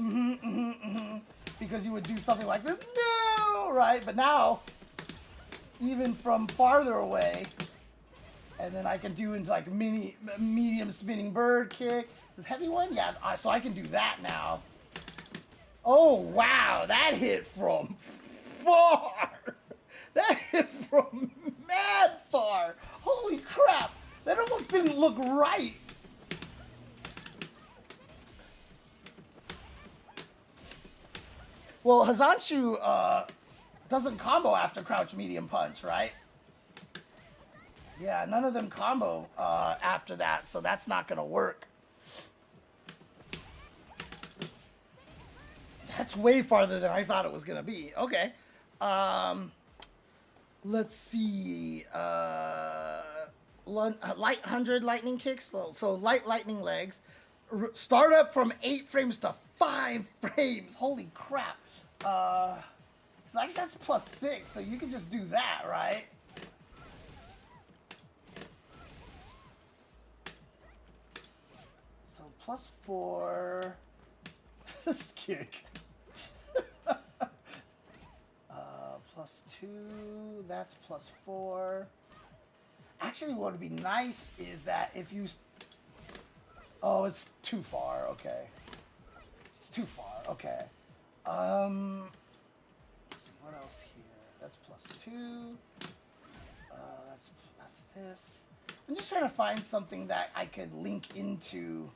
Because you would do something like this. No, right? But now, even from farther away, and then I can do into like medium spinning bird kick. This heavy one? Yeah, so I can do that now. Oh, wow. That hit from far. That hit from mad far. Holy crap. That almost didn't look right. Well, Hazanshu doesn't combo after crouch medium punch, right? Yeah, none of them combo after that, so that's not going to work. That's way farther than I thought it was going to be. Okay. Let's see. Light 100 lightning kicks. So light lightning legs. Start up from 8 frames to 5 frames. Holy crap. So I guess that's +6, so you can just do that, right? So +4. This kick. +2. That's +4. Actually, what would be nice is that if you... Oh, it's too far. Okay. It's too far. Okay. Let's see, what else here? That's +2. That's this. I'm just trying to find something that I could link into.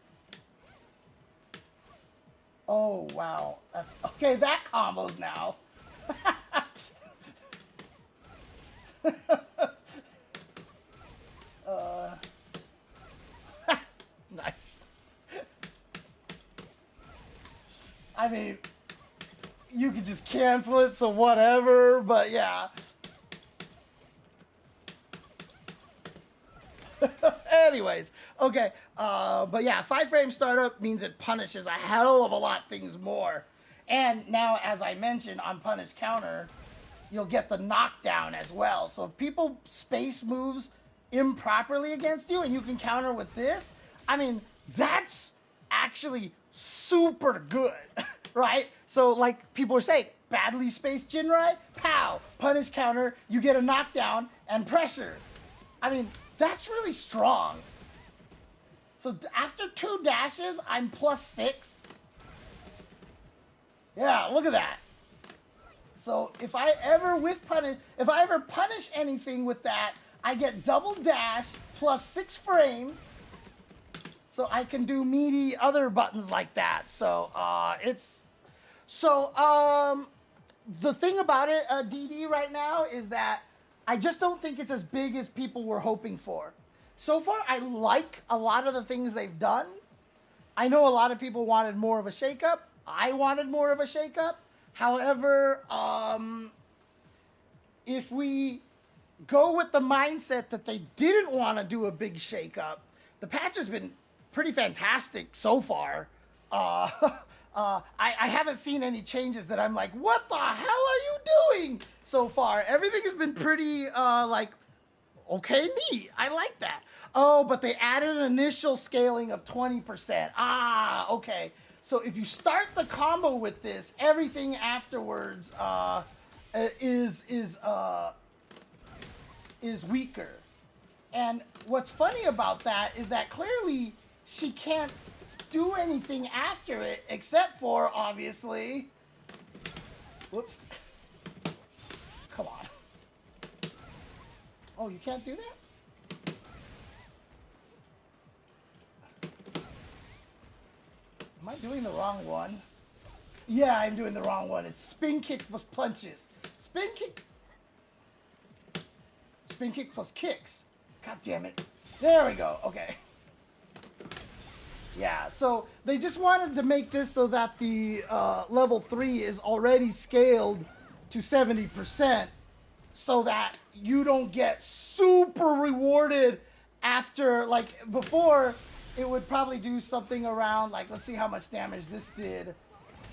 Oh, wow. That's... Okay, that combos now. Nice. I mean, you could just cancel it, so whatever, but yeah. Anyways, okay. But yeah, 5 frame startup means it punishes a hell of a lot things more. And now, as I mentioned, on punish counter, you'll get the knockdown as well. So if people space moves improperly against you and you can counter with this, I mean, that's actually super good, right? So like people are saying, badly spaced Jinrai, pow, punish counter, you get a knockdown and pressure. I mean, that's really strong. So after 2 dashes, I'm +6. Yeah, look at that. So if I ever punish anything with that, I get double dash plus 6 frames. So I can do meaty other buttons like that. So the thing about it, DD right now is that I just don't think it's as big as people were hoping for. So far, I like a lot of the things they've done. I know a lot of people wanted more of a shakeup. I wanted more of a shakeup. However, if we go with the mindset that they didn't want to do a big shakeup, the patch has been pretty fantastic so far. I haven't seen any changes that I'm like, what the hell are you doing so far? Everything has been pretty, okay, neat. I like that. Oh, but they added an initial scaling of 20%. Ah, okay. So if you start the combo with this, everything afterwards is weaker. And what's funny about that is that clearly she can't do anything after it except for, obviously, whoops. Come on. Oh, you can't do that? Am I doing the wrong one? Yeah, I'm doing the wrong one. It's spin kick plus punches. Spin kick plus kicks. God damn it. There we go. Okay. Yeah, so they just wanted to make this so that the level 3 is already scaled to 70% so that you don't get super rewarded after, like, before it would probably do something around, like, let's see how much damage this did.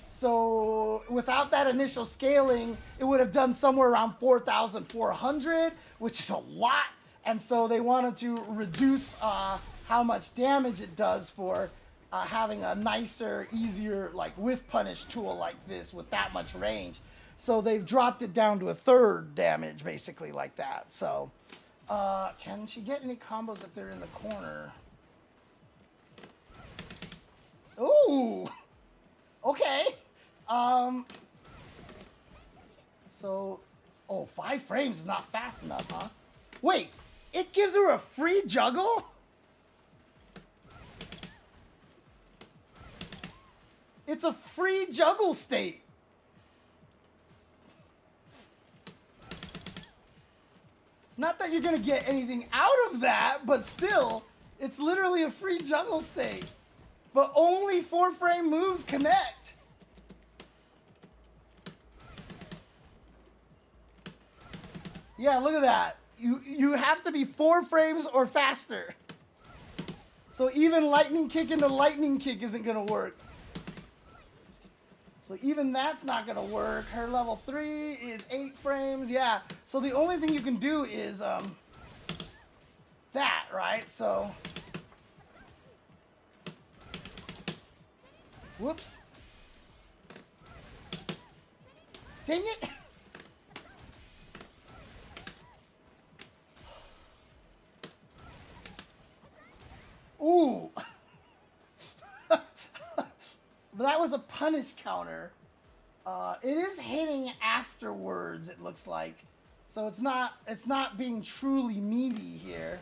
So without that initial scaling, it would have done somewhere around 4,400, which is a lot. And so they wanted to reduce how much damage it does for having a nicer, easier, like, whiff punish tool like this with that much range. So they've dropped it down to 1/3 damage, basically, like that. So can she get any combos if they're in the corner? Ooh, okay. So, 5 frames is not fast enough, huh? Wait, it gives her a free juggle? It's a free juggle state. Not that you're gonna get anything out of that, but still, it's literally a free juggle state. But only 4 frame moves connect. Yeah, look at that. You have to be 4 frames or faster. So even lightning kick into lightning kick isn't gonna work. So even that's not gonna work. Her level 3 is 8 frames. Yeah. So the only thing you can do is that, right? So whoops. Dang it. Ooh. But that was a punish counter. It is hitting afterwards, it looks like. So it's not being truly meaty here.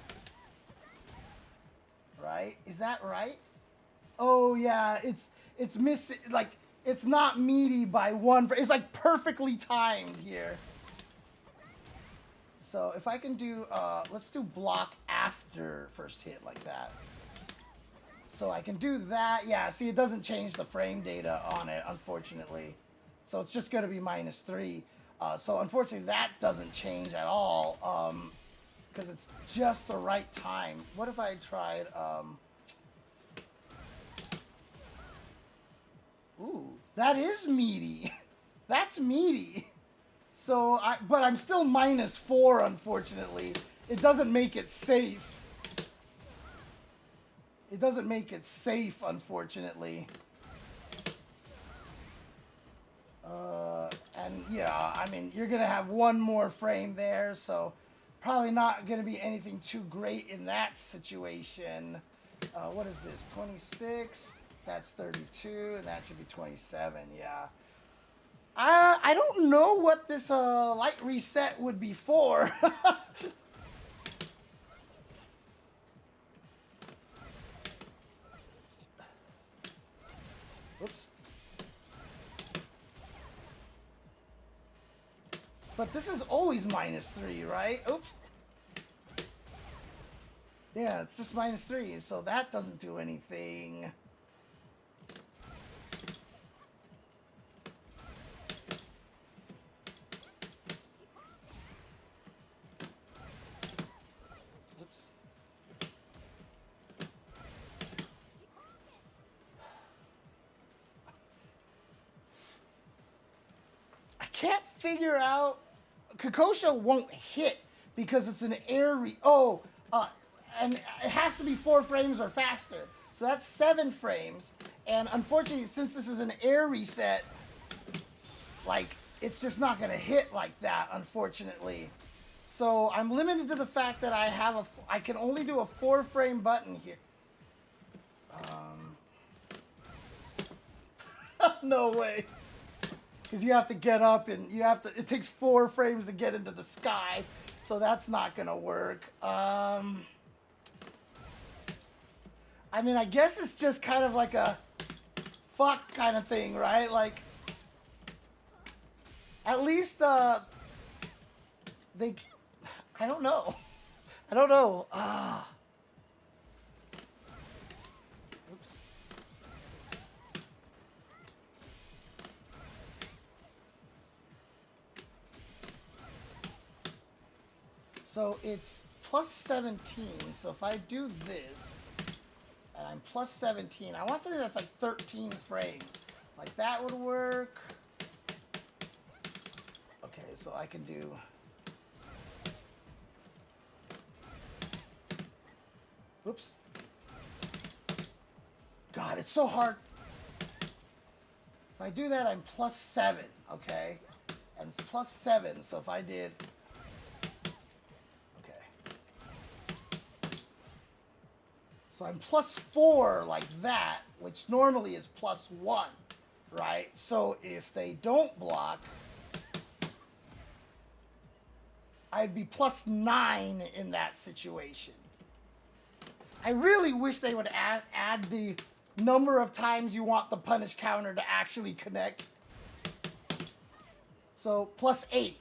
Right? Is that right? Oh yeah, it's missing, like, it's not meaty by 1. It's like perfectly timed here. So if I can do, let's do block after first hit like that. So I can do that. Yeah, see, it doesn't change the frame data on it, unfortunately. So it's just going to be -3. So unfortunately, that doesn't change at all. because it's just the right time. What if I tried, ooh, that is meaty. That's meaty. So, but I'm still -4, unfortunately. It doesn't make it safe. It doesn't make it safe, unfortunately. And yeah, I mean, you're going to have one more frame there, so probably not going to be anything too great in that situation. What is this? 26? That's 32, and that should be 27, yeah. I don't know what this light reset would be for. Oops. But this is always -3, right? Oops. Yeah, it's just -3, so that doesn't do anything. Oops. I can't figure out. Kokosha won't hit because it's an air and it has to be 4 frames or faster. So that's 7 frames. And unfortunately, since this is an air reset, like, it's just not going to hit like that, unfortunately. So I'm limited to the fact that I can only do a 4-frame button here. No way. Because you have to get up and it takes 4 frames to get into the sky. So that's not going to work. I mean, I guess it's just kind of like a fuck kind of thing, right? Like, at least, I don't know. I don't know. Oops. So it's +17. So if I do this, and I'm +17, I want something that's like 13 frames. Like that would work. Okay, so I can do. Oops. God, it's so hard. If I do that, I'm +7, okay? And it's +7, so if I did. So I'm +4 like that, which normally is +1, right? So if they don't block, I'd be +9 in that situation. I really wish they would add the number of times you want the punish counter to actually connect. So +8,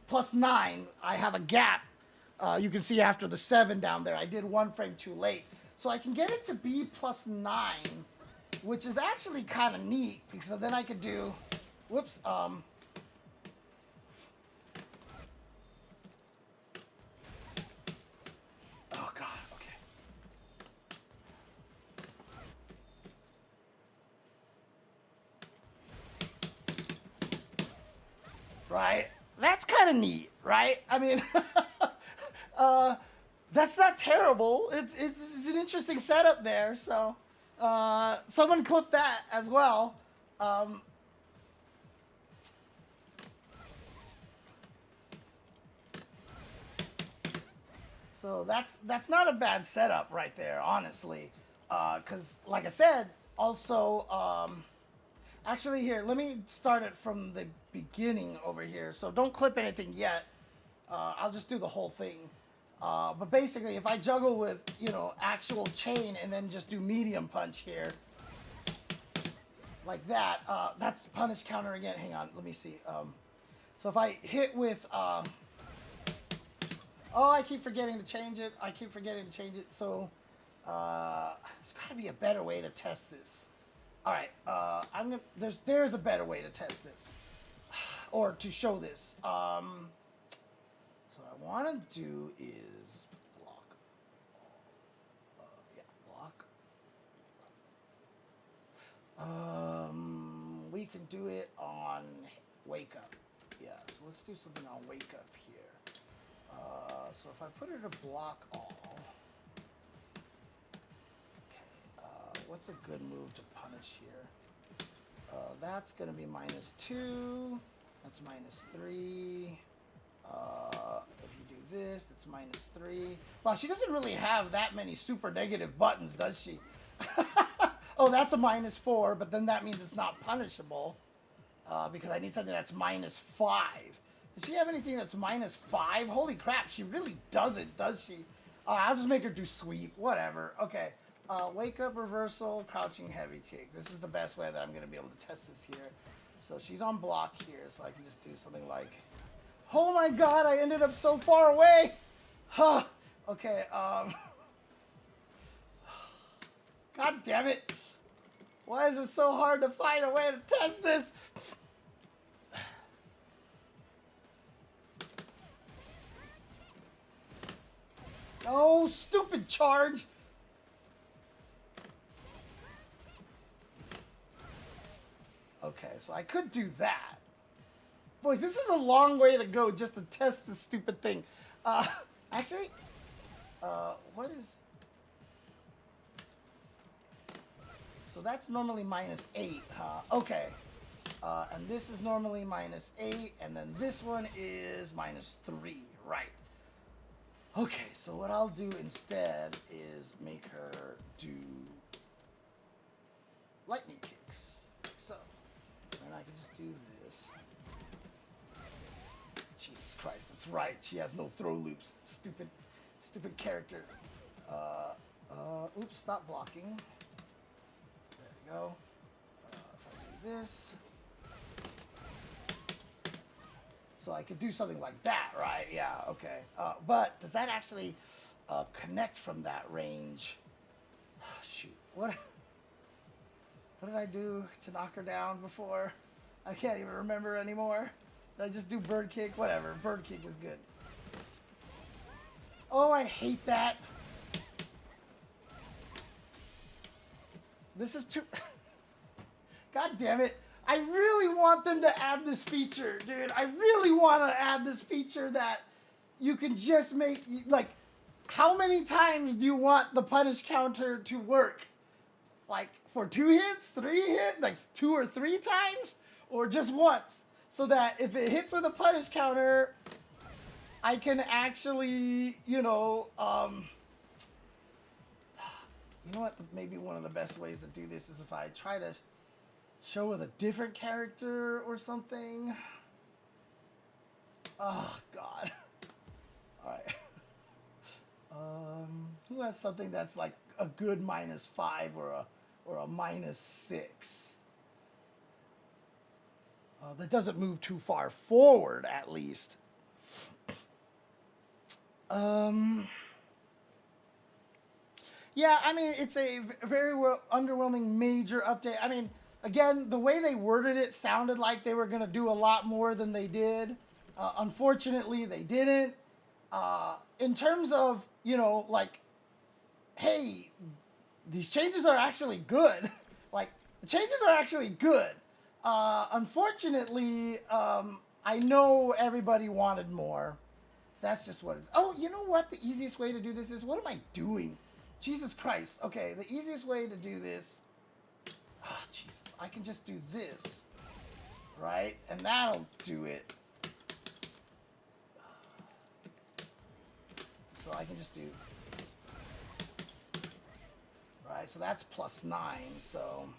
+9, I have a gap. You can see after the 7 down there, I did 1 frame too late. So I can get it to be +9, which is actually kind of neat, because then I could do, whoops, oh God, okay. Right? That's kind of neat, right? I mean, that's not terrible. It's an interesting setup there. So someone clip that as well. So that's not a bad setup right there, honestly. Because like I said, also actually here, let me start it from the beginning over here. So don't clip anything yet. I'll just do the whole thing. But basically, if I juggle with, actual chain and then just do medium punch here, like that, that's punish counter again. Hang on, let me see. So if I hit with, oh, I keep forgetting to change it. So there's got to be a better way to test this. All right, there's a better way to test this, or to show this. So I I want to do is block. Yeah, block. We can do it on wake up. Yeah, so let's do something on wake up here. So if I put it to block all. Okay, what's a good move to punish here? That's going to be -2. That's -3. If you do this, that's -3. Wow, she doesn't really have that many super negative buttons, does she? Oh, that's a -4, but then that means it's not punishable because I need something that's -5. Does she have anything that's -5? Holy crap, she really doesn't, does she? I'll just make her do sweep, whatever. Okay, wake up, reversal, crouching, heavy kick. This is the best way that I'm going to be able to test this here. So she's on block here, so I can just do something like... Oh my god, I ended up so far away! Huh. Okay, God damn it! Why is it so hard to find a way to test this? Oh, stupid charge! Okay, so I could do that. Boy, this is a long way to go just to test this stupid thing. Actually, what is... So that's normally -8, huh? Okay. And this is normally -8, and then this one is -3, right. Okay, so what I'll do instead is make her do lightning kicks. So, and I can just do this. Jesus Christ, that's right. She has no throw loops. Stupid character. Oops, stop blocking. There we go. If I do this. So I could do something like that, right? Yeah, okay. But does that actually connect from that range? Oh, shoot. What did I do to knock her down before? I can't even remember anymore. Did I just do bird kick? Whatever. Bird kick is good. Oh, I hate that. This is too... God damn it. I really want them to add this feature, dude. I really want to add this feature that you can just make, like, how many times do you want the punish counter to work? Like, for 2 hits, 3 hits, like 2 or 3 times? Or just once? So that if it hits with a punish counter, I can actually, you know what? Maybe one of the best ways to do this is if I try to show with a different character or something. Oh, God. All right. Who has something that's like a good -5 or a -6? That doesn't move too far forward, at least. Yeah, I mean, it's a very underwhelming major update. I mean, again, the way they worded it sounded like they were going to do a lot more than they did. Unfortunately, they didn't. In terms of, you know, like, hey, these changes are actually good. Like, the changes are actually good. Unfortunately, I know everybody wanted more. That's just what it is. Oh, you know what? The easiest way to do this is, what am I doing? Jesus Christ. Okay, the easiest way to do this... Oh, Jesus. I can just do this, right? And that'll do it. So I can just do... Right, so that's +9, so...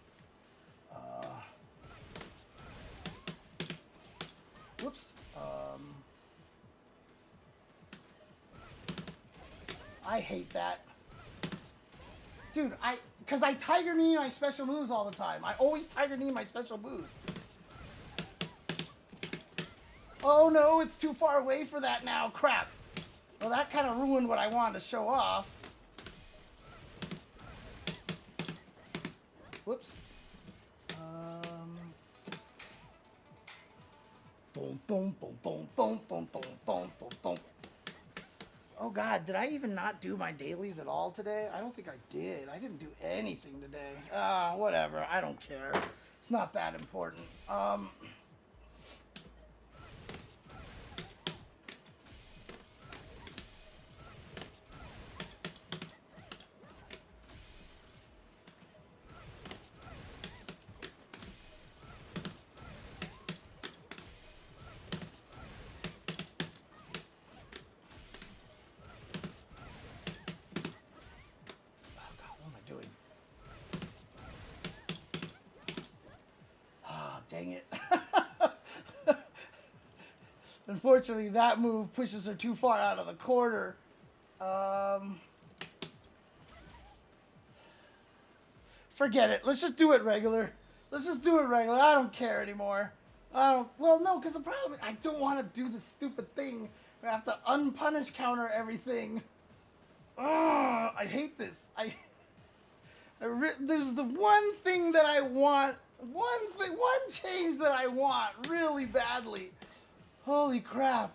Whoops. I hate that. Dude, because I Tiger Knee my special moves all the time. I always Tiger Knee my special moves. Oh no, it's too far away for that now. Crap. Well, that kind of ruined what I wanted to show off. Whoops. Boom, boom, boom, boom, boom, boom, boom, boom, boom, boom. Oh God, did I even not do my dailies at all today? I don't think I did. I didn't do anything today. Whatever. I don't care. It's not that important. Dang it. Unfortunately, that move pushes her too far out of the corner. Forget it. Let's just do it regular. Let's just do it regular. I don't care anymore. Well, no, because the problem is I don't want to do this stupid thing where I have to unpunish counter everything. I hate this. There's the one thing that I want. One change that I want really badly. Holy crap.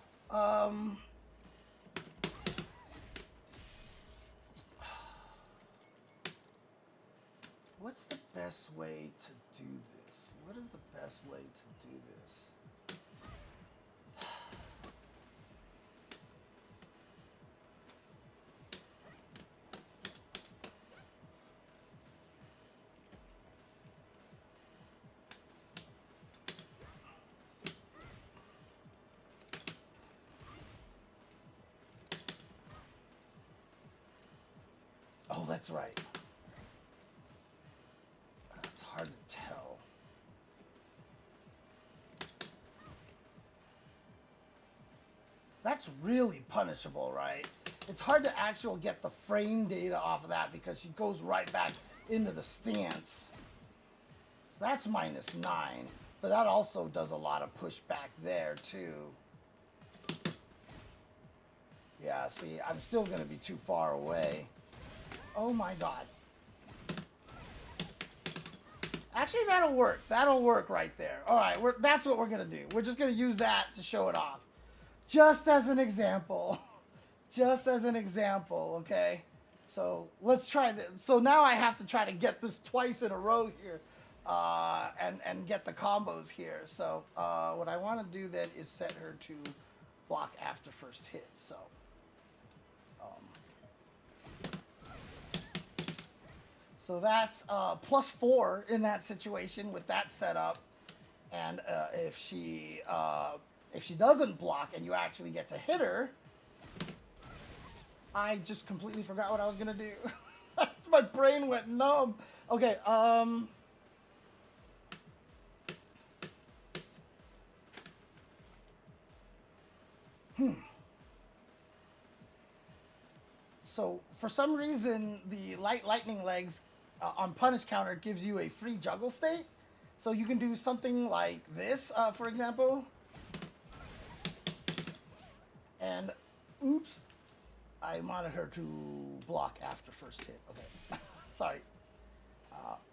What's the best way to do this? What is the best way to do this? Oh, that's right. It's hard to tell. That's really punishable, right? It's hard to actually get the frame data off of that because she goes right back into the stance. So that's -9, but that also does a lot of pushback there too. Yeah, see, I'm still gonna be too far away. Oh my God. Actually, that'll work. That'll work right there. All right, that's what we're going to do. We're just going to use that to show it off. Just as an example. Just as an example, okay? So let's try this. So now I have to try to get this twice in a row here and get the combos here. So what I want to do then is set her to block after first hit. So that's +4 in that situation with that setup, and if she doesn't block and you actually get to hit her, I just completely forgot what I was gonna do. My brain went numb. Okay. So for some reason, the lightning legs on punish counter gives you a free juggle state. So you can do something like this, for example. And oops, I wanted her to block after first hit. Okay, sorry.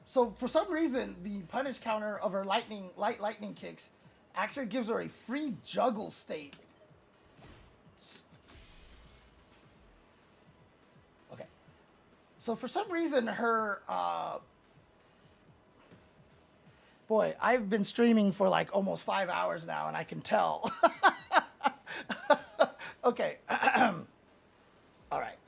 So for some reason, the punish counter of her lightning kicks actually gives her a free juggle state. Okay. So for some reason, her boy, I've been streaming for like almost 5 hours now, and I can tell. Okay. All right.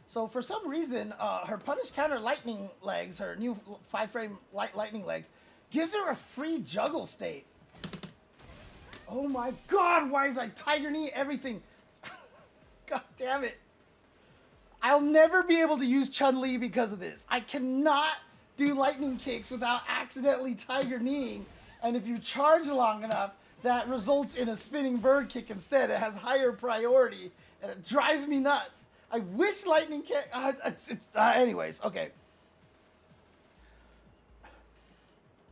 So for some reason, her punish counter lightning legs, her new 5-frame lightning legs, gives her a free juggle state. Oh my God, why is I Tiger Knee everything? God damn it. I'll never be able to use Chun-Li because of this. I cannot do lightning kicks without accidentally Tiger Kneeing. And if you charge long enough, that results in a spinning bird kick instead. It has higher priority, and it drives me nuts. I wish lightning kick... anyways, okay.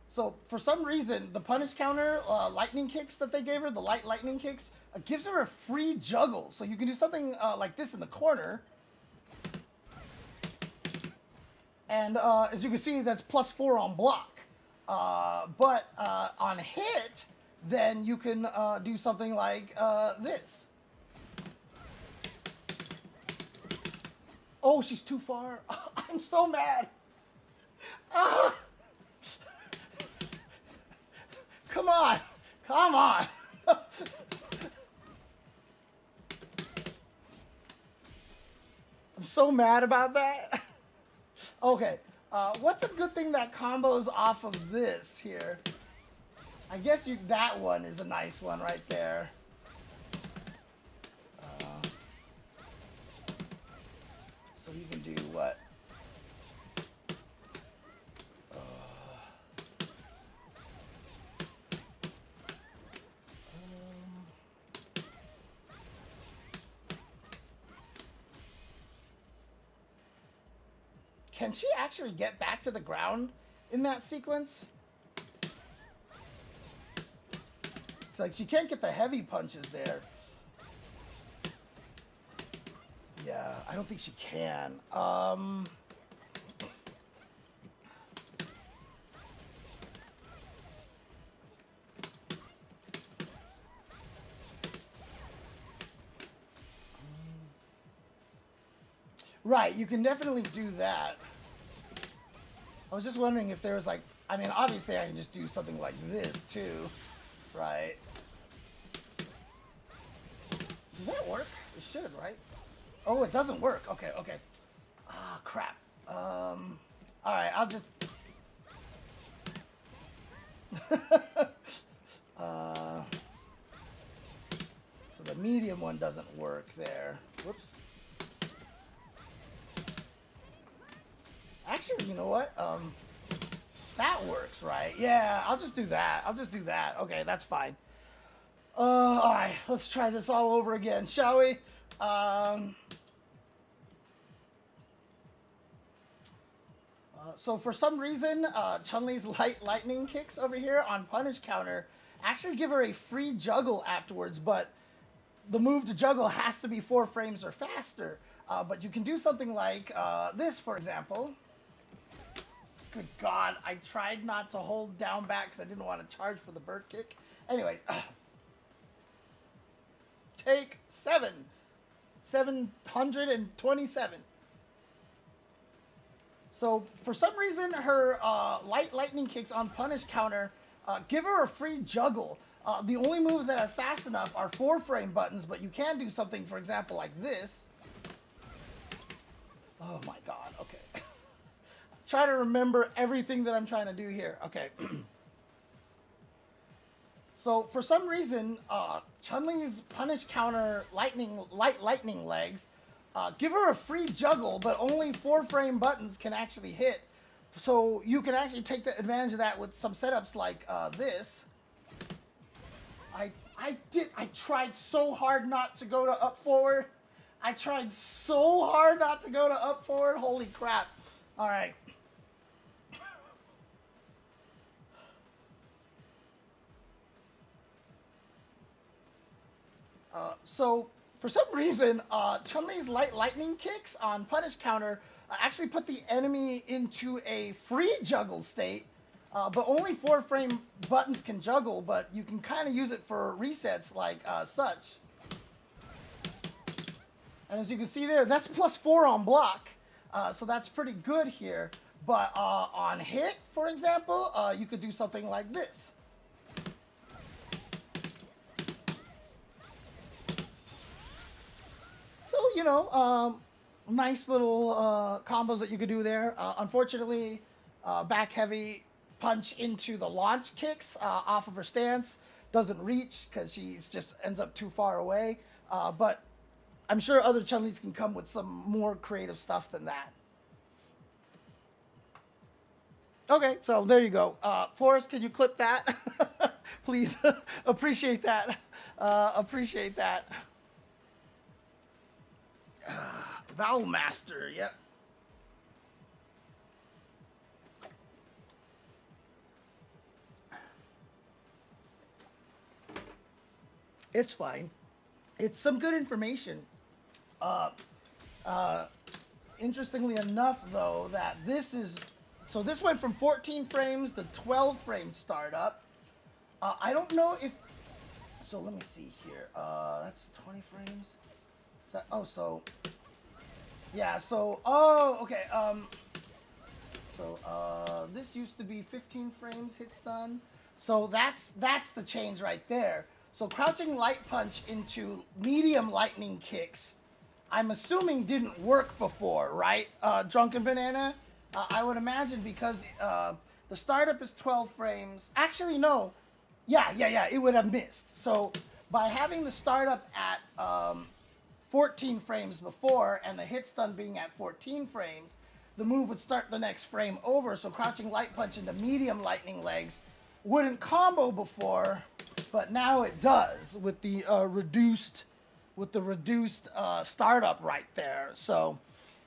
So, for some reason, the punish counter lightning kicks that they gave her, the lightning kicks, gives her a free juggle. So you can do something like this in the corner. And as you can see, that's +4 on block. But on hit, then you can do something like this. Oh, she's too far. I'm so mad. Ah! Come on. Come on. I'm so mad about that. Okay. What's a good thing that combos off of this here? I guess that one is a nice one right there. So you can do what? Can she actually get back to the ground in that sequence? It's like she can't get the heavy punches there. Yeah, I don't think she can. Right, you can definitely do that. I was just wondering if there was like, I mean, obviously I can just do something like this too, right? Does that work? It should, right? Oh, it doesn't work. Okay, okay. Ah, crap. All right, I'll just... So the medium one doesn't work there. Whoops. Actually, you know what? That works, right? Yeah, I'll just do that. I'll just do that. Okay, that's fine. All right, let's try this all over again, shall we? So for some reason, Chun-Li's lightning kicks over here on punish counter actually give her a free juggle afterwards, but the move to juggle has to be 4 frames or faster. But you can do something like this, for example. Good God, I tried not to hold down back because I didn't want to charge for the bird kick. Anyways, take 7. 727. So for some reason, her lightning kicks on punish counter give her a free juggle. The only moves that are fast enough are 4-frame buttons, but you can do something, for example, like this. Oh my God, okay. Try to remember everything that I'm trying to do here. Okay. So for some reason, Chun-Li's punish counter lightning legs give her a free juggle, but only 4-frame buttons can actually hit. So you can actually take the advantage of that with some setups like this. I tried so hard not to go to up forward. I tried so hard not to go to up forward. Holy crap. All right. So for some reason, Chun-Li's lightning kicks on punish counter actually put the enemy into a free juggle state, but only 4-frame buttons can juggle, but you can kind of use it for resets like such. And as you can see there, that's +4 on block, so that's pretty good here. But on hit, for example, you could do something like this. So, you know, nice little combos that you could do there. Unfortunately, back heavy punch into the launch kicks off of her stance doesn't reach because she just ends up too far away. But I'm sure other Chun-Lis can come with some more creative stuff than that. Okay, so there you go. Forrest, can you clip that? Please. Appreciate that. Appreciate that. Vowel Master, yep. It's fine. It's some good information. Interestingly enough, though, that this is... So this went from 14 frames to 12 frames startup. I don't know if... So let me see here. That's 20 frames. Is that, oh, so... Yeah, so... Oh, okay. This used to be 15 frames hit stun. So that's the change right there. So crouching light punch into medium lightning kicks, I'm assuming didn't work before, right? Drunken Banana? I would imagine because the startup is 12 frames. Actually, no. Yeah, it would have missed. So by having the startup at 14 frames before and the hit stun being at 14 frames, the move would start the next frame over. So crouching light punch into medium lightning legs wouldn't combo before, but now it does with the reduced startup right there. So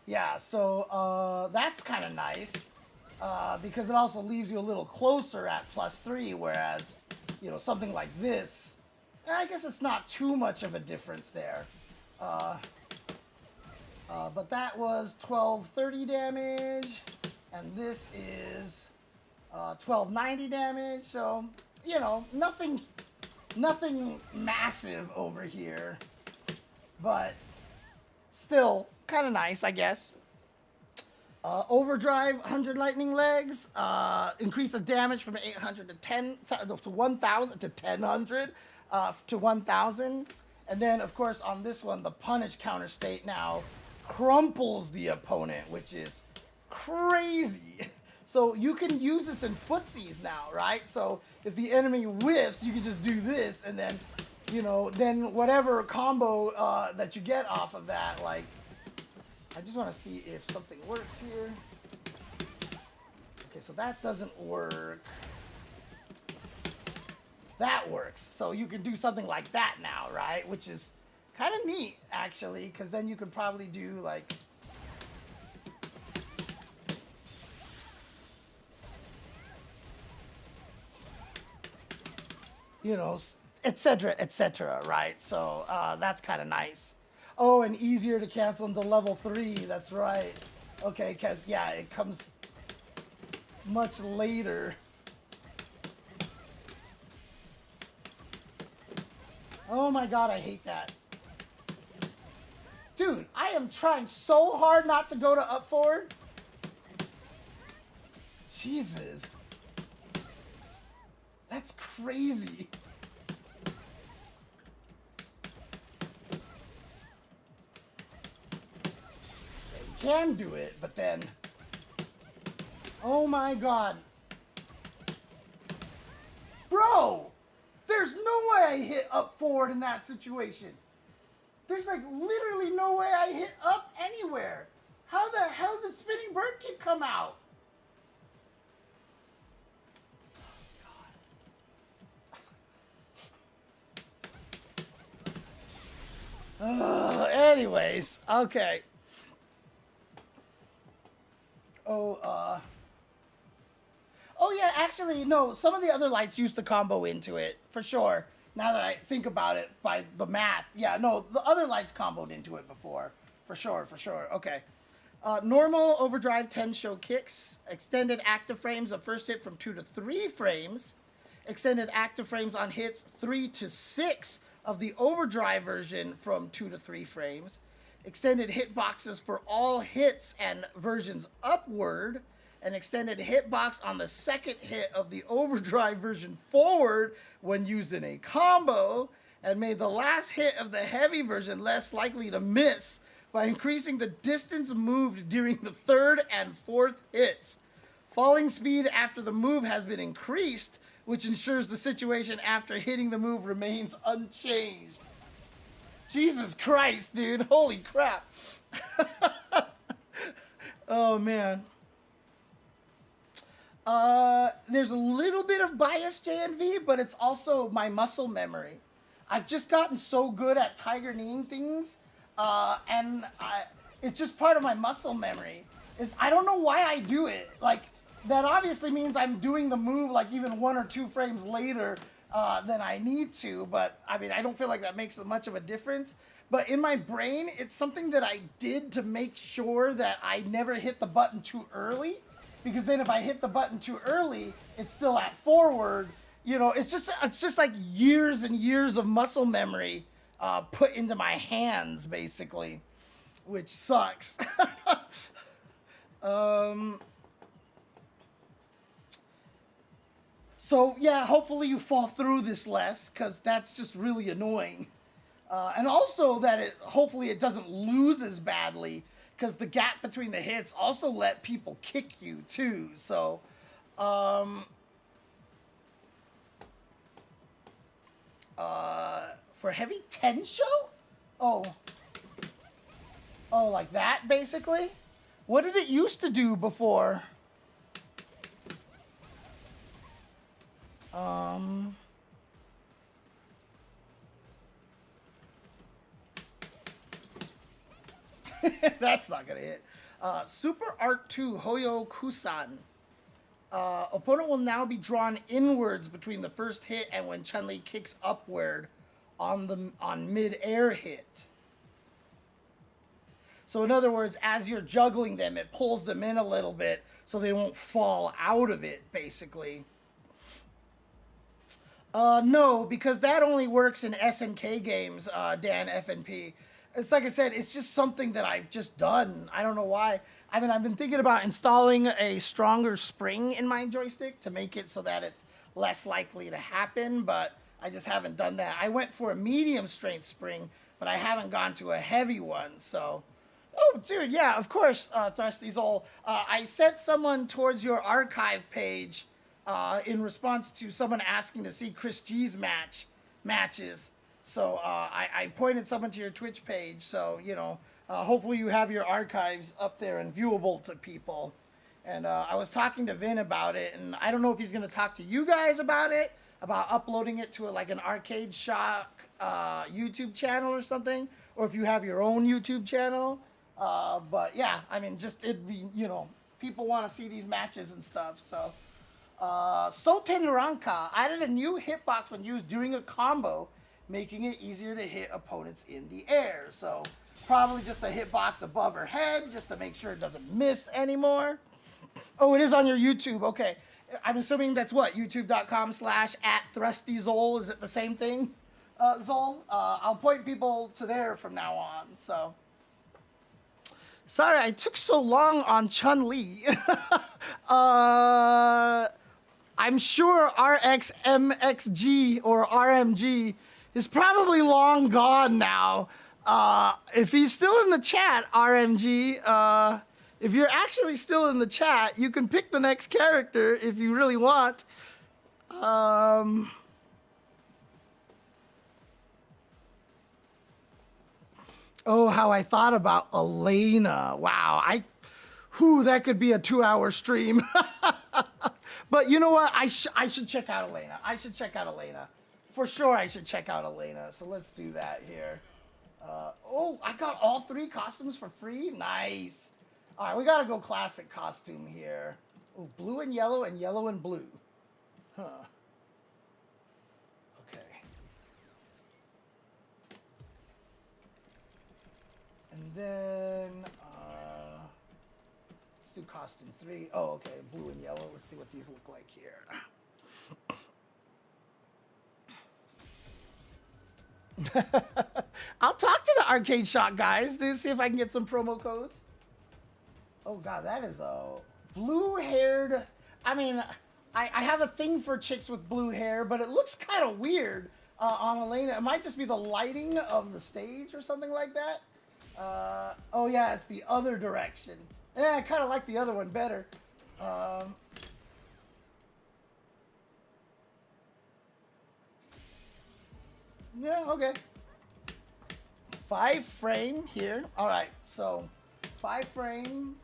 yeah, so that's kind of nice because it also leaves you a little closer at +3, whereas you know something like this, I guess it's not too much of a difference there. But that was 1230 damage, and this is 1290 damage. So you know nothing massive over here, but still kind of nice, I guess. Overdrive 100 lightning legs, increase the damage from 800 to 10 to 1000 to 1000 to 1000, and then of course on this one the punish counter state now crumples the opponent, which is crazy. So you can use this in footsies now, right? So if the enemy whiffs, you can just do this, and then, you know, then whatever combo that you get off of that, like, I just want to see if something works here. Okay, so that doesn't work. That works. So you can do something like that now, right? Which is kind of neat, actually, because then you could probably do, like... you know, etc., right? So that's kind of nice. Oh, and easier to cancel into level 3. That's right. Okay, because, yeah, it comes much later. Oh my god, I hate that. Dude, I am trying so hard not to go to up forward. Jesus. That's crazy. You can do it, but then... oh my god. Bro! There's no way I hit up forward in that situation. There's like literally no way I hit up anywhere. How the hell did spinning bird kick come out? Anyways, okay. Oh yeah, actually, no, some of the other lights used to combo into it, for sure. Now that I think about it by the math. Yeah, no, the other lights comboed into it before. For sure, okay. Normal overdrive 10 show kicks. Extended active frames of first hit from 2 to 3 frames. Extended active frames on hits 3 to 6 of the overdrive version from 2 to 3 frames. Extended hitboxes for all hits and versions upward. An extended hitbox on the second hit of the overdrive version forward when used in a combo, and made the last hit of the heavy version less likely to miss by increasing the distance moved during the third and fourth hits. Falling speed after the move has been increased, which ensures the situation after hitting the move remains unchanged. Jesus Christ, dude. Holy crap. Oh, man. There's a little bit of bias JNV, but it's also my muscle memory. I've just gotten so good at tiger kneeing things, and it's just part of my muscle memory. I don't know why I do it. Like, that obviously means I'm doing the move like even 1 or 2 frames later than I need to, but I mean, I don't feel like that makes much of a difference. But in my brain, it's something that I did to make sure that I never hit the button too early. Because then if I hit the button too early, it's still at forward, you know, it's just like years and years of muscle memory put into my hands, basically, which sucks. So yeah, hopefully you fall through this less, because that's just really annoying. And also that hopefully it doesn't lose as badly, because the gap between the hits also let people kick you too. So, for heavy tensho? Oh, like that basically? What did it used to do before? That's not gonna hit. Super Art 2 Hoyo Kusan. Opponent will now be drawn inwards between the first hit and when Chun-Li kicks upward on mid-air hit. So in other words, as you're juggling them, it pulls them in a little bit so they won't fall out of it, basically. No, because that only works in SNK games, Dan FNP. It's like I said, it's just something that I've just done. I don't know why. I mean, I've been thinking about installing a stronger spring in my joystick to make it so that it's less likely to happen, but I just haven't done that. I went for a medium strength spring, but I haven't gone to a heavy one, so... Oh, dude, yeah, of course, Thrusty's I sent someone towards your archive page in response to someone asking to see Chris G's matches. So I pointed someone to your Twitch page. So, you know, hopefully you have your archives up there and viewable to people. And I was talking to Vin about it, and I don't know if he's going to talk to you guys about it, about uploading it to like an Arcade Shock YouTube channel or something, or if you have your own YouTube channel. But yeah, I mean, just it'd be, you know, people want to see these matches and stuff. So, Soten Ranka added a new hitbox when used during a combo, making it easier to hit opponents in the air. So, probably just a hitbox above her head, just to make sure it doesn't miss anymore. Oh, it is on your YouTube. Okay. I'm assuming that's what? YouTube.com/@ThrustyZol. Is it the same thing, Zol? I'll point people to there from now on. So, sorry I took so long on Chun-Li. I'm sure RXMXG or RMG is probably long gone now. If he's still in the chat, RMG, if you're actually still in the chat, you can pick the next character if you really want. Oh, how I thought about Elena. Wow, that could be a 2-hour stream. But you know what? I should check out Elena. For sure, I should check out Elena. So let's do that here. Oh, I got all 3 costumes for free? Nice. All right, we got to go classic costume here. Oh, blue and yellow and blue. Huh. Okay. And then, let's do costume 3. Oh, okay, blue and yellow. Let's see what these look like here. I'll talk to the Arcade Shop guys to see if I can get some promo codes. Oh, God, that is a blue-haired... I mean, I have a thing for chicks with blue hair, but it looks kind of weird on Elena. It might just be the lighting of the stage or something like that. Oh, yeah, it's the other direction. Yeah, I kind of like the other one better. Yeah, okay. 5 frame here. All right, so 5 frame,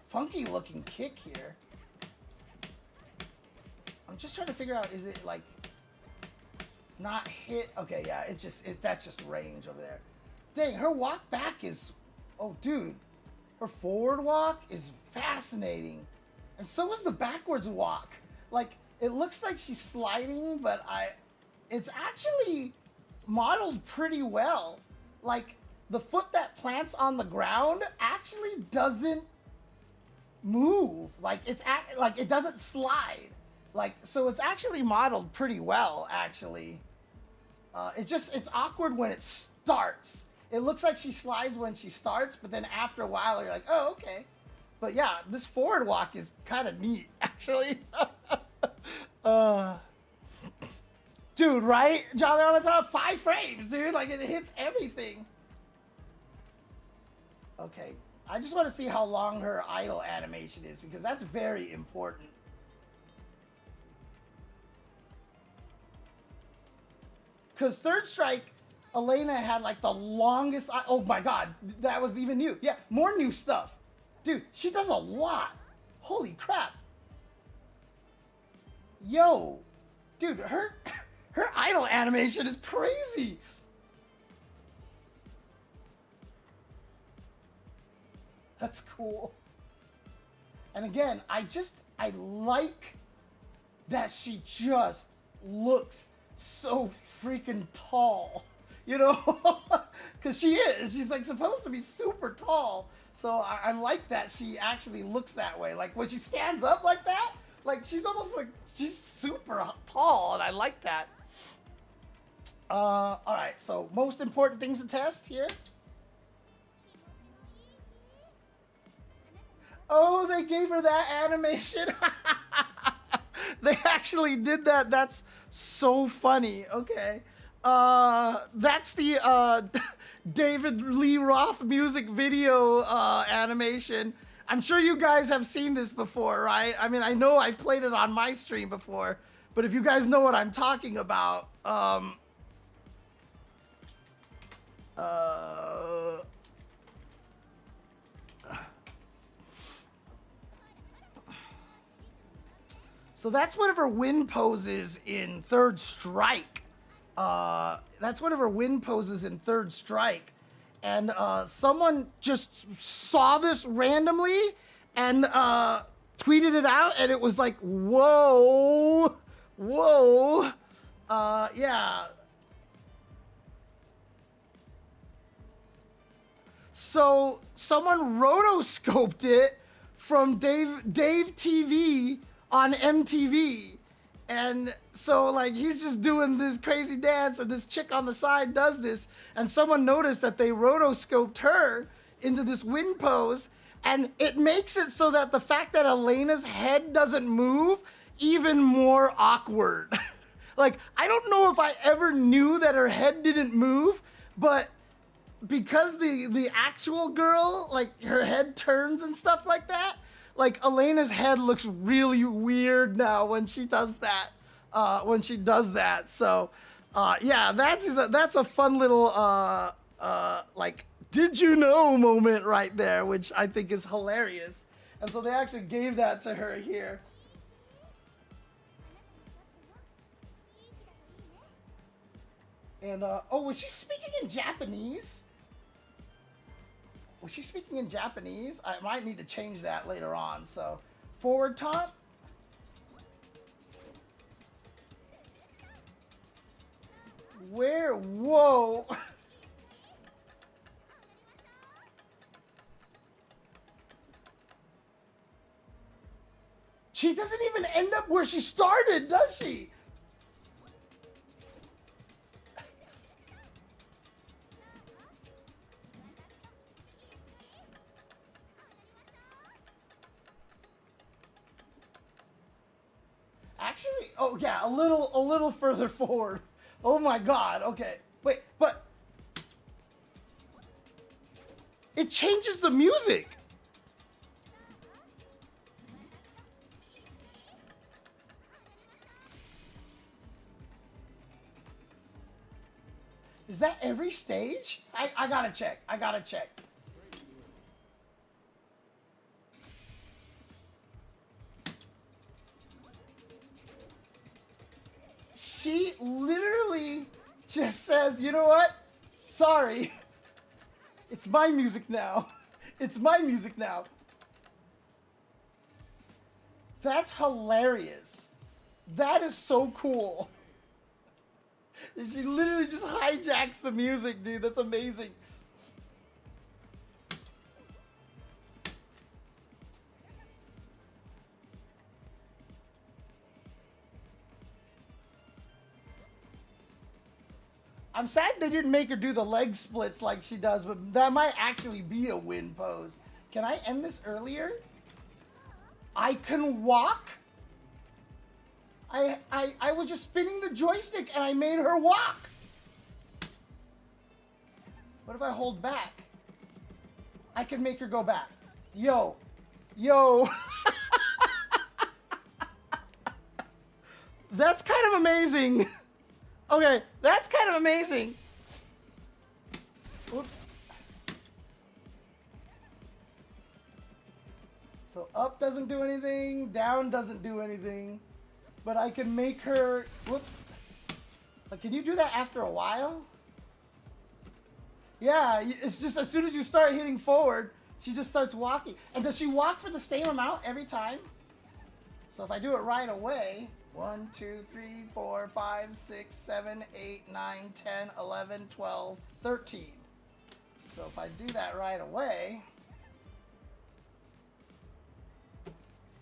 funky looking kick here. I'm just trying to figure out, is it like not hit? Okay, yeah, that's just range over there. Dang, her walk back is, oh dude, her forward walk is fascinating. And so is the backwards walk. Like, it looks like she's sliding, but it's actually modeled pretty well. Like, the foot that plants on the ground actually doesn't move. Like, it doesn't slide. Like, so it's actually modeled pretty well, actually. It's awkward when it starts. It looks like she slides when she starts, but then after a while, you're like, oh, okay. But yeah, this forward walk is kind of neat, actually. Dude, right? John, I'm on top 5 frames, dude. Like, it hits everything. Okay, I just want to see how long her idle animation is, because that's very important. Because Third Strike, Elena had like the longest. Oh my god, that was even new. Yeah, more new stuff. Dude, she does a lot. Holy crap. Yo, dude, her idle animation is crazy. That's cool. And again, I like that she just looks so freaking tall, you know? Because she is. She's like supposed to be super tall. So I like that she actually looks that way. Like when she stands up like that, like she's almost like she's super tall, and I like that. All right, so most important things to test here. Oh, they gave her that animation. They actually did that. That's so funny. Okay. That's the David Lee Roth music video animation. I'm sure you guys have seen this before, right? I mean, I know I've played it on my stream before, but if you guys know what I'm talking about, so that's one of her win poses in Third Strike. That's one of her win poses in Third Strike. And someone just saw this randomly and tweeted it out, and it was like, whoa, whoa. Yeah. So someone rotoscoped it from Dave TV on MTV. And so, like, he's just doing this crazy dance, and this chick on the side does this, and someone noticed that they rotoscoped her into this wind pose, and it makes it so that the fact that Elena's head doesn't move even more awkward. Like, I don't know if I ever knew that her head didn't move, but because the actual girl, like, her head turns and stuff like that, like, Elena's head looks really weird now when she does that. So, yeah, that's a fun little, like, did you know moment right there, which I think is hilarious. And so they actually gave that to her here. And, oh, was she speaking in Japanese? Was she speaking in Japanese? I might need to change that later on. So, forward taunt. Where? Whoa. She doesn't even end up where she started, does she? Actually, oh yeah, a little further forward. Oh my god, okay. Wait, but it changes the music. Is that every stage? I gotta check. I gotta check. She literally just says, you know what? Sorry. It's my music now. It's my music now. That's hilarious. That is so cool. She literally just hijacks the music, dude. That's amazing. I'm sad they didn't make her do the leg splits like she does, but that might actually be a win pose. Can I end this earlier? I can walk? I was just spinning the joystick and I made her walk. What if I hold back? I can make her go back. Yo. That's kind of amazing. Okay, that's kind of amazing. Oops. So up doesn't do anything, down doesn't do anything. But I can make her, whoops. Like, can you do that after a while? Yeah, it's just as soon as you start hitting forward, she just starts walking. And does she walk for the same amount every time? So if I do it right away, 1, 2, 3, 4, 5, 6, 7, 8, 9, 10, 11, 12, 13. So if I do that right away,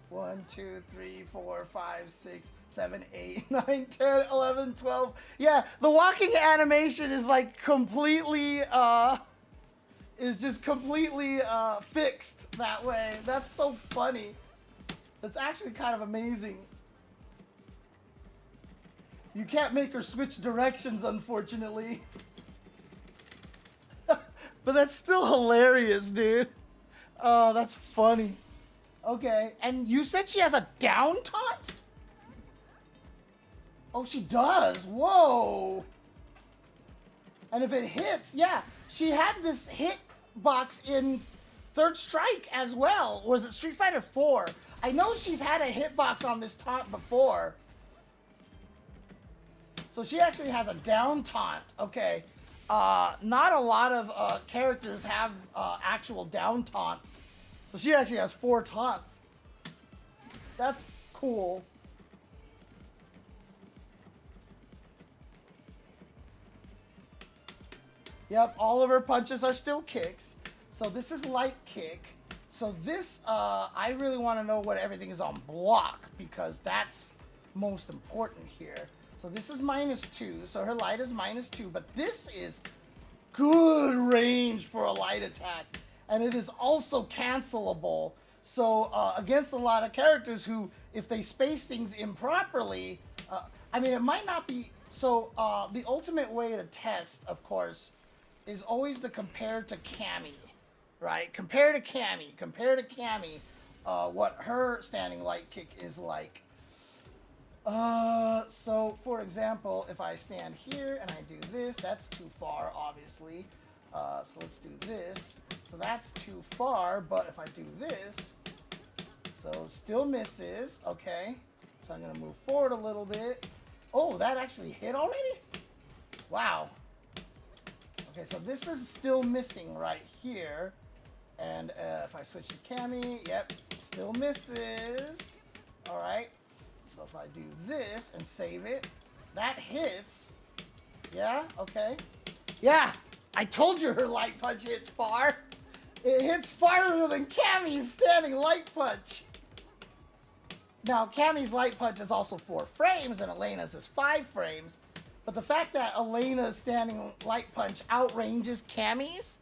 1, 2, 3, 4, 5, 6, 7, 8, 9, 10, 11, 12. Yeah, the walking animation is like completely, is just completely fixed that way. That's so funny. That's actually kind of amazing. You can't make her switch directions, unfortunately. But that's still hilarious, dude. Oh, that's funny. Okay, and you said she has a down taunt? Oh, she does. Whoa. And if it hits, yeah. She had this hit box in Third Strike as well. Or was it Street Fighter 4? I know she's had a hitbox on this taunt before. So she actually has a down taunt. Okay. Not a lot of characters have actual down taunts. So she actually has 4 taunts. That's cool. Yep, all of her punches are still kicks. So this is light kick. So this, I really want to know what everything is on block, because that's most important here. So this is -2, so her light is -2, but this is good range for a light attack. And it is also cancelable. So against a lot of characters who, if they space things improperly, I mean, it might not be, so the ultimate way to test, of course, is always to compare to Cammy, right? Compare to Cammy, what her standing light kick is like. So for example, if I stand here and I do this, that's too far, obviously. So let's do this. So that's too far, but if I do this, so still misses, okay. So I'm gonna move forward a little bit. Oh, that actually hit already? Wow. Okay, so this is still missing right here. And if I switch to Cammy, yep, still misses. All right. So if I do this and save it, that hits. Yeah, okay. Yeah, I told you her light punch hits far. It hits farther than Cammy's standing light punch. Now, Cammy's light punch is also 4 frames and Elena's is 5 frames. But the fact that Elena's standing light punch outranges Cammy's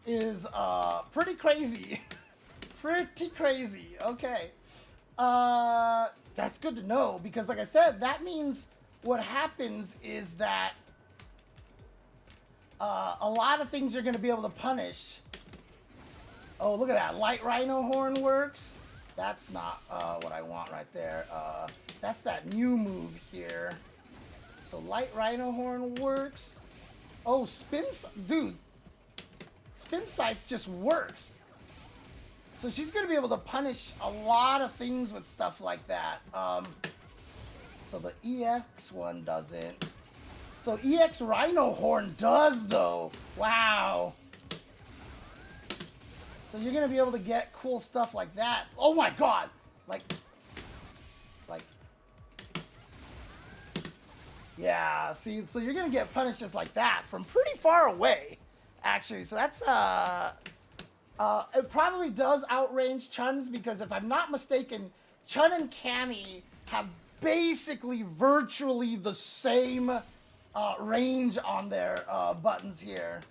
is pretty crazy. Pretty crazy. Okay. That's good to know, because like I said, that means what happens is that a lot of things you're going to be able to punish. Oh, look at that. Light Rhino Horn works. That's not what I want right there. That's that new move here. So Light Rhino Horn works. Oh, dude. Spin Scythe just works. So she's going to be able to punish a lot of things with stuff like that. So the EX one doesn't. So EX Rhino Horn does, though. Wow. So you're going to be able to get cool stuff like that. Oh my god. Like. Yeah, see, so you're going to get punished just like that from pretty far away, actually. So that's, it probably does outrange Chun's, because if I'm not mistaken, Chun and Cammy have basically virtually the same range on their buttons here.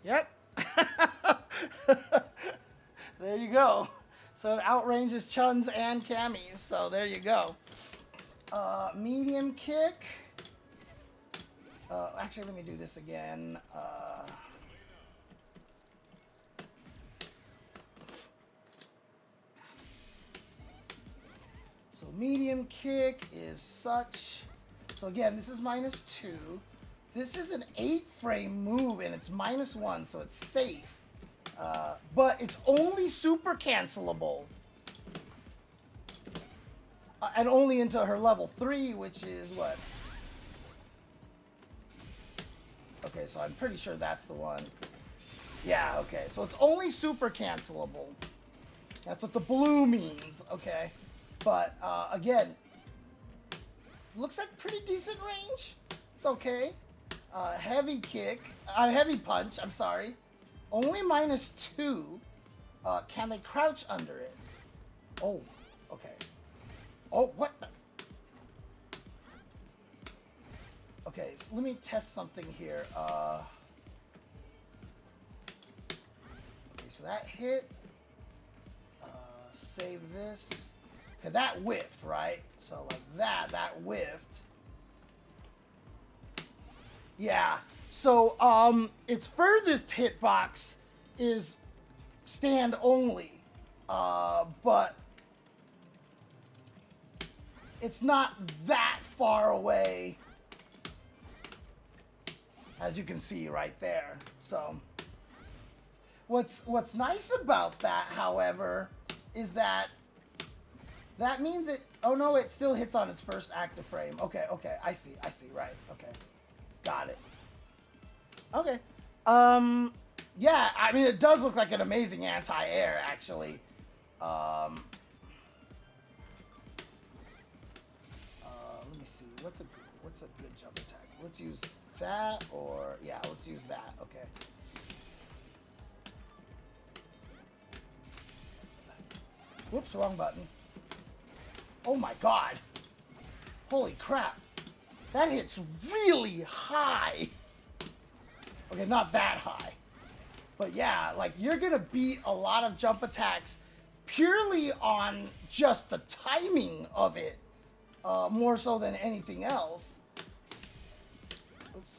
Yep. There you go. So it outranges Chun's and Cammy's. So there you go. Medium kick. Actually, let me do this again. So medium kick is such. So again, this is -2. This is an 8-frame move and it's -1, so it's safe. But it's only super cancelable. And only into her level 3, which is what? Okay, so I'm pretty sure that's the one. Yeah, okay. So it's only super cancelable. That's what the blue means, okay? But, again, looks like pretty decent range. It's okay. Heavy kick. Heavy punch, I'm sorry. Only -2. Can they crouch under it? Oh, okay. Oh, what the? Okay, so let me test something here. Okay, so that hit. Save this. Okay, that whiffed, right? So like that whiffed. Yeah. So its furthest hitbox is stand only, but it's not that far away, as you can see right there. So what's nice about that, however, is that means it. Oh no, it still hits on its first active frame. Okay, I see, right. Okay, got it. Okay. Yeah, I mean, it does look like an amazing anti-air, actually. Let me see. What's a good jump attack? Let's use that, or yeah, let's use that. Okay. Whoops, wrong button. Oh my god. Holy crap. That hits really high. Okay, not that high. But yeah, like you're gonna beat a lot of jump attacks purely on just the timing of it, more so than anything else. Oops.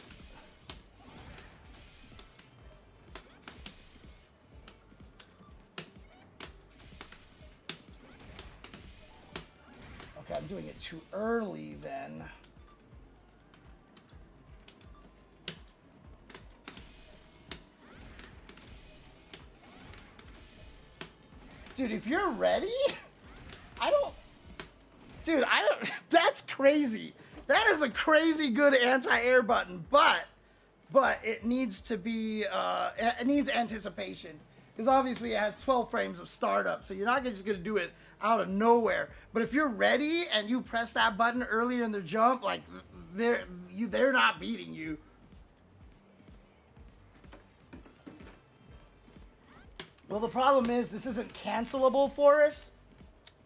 Okay, I'm doing it too early then. Dude, if you're ready, that's crazy. That is a crazy good anti-air button, but it needs to be, it needs anticipation. Because obviously it has 12 frames of startup, so you're not just gonna do it out of nowhere. But if you're ready and you press that button earlier in the jump, like, they're not beating you. Well, the problem is this isn't cancelable, Forrest.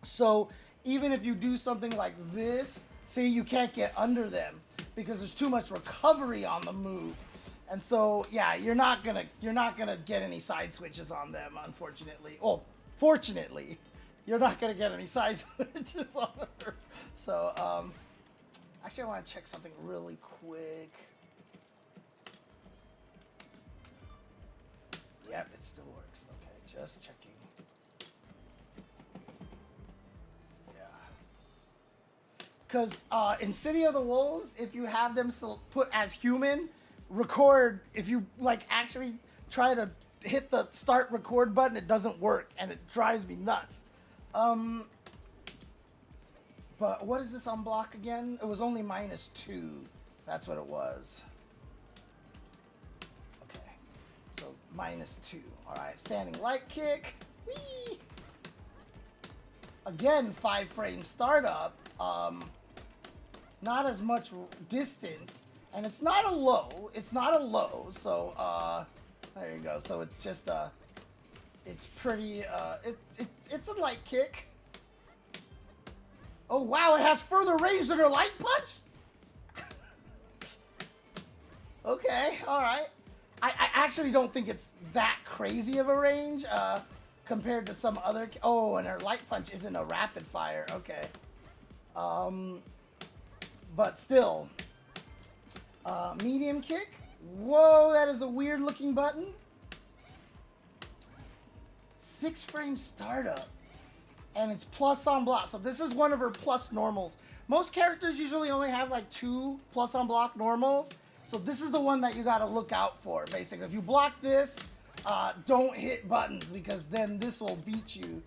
So even if you do something like this, see, you can't get under them because there's too much recovery on the move. And so, yeah, you're not gonna get any side switches on them, unfortunately. Oh, fortunately, you're not gonna get any side switches on her. So, actually, I want to check something really quick. Yep, it still works. Okay, just checking. Yeah. Because in City of the Wolves, if you have them put as human, record, if you like actually try to hit the start record button, it doesn't work and it drives me nuts. But what is this on block again? It was only -2. That's what it was. Okay, so -2. All right, standing light kick. Whee! Again, 5 frame startup. not as much distance, and it's not a low. It's not a low, so there you go. So it's just it's pretty it's a light kick. Oh wow, it has further range than her light punch. Okay, all right. I actually don't think it's that crazy of a range compared to some other. Oh, and her light punch isn't a rapid fire. Okay. But still, medium kick. Whoa, that is a weird looking button. 6 frame startup, and it's plus on block. So this is one of her plus normals. Most characters usually only have like 2 plus on block normals. So this is the one that you got to look out for. Basically, if you block this, don't hit buttons because then this will beat you.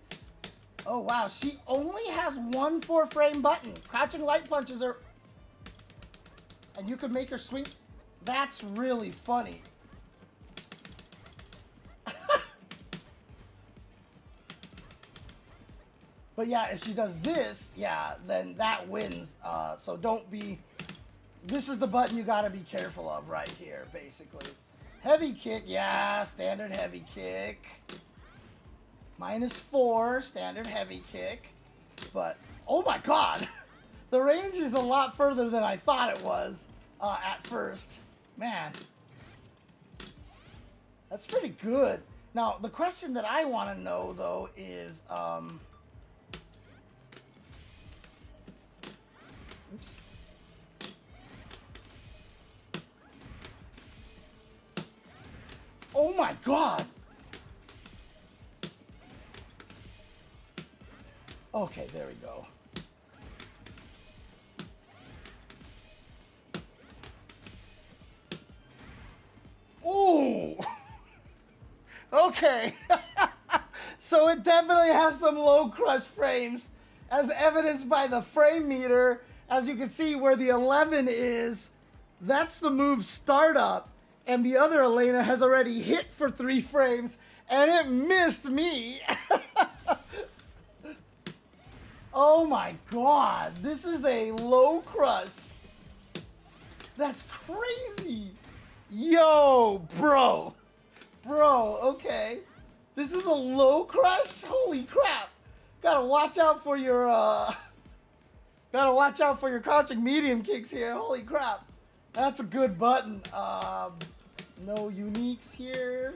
Oh wow, she only has 1 4-frame button. Crouching light punches are, and you can make her swing. That's really funny. But yeah, if she does this, yeah, then that wins. So don't be. This is the button you gotta be careful of right here, basically. Heavy kick, yeah, standard heavy kick. -4, standard heavy kick. But, oh my god! The range is a lot further than I thought it was at first. Man. That's pretty good. Now, the question that I want to know, though, is... oops. Oh my god! Okay, there we go. Ooh! Okay. So it definitely has some low crush frames, as evidenced by the frame meter. As you can see where the 11 is, that's the move startup. And the other Elena has already hit for 3 frames, and it missed me. Oh my god, this is a low crush. That's crazy. Yo, bro. Bro, okay. This is a low crush? Holy crap. Gotta watch out for your, gotta watch out for your crouching medium kicks here. Holy crap. That's a good button. No uniques here.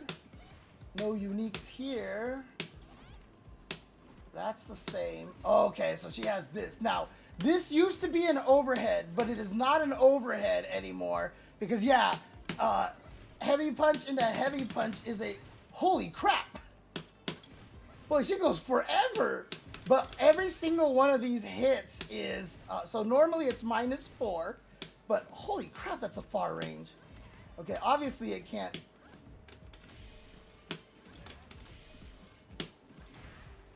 No uniques here. That's the same. Okay, so she has this. Now, this used to be an overhead, but it is not an overhead anymore. Because, yeah, heavy punch into heavy punch is a... Holy crap. Boy, she goes forever. But every single one of these hits is... so normally it's -4. But holy crap, that's a far range. Okay, obviously it can't...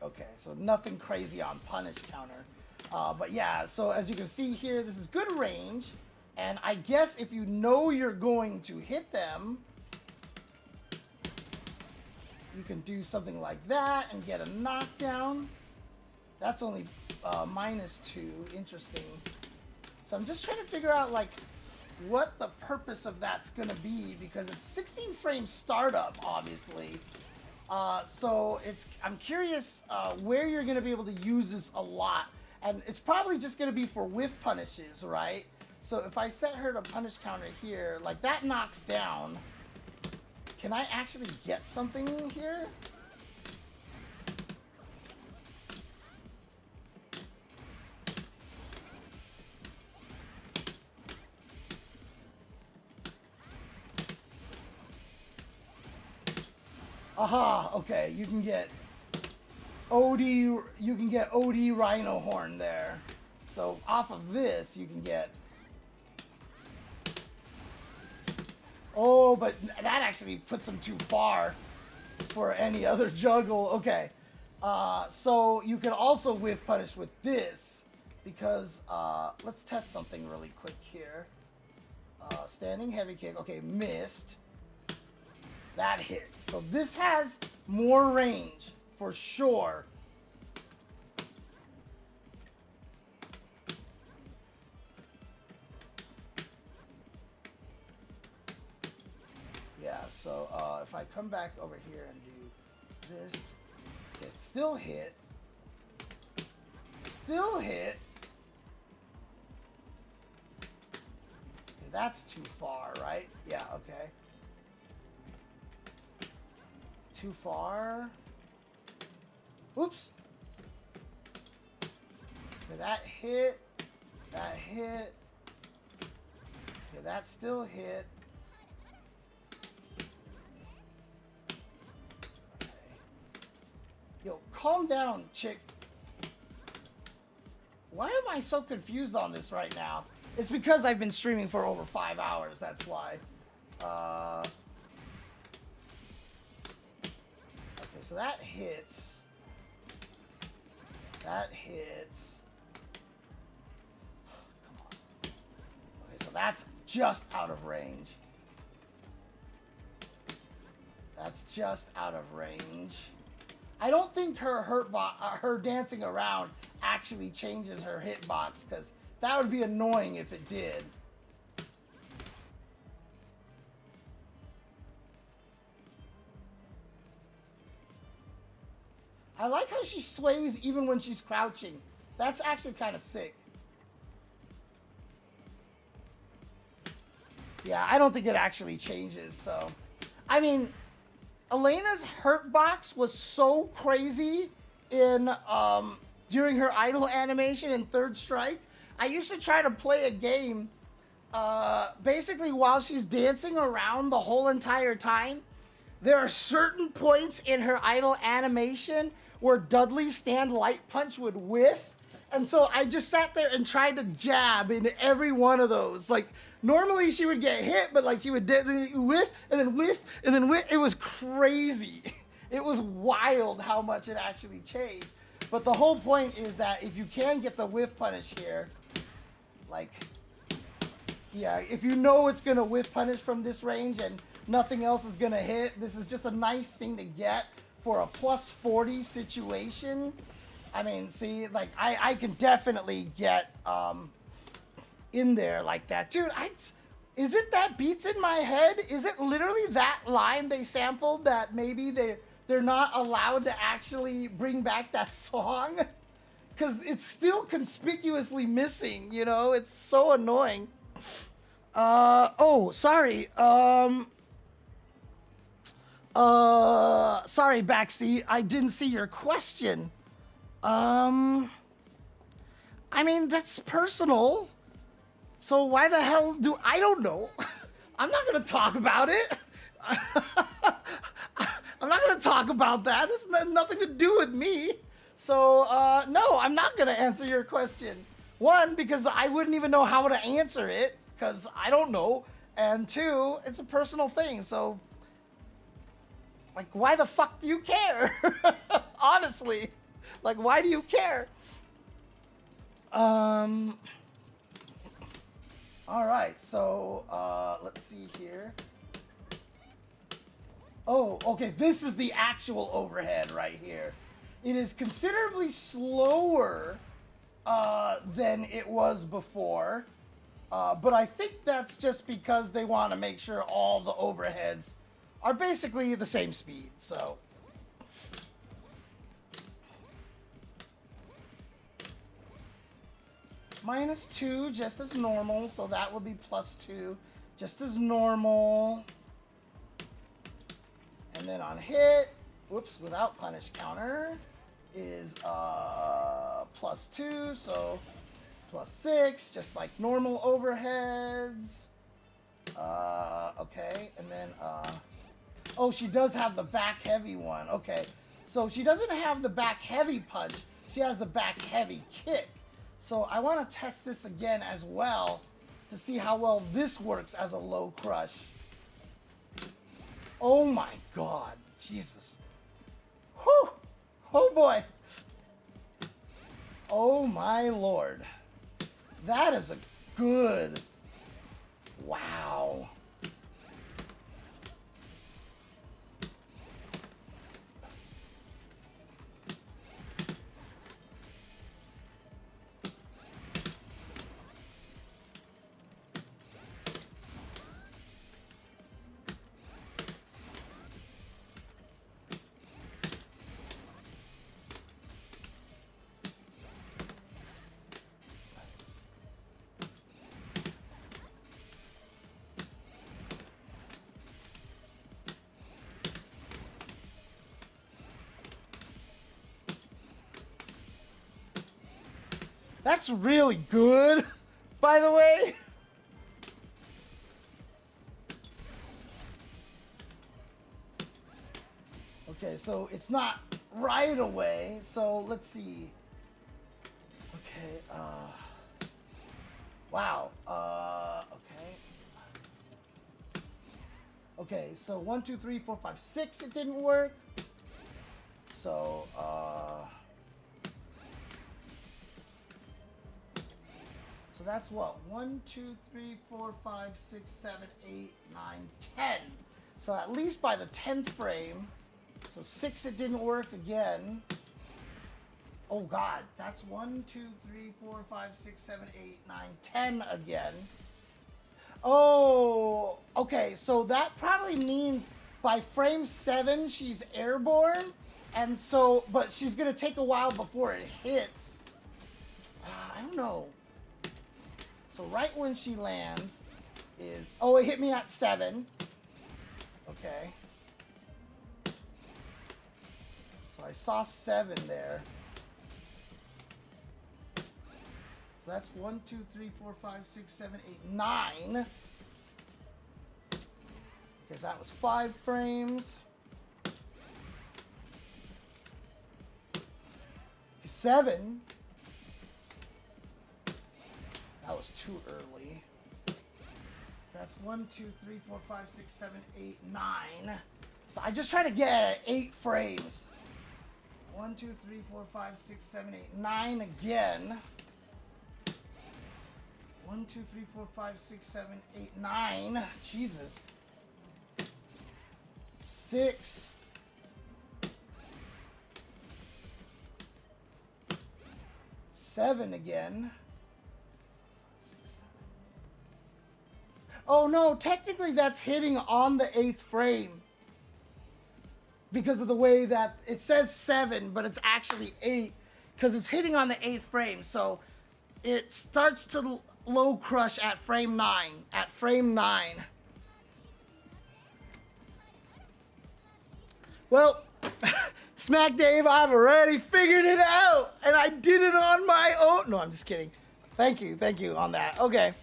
Okay, so nothing crazy on punish counter. But yeah, so as you can see here, this is good range. And I guess if you know you're going to hit them, you can do something like that and get a knockdown. That's only -2. Interesting. So I'm just trying to figure out, like, what the purpose of that's going to be, because it's 16 frame startup, obviously. So I'm curious where you're going to be able to use this a lot. And it's probably just going to be for whiff punishes, right? So if I set her to punish counter here, like that knocks down. Can I actually get something here? Aha, okay, you can get OD Rhino Horn there. So off of this, you can get... Oh, but that actually puts him too far for any other juggle. Okay, so you can also whiff punish with this, because let's test something really quick here. Standing heavy kick, okay, missed. That hits. So this has more range, for sure. so if I come back over here and do this, it still hit. Still hit. Okay, that's too far, right? Yeah, okay. Too far. Oops. Okay, that hit. That hit. Okay, that still hit. Okay. Yo, calm down, chick. Why am I so confused on this right now? It's because I've been streaming for over 5 hours, that's why. Okay, so that hits. That hits. Come on. Okay, so that's just out of range. That's just out of range. I don't think her dancing around actually changes her hitbox, because that would be annoying if it did. I like how she sways even when she's crouching. That's actually kind of sick. Yeah, I don't think it actually changes, so. I mean, Elena's hurt box was so crazy in during her idle animation in Third Strike. I used to try to play a game basically while she's dancing around the whole entire time. There are certain points in her idle animation where Dudley's stand light punch would whiff. And so I just sat there and tried to jab in every one of those. Like, normally she would get hit, but like she would whiff and then whiff and then whiff. It was crazy. It was wild how much it actually changed. But the whole point is that if you can get the whiff punish here, like, yeah, if you know it's going to whiff punish from this range and nothing else is going to hit, this is just a nice thing to get for a plus 40 situation. I mean, see, like, I can definitely get in there like that. Dude, is it that beats in my head? Is it literally that line they sampled that maybe they're not allowed to actually bring back that song? Because it's still conspicuously missing, you know? It's so annoying. Oh, sorry. Sorry, Backseat. I didn't see your question. I mean, that's personal. So why the hell I don't know. I'm not going to talk about it. I'm not going to talk about that. It's nothing to do with me. So, no, I'm not going to answer your question. One, because I wouldn't even know how to answer it, because I don't know. And two, it's a personal thing. So, like, why the fuck do you care? Honestly. Like, why do you care? All right, so let's see here. Oh, okay, this is the actual overhead right here. It is considerably slower than it was before, but I think that's just because they want to make sure all the overheads are basically the same speed, so. -2, just as normal, so that would be +2, just as normal. And then on hit, whoops, without punish counter, is +2, so +6, just like normal overheads. Okay, and then, oh, she does have the back heavy one. Okay, so she doesn't have the back heavy punch, she has the back heavy kick. So I want to test this again as well to see how well this works as a low crush. Oh my God, Jesus. Whew, oh boy. Oh my Lord. That is a good, wow. That's really good, by the way. Okay, so it's not right away. So let's see. Okay, wow. Okay. Okay, so 1, 2, 3, 4, 5, 6, it didn't work. So, so that's what? 1, 2, 3, 4, 5, 6, 7, 8, 9, 10. So at least by the 10th frame. So 6, it didn't work again. Oh God, that's 1, 2, 3, 4, 5, 6, 7, 8, 9, 10 again. Oh, okay, so that probably means by frame 7, she's airborne. And so, but she's gonna take a while before it hits. I don't know. So right when she lands is, oh, it hit me at 7. Okay. So I saw 7 there. So that's 1, 2, 3, 4, 5, 6, 7, 8, 9. Because that was 5 frames. 7. That was too early. That's 1, 2, 3, 4, 5, 6, 7, 8, 9. So I just try to get at 8 frames. 1, 2, 3, 4, 5, 6, 7, 8, 9 again. 1, 2, 3, 4, 5, 6, 7, 8, 9. Jesus. 6. 7 again. Oh no, technically that's hitting on the 8th frame. Because of the way that it says 7, but it's actually 8. Because it's hitting on the 8th frame. So it starts to low crush at frame 9. At frame 9. Well, Smack Dave, I've already figured it out, and I did it on my own. No, I'm just kidding. Thank you on that. Okay.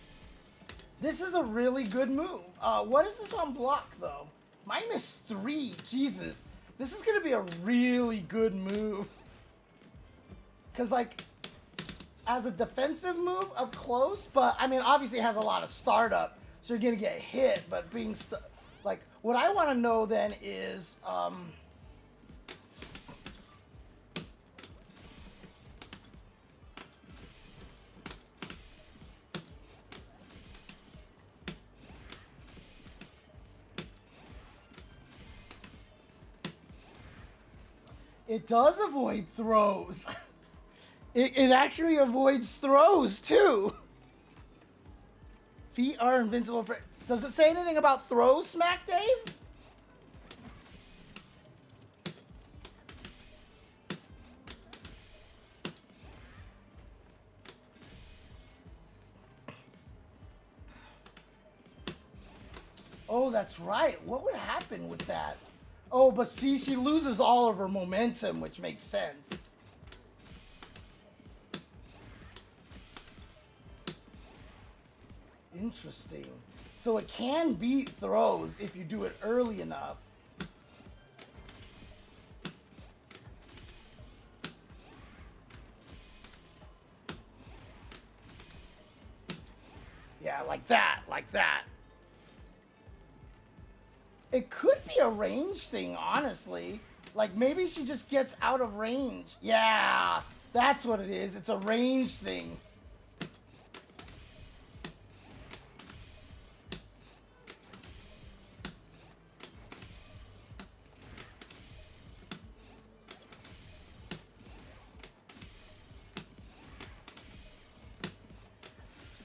This is a really good move. What is this on block, though? -3. Jesus. This is going to be a really good move. Because, like, as a defensive move up close, but, I mean, obviously it has a lot of startup, so you're going to get hit, but being, like, what I want to know then is, it does avoid throws. It actually avoids throws, too. Feet are invincible for... Does it say anything about throws, Smack Dave? Oh, that's right. What would happen with that? Oh, but see, she loses all of her momentum, which makes sense. Interesting. So it can beat throws if you do it early enough. Yeah, like that, like that. It could be a range thing, honestly. Like, maybe she just gets out of range. Yeah, that's what it is. It's a range thing.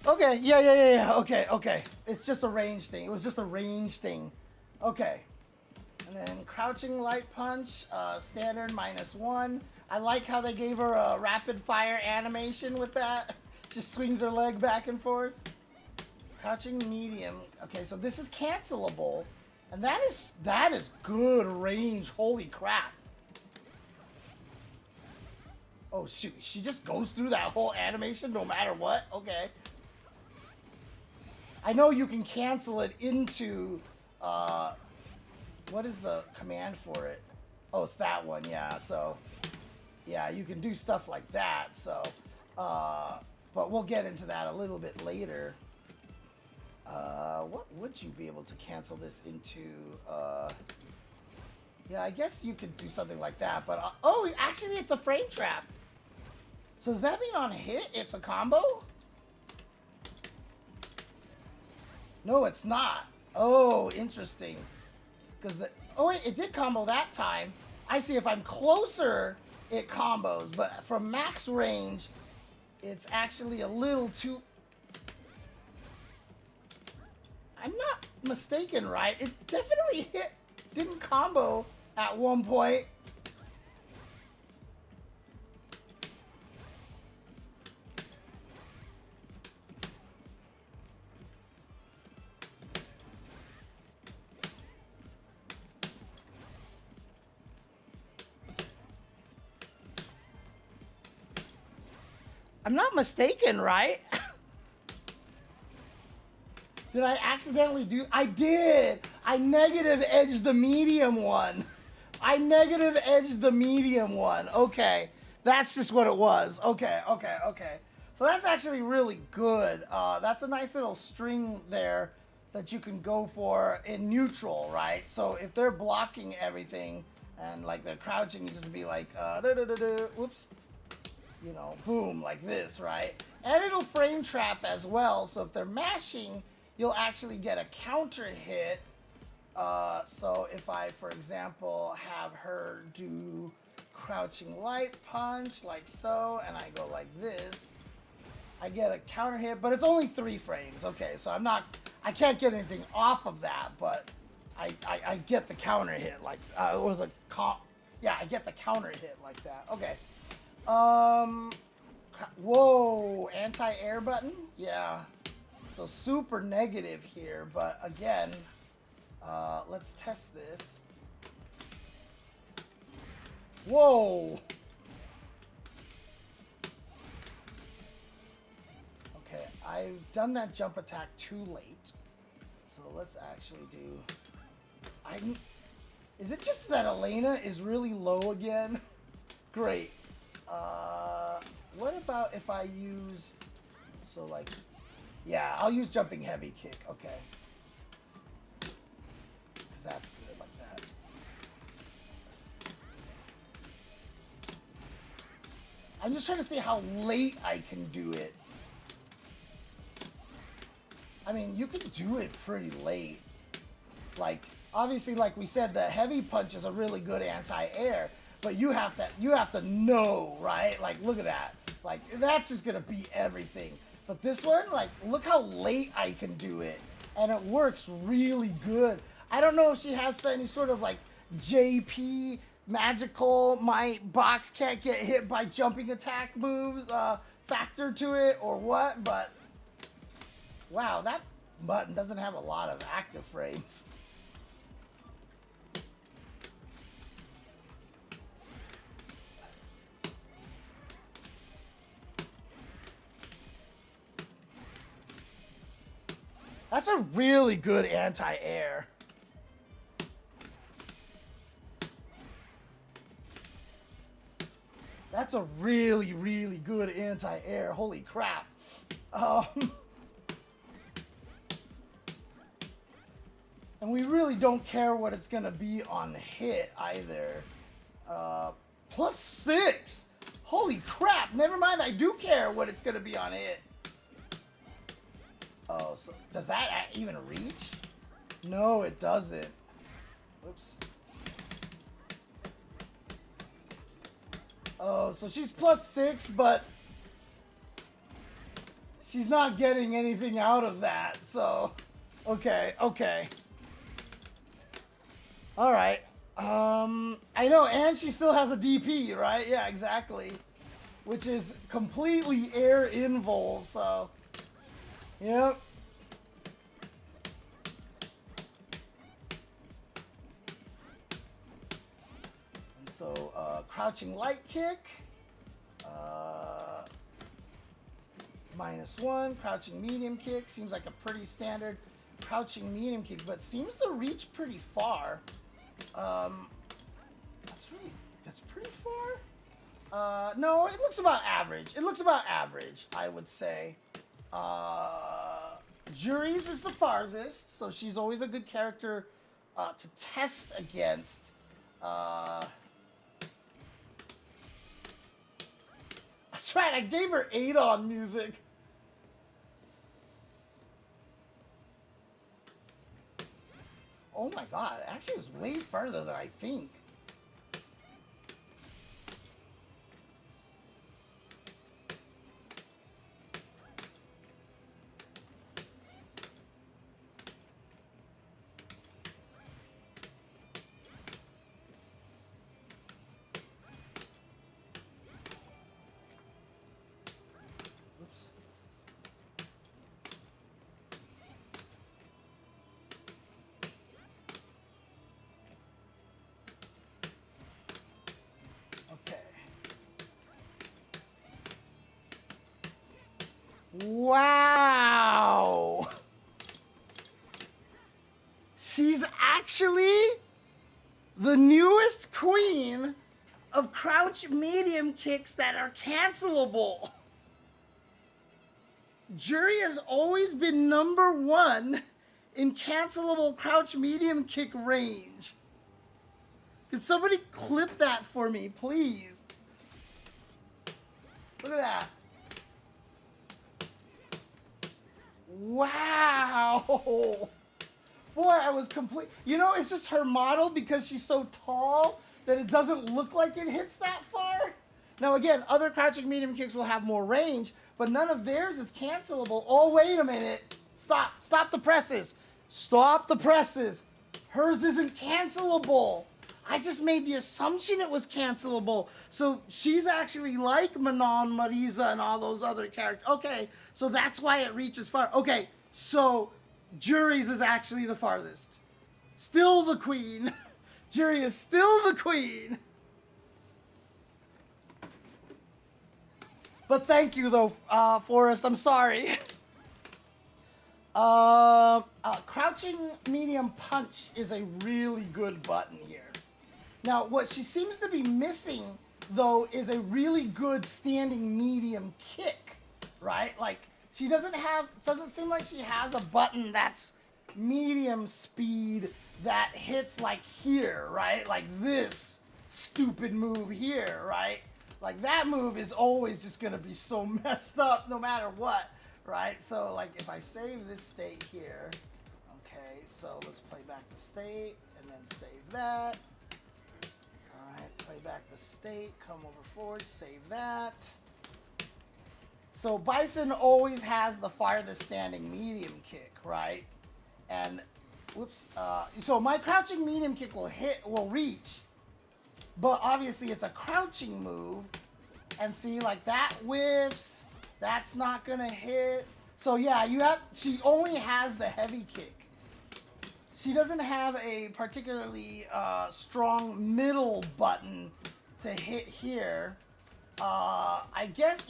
Okay, yeah. Okay. It's just a range thing. It was just a range thing. Okay. And then crouching light punch, standard -1. I like how they gave her a rapid fire animation with that. Just swings her leg back and forth. Crouching medium. Okay, so this is cancelable. And that is good range. Holy crap. Oh, shoot. She just goes through that whole animation no matter what? Okay. I know you can cancel it into, what is the command for it? Oh, it's that one, yeah. So, yeah, you can do stuff like that. So, but we'll get into that a little bit later. What would you be able to cancel this into? Yeah, I guess you could do something like that. But, oh, actually, it's a frame trap. So does that mean on hit, it's a combo? No, it's not. Oh, interesting. Because oh wait, it did combo that time. I see if I'm closer, it combos. But from max range, it's actually a little too... I'm not mistaken, right? It definitely didn't combo at one point. I'm not mistaken, right? Did I accidentally do? I did. I negative edged the medium one. I negative edged the medium one. Okay. That's just what it was. Okay. So that's actually really good. That's a nice little string there that you can go for in neutral, right? So if they're blocking everything and like they're crouching, you just be like, whoops. You know, boom, like this, right? And it'll frame trap as well. So if they're mashing, you'll actually get a counter hit. So if I, for example, have her do crouching light punch like so, and I go like this, I get a counter hit, but it's only 3 frames. Okay, so I can't get anything off of that, but I get the counter hit like, yeah, I get the counter hit like that. Okay. Whoa, anti-air button? Yeah. So super negative here, but again, let's test this. Whoa. Okay, I've done that jump attack too late. So let's actually do... Is it just that Elena is really low again? Great. What about if I use, so like, yeah, I'll use jumping heavy kick, okay. Because that's good like that. I'm just trying to see how late I can do it. I mean, you can do it pretty late. Like, obviously, like we said, the heavy punch is a really good anti-air. But you have to know, right? Like, look at that. Like, that's just gonna beat everything. But this one, like, look how late I can do it. And it works really good. I don't know if she has any sort of, like, JP, magical, my box can't get hit by jumping attack moves, factor to it or what, but... Wow, that button doesn't have a lot of active frames. That's a really good anti-air. That's a really, really good anti-air. Holy crap. And we really don't care what it's going to be on hit either. +6. Holy crap. Never mind, I do care what it's going to be on hit. Oh, so does that even reach? No, it doesn't. Oops. Oh, so she's +6, but she's not getting anything out of that, so... Okay. Alright. I know, and she still has a DP, right? Yeah, exactly. Which is completely air invul, so... Yep. And so, crouching light kick. -1, crouching medium kick. Seems like a pretty standard crouching medium kick, but seems to reach pretty far. That's pretty far. No, it looks about average. It looks about average, I would say. Jury's is the farthest, so she's always a good character to test against. That's right, I gave her 8 on music. Oh my god, it actually is way further than I think. Wow! She's actually the newest queen of crouch medium kicks that are cancelable. Jury has always been #1 in cancelable crouch medium kick range. Can somebody clip that for me, please? Look at that. Wow. Boy, I was complete. You know, it's just her model because she's so tall that it doesn't look like it hits that far. Now, again, other crouching medium kicks will have more range, but none of theirs is cancelable. Oh, wait a minute. Stop. Stop the presses. Stop the presses. Hers isn't cancelable. I just made the assumption it was cancelable. So she's actually like Manon, Marisa, and all those other characters. Okay, so that's why it reaches far. Okay, so Jury's is actually the farthest. Still the queen. Jury is still the queen. But thank you, though, Forrest. I'm sorry. Crouching medium punch is a really good button here. Now, what she seems to be missing, though, is a really good standing medium kick, right? Like, she doesn't seem like she has a button that's medium speed that hits like here, right? Like this stupid move here, right? Like that move is always just gonna be so messed up no matter what, right? So like if I save this state here, okay, so let's play back the state and then save that. Alright, play back the state, come over forward, save that. So Bison always has the farthest standing medium kick, right? And whoops, so my crouching medium kick will reach, but obviously it's a crouching move. And see, like that whiffs, that's not gonna hit. So yeah, she only has the heavy kick. She doesn't have a particularly strong middle button to hit here. I guess,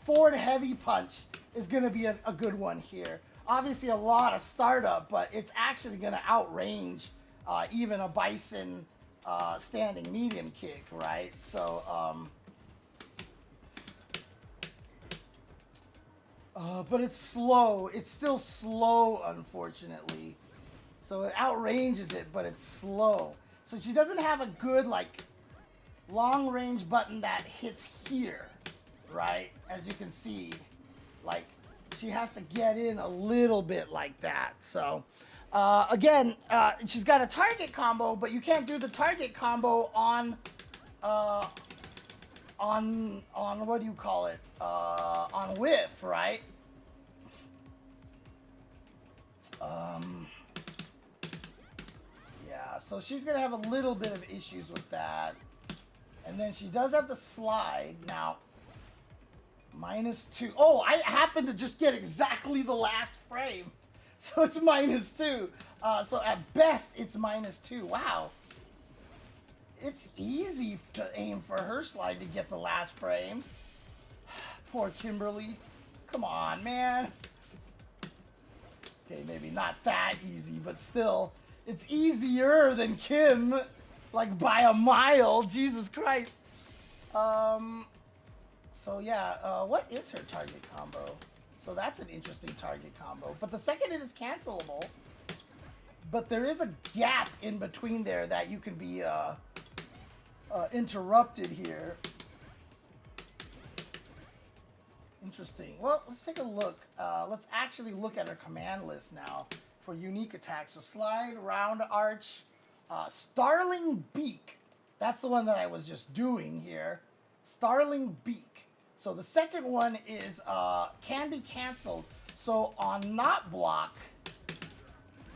forward heavy punch is gonna be a good one here. Obviously a lot of startup, but it's actually gonna outrange even a Bison standing medium kick, right? So, but it's slow. It's still slow, unfortunately. So it outranges it, but it's slow. So she doesn't have a good, like, long range button that hits here, right? As you can see, like, she has to get in a little bit like that. So, again, she's got a target combo, but you can't do the target combo on what do you call it? On whiff, right? Yeah, so she's gonna have a little bit of issues with that. And then she does have the slide. Now, -2. Oh, I happened to just get exactly the last frame. So it's -2. So at best, it's -2. Wow. it's easy to aim for her slide to get the last frame. Poor Kimberly. Come on, man. Okay, maybe not that easy, but still, it's easier than Kim, like by a mile. Jesus Christ. So yeah, what is her target combo? So that's an interesting target combo. But the second hit is cancelable. But there is a gap in between there that you can be interrupted here. Interesting. Well, let's take a look. Let's actually look at our command list now for unique attacks. So slide, round arch, starling beak. That's the one that I was just doing here. Starling beak. So the second one is can be canceled. So on not block,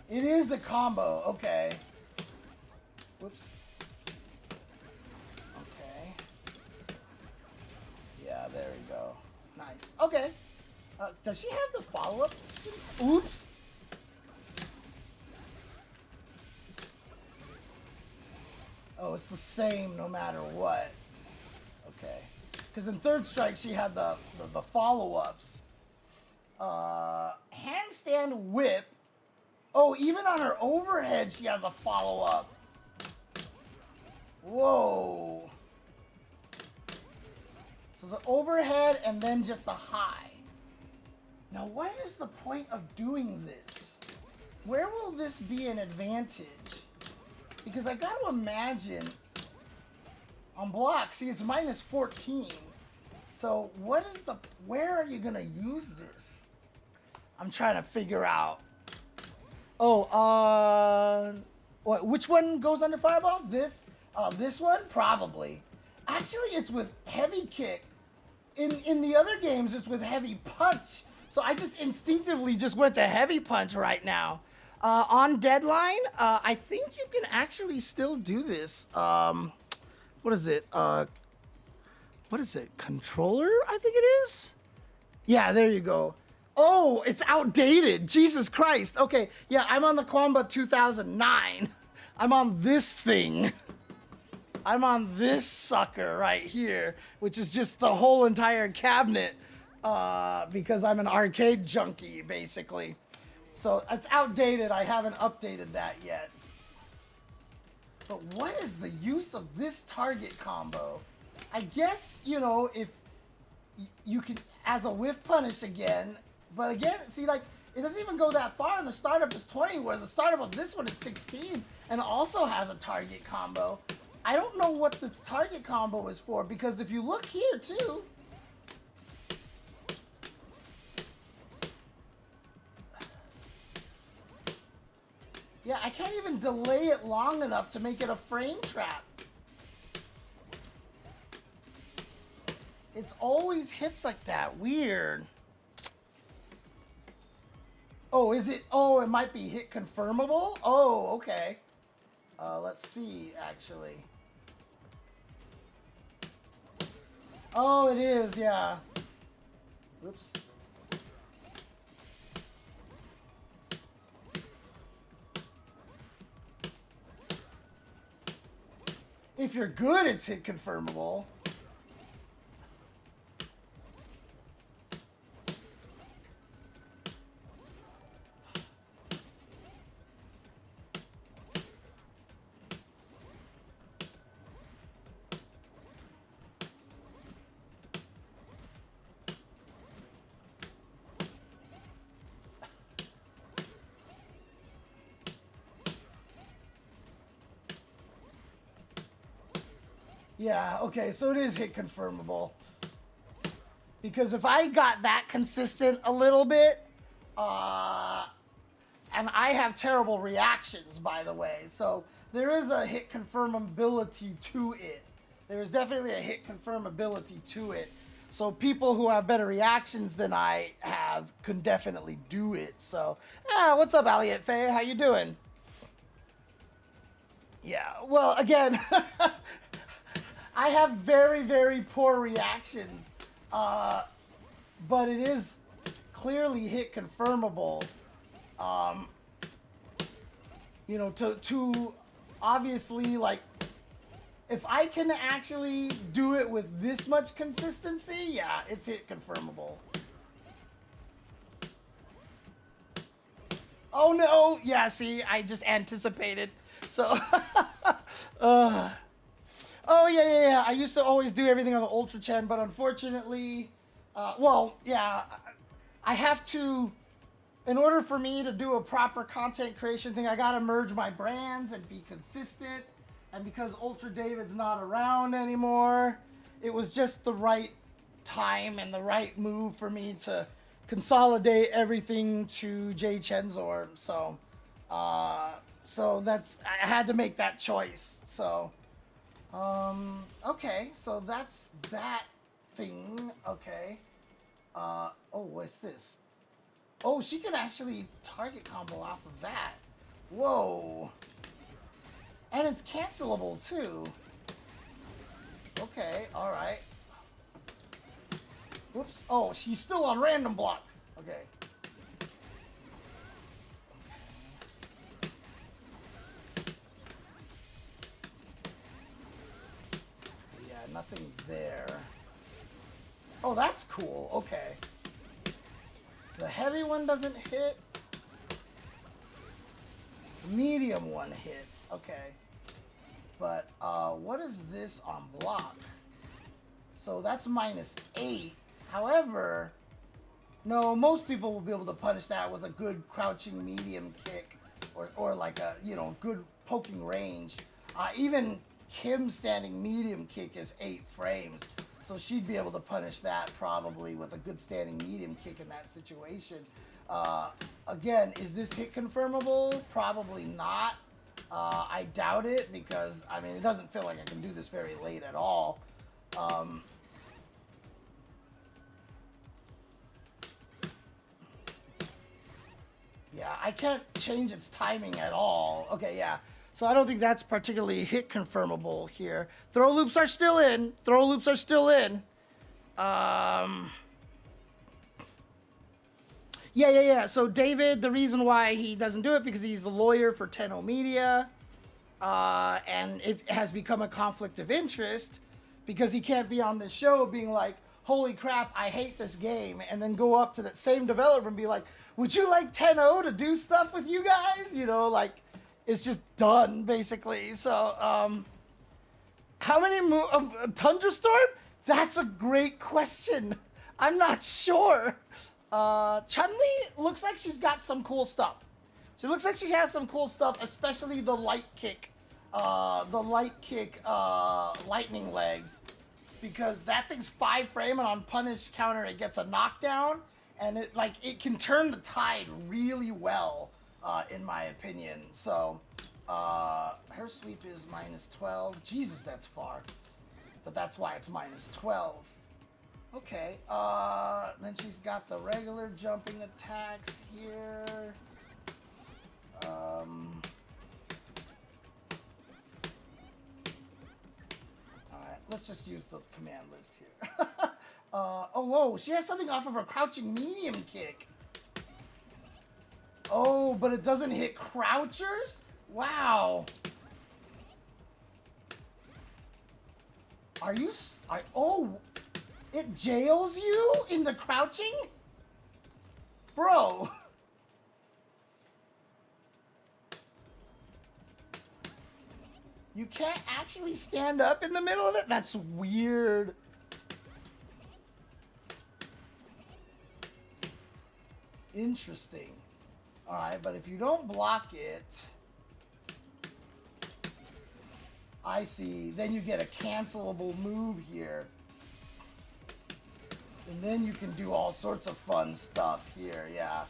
it is a combo. Okay. Whoops. Okay. Yeah, there we go. Nice. Okay. Does she have the follow-up? Oops. Oh, it's the same no matter what. Okay. Because in third strike, she had the follow-ups. Handstand whip. Oh, even on her overhead, she has a follow-up. Whoa. So it's an overhead and then just a high. Now, what is the point of doing this? Where will this be an advantage? Because I got to imagine on block, see, it's minus 14. So what is the, where are you going to use this? I'm trying to figure out. Oh, which one goes under fireballs? This one? Probably. Actually, it's with heavy kick. In the other games, it's with heavy punch. So I just instinctively just went to heavy punch right now. On deadline, I think you can actually still do this. What is it? What is it? Controller, I think it is? Yeah, there you go. Oh, it's outdated. Jesus Christ. Okay, yeah, I'm on the Quamba 2009. I'm on this thing. I'm on this sucker right here, which is just the whole entire cabinet because I'm an arcade junkie, basically. So it's outdated. I haven't updated that yet. But what is the use of this target combo? I guess, you know, if you can, as a whiff punish again, but again, see, like, it doesn't even go that far, and the startup is 20, whereas the startup of this one is 16, and also has a target combo. I don't know what this target combo is for, because if you look here, too, yeah, I can't even delay it long enough to make it a frame trap. It's always hits like that. Weird. Oh, is it? Oh, it might be hit confirmable? Oh, okay. Let's see, actually. Oh, it is, yeah. Whoops. If you're good, it's hit confirmable. Yeah, okay, so it is hit confirmable. Because if I got that consistent a little bit, and I have terrible reactions, by the way, so there is a hit confirmability to it. There is definitely a hit confirmability to it. So people who have better reactions than I have can definitely do it. So, what's up, Elliot Faye? How you doing? Yeah, well, again... I have very, very poor reactions, but it is clearly hit confirmable. You know, to obviously, like, if I can actually do it with this much consistency, yeah, it's hit confirmable. Oh no, yeah, see, I just anticipated. So, oh yeah. I used to always do everything on the Ultra Chen, but unfortunately, well, yeah, I have to, in order for me to do a proper content creation thing, I gotta merge my brands and be consistent. And because Ultra David's not around anymore, it was just the right time and the right move for me to consolidate everything to Jay Chenzor. So, so that's, I had to make that choice. So, okay, so that's that thing. Okay. Oh, what's this? Oh, she can actually target combo off of that. Whoa. And it's cancelable too. Okay, alright. Whoops. Oh, she's still on random block. Okay. Yeah, nothing there. Oh, that's cool. Okay. The heavy one doesn't hit. The medium one hits. Okay. But what is this on block? So that's -8. However, no, most people will be able to punish that with a good crouching medium kick or like a, you know, good poking range. Even Kim standing medium kick is 8 frames. So she'd be able to punish that probably with a good standing medium kick in that situation. Again, is this hit confirmable? Probably not. I doubt it because, I mean, it doesn't feel like I can do this very late at all. Yeah, I can't change its timing at all. Okay, yeah. So I don't think that's particularly hit confirmable here. Throw loops are still in. Throw loops are still in. Yeah. So David, the reason why he doesn't do it because he's the lawyer for Tenno Media, and it has become a conflict of interest because he can't be on this show being like, "Holy crap, I hate this game," and then go up to that same developer and be like, "Would you like Tenno to do stuff with you guys?" You know, like it's just done basically. So, how many Tundra Storm? That's a great question. I'm not sure. Chun-Li looks like she's got some cool stuff. She looks like she has some cool stuff, especially the light kick, lightning legs, because that thing's 5 frame and on punish counter it gets a knockdown, and it can turn the tide really well, in my opinion. So, her sweep is -12. Jesus, that's far, but that's why it's -12. Okay, then she's got the regular jumping attacks here. Alright, let's just use the command list here. Oh, whoa, she has something off of her crouching medium kick. Oh, but it doesn't hit crouchers? Wow. Are you... oh... It jails you into crouching? Bro. You can't actually stand up in the middle of it? That's weird. Interesting. Alright, but if you don't block it... I see. Then you get a cancelable move here. And then you can do all sorts of fun stuff here, yeah.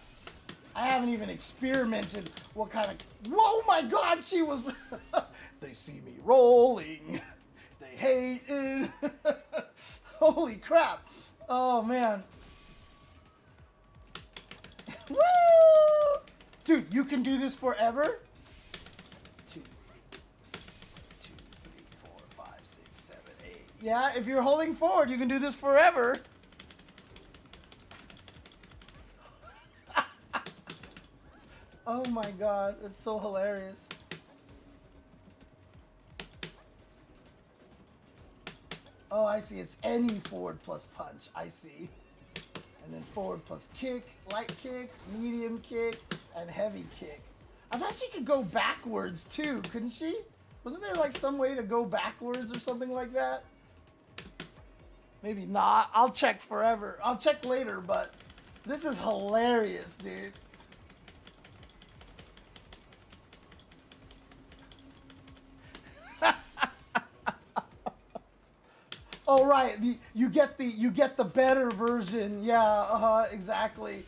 I haven't even experimented what kind of... Whoa, my God, she was... They see me rolling. They hate it. Holy crap. Oh, man. Woo! Dude, you can do this forever? 2, 3, 4, 5, 6, 7, 8. Yeah, if you're holding forward, you can do this forever. Oh my God, it's so hilarious. Oh, I see. It's any forward plus punch. I see. And then forward plus kick, light kick, medium kick, and heavy kick. I thought she could go backwards too, couldn't she? Wasn't there like some way to go backwards or something like that? Maybe not. I'll check forever. I'll check later, but this is hilarious, dude. Oh right, you get the better version. Yeah, exactly.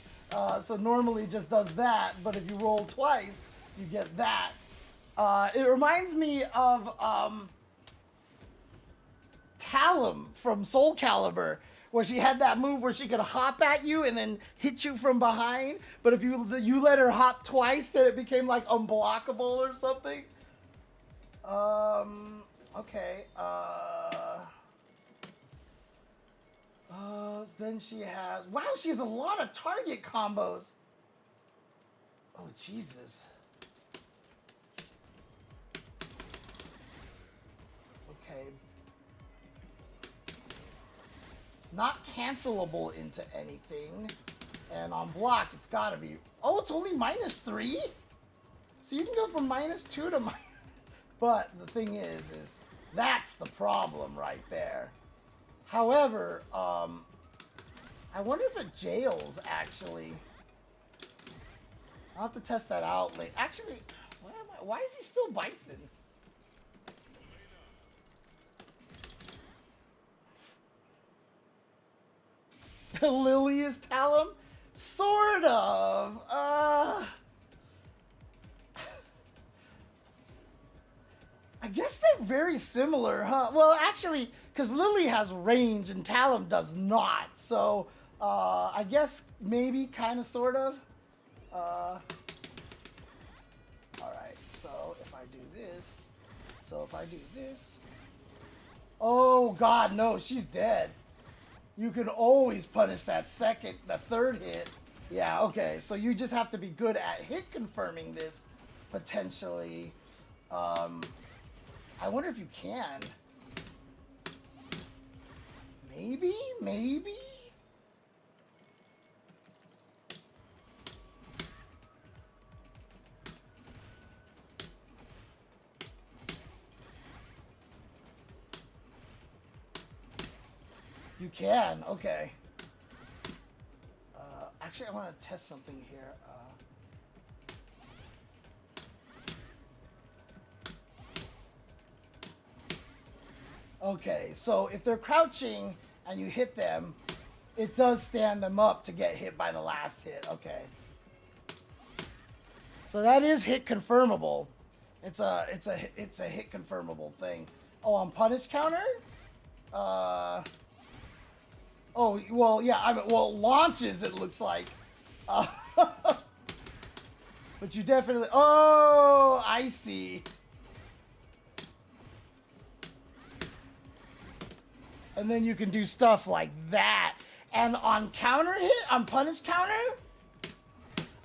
So normally it just does that, but if you roll twice, you get that. It reminds me of Talum from Soul Calibur, where she had that move where she could hop at you and then hit you from behind. But if you let her hop twice, then it became like unblockable or something. Okay. Then she has... Wow, she has a lot of target combos. Oh, Jesus. Okay. Not cancelable into anything. And on block, it's got to be... Oh, it's only -3? So you can go from -2 to minus... But the thing is that's the problem right there. However, I wonder if it jails, actually. I'll have to test that out later. Actually, why is he still Bison? Lily is Talum? Sort of. I guess they're very similar, huh? Well, actually, because Lily has range and Talum does not. So, I guess maybe kind of, sort of. Alright, so if I do this. Oh, God, no, she's dead. You can always punish that the third hit. Yeah, okay, so you just have to be good at hit confirming this, potentially. I wonder if you can. Maybe? You can, okay. Actually, I want to test something here. Okay, so if they're crouching and you hit them, it does stand them up to get hit by the last hit. Okay. So that is hit confirmable. It's a hit confirmable thing. Oh, on punish counter? Oh, well, yeah, well, launches, it looks like. But you definitely... Oh, I see. And then you can do stuff like that. And on counter hit, on punish counter,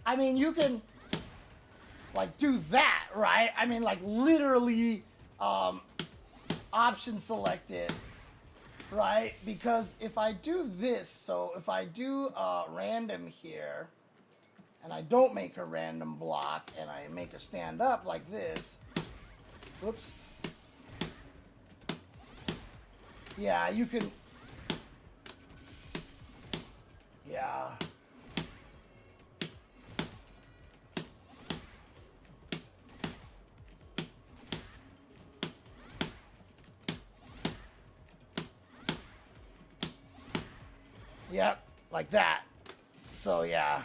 I mean, you can, like, do that, right? I mean, like, literally, option select it, right? Because if I do this, so if I do random here, and I don't make a random block, and I make her stand up like this, whoops. Yeah, you can... Yeah. Yep, like that. So, yeah.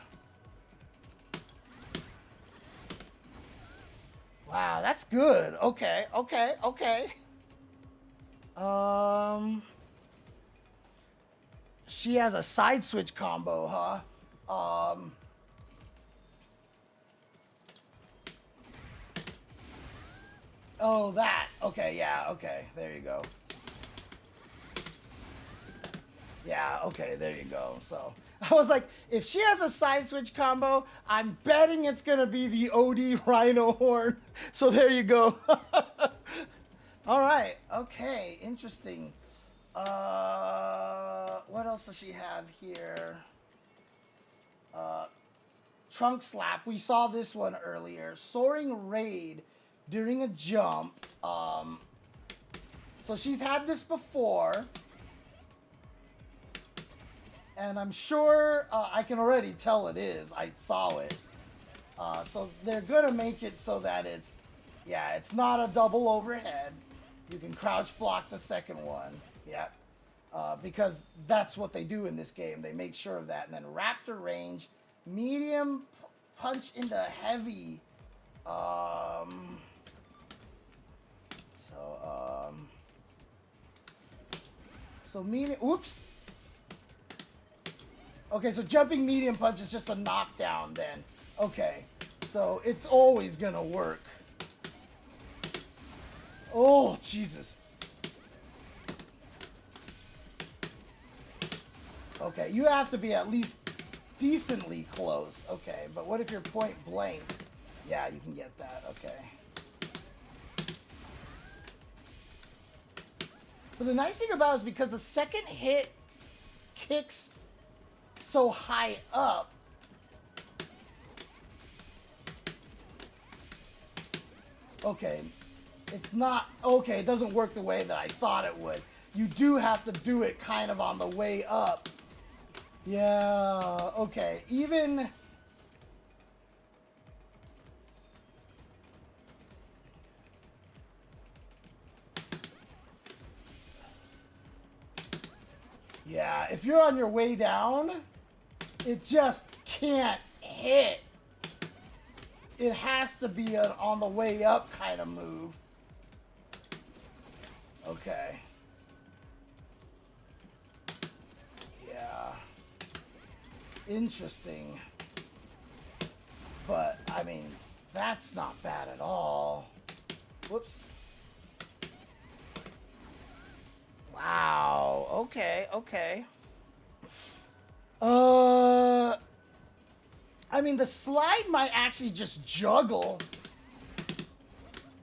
Wow, that's good. Okay. She has a side switch combo, huh? Oh, that. Okay, yeah, okay. There you go. Yeah, okay, there you go. So, I was like, if she has a side switch combo, I'm betting it's going to be the OD Rhino Horn. So, there you go. All right, okay, interesting. What else does she have here? Trunk slap. We saw this one earlier. Soaring raid during a jump. So she's had this before. And I'm sure I can already tell it is. I saw it. So they're going to make it so that it's, yeah, it's not a double overhead. You can crouch block the second one. Yeah. Because that's what they do in this game. They make sure of that. And then raptor range, medium punch into heavy. So medium, oops. Okay, so jumping medium punch is just a knockdown then. Okay, so it's always gonna work. Oh, Jesus. Okay, you have to be at least decently close. Okay, but what if you're point blank? Yeah, you can get that. Okay. But the nice thing about it is because the second hit kicks so high up, okay, it's not, okay, it doesn't work the way that I thought it would. You do have to do it kind of on the way up. Yeah, okay, even, yeah, if you're on your way down, it just can't hit. It has to be an on the way up kind of move. Okay. Yeah. Interesting. But, I mean, that's not bad at all. Whoops. Wow. Okay, okay. I mean, the slide might actually just juggle.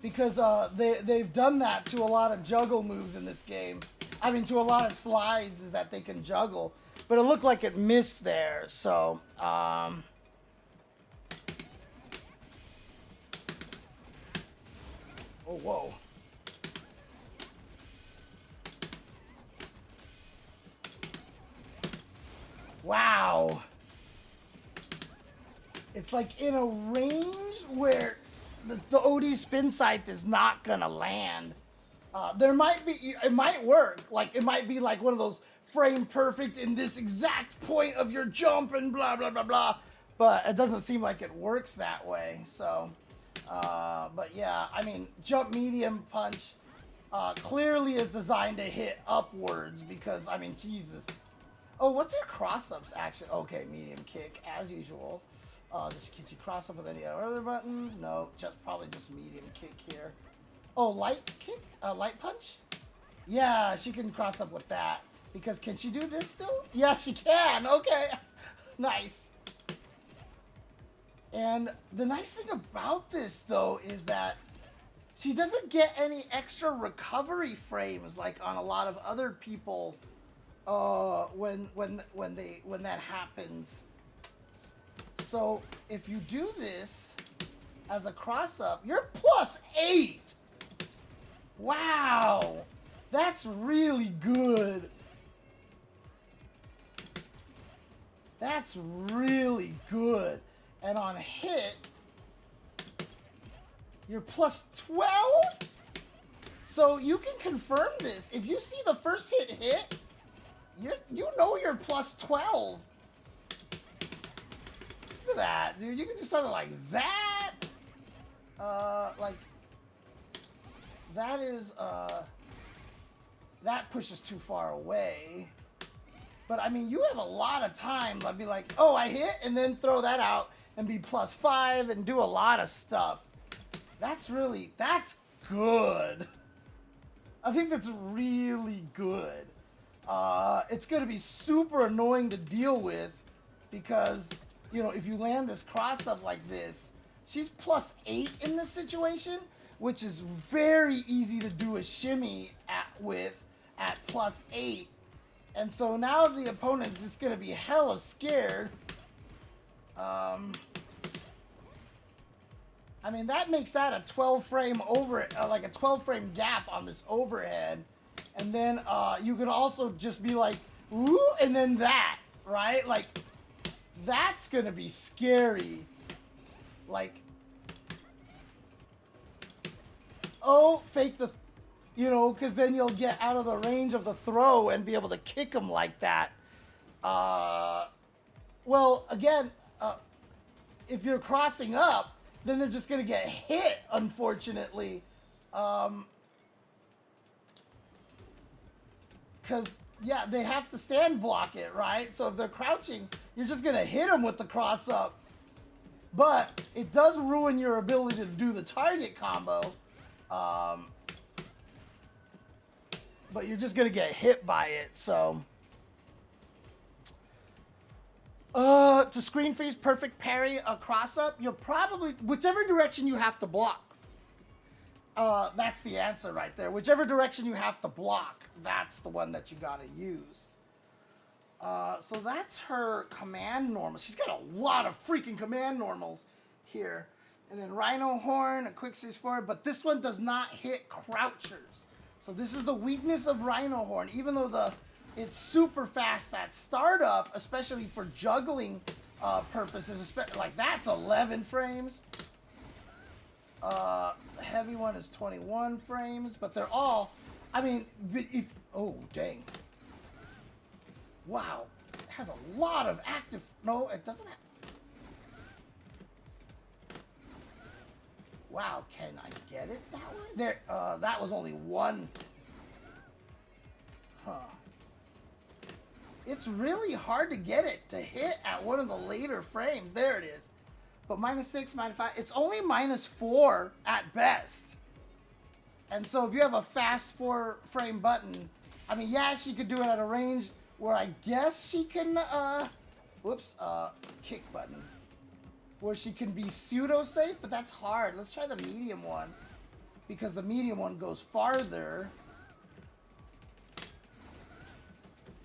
Because they've done that to a lot of juggle moves in this game. I mean, to a lot of slides is that they can juggle. But it looked like it missed there, so... Oh, whoa. Wow. It's like in a range where the OD spin scythe is not gonna land. There might be, it might work. Like, it might be like one of those frame perfect in this exact point of your jump and blah, blah, blah, blah. But it doesn't seem like it works that way, so. But yeah, I mean, jump medium punch clearly is designed to hit upwards because, I mean, Jesus. Oh, what's your cross-ups action? Okay, medium kick, as usual. Does she cross up with any other buttons? No, probably just medium kick here. Oh, light kick? Light punch? Yeah, she can cross up with that. Because can she do this still? Yeah, she can. Okay. Nice. And the nice thing about this, though, is that she doesn't get any extra recovery frames like on a lot of other people when that happens. So if you do this as a cross-up, you're +8. Wow. That's really good. That's really good. And on hit, you're +12? So you can confirm this. If you see the first hit, you know you're +12. Look at that, dude. You can do something like that. Like, that is, that pushes too far away. But, I mean, you have a lot of time. I'd be like, oh, I hit, and then throw that out and be +5 and do a lot of stuff. That's good. I think that's really good. It's going to be super annoying to deal with because, you know, if you land this cross-up like this, she's +8 in this situation, which is very easy to do a shimmy at +8. And so now the opponent's just going to be hella scared. I mean, that makes that a 12 frame over, like a 12 frame gap on this overhead. And then you can also just be like, ooh, and then that, right? Like, that's going to be scary. Like, oh, fake the, you know, because then you'll get out of the range of the throw and be able to kick them like that. Well, again, if you're crossing up, then they're just going to get hit, unfortunately. Because, yeah, they have to stand block it, right? So if they're crouching, you're just going to hit them with the cross up. But it does ruin your ability to do the target combo. But you're just going to get hit by it, so... to screen freeze, perfect parry, a cross up, you're probably, whichever direction you have to block. That's the answer right there. Whichever direction you have to block, that's the one that you gotta use. So that's her command normal. She's got a lot of freaking command normals here. And then Rhino Horn, a quick stage forward, but this one does not hit crouchers. So this is the weakness of Rhino Horn, even though it's super fast at startup, especially for juggling purposes. Like that's 11 frames. The heavy one is 21 frames, but they're all, I mean, oh, dang. Wow, it has a lot of active, no, it doesn't have. Wow, can I get it that way? There, that was only one. Huh. It's really hard to get it to hit at one of the later frames. There it is. But -6, -5, it's only -4 at best. And so if you have a fast 4 frame button, I mean, yeah, she could do it at a range where I guess she can, kick button. Where she can be pseudo safe, but that's hard. Let's try the medium one. Because the medium one goes farther.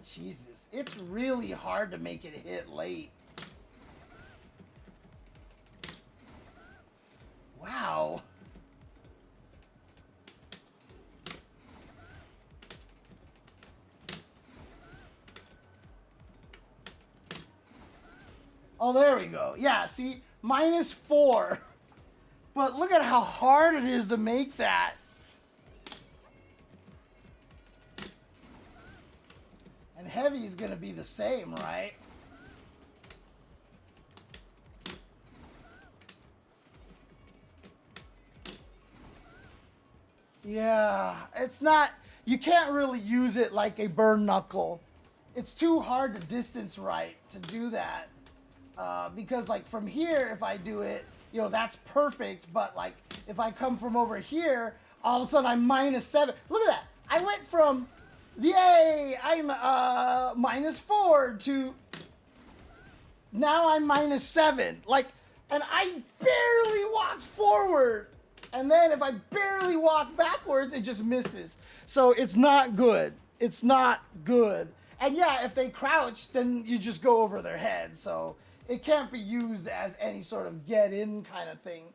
Jesus, it's really hard to make it hit late. Wow. Oh, there we go. Yeah, see? -4. But look at how hard it is to make that. And heavy is going to be the same, right? Yeah, it's not, you can't really use it like a burn knuckle. It's too hard to distance right to do that. Because like from here, if I do it, you know, that's perfect. But like if I come from over here, all of a sudden I'm -7. Look at that. I went from, yay, I'm -4 to now I'm -7. Like, and I barely walked forward. And then if I barely walk backwards, it just misses. So it's not good. It's not good. And yeah, if they crouch, then you just go over their head. So it can't be used as any sort of get-in kind of thing.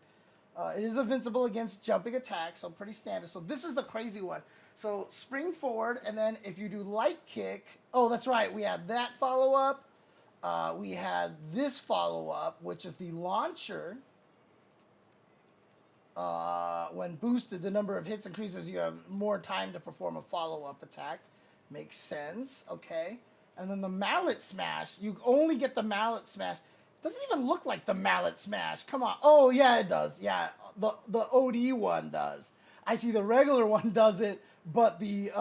It is invincible against jumping attacks, so pretty standard. So this is the crazy one. So spring forward, and then if you do light kick, oh, that's right, we had that follow-up. We had this follow-up, which is the launcher. When boosted, the number of hits increases. You have more time to perform a follow-up attack. Makes sense, okay. And then the mallet smash, you only get the mallet smash. Doesn't even look like the mallet smash. Come on. Oh, yeah, it does. Yeah, the OD one does. I see the regular one does it, but the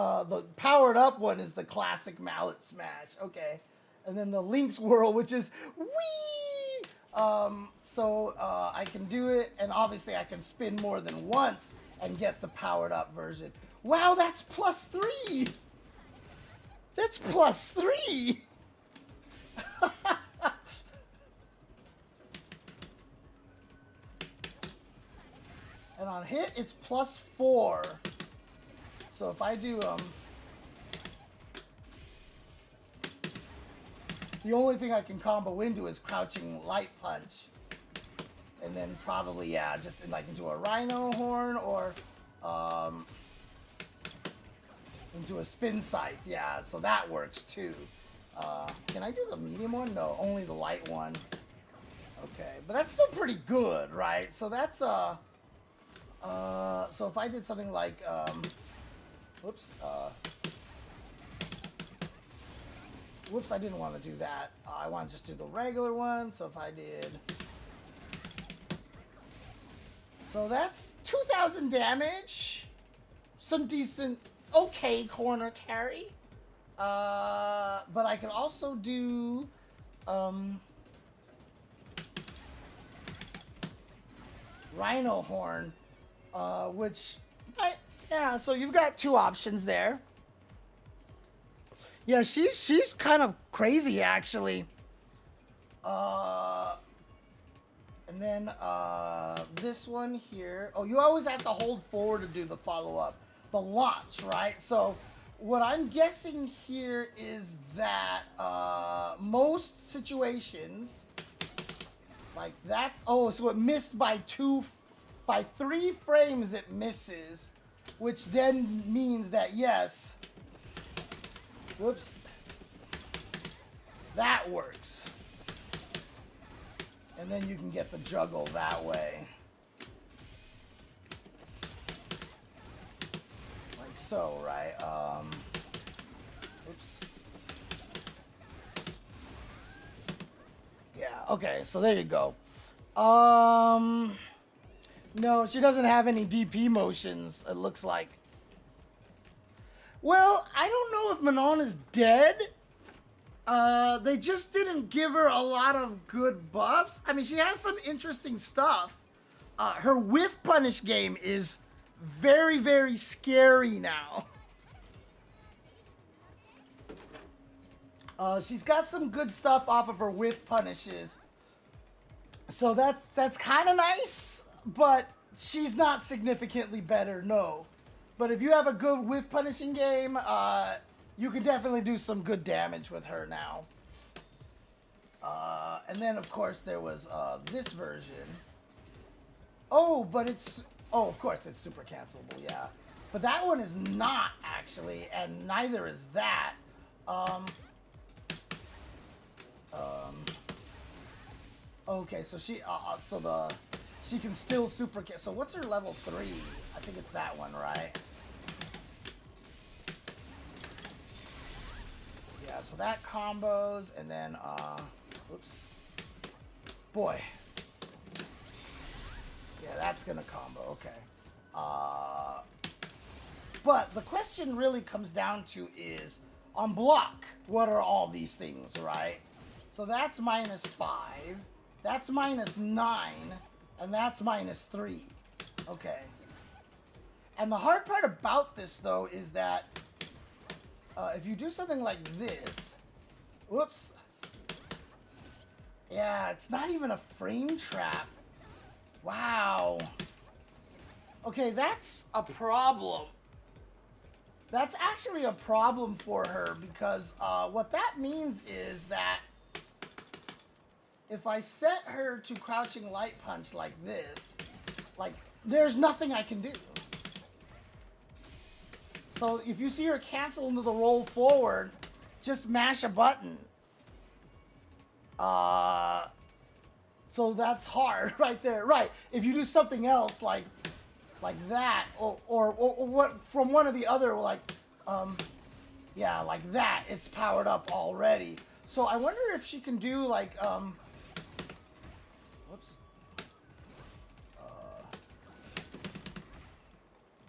powered up one is the classic mallet smash. Okay. And then the Link swirl, which is whee! So I can do it, and obviously I can spin more than once and get the powered up version. Wow, that's +3! That's +3! And on hit, it's +4. So if I do, The only thing I can combo into is crouching light punch. And then probably, yeah, just like into a rhino horn or into a spin scythe. Yeah, so that works too. Can I do the medium one? No, only the light one. Okay, but that's still pretty good, right? So that's, so if I did something like, whoops, whoops, I didn't want to do that. I want to just do the regular one. So if I did, so that's 2,000 damage. Some decent, okay corner carry. But I can also do, Rhino Horn, which, yeah, so you've got two options there. Yeah, she's kind of crazy, actually. And then, this one here. Oh, you always have to hold forward to do the follow-up. The launch, right? So, what I'm guessing here is that, most situations, like that, oh, so it missed by 3 frames it misses, which then means that, yes, whoops, that works. And then you can get the juggle that way. Like so, right? Oops. Yeah, okay, so there you go. No, she doesn't have any DP motions, it looks like. Well, I don't know if Manon is dead. They just didn't give her a lot of good buffs. I mean, she has some interesting stuff. Her whiff punish game is very, very scary now. She's got some good stuff off of her whiff punishes. So that's kind of nice, but she's not significantly better, no. But if you have a good whiff punishing game, you can definitely do some good damage with her now. And then, of course, there was this version. Oh, but it's... Oh, of course, it's super cancelable, yeah. But that one is not, actually, and neither is that. Okay, so she... she can still super... So what's her level 3? I think it's that one, right? Yeah, so that combos, and then, oops. Boy. Yeah, that's gonna combo, okay. But the question really comes down to is, on block, what are all these things, right? So that's -5, that's -9, and that's -3. Okay. And the hard part about this, though, is that if you do something like this, whoops. Yeah, it's not even a frame trap. Wow. Okay, that's a problem. That's actually a problem for her because what that means is that if I set her to crouching light punch like this, like, there's nothing I can do. So if you see her cancel into the roll forward, just mash a button. So that's hard right there. Right. If you do something else like that, or what from one or the other, like, yeah, like that, it's powered up already. So I wonder if she can do like, whoops.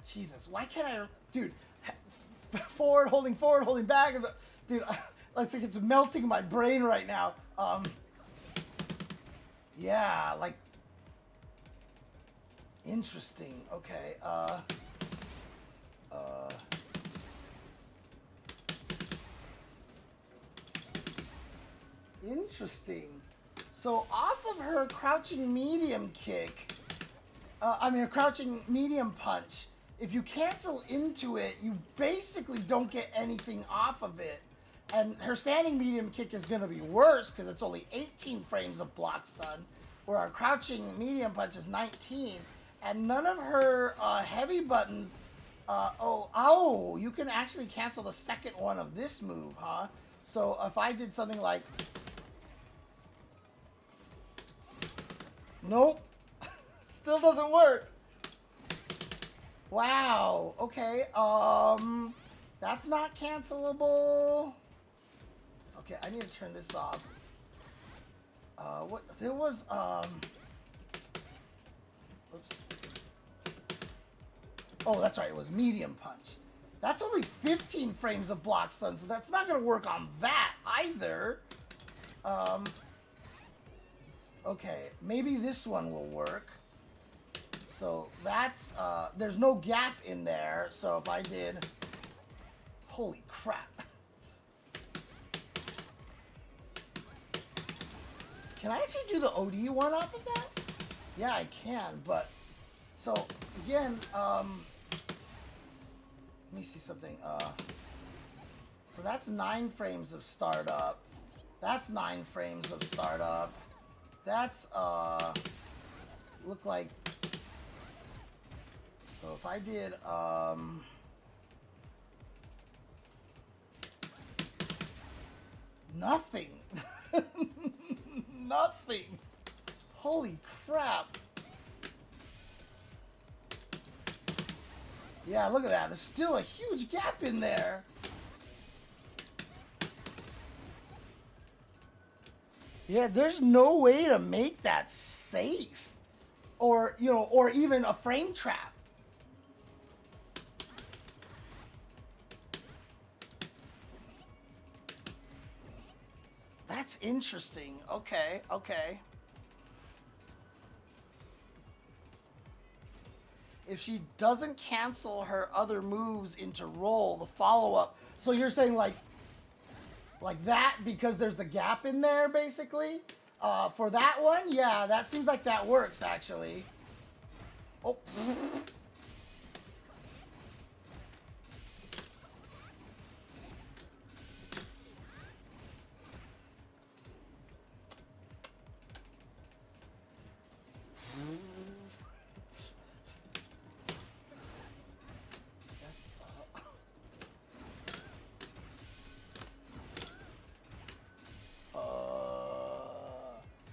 Jesus, why can't I, dude, forward, holding back, dude, it's like it's melting my brain right now. Yeah, like, interesting, okay, interesting. So off of her crouching medium kick, a crouching medium punch, if you cancel into it, you basically don't get anything off of it. And her standing medium kick is going to be worse because it's only 18 frames of block stun, where our crouching medium punch is 19. And none of her heavy buttons... oh, you can actually cancel the second one of this move, huh? So if I did something like... Nope. Still doesn't work. Wow. Okay. That's not cancelable. Okay, I need to turn this off. What? There was, oops. Oh, that's right. It was medium punch. That's only 15 frames of block stun, so that's not going to work on that either. Okay, maybe this one will work. So that's, there's no gap in there, so if I did, holy crap. Can I actually do the OD one off of that? Yeah, I can, but, so, again, let me see something, so that's 9 frames of startup. That's 9 frames of startup. That's, look like, so if I did, nothing. Nothing. Holy crap. Yeah, look at that. There's still a huge gap in there. Yeah, there's no way to make that safe. Or, you know, or even a frame trap. That's interesting. Okay, okay. If she doesn't cancel her other moves into roll, the follow-up. So you're saying like that because there's the gap in there, basically? For that one? Yeah, that seems like that works, actually. Oh.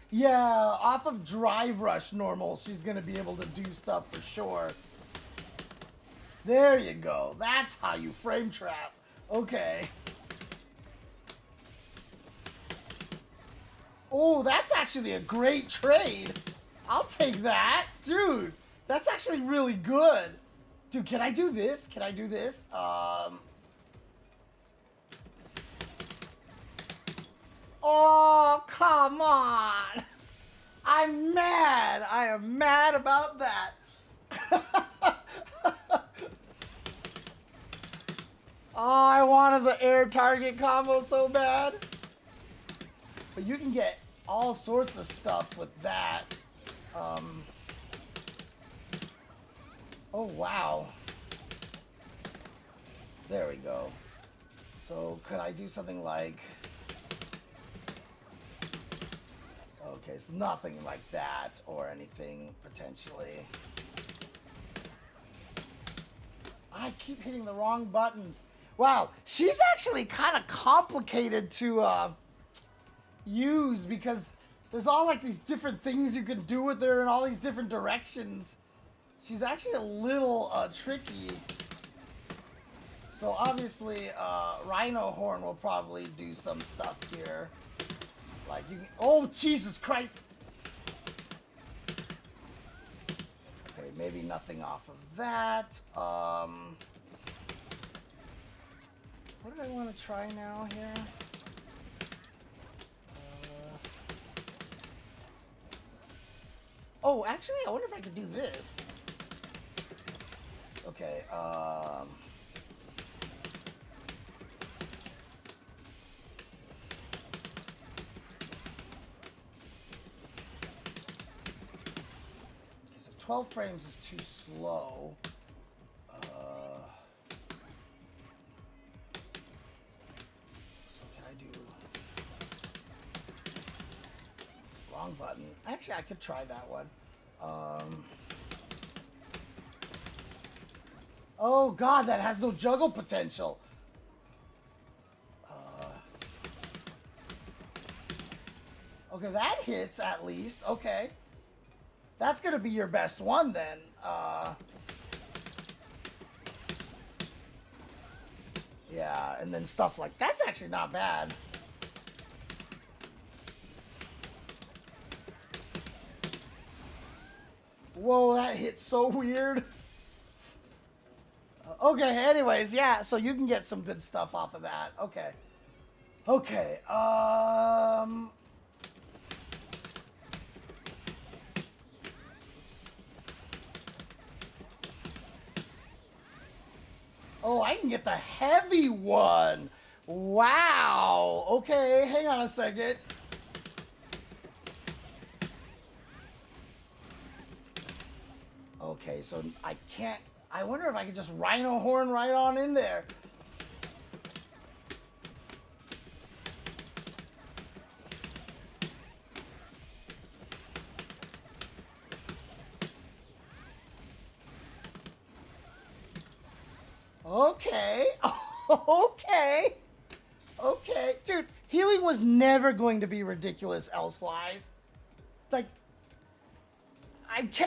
Yeah, off of Drive Rush normal, she's going to be able to do stuff for sure. There you go. That's how you frame trap. Okay. Oh, that's actually a great trade. I'll take that. Dude, that's actually really good. Dude, can I do this? Can I do this? Oh, come on. I'm mad. I am mad about that. Oh, I wanted the air target combo so bad. But you can get all sorts of stuff with that. Oh, wow. There we go. So could I do something like... Okay, it's nothing like that or anything, potentially. I keep hitting the wrong buttons. Wow, she's actually kind of complicated to use because there's all like these different things you can do with her in all these different directions. She's actually a little tricky. So obviously, Rhino Horn will probably do some stuff here. Like you can, oh Jesus Christ! Okay, maybe nothing off of that. What did I want to try now here? Oh, actually, I wonder if I could do this. Okay, so 12 frames is too slow. So wrong button. Actually, I could try that one. Oh god, that has no juggle potential. Okay, that hits at least. Okay. That's gonna be your best one then. Yeah, and then stuff like that's actually not bad. Whoa, that hit so weird. Okay, anyways, yeah, so you can get some good stuff off of that. Okay. Okay, oh, I can get the heavy one. Wow. Okay, hang on a second. Okay, so I can't... I wonder if I could just rhino horn right on in there. Okay. Okay. Okay. Dude, healing was never going to be ridiculous elsewise. Like,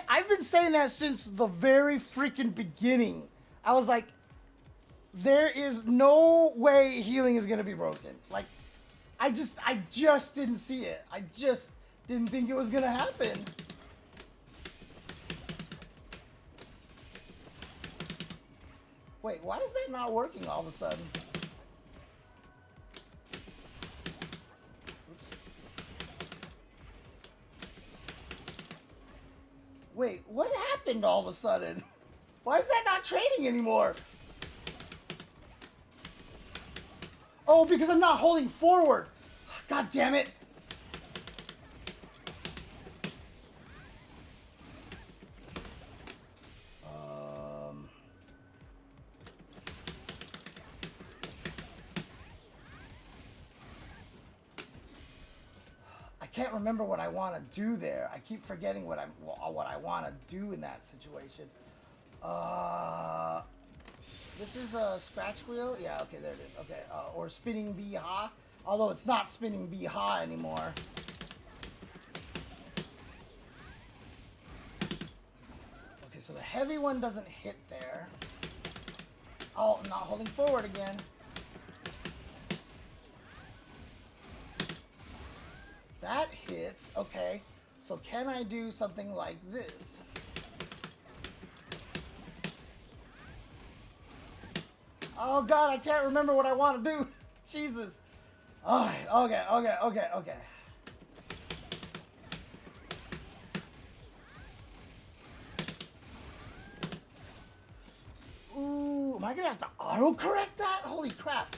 I've been saying that since the very freaking beginning. I was like, there is no way healing is going to be broken. Like, I just didn't see it. I just didn't think it was going to happen. Wait, why is that not working all of a sudden? Oops. Wait, what happened all of a sudden? Why is that not trading anymore? Oh, because I'm not holding forward. God damn it. I can't remember what I want to do there. I keep forgetting what I want to do in that situation. This is a scratch wheel? Yeah, okay, there it is. Okay, or spinning bee ha. Although it's not spinning bee ha anymore. Okay, so the heavy one doesn't hit there. Oh, I'm not holding forward again. That hits. Okay, so can I do something like this? Oh god, I can't remember what I want to do. Jesus. Alright, okay. Ooh, am I gonna have to auto-correct that? Holy crap.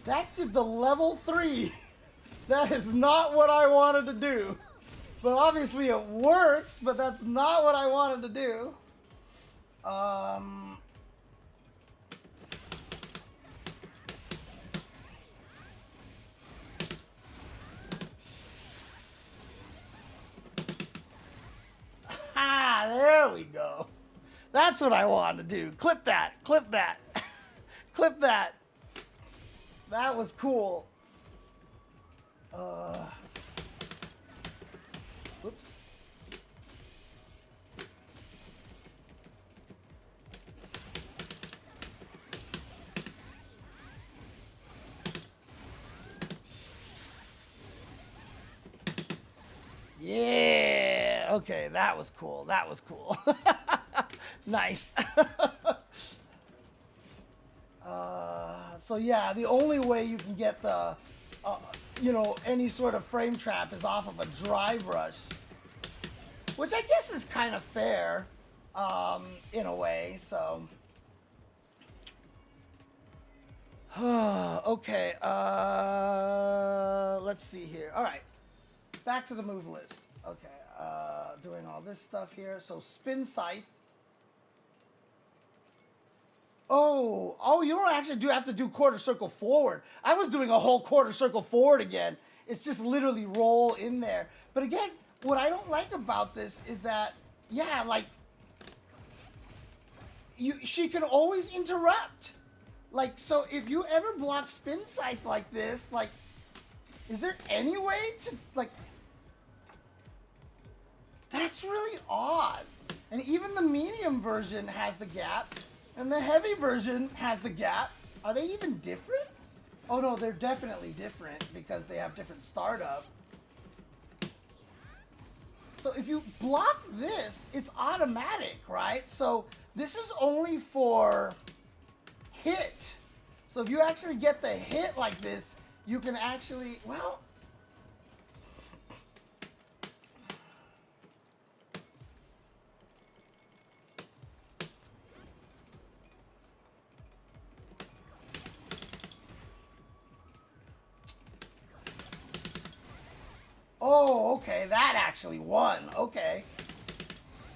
That did the level 3. That is not what I wanted to do. But obviously it works, but that's not what I wanted to do. Ah, there we go. That's what I wanted to do. Clip that, clip that, clip that. That was cool. Whoops. Yeah. Okay, that was cool. That was cool. Nice. So yeah, the only way you can get the, you know, any sort of frame trap is off of a drive rush, which I guess is kind of fair, in a way. So, okay. Let's see here. All right, back to the move list. Okay, doing all this stuff here. So spin scythe. Oh, you don't actually have to do quarter circle forward. I was doing a whole quarter circle forward again. It's just literally roll in there. But again, what I don't like about this is that, yeah, like, she can always interrupt. Like, so if you ever block spin scythe like this, like, is there any way to, like, that's really odd. And even the medium version has the gap, and the heavy version has the gap. Are they even different? Oh no, they're definitely different because they have different startup. So if you block this, it's automatic, right? So this is only for hit. So if you actually get the hit like this, you can actually, well, oh, okay, that actually won. Okay.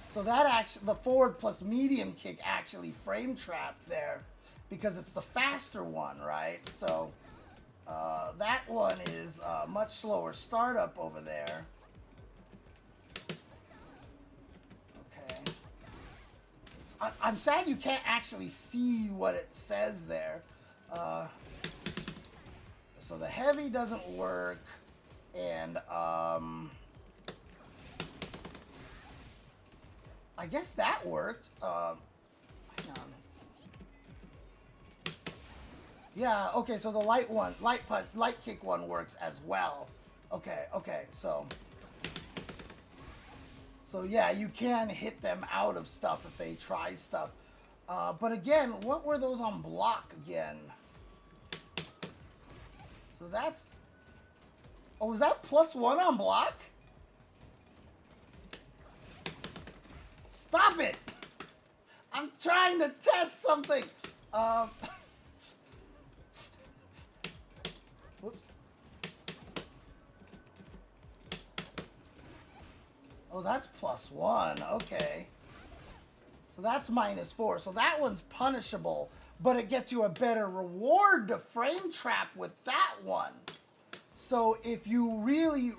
So that actually, the forward plus medium kick actually frame trapped there because it's the faster one, right? So that one is much slower startup over there. Okay. So I'm sad you can't actually see what it says there. So the heavy doesn't work. And I guess that worked. Hang on. Yeah, okay, so the light one, light kick one works as well. Okay, so yeah, you can hit them out of stuff if they try stuff. But again, what were those on block again? So that's, oh, was that +1 on block? Stop it! I'm trying to test something. Whoops. Oh, that's +1. Okay. So that's -4. So that one's punishable, but it gets you a better reward to frame trap with that one. So if you really,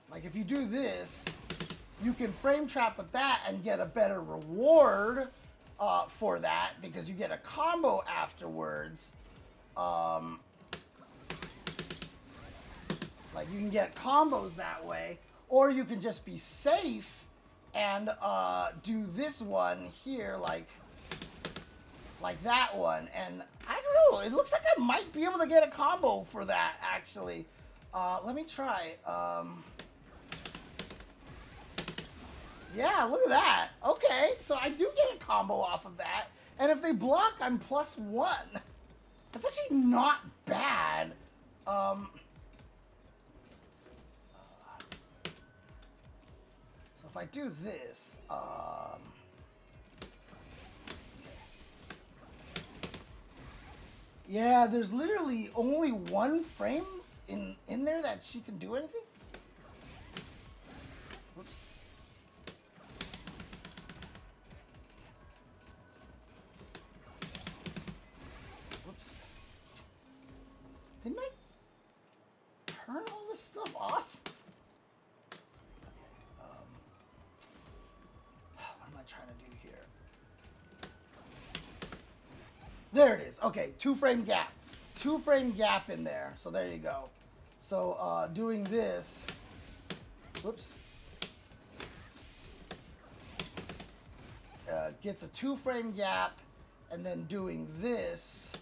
like if you do this, you can frame trap with that and get a better reward for that because you get a combo afterwards. Like you can get combos that way, or you can just be safe and do this one here, like that one. And I don't know, it looks like I might be able to get a combo for that actually. Let me try. Yeah, look at that. Okay, so I do get a combo off of that. And if they block, I'm +1. That's actually not bad. So if I do this, yeah, there's literally only one frame in there that she can do anything. Whoops. Whoops. Didn't I turn all this stuff off? What am I trying to do here? There it is. Okay, 2 frame gap. 2 frame gap in there. So there you go. So doing this, whoops, gets a 2 frame gap, and then doing this,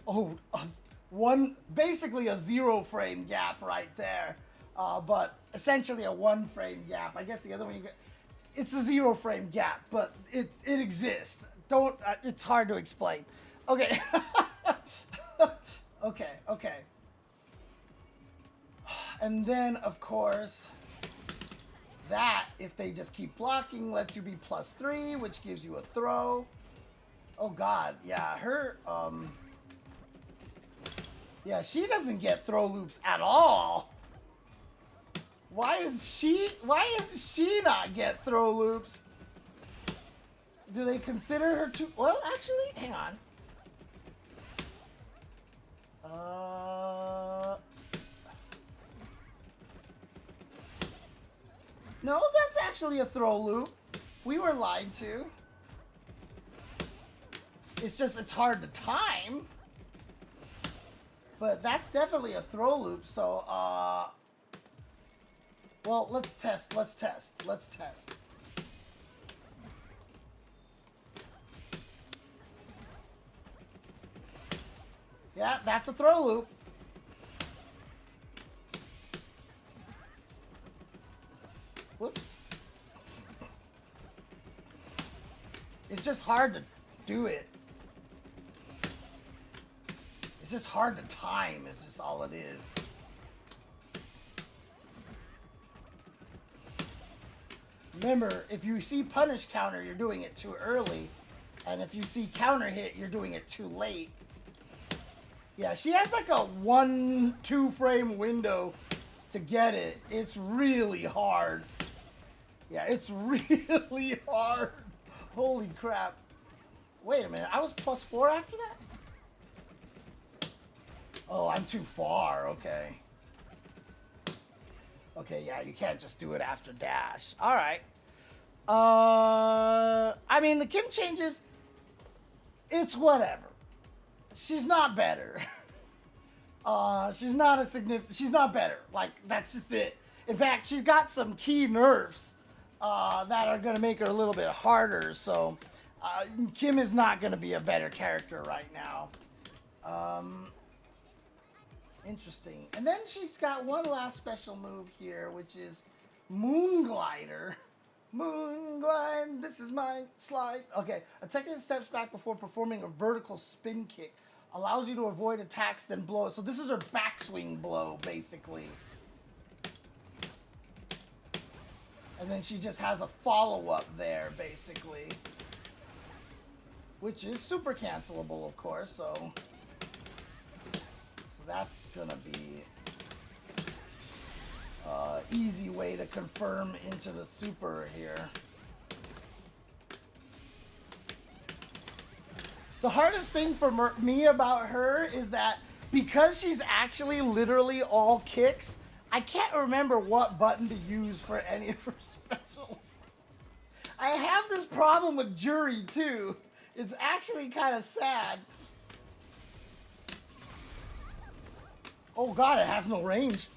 oh, basically a 0 frame gap right there, but essentially a 1 frame gap. I guess the other one you get, it's a 0 frame gap, but it exists. Don't, it's hard to explain. Okay. Okay. And then, of course, that, if they just keep blocking, lets you be +3, which gives you a throw. Oh, God. Yeah, her, yeah, she doesn't get throw loops at all. Why is she not get throw loops? Do they consider her too? Well, actually, hang on. No, that's actually a throw loop. We were lied to. It's hard to time. But that's definitely a throw loop, so, well, let's test. Yeah, that's a throw loop. Whoops. It's just hard to do it. It's just hard to time, it's just all it is. Remember, if you see punish counter, you're doing it too early. And if you see counter hit, you're doing it too late. Yeah, she has like a 1-2 frame window to get it. It's really hard. Yeah, it's really hard. Holy crap. Wait a minute, I was +4 after that? Oh, I'm too far, okay. Okay, yeah, you can't just do it after dash. Alright. I mean, the Kim changes, it's whatever. She's not better. She's not better. Like, that's just it. In fact, she's got some key nerfs that are gonna make her a little bit harder, so Kim is not gonna be a better character right now. Interesting. And then she's got one last special move here, which is Moon Glider. Moon Glide, this is my slide. Okay, a technique steps back before performing a vertical spin kick. Allows you to avoid attacks, then blow. So this is her backswing blow, basically. And then she just has a follow-up there, basically. Which is super cancelable, of course, so that's gonna be easy way to confirm into the super here. The hardest thing for me about her is that because she's actually literally all kicks, I can't remember what button to use for any of her specials. I have this problem with Jury too. It's actually kind of sad. Oh god, it has no range.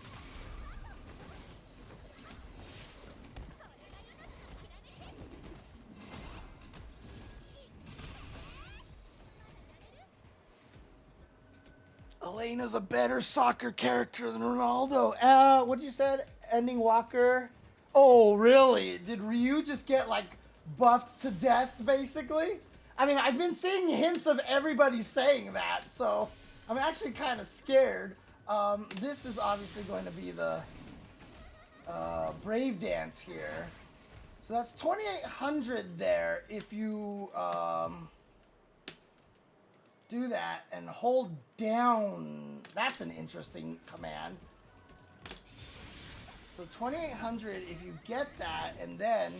Elena's a better soccer character than Ronaldo. What you said? Ending Walker? Oh, really? Did Ryu just get, like, buffed to death, basically? I mean, I've been seeing hints of everybody saying that, so I'm actually kind of scared. This is obviously going to be the Brave Dance here. So that's 2,800 there if you do that and hold down. That's an interesting command. So 2,800 if you get that, and then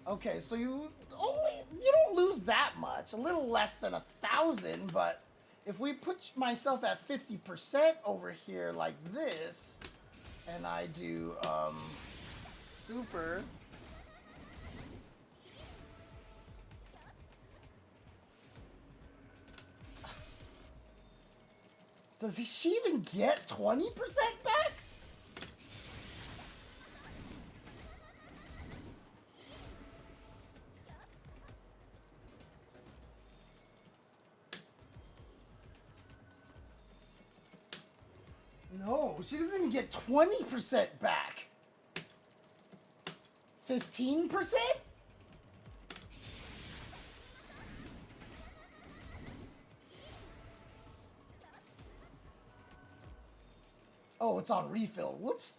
okay, so you don't lose that much, a little less than 1,000, but if we put myself at 50% over here like this, and I do super. Does she even get 20% back? No, she doesn't even get 20% back. 15%? Oh, it's on refill. Whoops.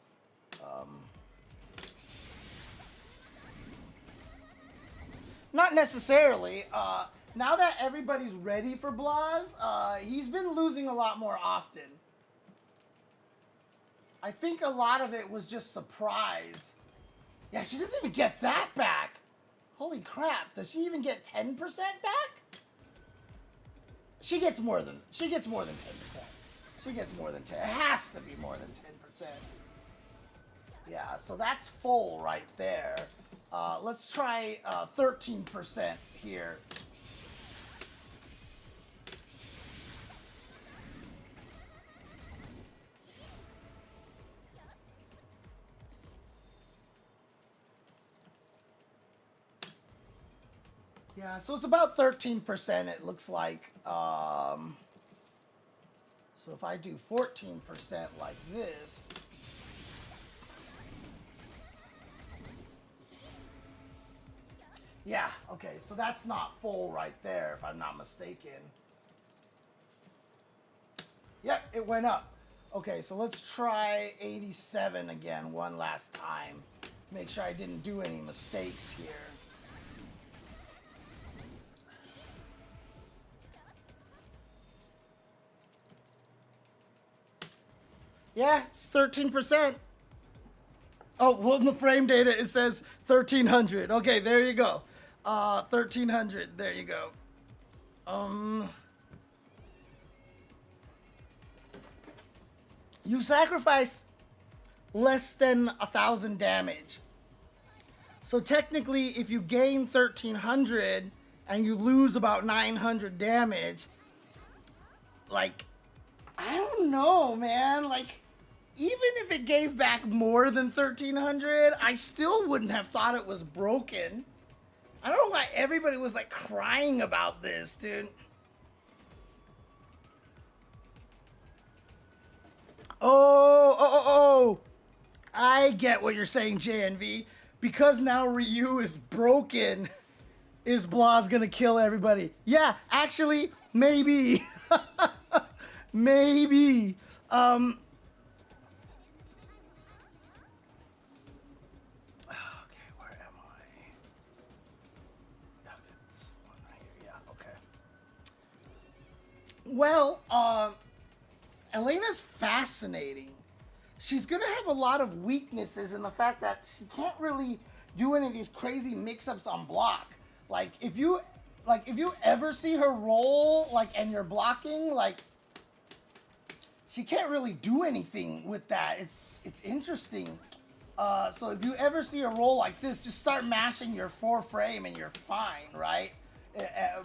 Not necessarily. Now that everybody's ready for Blas, he's been losing a lot more often. I think a lot of it was just surprise. Yeah, she doesn't even get that back. Holy crap, does she even get 10% back? She gets more than 10%. She gets more than 10. It has to be more than 10%. Yeah, so that's full right there. Let's try 13% here. Yeah, so it's about 13%, it looks like. So if I do 14% like this, yeah, okay, so that's not full right there, if I'm not mistaken. Yep, it went up. Okay, so let's try 87 again one last time. Make sure I didn't do any mistakes here. Yeah, it's 13%. Oh, well, in the frame data, it says 1,300. Okay, there you go. 1,300, there you go. You sacrificed less than 1,000 damage. So technically, if you gain 1,300 and you lose about 900 damage, like, I don't know, man. Like, even if it gave back more than 1,300, I still wouldn't have thought it was broken. I don't know why everybody was, like, crying about this, dude. Oh. I get what you're saying, JNV. Because now Ryu is broken, is Blah's gonna kill everybody? Yeah, actually, maybe. Maybe. Okay, where am I? Okay, this one right here. Yeah, okay. Well, Elena's fascinating. She's gonna have a lot of weaknesses in the fact that she can't really do any of these crazy mix-ups on block. Like if you ever see her roll, like, and you're blocking, like, she can't really do anything with that. It's interesting. So if you ever see a roll like this, just start mashing your 4 frame and you're fine, right?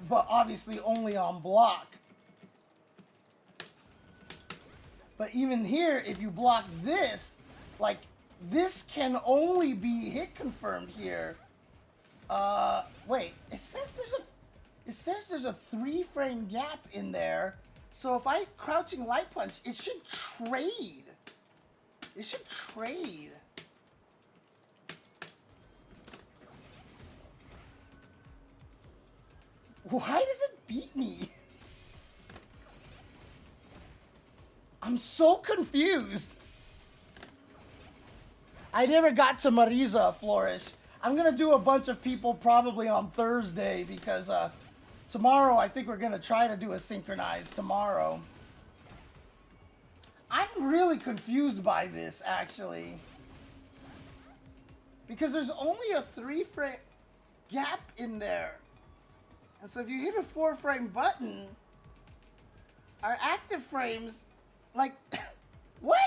But obviously only on block. But even here, if you block this, like, this can only be hit confirmed here. Wait, it says there's a 3 frame gap in there. So if I crouching light punch, it should trade. It should trade. Why does it beat me? I'm so confused. I never got to Marisa Flourish. I'm gonna do a bunch of people probably on Thursday because tomorrow I think we're gonna try to do a synchronized tomorrow. I'm really confused by this actually. Because there's only a 3 frame gap in there. And so if you hit a 4 frame button, our active frames, like, what?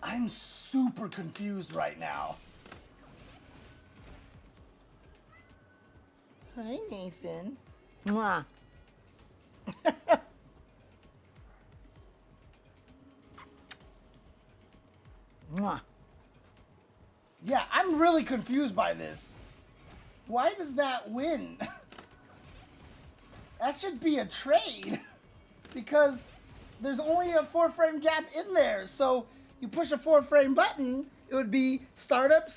I'm super confused right now. Hi, Nathan. Mwah. Mwah. Yeah, I'm really confused by this. Why does that win? That should be a trade. Because there's only a 4 frame gap in there. So you push a 4 frame button, it would be startup,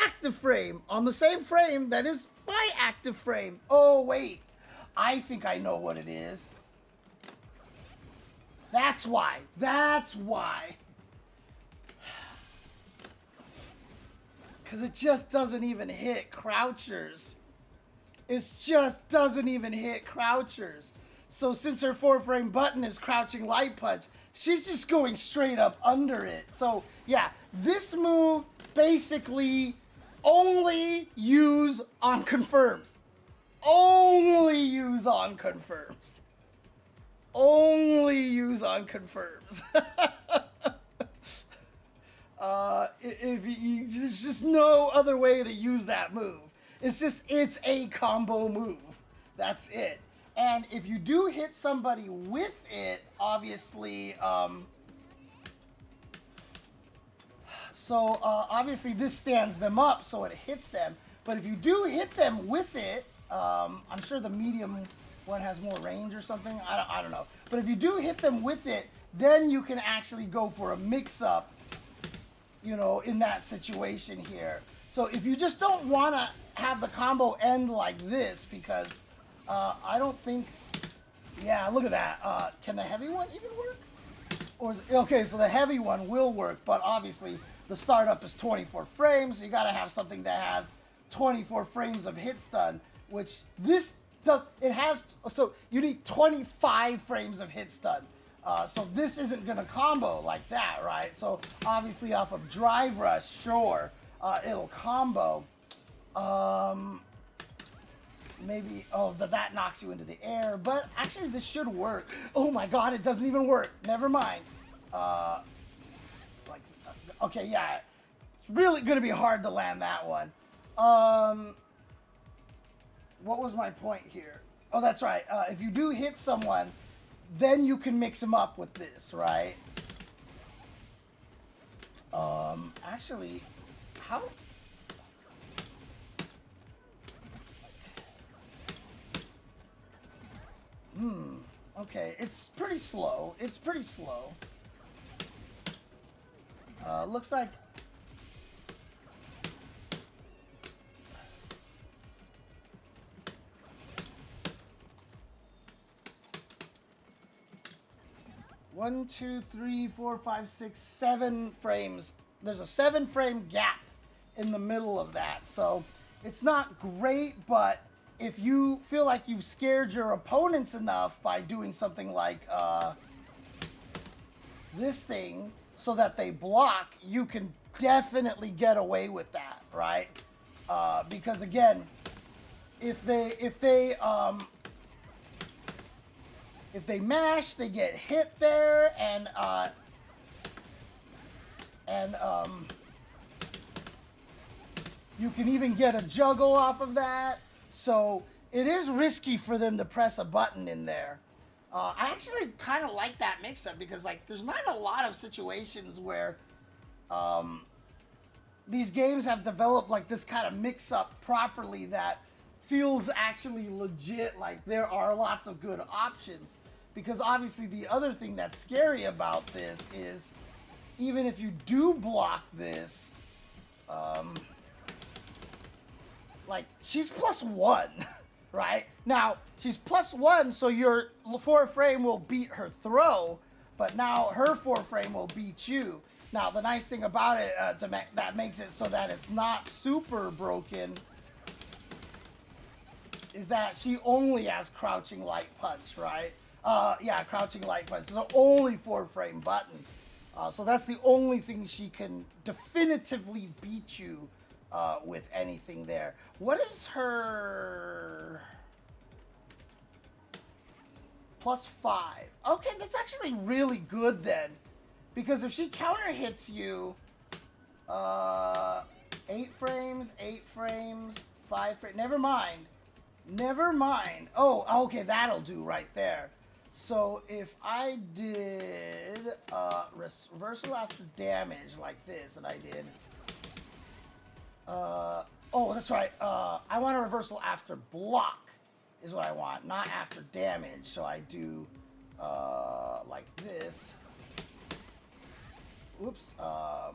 active frame. On the same frame that is my active frame. Oh, wait. I think I know what it is. That's why. That's why. Because it just doesn't even hit crouchers. It just doesn't even hit crouchers. So since her 4-frame button is crouching light punch, she's just going straight up under it. So yeah, this move basically only use on confirms. Only use on confirms. Only use on confirms. There's just no other way to use that move. It's a combo move. That's it. And if you do hit somebody with it, obviously, obviously this stands them up, so it hits them. But if you do hit them with it, I'm sure the medium one has more range or something. I don't know. But if you do hit them with it, then you can actually go for a mix-up, you know, in that situation here. So if you just don't want to have the combo end like this, because I don't think, yeah, look at that. Can the heavy one even work? Or is, okay, so the heavy one will work, but obviously the startup is 24 frames, so you got to have something that has 24 frames of hit stun, which this does, it has, so you need 25 frames of hit stun. So this isn't going to combo like that, right? So obviously off of Drive Rush, sure, it'll combo. Maybe, oh, that knocks you into the air, but actually this should work. Oh my god, it doesn't even work. Never mind. Okay, yeah, it's really going to be hard to land that one. What was my point here? Oh, that's right. If you do hit someone, then you can mix them up with this, right? Actually, how? Okay, it's pretty slow. It's pretty slow. Looks like... One, two, three, 4, 5, 6, 7 frames. There's a 7-frame gap in the middle of that. So it's not great, but if you feel like you've scared your opponents enough by doing something like this thing so that they block, you can definitely get away with that, right? Because again, if they mash, they get hit there, and you can even get a juggle off of that. So it is risky for them to press a button in there. I actually kind of like that mix-up because, like, there's not a lot of situations where these games have developed like this kind of mix-up properly that feels actually legit. Like there are lots of good options, because obviously the other thing that's scary about this is even if you do block this, like she's +1, right? Now she's +1, so your 4-frame will beat her throw, but now her 4-frame will beat you. Now the nice thing about it that makes it so that it's not super broken is that she only has crouching light punch, right? Yeah, crouching light punch. It's an only 4-frame button. So that's the only thing she can definitively beat you with anything there. What is her +5? Okay, that's actually really good then. Because if she counter hits you, 8 frames, 8 frames, 5 frames, never mind. Never mind. Oh, okay, that'll do right there. So if I did reversal after damage like this, and I did... oh, that's right. I want a reversal after block is what I want, not after damage. So I do like this. Oops. Block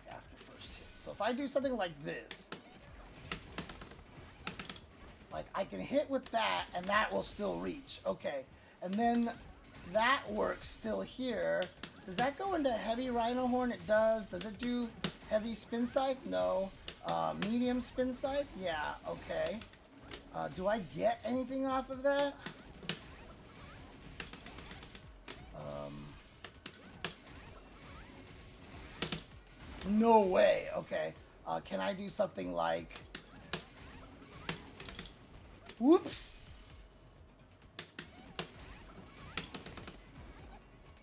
after first hit. So if I do something like this, like I can hit with that and that will still reach. Okay. And then that works still here. Does that go into heavy rhino horn? It does. Does it do heavy spin scythe? No. Medium spin scythe? Yeah, okay. Do I get anything off of that? No way. Okay. Can I do something like... Whoops.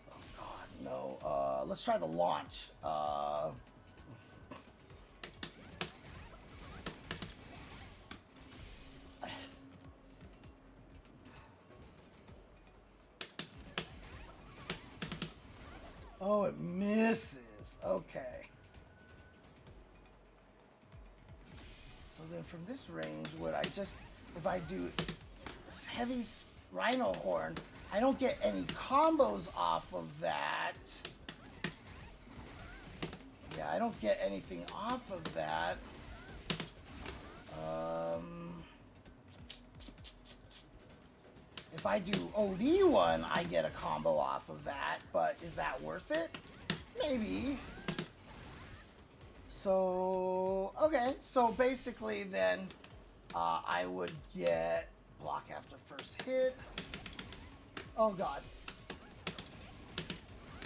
Oh, God, no. Let's try the launch. Oh, it misses. Okay. So then from this range, would I just, if I do heavy rhino horn, I don't get any combos off of that. Yeah, I don't get anything off of that. If I do OD1, I get a combo off of that, but is that worth it? Maybe. So, okay, so basically then I would get block after first hit. Oh God.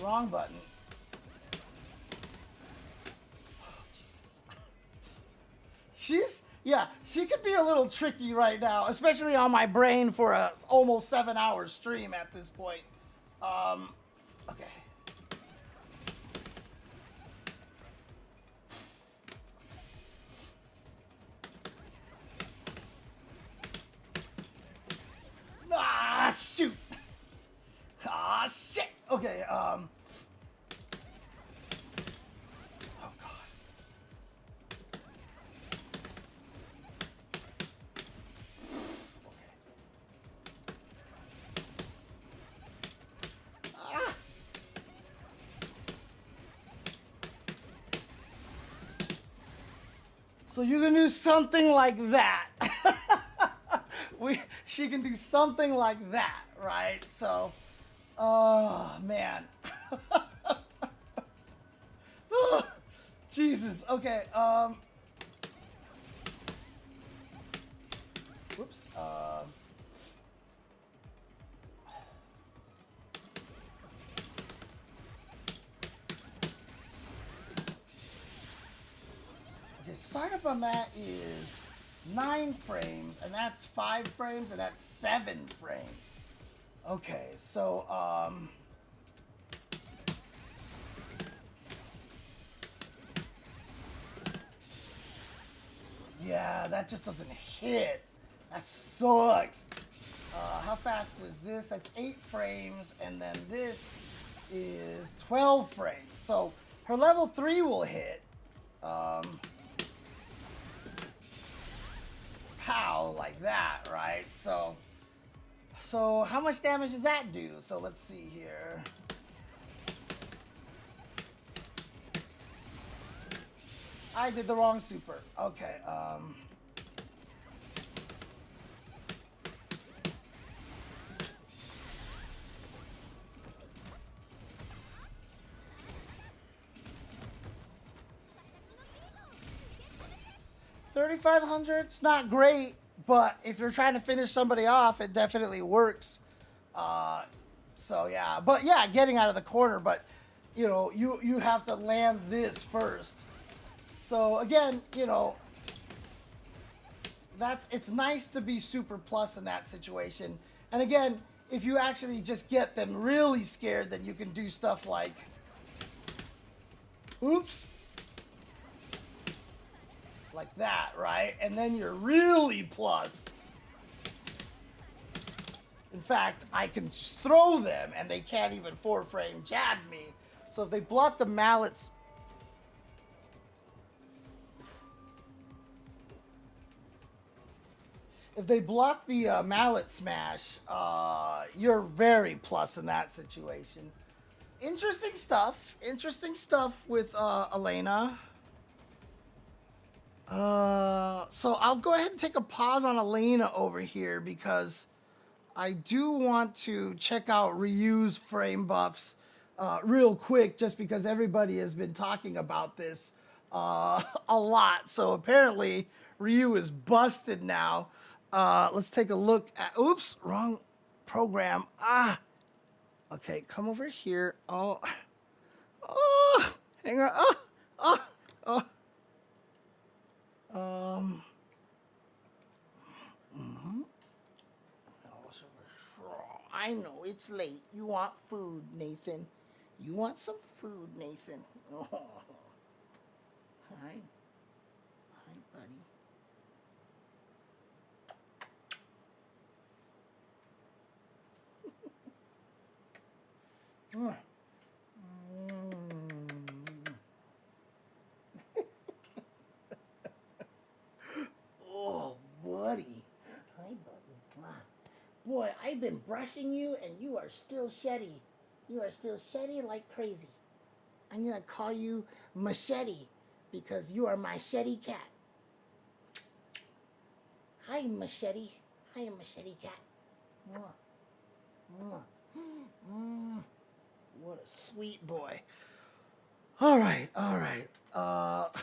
Wrong button. Oh, Jesus. Yeah, she could be a little tricky right now, especially on my brain for a almost 7-hour stream at this point. Okay. Ah, shoot. Ah, shit. Okay, oh, God. Ah. So you can do something like that. She can do something like that, right? So, oh, man. Oh, Jesus. Okay. Whoops. Okay, startup on that is 9 frames, and that's 5 frames, and that's 7 frames. Okay, so, yeah, that just doesn't hit. That sucks. How fast is this? That's 8 frames, and then this is 12 frames. So her level 3 will hit. Pow, like that, right? So how much damage does that do? So let's see here. I did the wrong super. Okay, 3,500, it's not great, but if you're trying to finish somebody off, it definitely works. So yeah, but yeah, getting out of the corner, but you know, you have to land this first. So again, you know, it's nice to be super plus in that situation. And again, if you actually just get them really scared, then you can do stuff like, oops, like that, right? And then you're really plus. In fact, I can throw them and they can't even 4-frame jab me. So if they block the mallets, if they block the mallet smash, you're very plus in that situation. Interesting stuff. Interesting stuff with Elena. So I'll go ahead and take a pause on Elena over here because I do want to check out Ryu's frame buffs real quick, just because everybody has been talking about this a lot. So apparently Ryu is busted now. Let's take a look at, oops, wrong program. Okay, come over here. Oh, hang on. I know it's late. You want food, Nathan. You want some food, Nathan. Oh. Hi. Hi, buddy. Oh, buddy. Hi, buddy. Boy, I've been brushing you and you are still sheddy. You are still sheddy like crazy. I'm gonna call you Machete because you are my sheddy cat. Hi, Machete. Hi, Machete cat. What a sweet boy. All right.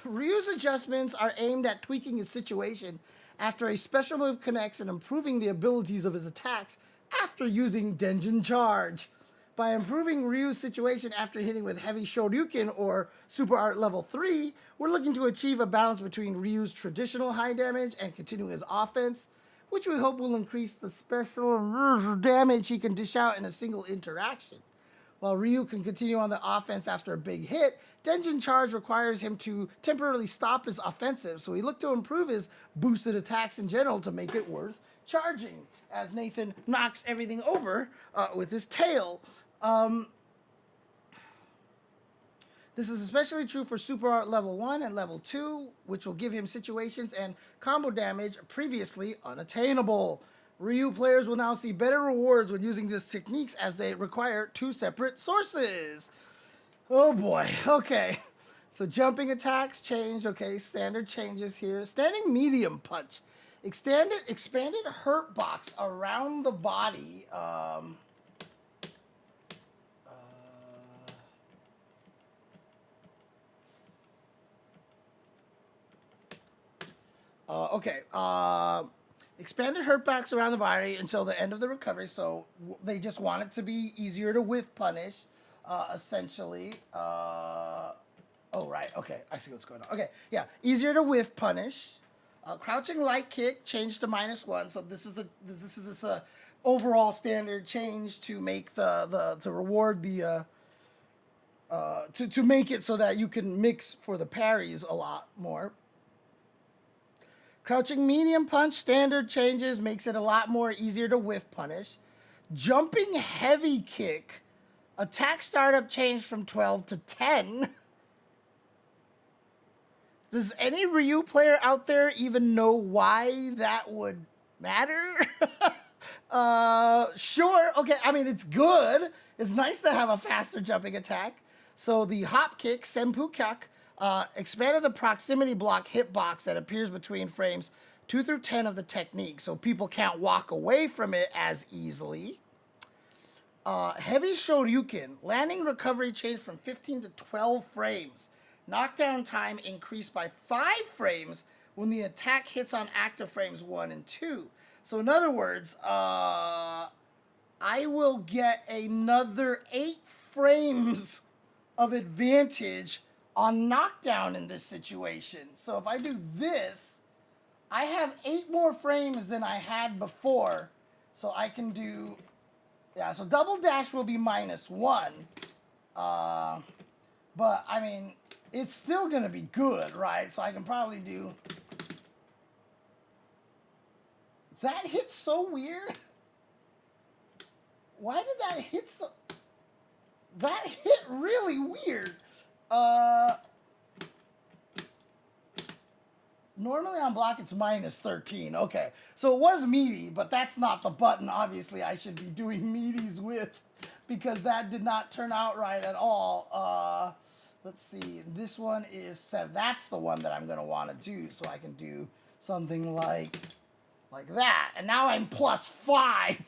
Ryu's adjustments are aimed at tweaking his situation after a special move connects and improving the abilities of his attacks after using Denjin Charge. By improving Ryu's situation after hitting with Heavy Shoryuken or Super Art Level 3, we're looking to achieve a balance between Ryu's traditional high damage and continuing his offense, which we hope will increase the special damage he can dish out in a single interaction. While Ryu can continue on the offense after a big hit, Denjin Charge requires him to temporarily stop his offensive, so he looked to improve his boosted attacks in general to make it worth charging, as Nathan knocks everything over with his tail. This is especially true for Super Art Level 1 and Level 2, which will give him situations and combo damage previously unattainable. Ryu players will now see better rewards when using these techniques as they require two separate sources. Oh boy, okay. So jumping attacks change, okay, standard changes here. Standing medium punch. Expanded hurt box around the body. Expanded hurt box around the body until the end of the recovery, so they just want it to be easier to whiff punish, essentially. Oh, right, okay, I see what's going on. Okay, yeah, easier to whiff punish. Crouching light kick changed to -1, so this is the overall standard change to make to reward the to make it so that you can mix for the parries a lot more. Crouching medium punch standard changes, makes it a lot more easier to whiff punish. Jumping heavy kick, attack startup changed from 12 to 10. Does any Ryu player out there even know why that would matter? Sure. Okay, I mean, it's good. It's nice to have a faster jumping attack. So the hop kick, Senpu Kyak, expanded the proximity block hitbox that appears between frames 2 through 10 of the technique, so people can't walk away from it as easily. Heavy Shoryuken, landing recovery changed from 15 to 12 frames. Knockdown time increased by 5 frames when the attack hits on active frames 1 and 2. So in other words, I will get another 8 frames of advantage on knockdown in this situation. So if I do this, I have 8 more frames than I had before. So I can do, yeah, so double dash will be -1. But I mean, it's still gonna be good, right? So I can probably do, that hit so weird. Why did that hit so, that hit really weird. Normally on block it's -13. Okay, so it was meaty, but that's not the button obviously I should be doing meaties with, because that did not turn out right at all. Let's see, this one is 7. That's the one that I'm gonna want to do, so I can do something like that. And now I'm +5.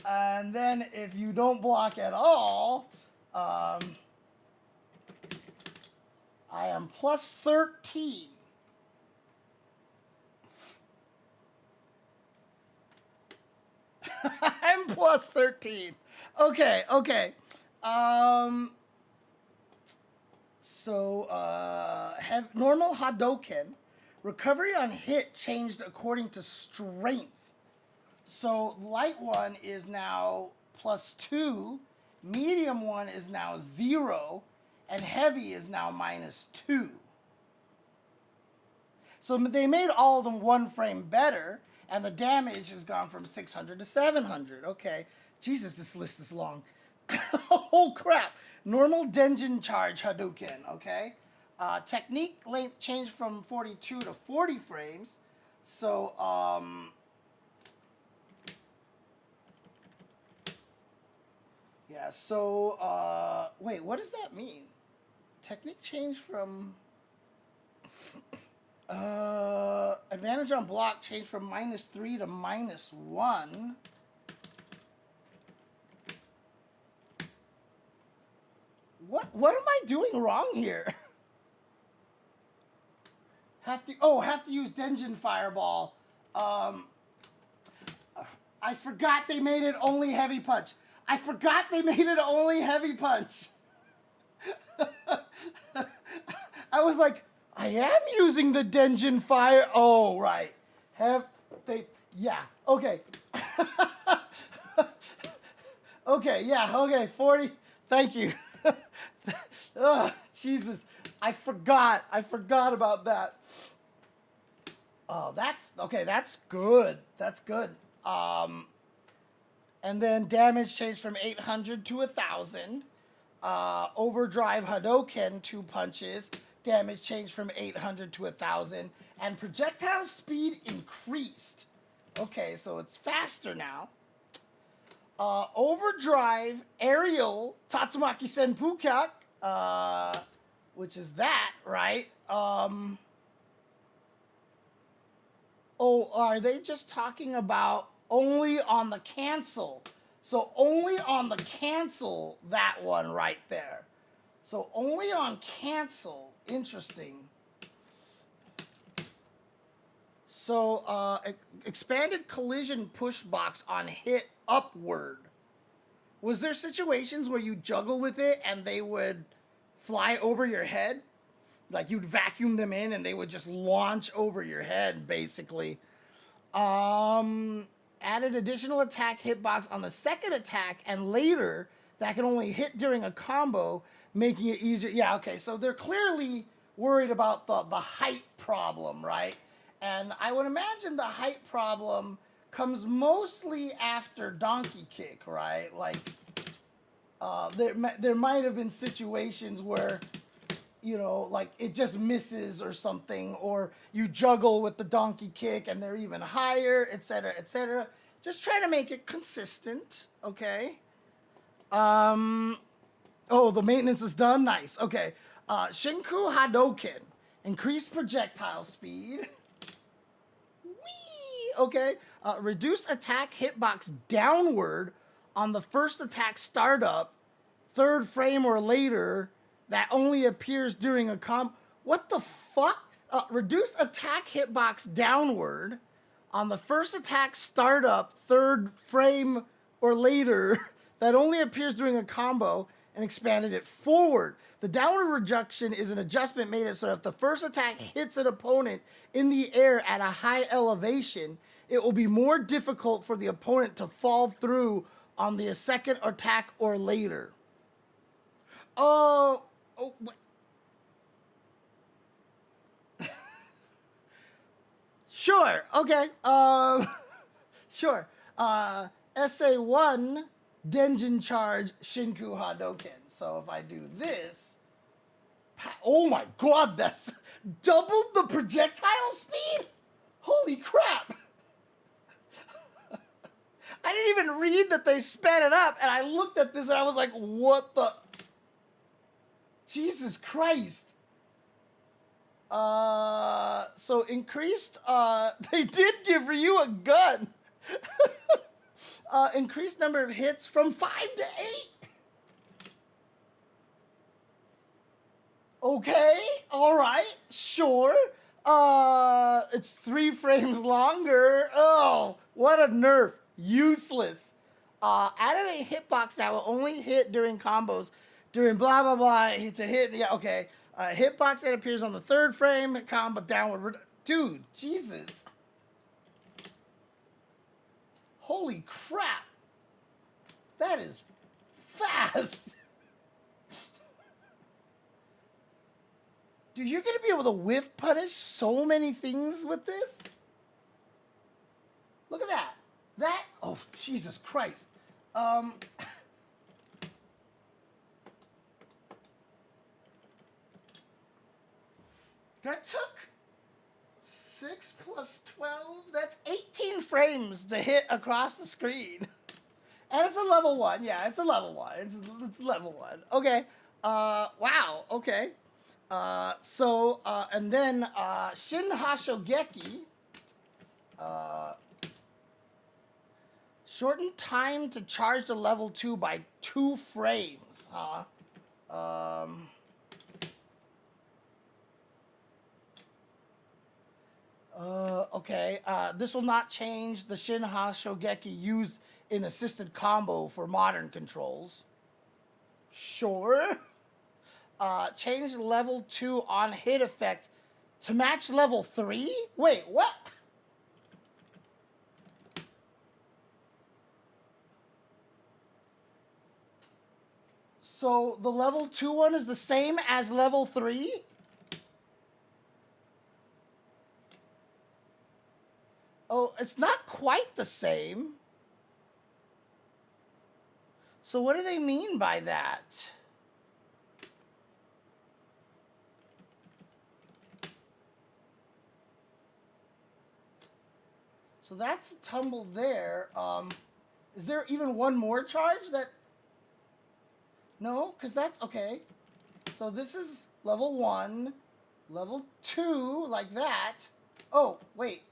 And then if you don't block at all, I am plus 13. I'm plus 13. Okay. Normal Hadoken. Recovery on hit changed according to strength. So light one is now plus 2, medium one is now 0, and heavy is now minus 2. So they made all of them one frame better, and the damage has gone from 600 to 700. Okay. Jesus, this list is long. Oh, crap. Normal Denjin charge Hadouken, okay? Technique length changed from 42 to 40 frames. So, yeah, so, wait, what does that mean? Technique changed from... advantage on block changed from -3 to -1. What am I doing wrong here? Have to use Denjin Fireball. I forgot they made it only heavy punch. I was like, I am using the Denjin Fire. Oh, right. Yeah, okay. Okay, yeah, okay, 40. Thank you. Ugh, Jesus. I forgot about that. Oh, that's good. That's good. And then damage changed from 800 to 1,000. Overdrive Hadoken, 2 punches. Damage changed from 800 to 1,000. And projectile speed increased. Okay, so it's faster now. Overdrive Aerial Tatsumaki Senpukyak, which is that, right? Oh, are they just talking about only on the cancel? So only on the cancel, that one right there. So only on cancel. Interesting. So expanded collision push box on hit upward. Was there situations where you juggle with it and they would fly over your head? Like you'd vacuum them in and they would just launch over your head, basically. Added additional attack hitbox on the second attack and later that can only hit during a combo, making it easier. Yeah, okay, so they're clearly worried about the height problem, right? And I would imagine the height problem comes mostly after Donkey Kick, right? Like, there might have been situations where, you know, like it just misses or something, or you juggle with the Donkey Kick and they're even higher, etc., etc. Just try to make it consistent, okay? Oh, the maintenance is done? Nice, okay. Shinku Hadoken, increased projectile speed. Whee! Okay. Reduce attack hitbox downward on the first attack startup, 3rd frame or later, that only appears during a What the fuck? Reduce attack hitbox downward on the first attack startup, 3rd frame or later, that only appears during a combo, and expanded it forward. The downward reduction is an adjustment made it so that if the first attack hits an opponent in the air at a high elevation, it will be more difficult for the opponent to fall through on the second attack or later. Sure, okay. Sure. SA1 Denjin Charge Shinku Hadoken. So if I do this, oh my god, that's doubled the projectile speed? Holy crap. I didn't even read that they sped it up, and I looked at this and I was like, what the? Jesus Christ. So increased, they did give Ryu a gun. Increased number of hits from 5 to 8. Okay, all right, sure. It's 3 frames longer. Oh, what a nerf. Useless. Added a hitbox that will only hit during combos. During blah, blah, blah. It's a hit. Yeah, okay. Hitbox that appears on the 3rd frame. Combo downward. Dude, Jesus. Holy crap. That is fast. Dude, you're going to be able to whiff punish so many things with this? Look at that. That, oh, Jesus Christ. That took 6 plus 12. That's 18 frames to hit across the screen. And it's a level 1. Yeah, it's a level 1. It's level 1. Okay. Wow. Okay. And then Shin Hashogeki, shortened time to charge to level 2 by 2 frames, huh? Okay, this will not change the Shin Hashogeki used in assisted combo for modern controls. Sure. Change level 2 on hit effect to match level 3? Wait, what? So the level 2 one is the same as level 3? Oh, it's not quite the same. So what do they mean by that? So that's a tumble there. Is there even one more charge that... No, because that's... Okay. So this is level 1. Level 2, like that. Oh, wait.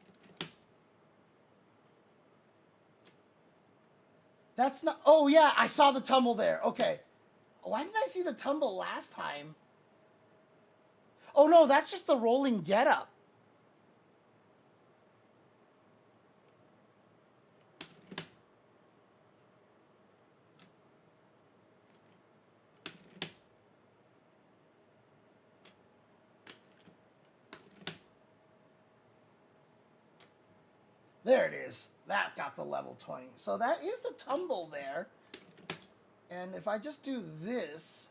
That's not... Oh, yeah, I saw the tumble there. Okay. Why didn't I see the tumble last time? Oh, no, that's just the rolling getup. There it is. That got the level 20. So that is the tumble there. And if I just do this...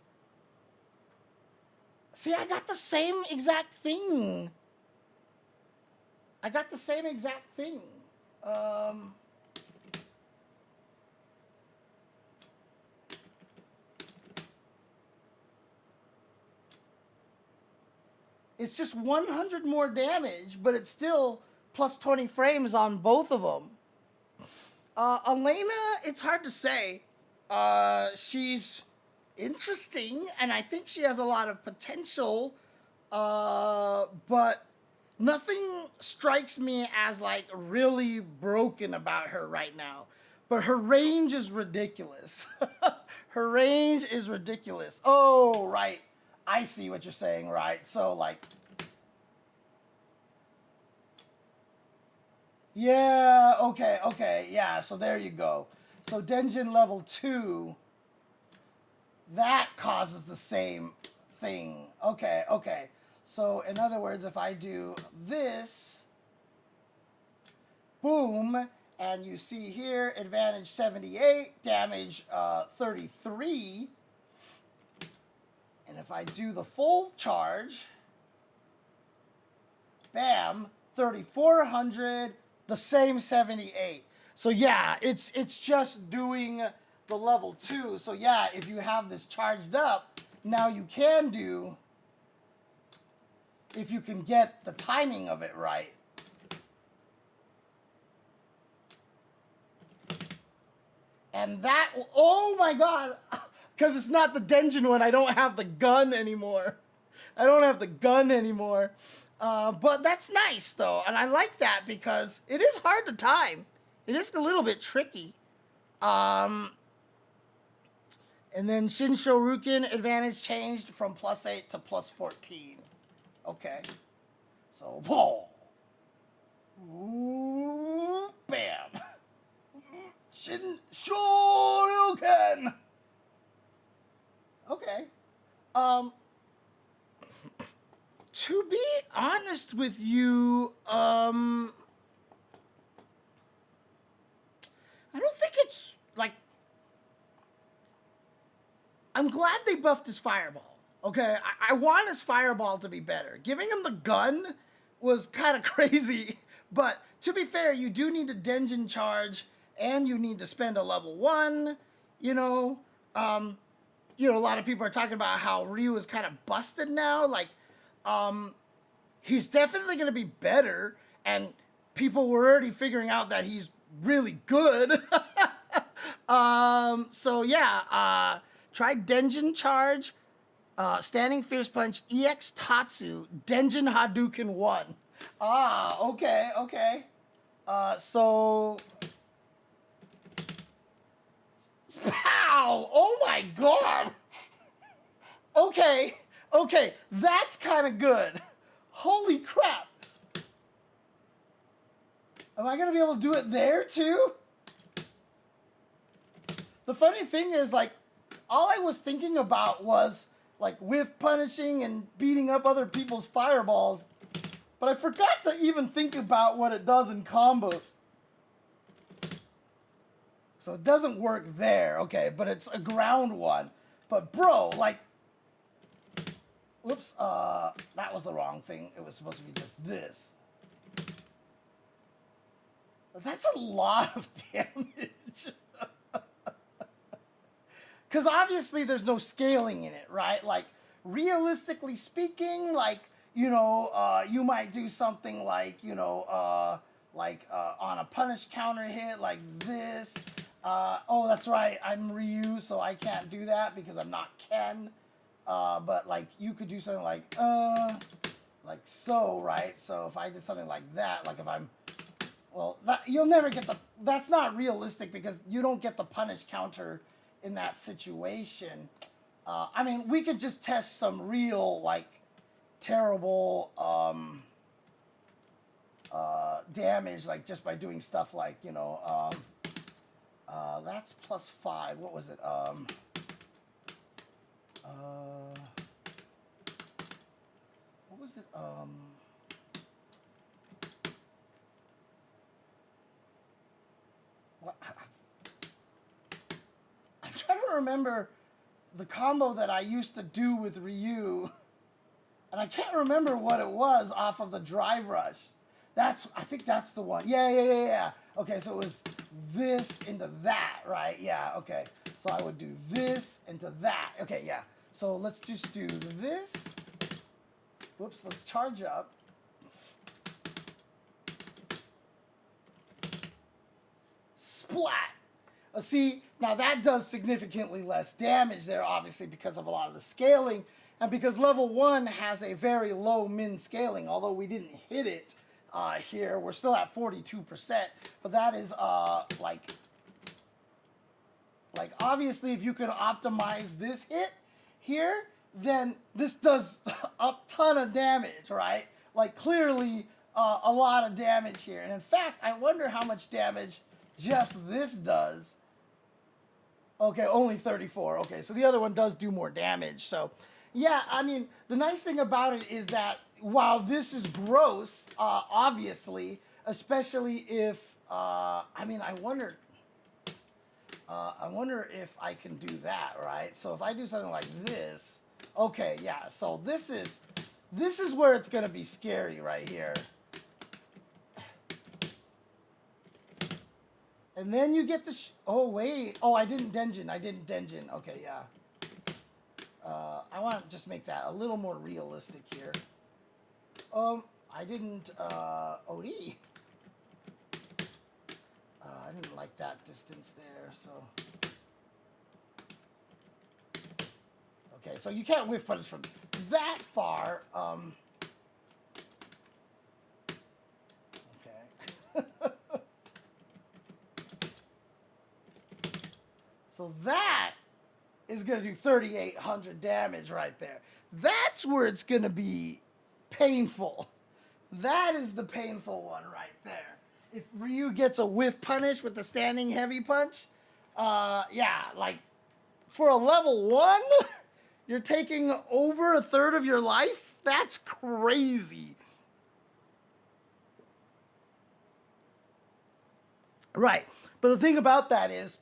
See, I got the same exact thing. I got the same exact thing. It's just 100 more damage, but it's still plus 20 frames on both of them. Elena, it's hard to say. She's interesting, and I think she has a lot of potential, but nothing strikes me as, like, really broken about her right now. But her range is ridiculous. Her range is ridiculous. Oh, right. I see what you're saying, right? So, like... Yeah, okay, yeah, so there you go. So Denjin level 2, that causes the same thing. Okay. So in other words, if I do this, boom, and you see here, advantage 78, damage 33, and if I do the full charge, bam, 3,400, the same 78. So yeah, it's just doing the level 2. So yeah, if you have this charged up, now you can do, if you can get the timing of it right. And that, oh my god, because it's not the Denjin one, I don't have the gun anymore. But that's nice, though, and I like that because it is hard to time. It is a little bit tricky. And then Shin Shoryuken advantage changed from +8 to +14. Okay. So, whoa. Ooh, bam. Shin Shoryuken. Okay. To be honest with you, I don't think it's like. I'm glad they buffed his fireball. Okay, I want his fireball to be better. Giving him the gun was kind of crazy, but to be fair, you do need a Denjin charge, and you need to spend a level 1. You know, a lot of people are talking about how Ryu is kind of busted now. Like, he's definitely going to be better, and people were already figuring out that he's really good. So yeah, try Denjin Charge, Standing Fierce Punch, EX Tatsu, Denjin Hadouken 1. Ah, okay. So... Pow! Oh my god! Okay, that's kind of good. Holy crap. Am I going to be able to do it there too? The funny thing is, like, all I was thinking about was, like, whiff punishing and beating up other people's fireballs. But I forgot to even think about what it does in combos. So it doesn't work there, okay, but it's a ground one. But bro, like, whoops, that was the wrong thing. It was supposed to be just this. That's a lot of damage. Because obviously there's no scaling in it, right? Like, realistically speaking, like, you might do something like, on a punish counter hit like this. Oh, that's right, I'm Ryu, so I can't do that because I'm not Ken. But, like, you could do something like so, right? So if I did something like that, like if I'm, well, you'll never get that's not realistic because you don't get the punish counter in that situation. I mean, we could just test some real, like, terrible damage, like, just by doing stuff like, that's +5. What was it? What was it? What? I'm trying to remember the combo that I used to do with Ryu, and I can't remember what it was off of the Drive Rush. I think that's the one. Yeah. Okay, so it was this into that, right? Yeah, okay. So I would do this into that. Okay, yeah. So let's just do this. Whoops, let's charge up. Splat! See, now that does significantly less damage there, obviously, because of a lot of the scaling, and because level 1 has a very low min scaling, although we didn't hit it here. We're still at 42%, but that is, like, obviously, if you could optimize this hit here, then this does a ton of damage, right? Like, clearly, a lot of damage here. And in fact, I wonder how much damage just this does. Okay, only 34. Okay, so the other one does do more damage. So, yeah, I mean, the nice thing about it is that while this is gross, obviously, especially if, I wonder if I can do that, right? So if I do something like this, okay, yeah, so this is where it's going to be scary right here. And then you get the, oh, wait. Oh, I didn't Denjin. Okay, yeah. I want to just make that a little more realistic here. I didn't, OD. I didn't like that distance there, so. Okay, so you can't whiff punish from that far. Okay. So that is going to do 3,800 damage right there. That's where it's going to be painful. That is the painful one right there. If Ryu gets a whiff punish with the standing heavy punch, yeah, like for a level 1, you're taking over a third of your life? That's crazy. Right. But the thing about that is,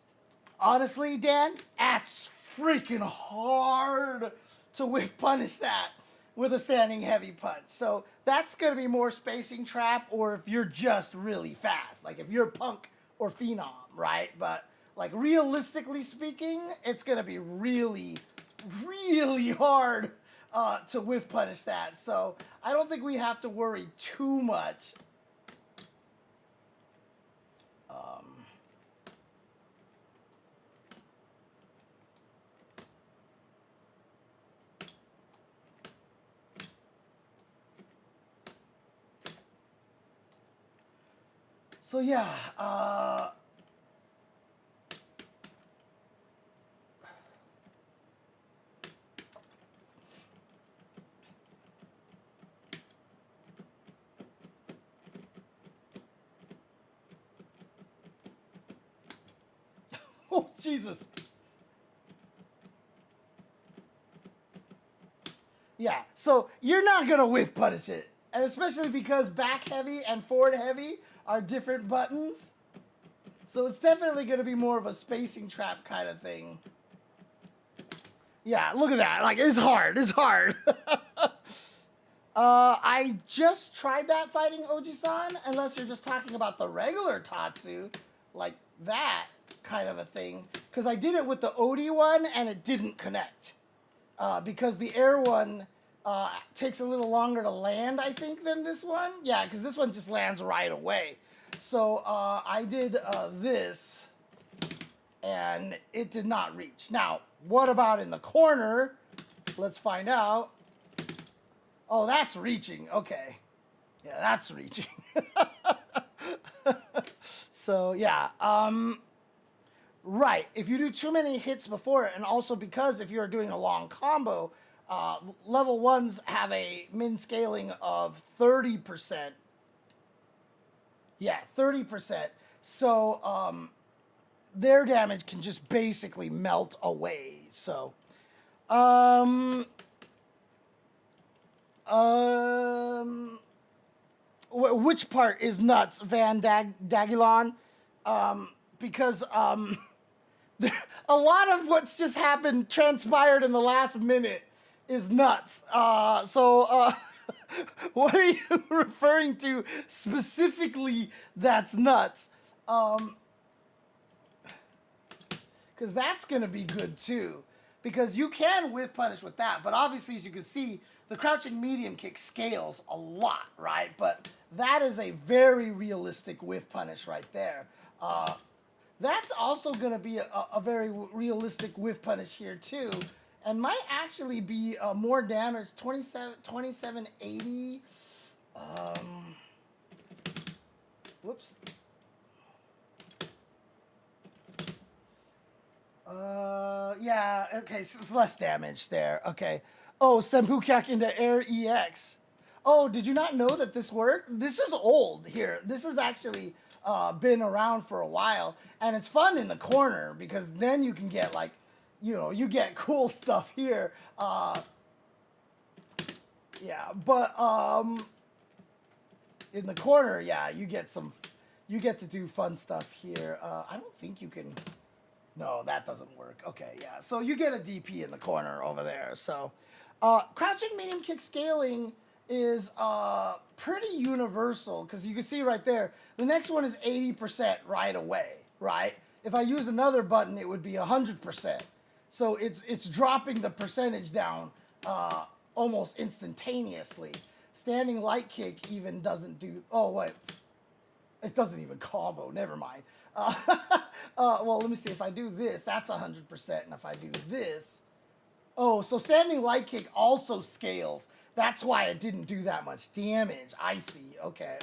honestly, Dan, that's freaking hard to whiff punish that with a standing heavy punch. So that's going to be more spacing trap, or if you're just really fast, like if you're Punk or Phenom, right? But like realistically speaking, it's going to be really, really hard to whiff punish that. So I don't think we have to worry too much. So yeah, oh Jesus. Yeah, so you're not gonna whiff punish it, and especially because back heavy and forward heavy are different buttons. So it's definitely gonna be more of a spacing trap kind of thing. Yeah, look at that. Like, it's hard. It's hard. I just tried that fighting Oji-san, unless you're just talking about the regular Tatsu, like that kind of a thing. Because I did it with the Odi one, and it didn't connect. Because the air one takes a little longer to land, I think, than this one. Yeah, because this one just lands right away. So I did this, and it did not reach. Now, what about in the corner? Let's find out. Oh, that's reaching. Okay. Yeah, that's reaching. So, yeah. Right. If you do too many hits before it, and also because if you're doing a long combo, level 1s have a min scaling of 30%. Yeah, 30%. So, their damage can just basically melt away. So, which part is nuts, Van Dagilon? Because a lot of what's just happened, transpired in the last minute, is nuts. What are you referring to specifically that's nuts? Because that's going to be good too. Because you can whiff punish with that, but obviously, as you can see, the crouching medium kick scales a lot, right? But that is a very realistic whiff punish right there. That's also going to be a very realistic whiff punish here too, and might actually be more damage, 2780. Whoops. Yeah, okay, so it's less damage there. Okay. Oh, Senpukyak into Air EX. Oh, did you not know that this worked? This is old here. This has actually been around for a while, and it's fun in the corner because then you can get like, you know, you get cool stuff here. Yeah, but in the corner, yeah, you get to do fun stuff here. I don't think you can. No, that doesn't work. Okay, yeah. So you get a DP in the corner over there. So crouching medium kick scaling is pretty universal because you can see right there, the next one is 80% right away, right? If I use another button, it would be 100%. So it's dropping the percentage down almost instantaneously. Standing light kick even doesn't do, oh wait, it doesn't even combo, never mind. Well, let me see, if I do this, that's 100%, and if I do this, oh, so standing light kick also scales. That's why it didn't do that much damage. I see, okay.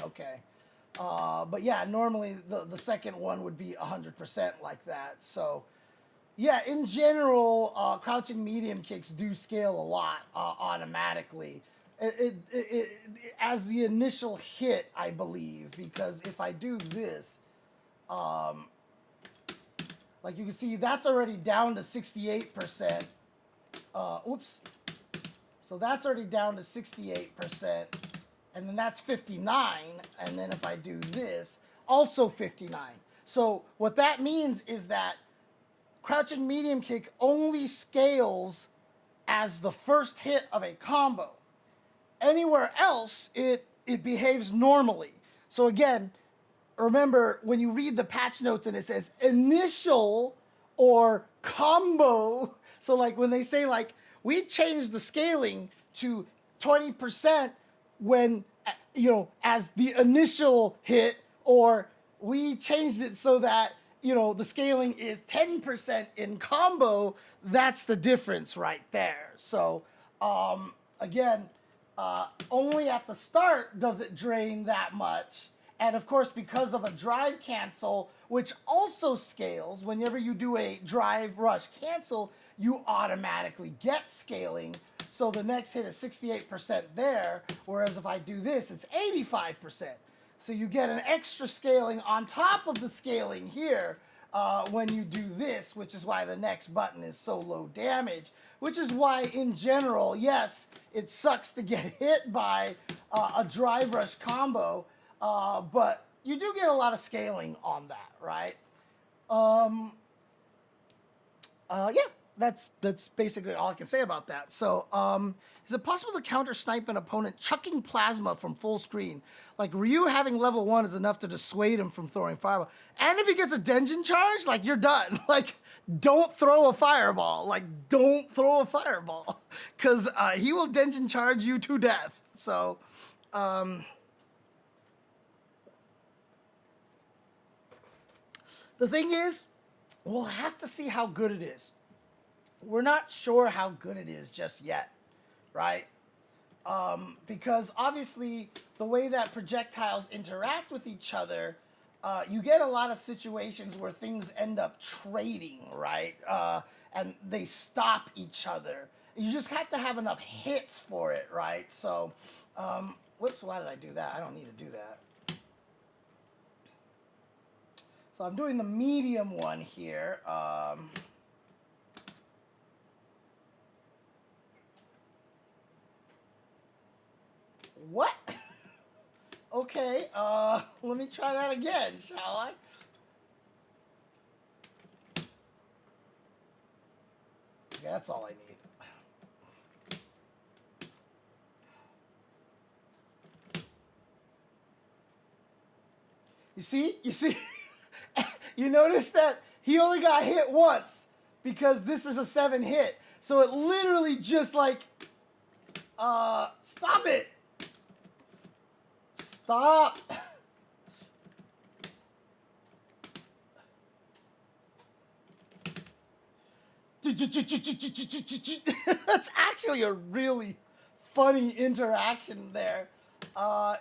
But yeah, normally the second one would be 100% like that, so Yeah, in general, crouching medium kicks do scale a lot automatically. As the initial hit, I believe, because if I do this, like you can see, that's already down to 68%. Oops. So that's already down to 68%. And then that's 59. And then if I do this, also 59. So what that means is that crouching medium kick only scales as the first hit of a combo. Anywhere else, it behaves normally. So again, remember when you read the patch notes and it says initial or combo. So like when they say like, we changed the scaling to 20% when, you know, as the initial hit, or we changed it so that, you know, the scaling is 10% in combo, that's the difference right there. So again, only at the start does it drain that much. And of course, because of a drive cancel, which also scales, whenever you do a drive rush cancel, you automatically get scaling. So the next hit is 68% there, whereas if I do this, it's 85%. So you get an extra scaling on top of the scaling here when you do this, which is why the next button is so low damage, which is why in general, yes, it sucks to get hit by a drive rush combo, but you do get a lot of scaling on that, right? Yeah, that's basically all I can say about that. So, is it possible to counter snipe an opponent chucking plasma from full screen? Like Ryu having level 1 is enough to dissuade him from throwing fireball. And if he gets a Denjin charge, like you're done. Like, don't throw a fireball. Like, don't throw a fireball, because he will Denjin charge you to death. So, the thing is, we'll have to see how good it is. We're not sure how good it is just yet, right? Because obviously the way that projectiles interact with each other, you get a lot of situations where things end up trading, right? And they stop each other. You just have to have enough hits for it, right? So, whoops, why did I do that? I don't need to do that. So I'm doing the medium one here. What? Okay, let me try that again, shall I? Okay, that's all I need. You see? You notice that he only got hit once because this is a 7 hit. So it literally just like, stop it. Stop. That's actually a really funny interaction there.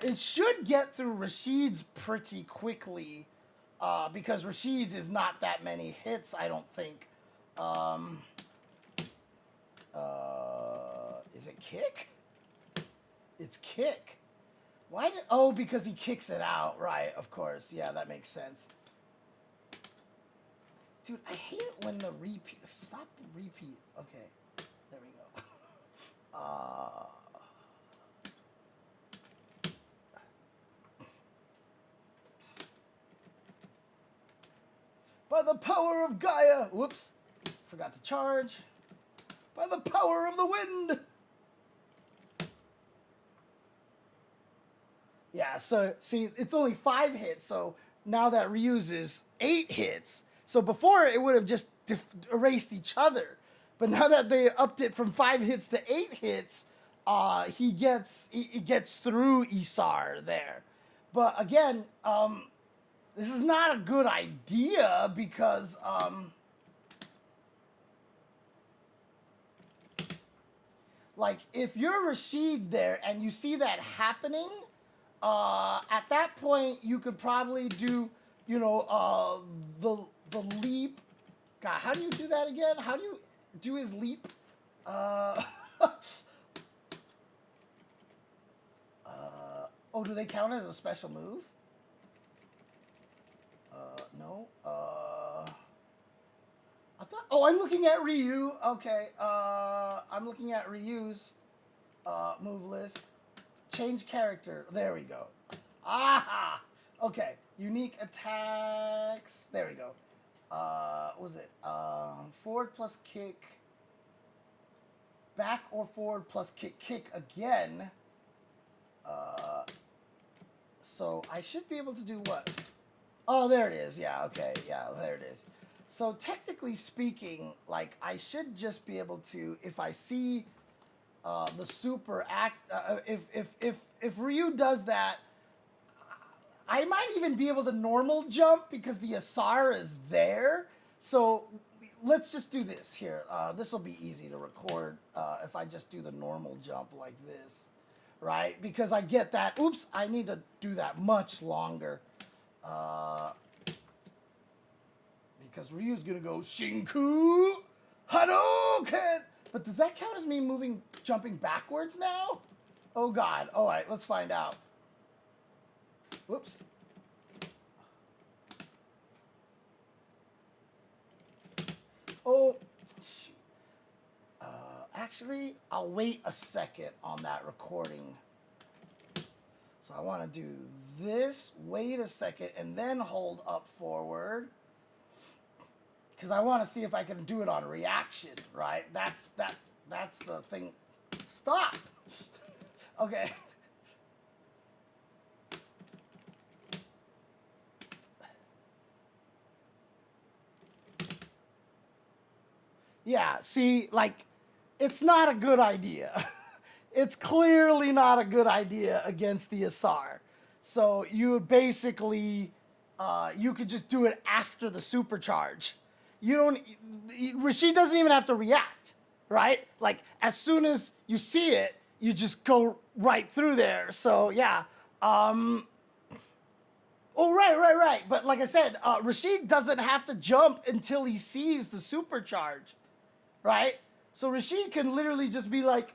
It should get through Rashid's pretty quickly, because Rashid's is not that many hits, I don't think. Is it kick? It's kick. Why did... Oh, because he kicks it out. Right, of course. Yeah, that makes sense. Dude, I hate it when the repeat... Stop the repeat. Okay. There we go. By the power of Gaia... Whoops. Forgot to charge. By the power of the wind... Yeah, so, see, it's only 5 hits, so now that Ryu's is 8 hits. So before, it would have just erased each other. But now that they upped it from 5 hits to 8 hits, he gets through Isar there. But again, this is not a good idea because... like, if you're Rashid there and you see that happening... at that point, you could probably do, you know, the leap. God, how do you do that again? How do you do his leap? Oh, do they count as a special move? No. I thought. Oh, I'm looking at Ryu. Okay. I'm looking at Ryu's move list. Change character. There we go. Ah. Okay. Unique attacks. There we go. What was it? Forward plus kick. Back or forward plus kick. Kick again. So I should be able to do what? Oh, there it is. Yeah, okay. Yeah, there it is. So technically speaking, like I should just be able to, if I see the super act, if Ryu does that, I might even be able to normal jump because the Asar is there. So let's just do this here. This will be easy to record if I just do the normal jump like this. Right? Because I get that. Oops, I need to do that much longer. Because Ryu's going to go Shinku Hadouken. But does that count as me jumping backwards now? Oh, God. All right, let's find out. Whoops. Oh, shoot. Actually, I'll wait a second on that recording. So I want to do this, wait a second, and then hold up forward. Because I want to see if I can do it on reaction, right? That's the thing. Stop! Okay. Yeah, see, like, it's not a good idea. It's clearly not a good idea against the Asar. So you would basically, you could just do it after the supercharge. Rashid doesn't even have to react, right? Like, as soon as you see it, you just go right through there. So, yeah. Oh, right. But like I said, Rashid doesn't have to jump until he sees the supercharge, right? So Rashid can literally just be like,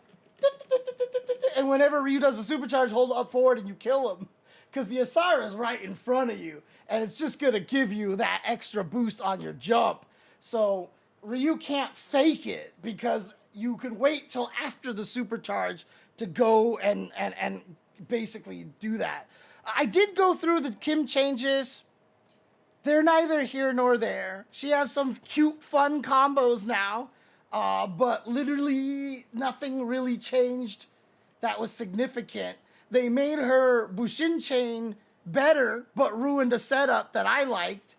and whenever Ryu does the supercharge, hold up forward and you kill him. Because the Asar is right in front of you. And it's just going to give you that extra boost on your jump. So Ryu can't fake it because you can wait till after the supercharge to go and basically do that. I did go through the Kim changes. They're neither here nor there. She has some cute, fun combos now. But literally nothing really changed that was significant. They made her Bushin chain better, but ruined a setup that I liked.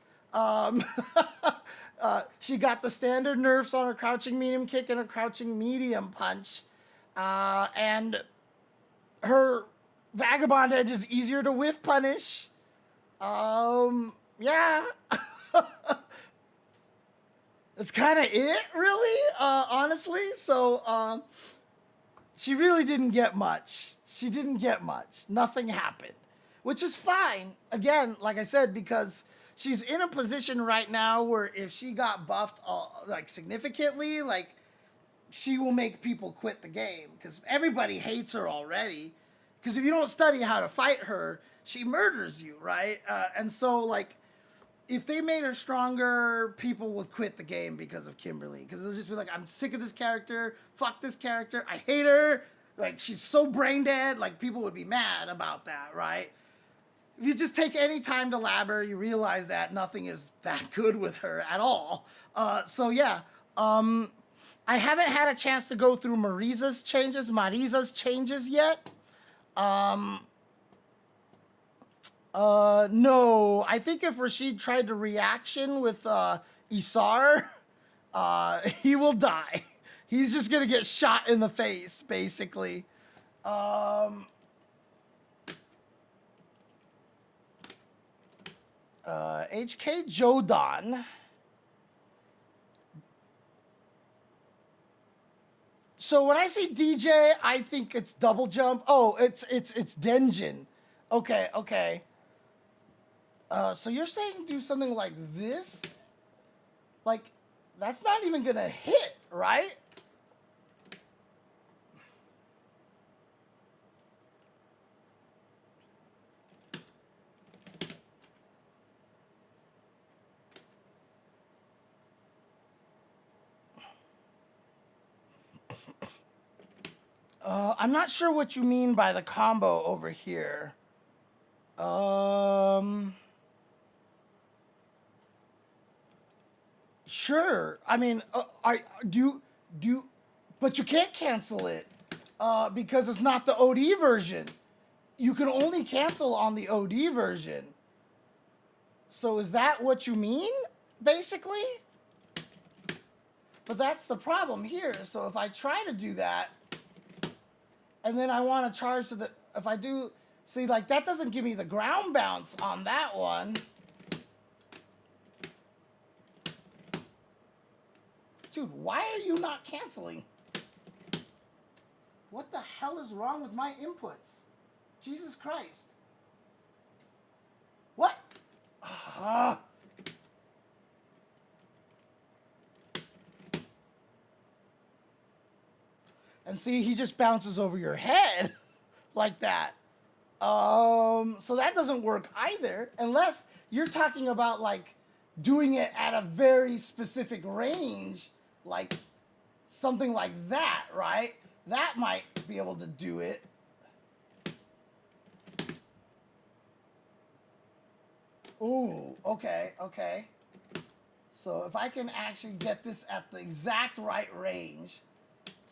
She got the standard nerfs on her crouching medium kick and her crouching medium punch. And her Vagabond Edge is easier to whiff punish. Yeah. That's kind of it, really, honestly. So, she really didn't get much. She didn't get much. Nothing happened, which is fine. Again, like I said, because she's in a position right now where if she got buffed, like, significantly, like, she will make people quit the game because everybody hates her already. Because if you don't study how to fight her, she murders you, right? And so, like, if they made her stronger, people would quit the game because of Kimberly. Because they'll just be like, I'm sick of this character. Fuck this character. I hate her. Like, she's so brain dead. Like, people would be mad about that, right? If you just take any time to lab her, you realize that nothing is that good with her at all. So, yeah. I haven't had a chance to go through Mariza's changes yet. No, I think if Rashid tried to reaction with Isar, he will die. He's just gonna get shot in the face, basically. HK Jodan. So when I see Dee Jay, I think it's double jump. Oh, it's Denjin. Okay. So you're saying do something like this? Like, That's not even gonna hit, right? I'm not sure what you mean by the combo over here. Sure. I mean, but you can't cancel it because it's not the OD version. You can only cancel on the OD version. So is that what you mean, basically? But that's the problem here. So if I try to do that, and then I want to charge to the, if I do, see, like that doesn't give me the ground bounce on that one. Dude, why are you not canceling? What the hell is wrong with my inputs? Jesus Christ. What? And see, he just bounces over your head like that. So that doesn't work either, unless you're talking about like doing it at a very specific range, like something like that, right? That might be able to do it. Ooh, okay, okay. So if I can actually get this at the exact right range.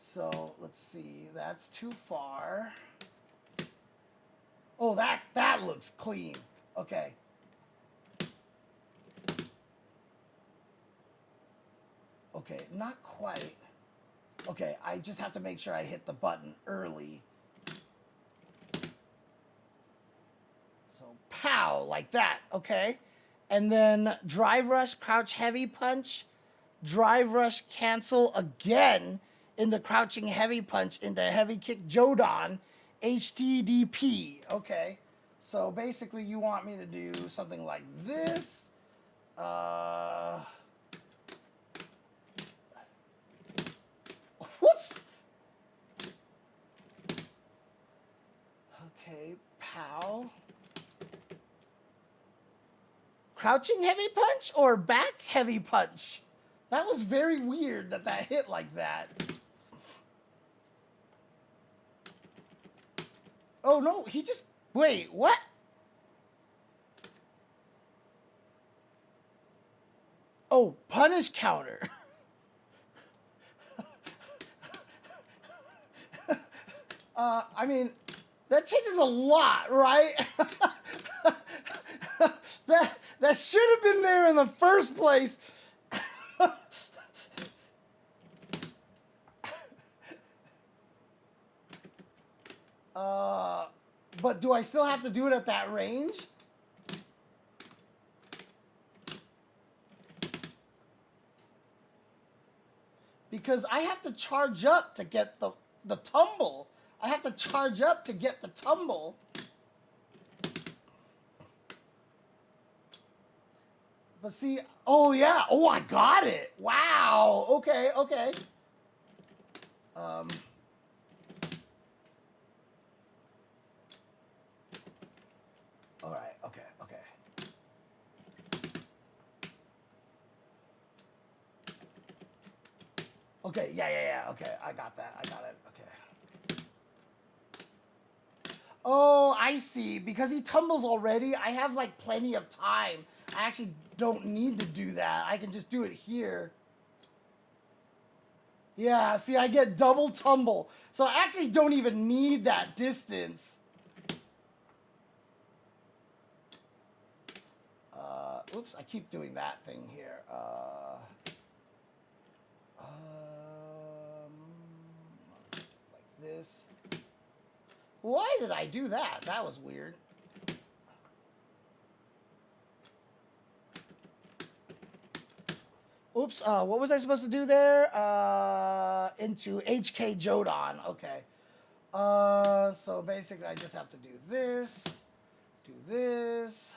So let's see, that's too far. Oh, that looks clean. Okay. Okay, not quite. Okay, I just have to make sure I hit the button early. So pow, like that, okay? And then drive rush, crouch heavy punch, drive rush cancel again into crouching heavy punch into heavy kick Jodan, HTDP, okay? So basically you want me to do something like this. Whoops! Okay, pow. Crouching heavy punch or back heavy punch? That was very weird that that hit like that. Oh no, he just, wait, what? Oh, punish counter. I mean, that changes a lot, right? that should have been there in the first place. But do I still have to do it at that range? Because I have to charge up to get the tumble. I have to charge up to get the tumble. But see, oh yeah, oh I got it. Wow, okay, okay. All right, okay, okay. Okay, yeah, okay, I got that, I got it, okay. Oh, I see, because he tumbles already, I have like plenty of time. I actually don't need to do that, I can just do it here. Yeah, see, I get double tumble, so I actually don't even need that distance. Oops, I keep doing that thing here. Like this. Why did I do that? That was weird. Oops, what was I supposed to do there? Into HK Jodan, okay. So basically I just have to do this, do this.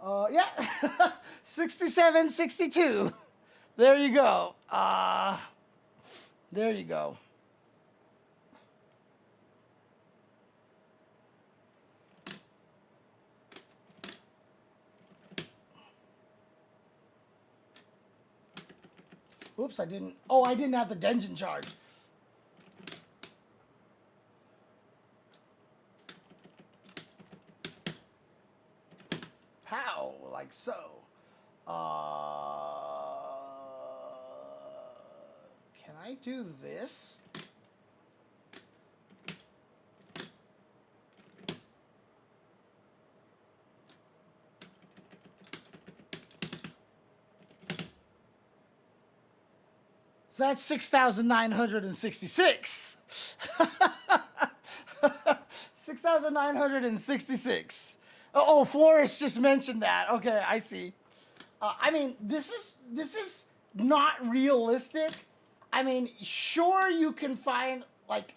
Yeah, 67, 62. There you go. There you go. Oops, I didn't. Oh, I didn't have the Denjin charge. Pow, like so. Can I do this? So that's 6,966. 6,966. Oh, Flores just mentioned that. Okay, I see. I mean, this is not realistic. I mean, sure you can find like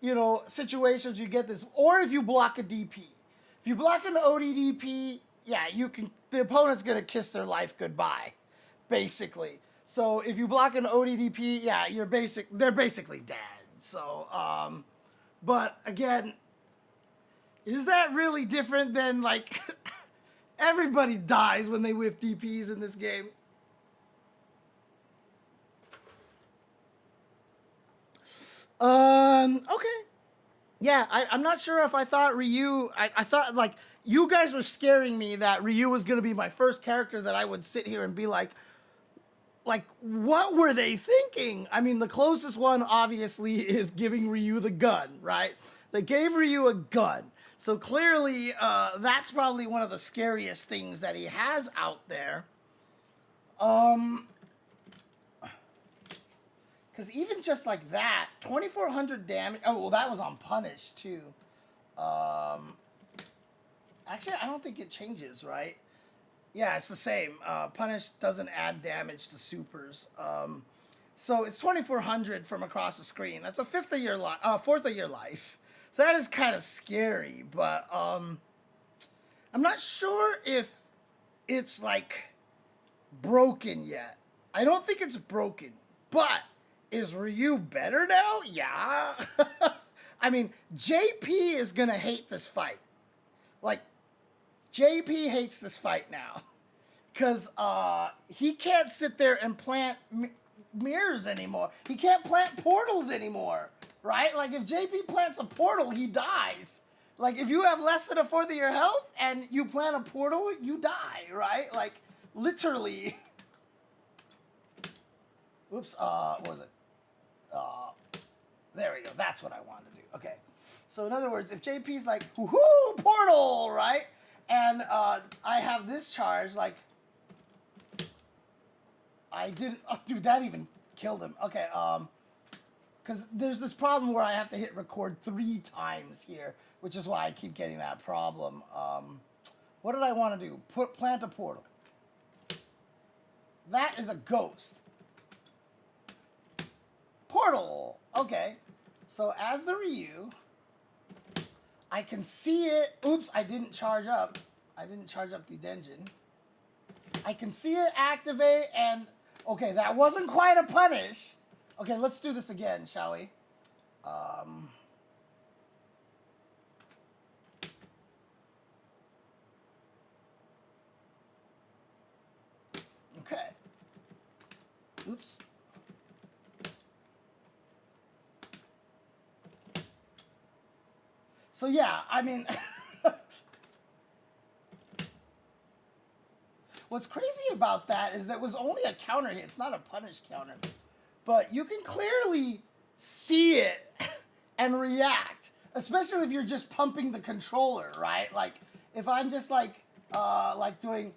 you know, situations you get this, or if you block a DP. If you block an ODDP, yeah, you can. The opponent's gonna kiss their life goodbye, basically. So if you block an ODDP, yeah, they're basically dead. So, but again, is that really different than like everybody dies when they whiff DPs in this game? Okay. Yeah, I'm not sure if I thought Ryu, I thought like you guys were scaring me that Ryu was going to be my first character that I would sit here and be like, what were they thinking? I mean, the closest one obviously is giving Ryu the gun, right? They gave Ryu a gun. So clearly, that's probably one of the scariest things that he has out there. Because even just like that, 2,400 damage. Oh, well, that was on punish too. Actually, I don't think it changes, right? Yeah, it's the same. Punish doesn't add damage to supers. So it's 2,400 from across the screen. That's a fourth of your life. So that is kind of scary, but I'm not sure if it's like broken yet. I don't think it's broken, but is Ryu better now? Yeah. I mean, JP is gonna hate this fight. Like, JP hates this fight now. Because he can't sit there and plant mirrors anymore. He can't plant portals anymore, right? Like, if JP plants a portal, he dies. Like, if you have less than a fourth of your health and you plant a portal, you die, right? Like, literally. Oops, what was it? There we go. That's what I wanted to do. Okay. So, in other words, if JP's like, woohoo, portal, right? And I have this charge, like, I didn't, oh, dude, that even killed him. Okay, because there's this problem where I have to hit record 3 times here, which is why I keep getting that problem. What did I want to do? Plant a portal. That is a ghost. Portal. Okay. So as the Ryu, I can see it. Oops, I didn't charge up. I didn't charge up the Denjin. I can see it activate and... Okay, that wasn't quite a punish. Okay, let's do this again, shall we? Okay. Oops. So yeah, I mean... What's crazy about that is that it was only a counter hit. It's not a punish counter. But you can clearly see it and react. Especially if you're just pumping the controller, right? Like, if I'm just like doing,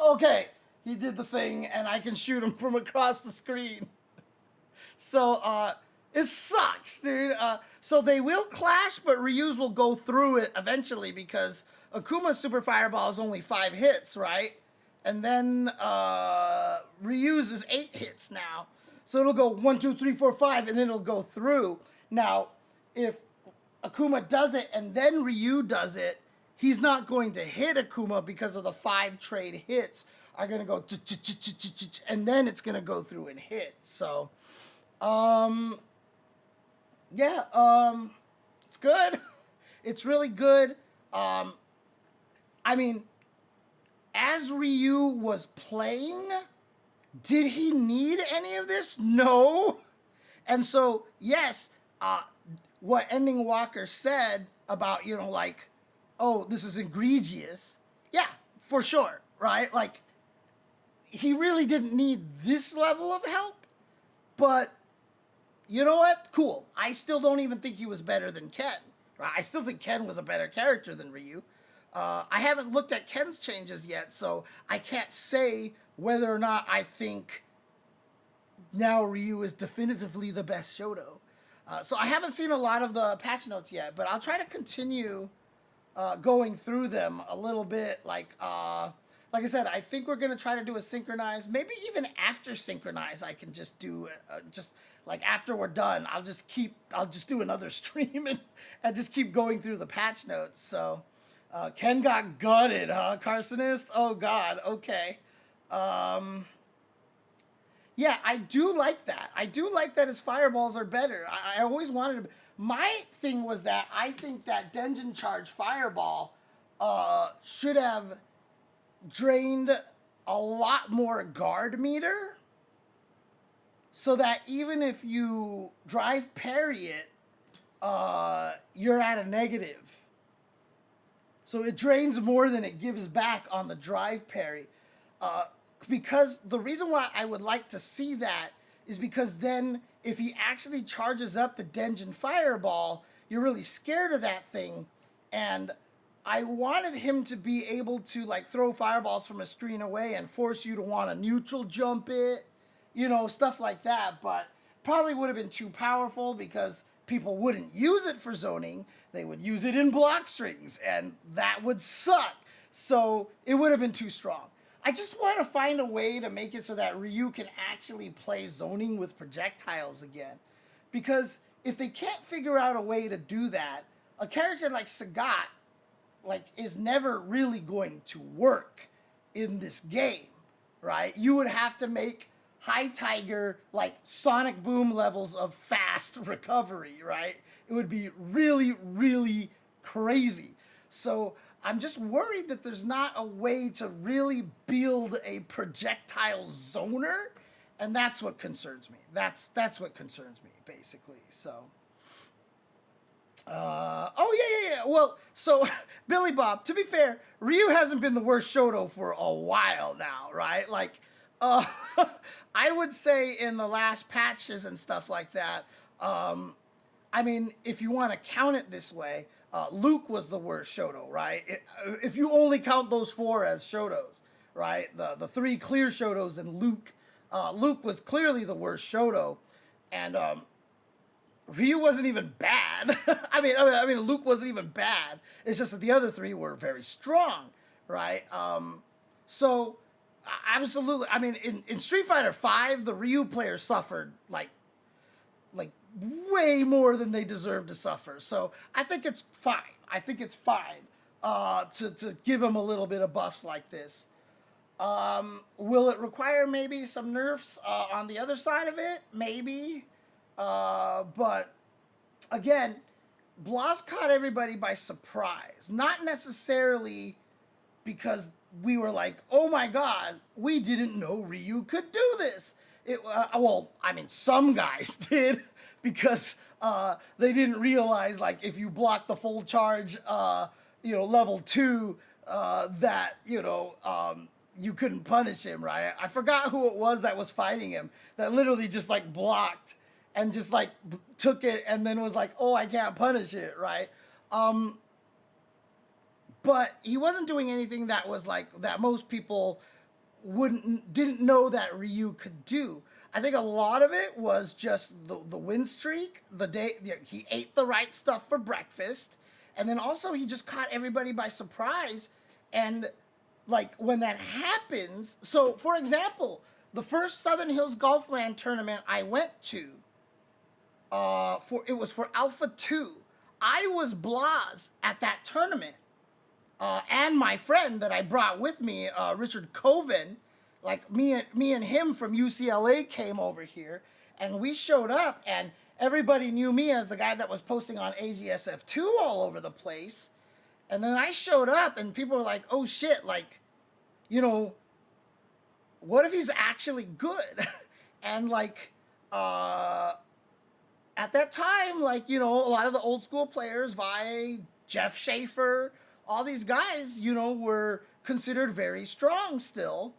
okay. He did the thing and I can shoot him from across the screen. So, it sucks, dude. So they will clash, but Ryu's will go through it eventually because Akuma's Super Fireball is only 5 hits, right? And then Ryu's is 8 hits now. So it'll go 1, 2, 3, 4, 5, and then it'll go through. Now, if Akuma does it and then Ryu does it, he's not going to hit Akuma because of the 5 trade hits are going to go and then it's going to go through and hit. So, yeah, it's good. It's really good. I mean, as Ryu was playing, did he need any of this? No. And so, yes, what Ending Walker said about, you know, like, oh, this is egregious. Yeah, for sure, right? Like, he really didn't need this level of help, but you know what? Cool. I still don't even think he was better than Ken. Right? I still think Ken was a better character than Ryu. I haven't looked at Ken's changes yet, so I can't say whether or not I think now Ryu is definitively the best Shoto. So I haven't seen a lot of the patch notes yet, but I'll try to continue going through them a little bit. Like I said, I think we're gonna try to do a synchronize. Maybe even after synchronize, I can just do just like after we're done. I'll just do another stream and just keep going through the patch notes. So Ken got gutted, huh, Carsonist? Oh God, okay. Yeah, I do like that. I do like that his fireballs are better. I always wanted to. My thing was that I think that Denjin Charge Fireball should have drained a lot more guard meter so that even if you drive parry it, you're at a negative. So it drains more than it gives back on the drive parry. Because the reason why I would like to see that is because then if he actually charges up the Denjin Fireball, you're really scared of that thing. And I wanted him to be able to like throw fireballs from a screen away and force you to want to neutral jump it, you know, stuff like that. But probably would have been too powerful because people wouldn't use it for zoning. They would use it in block strings and that would suck. So it would have been too strong. I just want to find a way to make it so that Ryu can actually play zoning with projectiles again. Because if they can't figure out a way to do that, a character like Sagat like is never really going to work in this game, right? You would have to make High Tiger like Sonic Boom levels of fast recovery, right? It would be really, really crazy. So I'm just worried that there's not a way to really build a projectile zoner, and that's what concerns me. That's what concerns me, basically. So, oh yeah. Well, so Billy Bob. To be fair, Ryu hasn't been the worst Shoto for a while now, right? Like, I would say in the last patches and stuff like that. I mean, if you want to count it this way. Luke was the worst Shoto, right? If you only count those 4 as Shotos, right? The 3 clear Shotos and Luke. Luke was clearly the worst Shoto. And Ryu wasn't even bad. I mean, Luke wasn't even bad. It's just that the other 3 were very strong, right? So, absolutely. I mean, in Street Fighter V, the Ryu players suffered, like way more than they deserve to suffer. So I think it's fine. I think it's fine to give them a little bit of buffs like this. Will it require maybe some nerfs on the other side of it? Maybe. But again, Blas caught everybody by surprise. Not necessarily because we were like, oh my God, we didn't know Ryu could do this. Well, I mean, some guys did. Because they didn't realize, like, if you block the full charge, level 2, that, you couldn't punish him, right? I forgot who it was that was fighting him that literally just, like, blocked and just, like, took it and then was like, oh, I can't punish it, right? But he wasn't doing anything that was, like, that most people didn't know that Ryu could do. I think a lot of it was just the win streak, the day he ate the right stuff for breakfast, and then also he just caught everybody by surprise. And like when that happens, so for example, the first Southern Hills Golfland tournament I went to, it was for Alpha 2. I was Blas at that tournament. And my friend that I brought with me, Richard Coven, like me and him from UCLA came over here, and we showed up, and everybody knew me as the guy that was posting on AGSF2 all over the place. And then I showed up, and people were like, "Oh shit! Like, you know, what if he's actually good?" And like, at that time, like, you know, a lot of the old school players, Vi, Jeff Schaefer, all these guys, you know, were considered very strong still.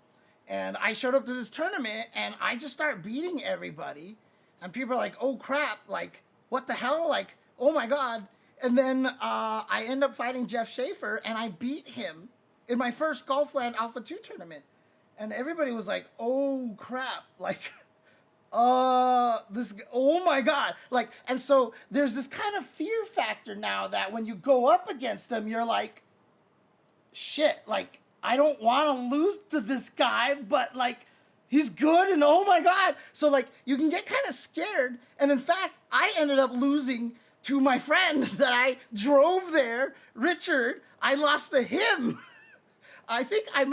And I showed up to this tournament, and I just start beating everybody. And people are like, "Oh crap, like, what the hell? Like, oh my God." And then I end up fighting Jeff Schaefer, and I beat him in my first Golfland Alpha 2 tournament. And everybody was like, "Oh crap, like, oh my God." Like, and so there's this kind of fear factor now that when you go up against them, you're like, shit, like, I don't want to lose to this guy, but like, he's good, and oh my God. So like, you can get kind of scared. And in fact, I ended up losing to my friend that I drove there, Richard. I lost to him. I think I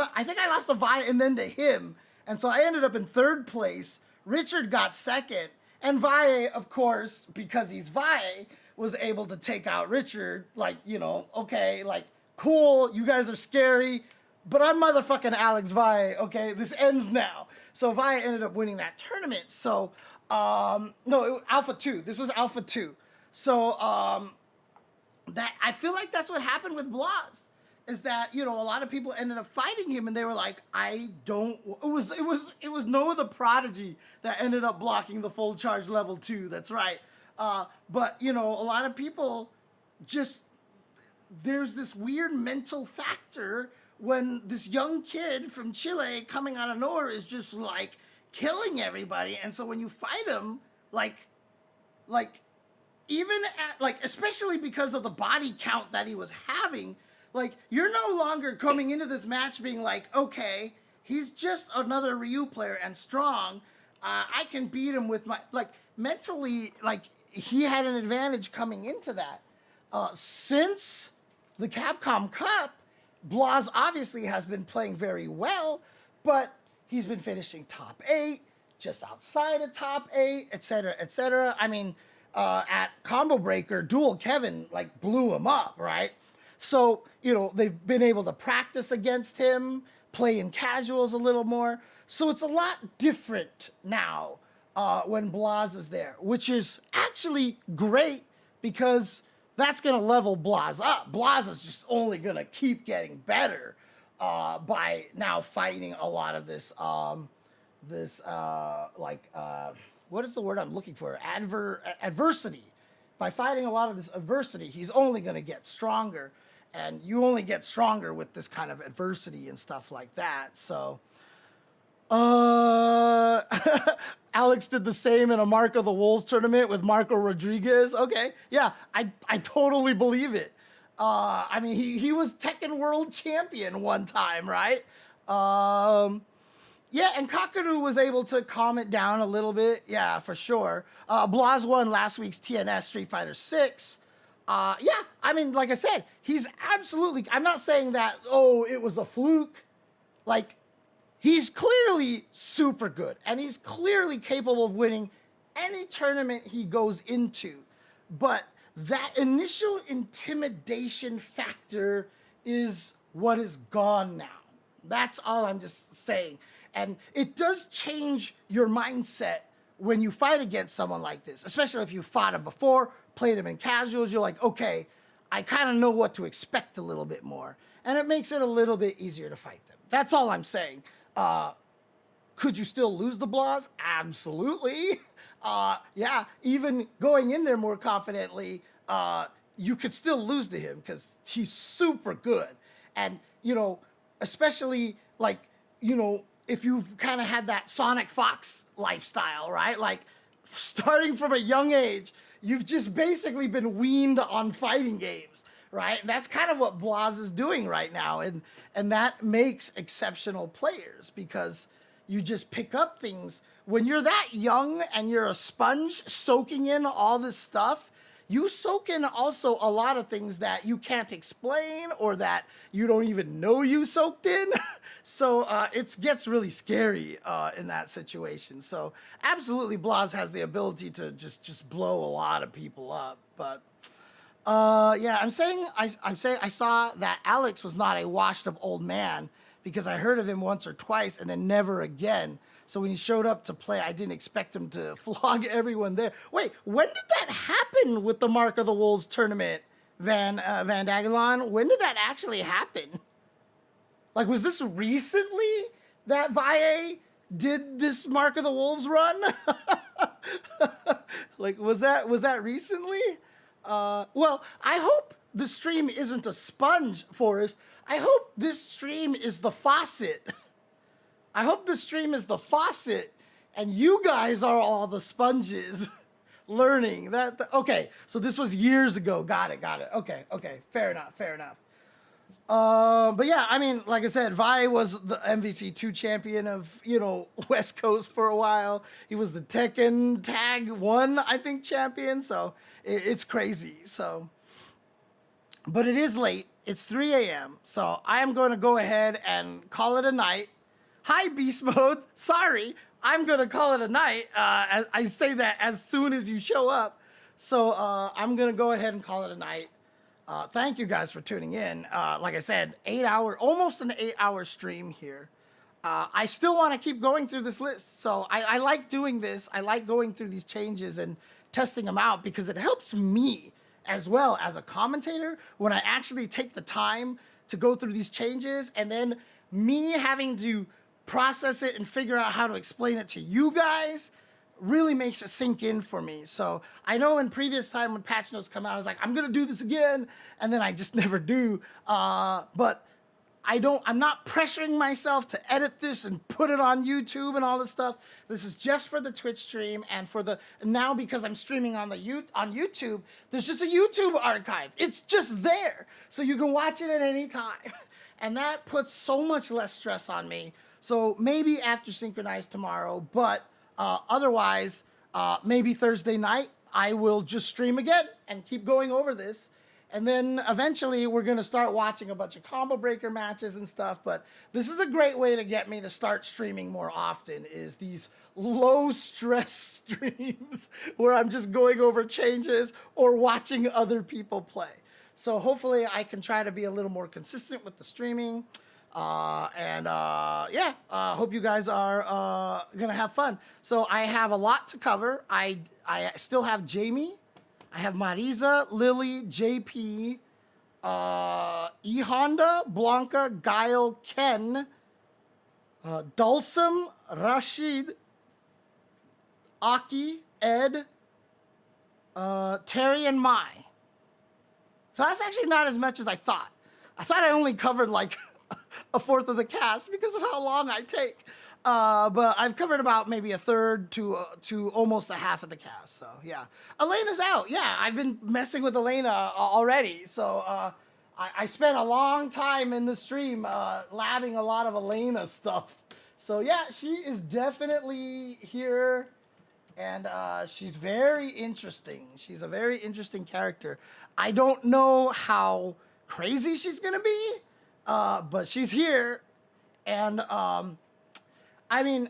lost to Vi and then to him. And so I ended up in third place. Richard got second. And Vi, of course, because he's Vi, was able to take out Richard. Like, you know, okay, like, cool, you guys are scary, but I'm motherfucking Alex Vi, okay? This ends now. So Vi ended up winning that tournament. So, no, it was Alpha 2. This was Alpha 2. So, that I feel like that's what happened with Blas. Is that, you know, a lot of people ended up fighting him, and they were like, it was Noah the Prodigy that ended up blocking the full charge level 2. That's right. But, you know, a lot of people just, there's this weird mental factor when this young kid from Chile coming out of nowhere is just like killing everybody. And so when you fight him, like even at, like, especially because of the body count that he was having, like, you're no longer coming into this match being like, okay, he's just another Ryu player and strong. I can beat him with my, like, mentally, like, he had an advantage coming into that. Since the Capcom Cup, Blas obviously has been playing very well, but he's been finishing top 8, just outside of top 8, etc., etc. I mean, at Combo Breaker, Dual Kevin, like, blew him up, right? So, you know, they've been able to practice against him, play in casuals a little more. So it's a lot different now when Blas is there, which is actually great because that's going to level Blas up. Blas is just only going to keep getting better by now fighting a lot of this, what is the word I'm looking for? Adversity. By fighting a lot of this adversity, he's only going to get stronger. And you only get stronger with this kind of adversity and stuff like that. So, Alex did the same in a Marco the Wolves tournament with Marco Rodriguez. Okay, yeah, I totally believe it. I mean, he was Tekken World Champion one time, right? Yeah, and Kakaru was able to calm it down a little bit. Yeah, for sure. Blas won last week's TNS Street Fighter 6. Yeah, I mean, like I said, he's absolutely, I'm not saying that, oh, it was a fluke. Like, he's clearly super good, and he's clearly capable of winning any tournament he goes into. But that initial intimidation factor is what is gone now. That's all I'm just saying. And it does change your mindset when you fight against someone like this, especially if you fought him before, played him in casuals. You're like, okay, I kind of know what to expect a little bit more. And it makes it a little bit easier to fight them. That's all I'm saying. Could you still lose the Blas? Absolutely. Yeah, even going in there more confidently, you could still lose to him because he's super good. And, you know, especially, like, you know, if you've kind of had that Sonic Fox lifestyle, right? Like, starting from a young age, you've just basically been weaned on fighting games, right? That's kind of what Blas is doing right now. And that makes exceptional players because you just pick up things. When you're that young and you're a sponge soaking in all this stuff, you soak in also a lot of things that you can't explain or that you don't even know you soaked in. So it gets really scary in that situation. So absolutely, Blas has the ability to just blow a lot of people up. But yeah, I'm saying I saw that Alex was not a washed up old man because I heard of him once or twice and then never again. So when he showed up to play, I didn't expect him to flog everyone there. Wait, when did that happen with the Mark of the Wolves tournament, Van Dagelon? When did that actually happen? Like, was this recently that Valle did this Mark of the Wolves run? Like, was that recently? Well, I hope the stream isn't a sponge, Forrest. I hope this stream is the faucet. I hope the stream is the faucet, and you guys are all the sponges learning. Okay, so this was years ago. Got it. Okay, fair enough. But yeah, I mean, like I said, Vi was the MVC2 champion of, West Coast for a while. He was the Tekken Tag 1, I think, champion. So it's crazy. So, but it is late. It's 3 a.m. So I am going to go ahead and call it a night. Hi, Beast Mode. Sorry, I'm going to call it a night. I say that as soon as you show up. So I'm going to go ahead and call it a night. Thank you guys for tuning in. Like I said, almost an 8-hour stream here. I still want to keep going through this list. So I like doing this. I like going through these changes and testing them out because it helps me as well as a commentator when I actually take the time to go through these changes and then me having to process it and figure out how to explain it to you guys really makes it sink in for me. So I know in previous time when patch notes come out, I was like, I'm gonna do this again, and then I just never do. But I'm not pressuring myself to edit this and put it on YouTube and all this stuff. This is just for the Twitch stream and now because I'm streaming on YouTube, there's just a YouTube archive. It's just there, so you can watch it at any time, and that puts so much less stress on me. So maybe after Synchronized tomorrow, but otherwise, maybe Thursday night, I will just stream again and keep going over this. And then eventually we're going to start watching a bunch of combo breaker matches and stuff. But this is a great way to get me to start streaming more often, is these low stress streams where I'm just going over changes or watching other people play. So hopefully I can try to be a little more consistent with the streaming. Hope you guys are gonna have fun. So I have a lot to cover. I still have Jamie, I have Marisa, Lily, JP, E Honda, Blanca, Guile, Ken, Dulcim, Rashid, Aki, Ed, Terry, and Mai. So that's actually not as much as I thought. I thought I only covered like a fourth of the cast because of how long I take. But I've covered about maybe a third to almost a half of the cast. So yeah, Elena's out. Yeah, I've been messing with Elena already. So I spent a long time in the stream labbing a lot of Elena stuff. So yeah, she is definitely here. And she's very interesting. She's a very interesting character. I don't know how crazy she's going to be. But she's here, and I mean,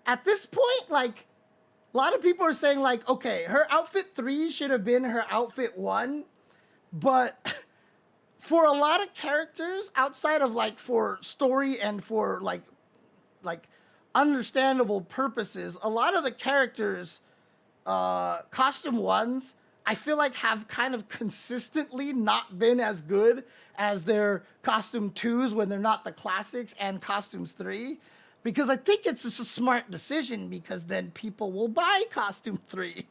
at this point, like, a lot of people are saying, like, okay, her outfit 3 should have been her outfit 1, but for a lot of characters, outside of, like, for story and for, like understandable purposes, a lot of the characters, costume 1s, I feel like have kind of consistently not been as good as their costume 2s when they're not the classics and costumes 3, because I think it's just a smart decision because then people will buy costume 3.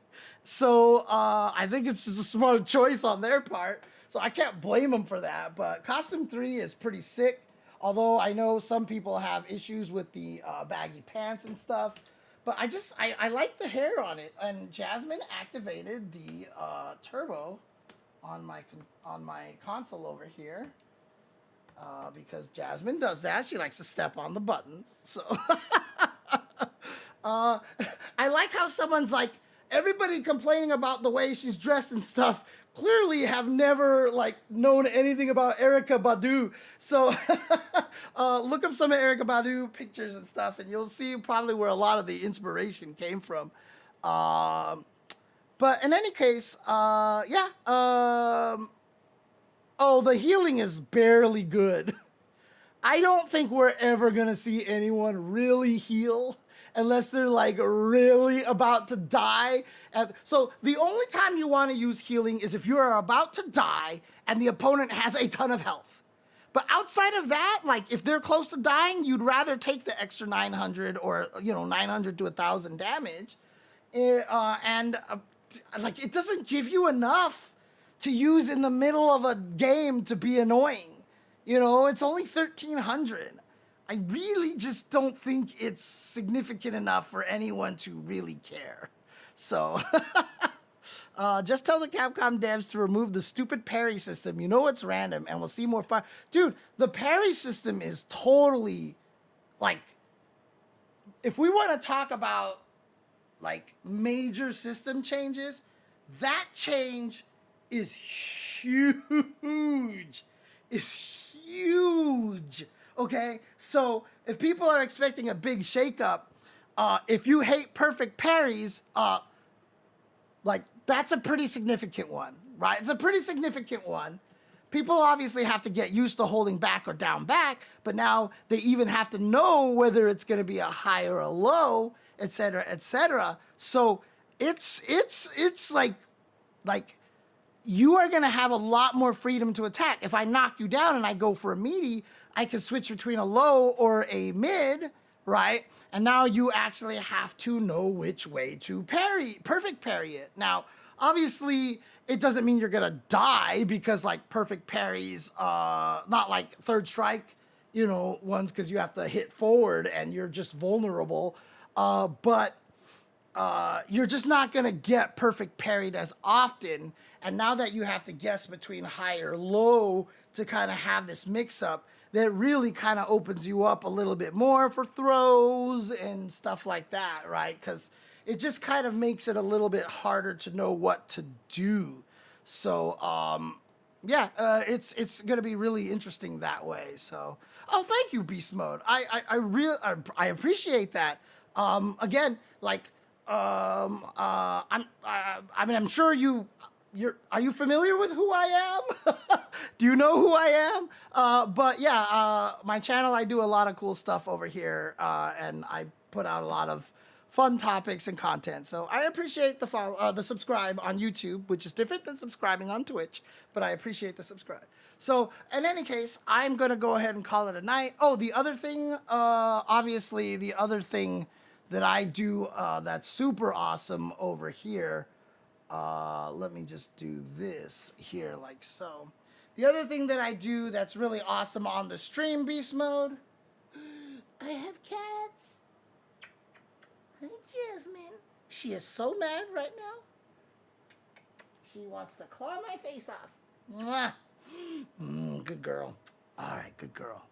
So I think it's just a smart choice on their part. So I can't blame them for that. But costume 3 is pretty sick. Although I know some people have issues with the baggy pants and stuff. But I like the hair on it. And Jasmine activated the turbo on my console over here. Because Jasmine does that. She likes to step on the buttons. So I like how someone's like, everybody complaining about the way she's dressed and stuff clearly have never like known anything about Erykah Badu. So look up some of Erykah Badu pictures and stuff, and you'll see probably where a lot of the inspiration came from. But in any case, yeah. Oh, the healing is barely good. I don't think we're ever gonna see anyone really heal unless they're like really about to die. And so the only time you want to use healing is if you are about to die and the opponent has a ton of health. But outside of that, like if they're close to dying, you'd rather take the extra 900 or 900 to 1,000 damage, like it doesn't give you enough to use in the middle of a game to be annoying. It's only 1,300. I really just don't think it's significant enough for anyone to really care. So, just tell the Capcom devs to remove the stupid parry system. It's random, and we'll see more fire. Dude, the parry system is totally, like, if we want to talk about, like, major system changes, that change is huge. It's huge. Okay, so if people are expecting a big shakeup, if you hate perfect parries, like that's a pretty significant one, right? It's a pretty significant one. People obviously have to get used to holding back or down back, but now they even have to know whether it's going to be a high or a low, etc., etc. So it's like you are going to have a lot more freedom to attack. If I knock you down and I go for a meaty, I can switch between a low or a mid, right? And now you actually have to know which way to perfect parry it. Now, obviously, it doesn't mean you're gonna die because like perfect parries, not like third strike, ones because you have to hit forward and you're just vulnerable. But you're just not gonna get perfect parried as often. And now that you have to guess between high or low to kind of have this mix up, that really kind of opens you up a little bit more for throws and stuff like that, right? Because it just kind of makes it a little bit harder to know what to do. So, yeah, it's going to be really interesting that way. So, oh, thank you, Beast Mode. I appreciate that. Again, like, I'm sure are you familiar with who I am? Do you know who I am? But yeah, my channel, I do a lot of cool stuff over here, and I put out a lot of fun topics and content. So I appreciate the subscribe on YouTube, which is different than subscribing on Twitch, but I appreciate the subscribe. So in any case, I'm going to go ahead and call it a night. Oh, the other thing, obviously the other thing that I do that's super awesome over here, let me just do this here like so. The other thing that I do that's really awesome on the stream, Beast Mode, I have cats. Hey, Jasmine. She is so mad right now. She wants to claw my face off. Mwah. Good girl. All right, good girl.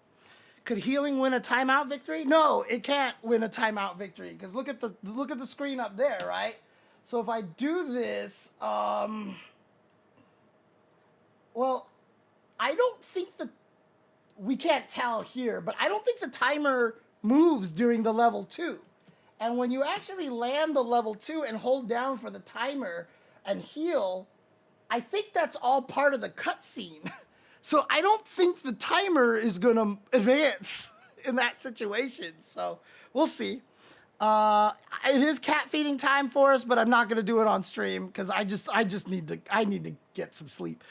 Could healing win a timeout victory? No, it can't win a timeout victory because look at the screen up there, right? So if I do this, well, I don't think we can't tell here, but I don't think the timer moves during the level 2. And when you actually land the level 2 and hold down for the timer and heal, I think that's all part of the cutscene. So I don't think the timer is going to advance in that situation. So we'll see. It is cat feeding time for us, but I'm not going to do it on stream because I need to get some sleep.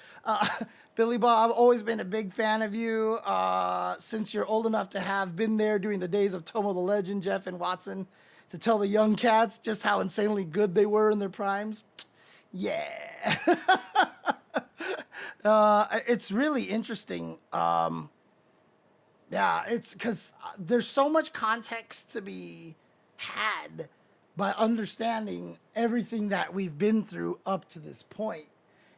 Billy Bob, always been a big fan of you since you're old enough to have been there during the days of Tomo the Legend, Jeff and Watson, to tell the young cats just how insanely good they were in their primes. Yeah. It's really interesting. Yeah, it's because there's so much context to be had by understanding everything that we've been through up to this point.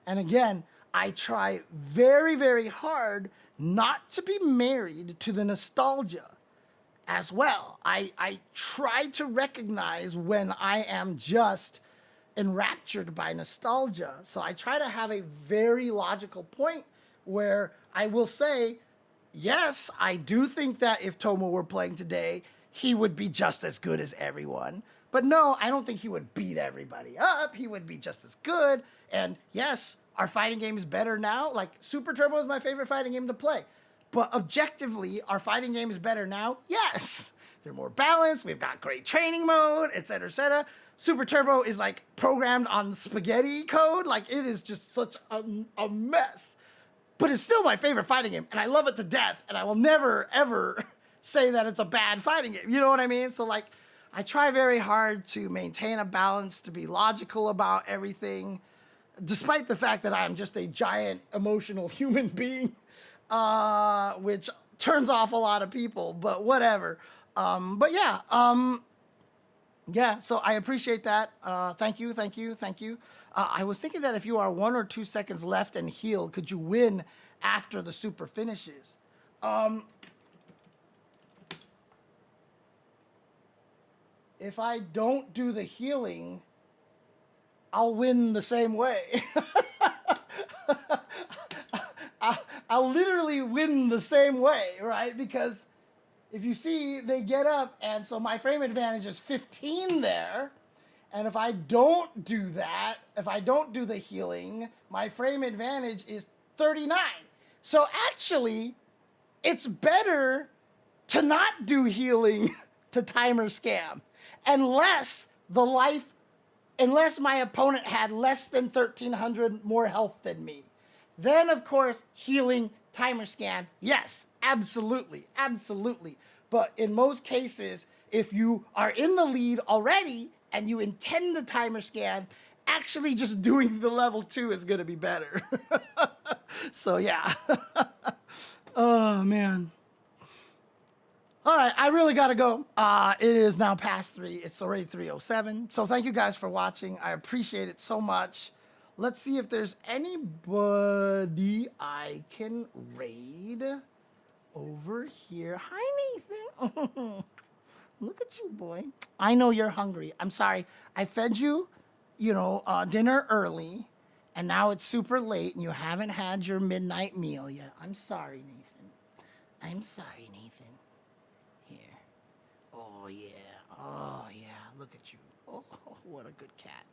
And again, I try very, very hard not to be married to the nostalgia as well. I try to recognize when I am just enraptured by nostalgia. So I try to have a very logical point where I will say, yes, I do think that if Tomo were playing today, he would be just as good as everyone. But no, I don't think he would beat everybody up. He would be just as good. And yes, our fighting game is better now. Like, Super Turbo is my favorite fighting game to play. But objectively, our fighting game is better now? Yes. They're more balanced. We've got great training mode, etc., etc. Super Turbo is like programmed on spaghetti code. Like, it is just such a mess. But it's still my favorite fighting game, and I love it to death, and I will never, ever say that it's a bad fighting game. You know what I mean? So, like, I try very hard to maintain a balance, to be logical about everything, despite the fact that I'm just a giant emotional human being, which turns off a lot of people, but whatever. But yeah, so I appreciate that. Thank you. I was thinking that if you are 1 or 2 seconds left and heal, could you win after the super finishes? If I don't do the healing, I'll win the same way. I'll literally win the same way, right? Because if you see, they get up, and so my frame advantage is 15 there. And if I don't do that, if I don't do the healing, my frame advantage is 39. So actually, it's better to not do healing to timer scam. Unless my opponent had less than 1,300 more health than me. Then, of course, healing, timer scam, yes, absolutely. But in most cases, if you are in the lead already and you intend the timer scan, actually just doing the level 2 is going to be better. So, yeah. Oh, man. All right, I really got to go. It is now past 3. It's already 3:07. So thank you guys for watching. I appreciate it so much. Let's see if there's anybody I can raid over here. Hi, Nathan. Look at you, boy. I know you're hungry. I'm sorry. I fed you, dinner early, and now it's super late, and you haven't had your midnight meal yet. I'm sorry, Nathan. Here. Oh, yeah. Look at you. Oh, what a good cat.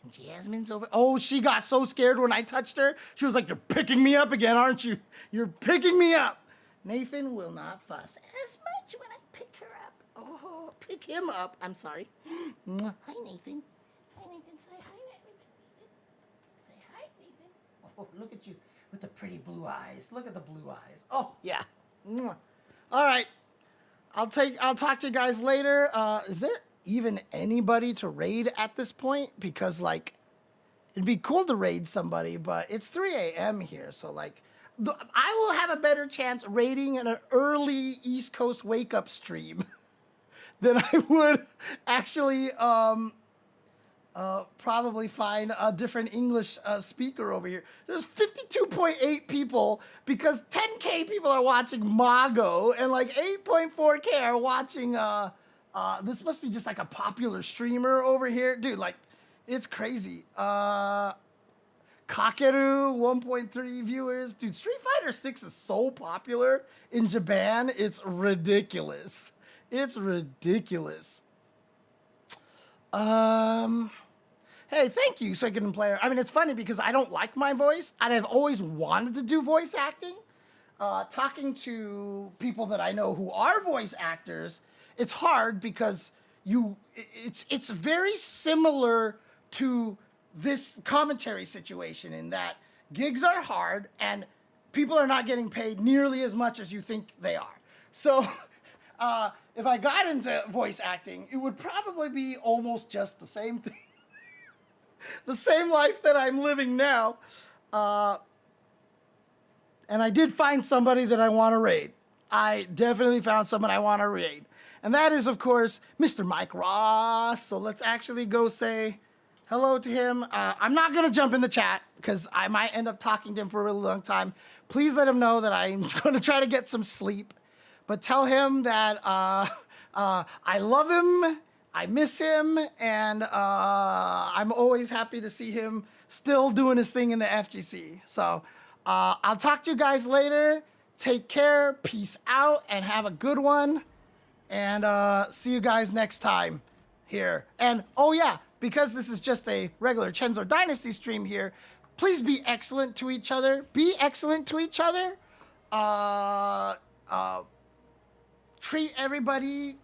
And Jasmine's over. Oh, she got so scared when I touched her. She was like, "You're picking me up again, aren't you? You're picking me up." Nathan will not fuss as much when I pick her up. Oh, pick him up. I'm sorry. Hi, Nathan. Hi, Nathan. Say hi, Nathan. Say hi, Nathan. Oh, look at you with the pretty blue eyes. Look at the blue eyes. Oh, yeah. All right. I'll talk to you guys later. Is there even anybody to raid at this point? Because, like, it'd be cool to raid somebody, but it's 3 a.m. here, so, like, I will have a better chance raiding an early East Coast wake-up stream than I would actually probably find a different English speaker over here. There's 52.8 people because 10K people are watching Mago and like 8.4K are watching, this must be just like a popular streamer over here. Dude, like, it's crazy. Kakeru, 1.3 viewers. Dude, Street Fighter 6 is so popular in Japan, it's ridiculous. It's ridiculous. Hey, thank you, Second Player. I mean, it's funny because I don't like my voice, and I've always wanted to do voice acting. Talking to people that I know who are voice actors, it's hard because it's very similar to this commentary situation in that gigs are hard and people are not getting paid nearly as much as you think they are. So if I got into voice acting, it would probably be almost just the same thing. The same life that I'm living now. And I did find somebody that I want to raid. I definitely found someone I want to raid. And that is, of course, Mr. Mike Ross. So let's actually go say hello to him. I'm not going to jump in the chat because I might end up talking to him for a really long time. Please let him know that I'm going to try to get some sleep. But tell him that I love him. I miss him, and I'm always happy to see him still doing his thing in the FGC. So I'll talk to you guys later. Take care, peace out, and have a good one. And see you guys next time here. And oh yeah, because this is just a regular Chenzo Dynasty stream here, please be excellent to each other. Be excellent to each other. Treat everybody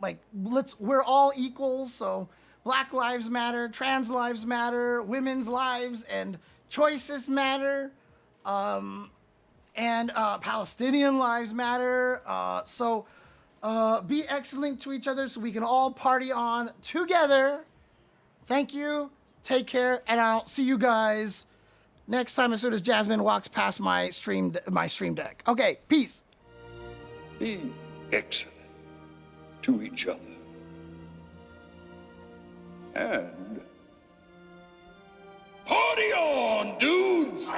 like we're all equals. So Black lives matter, trans lives matter, women's lives and choices matter. And Palestinian lives matter. So be excellent to each other so we can all party on together. Thank you. Take care, and I'll see you guys next time as soon as Jasmine walks past my stream deck. Okay, peace. Be excellent to each other. And party on, dudes!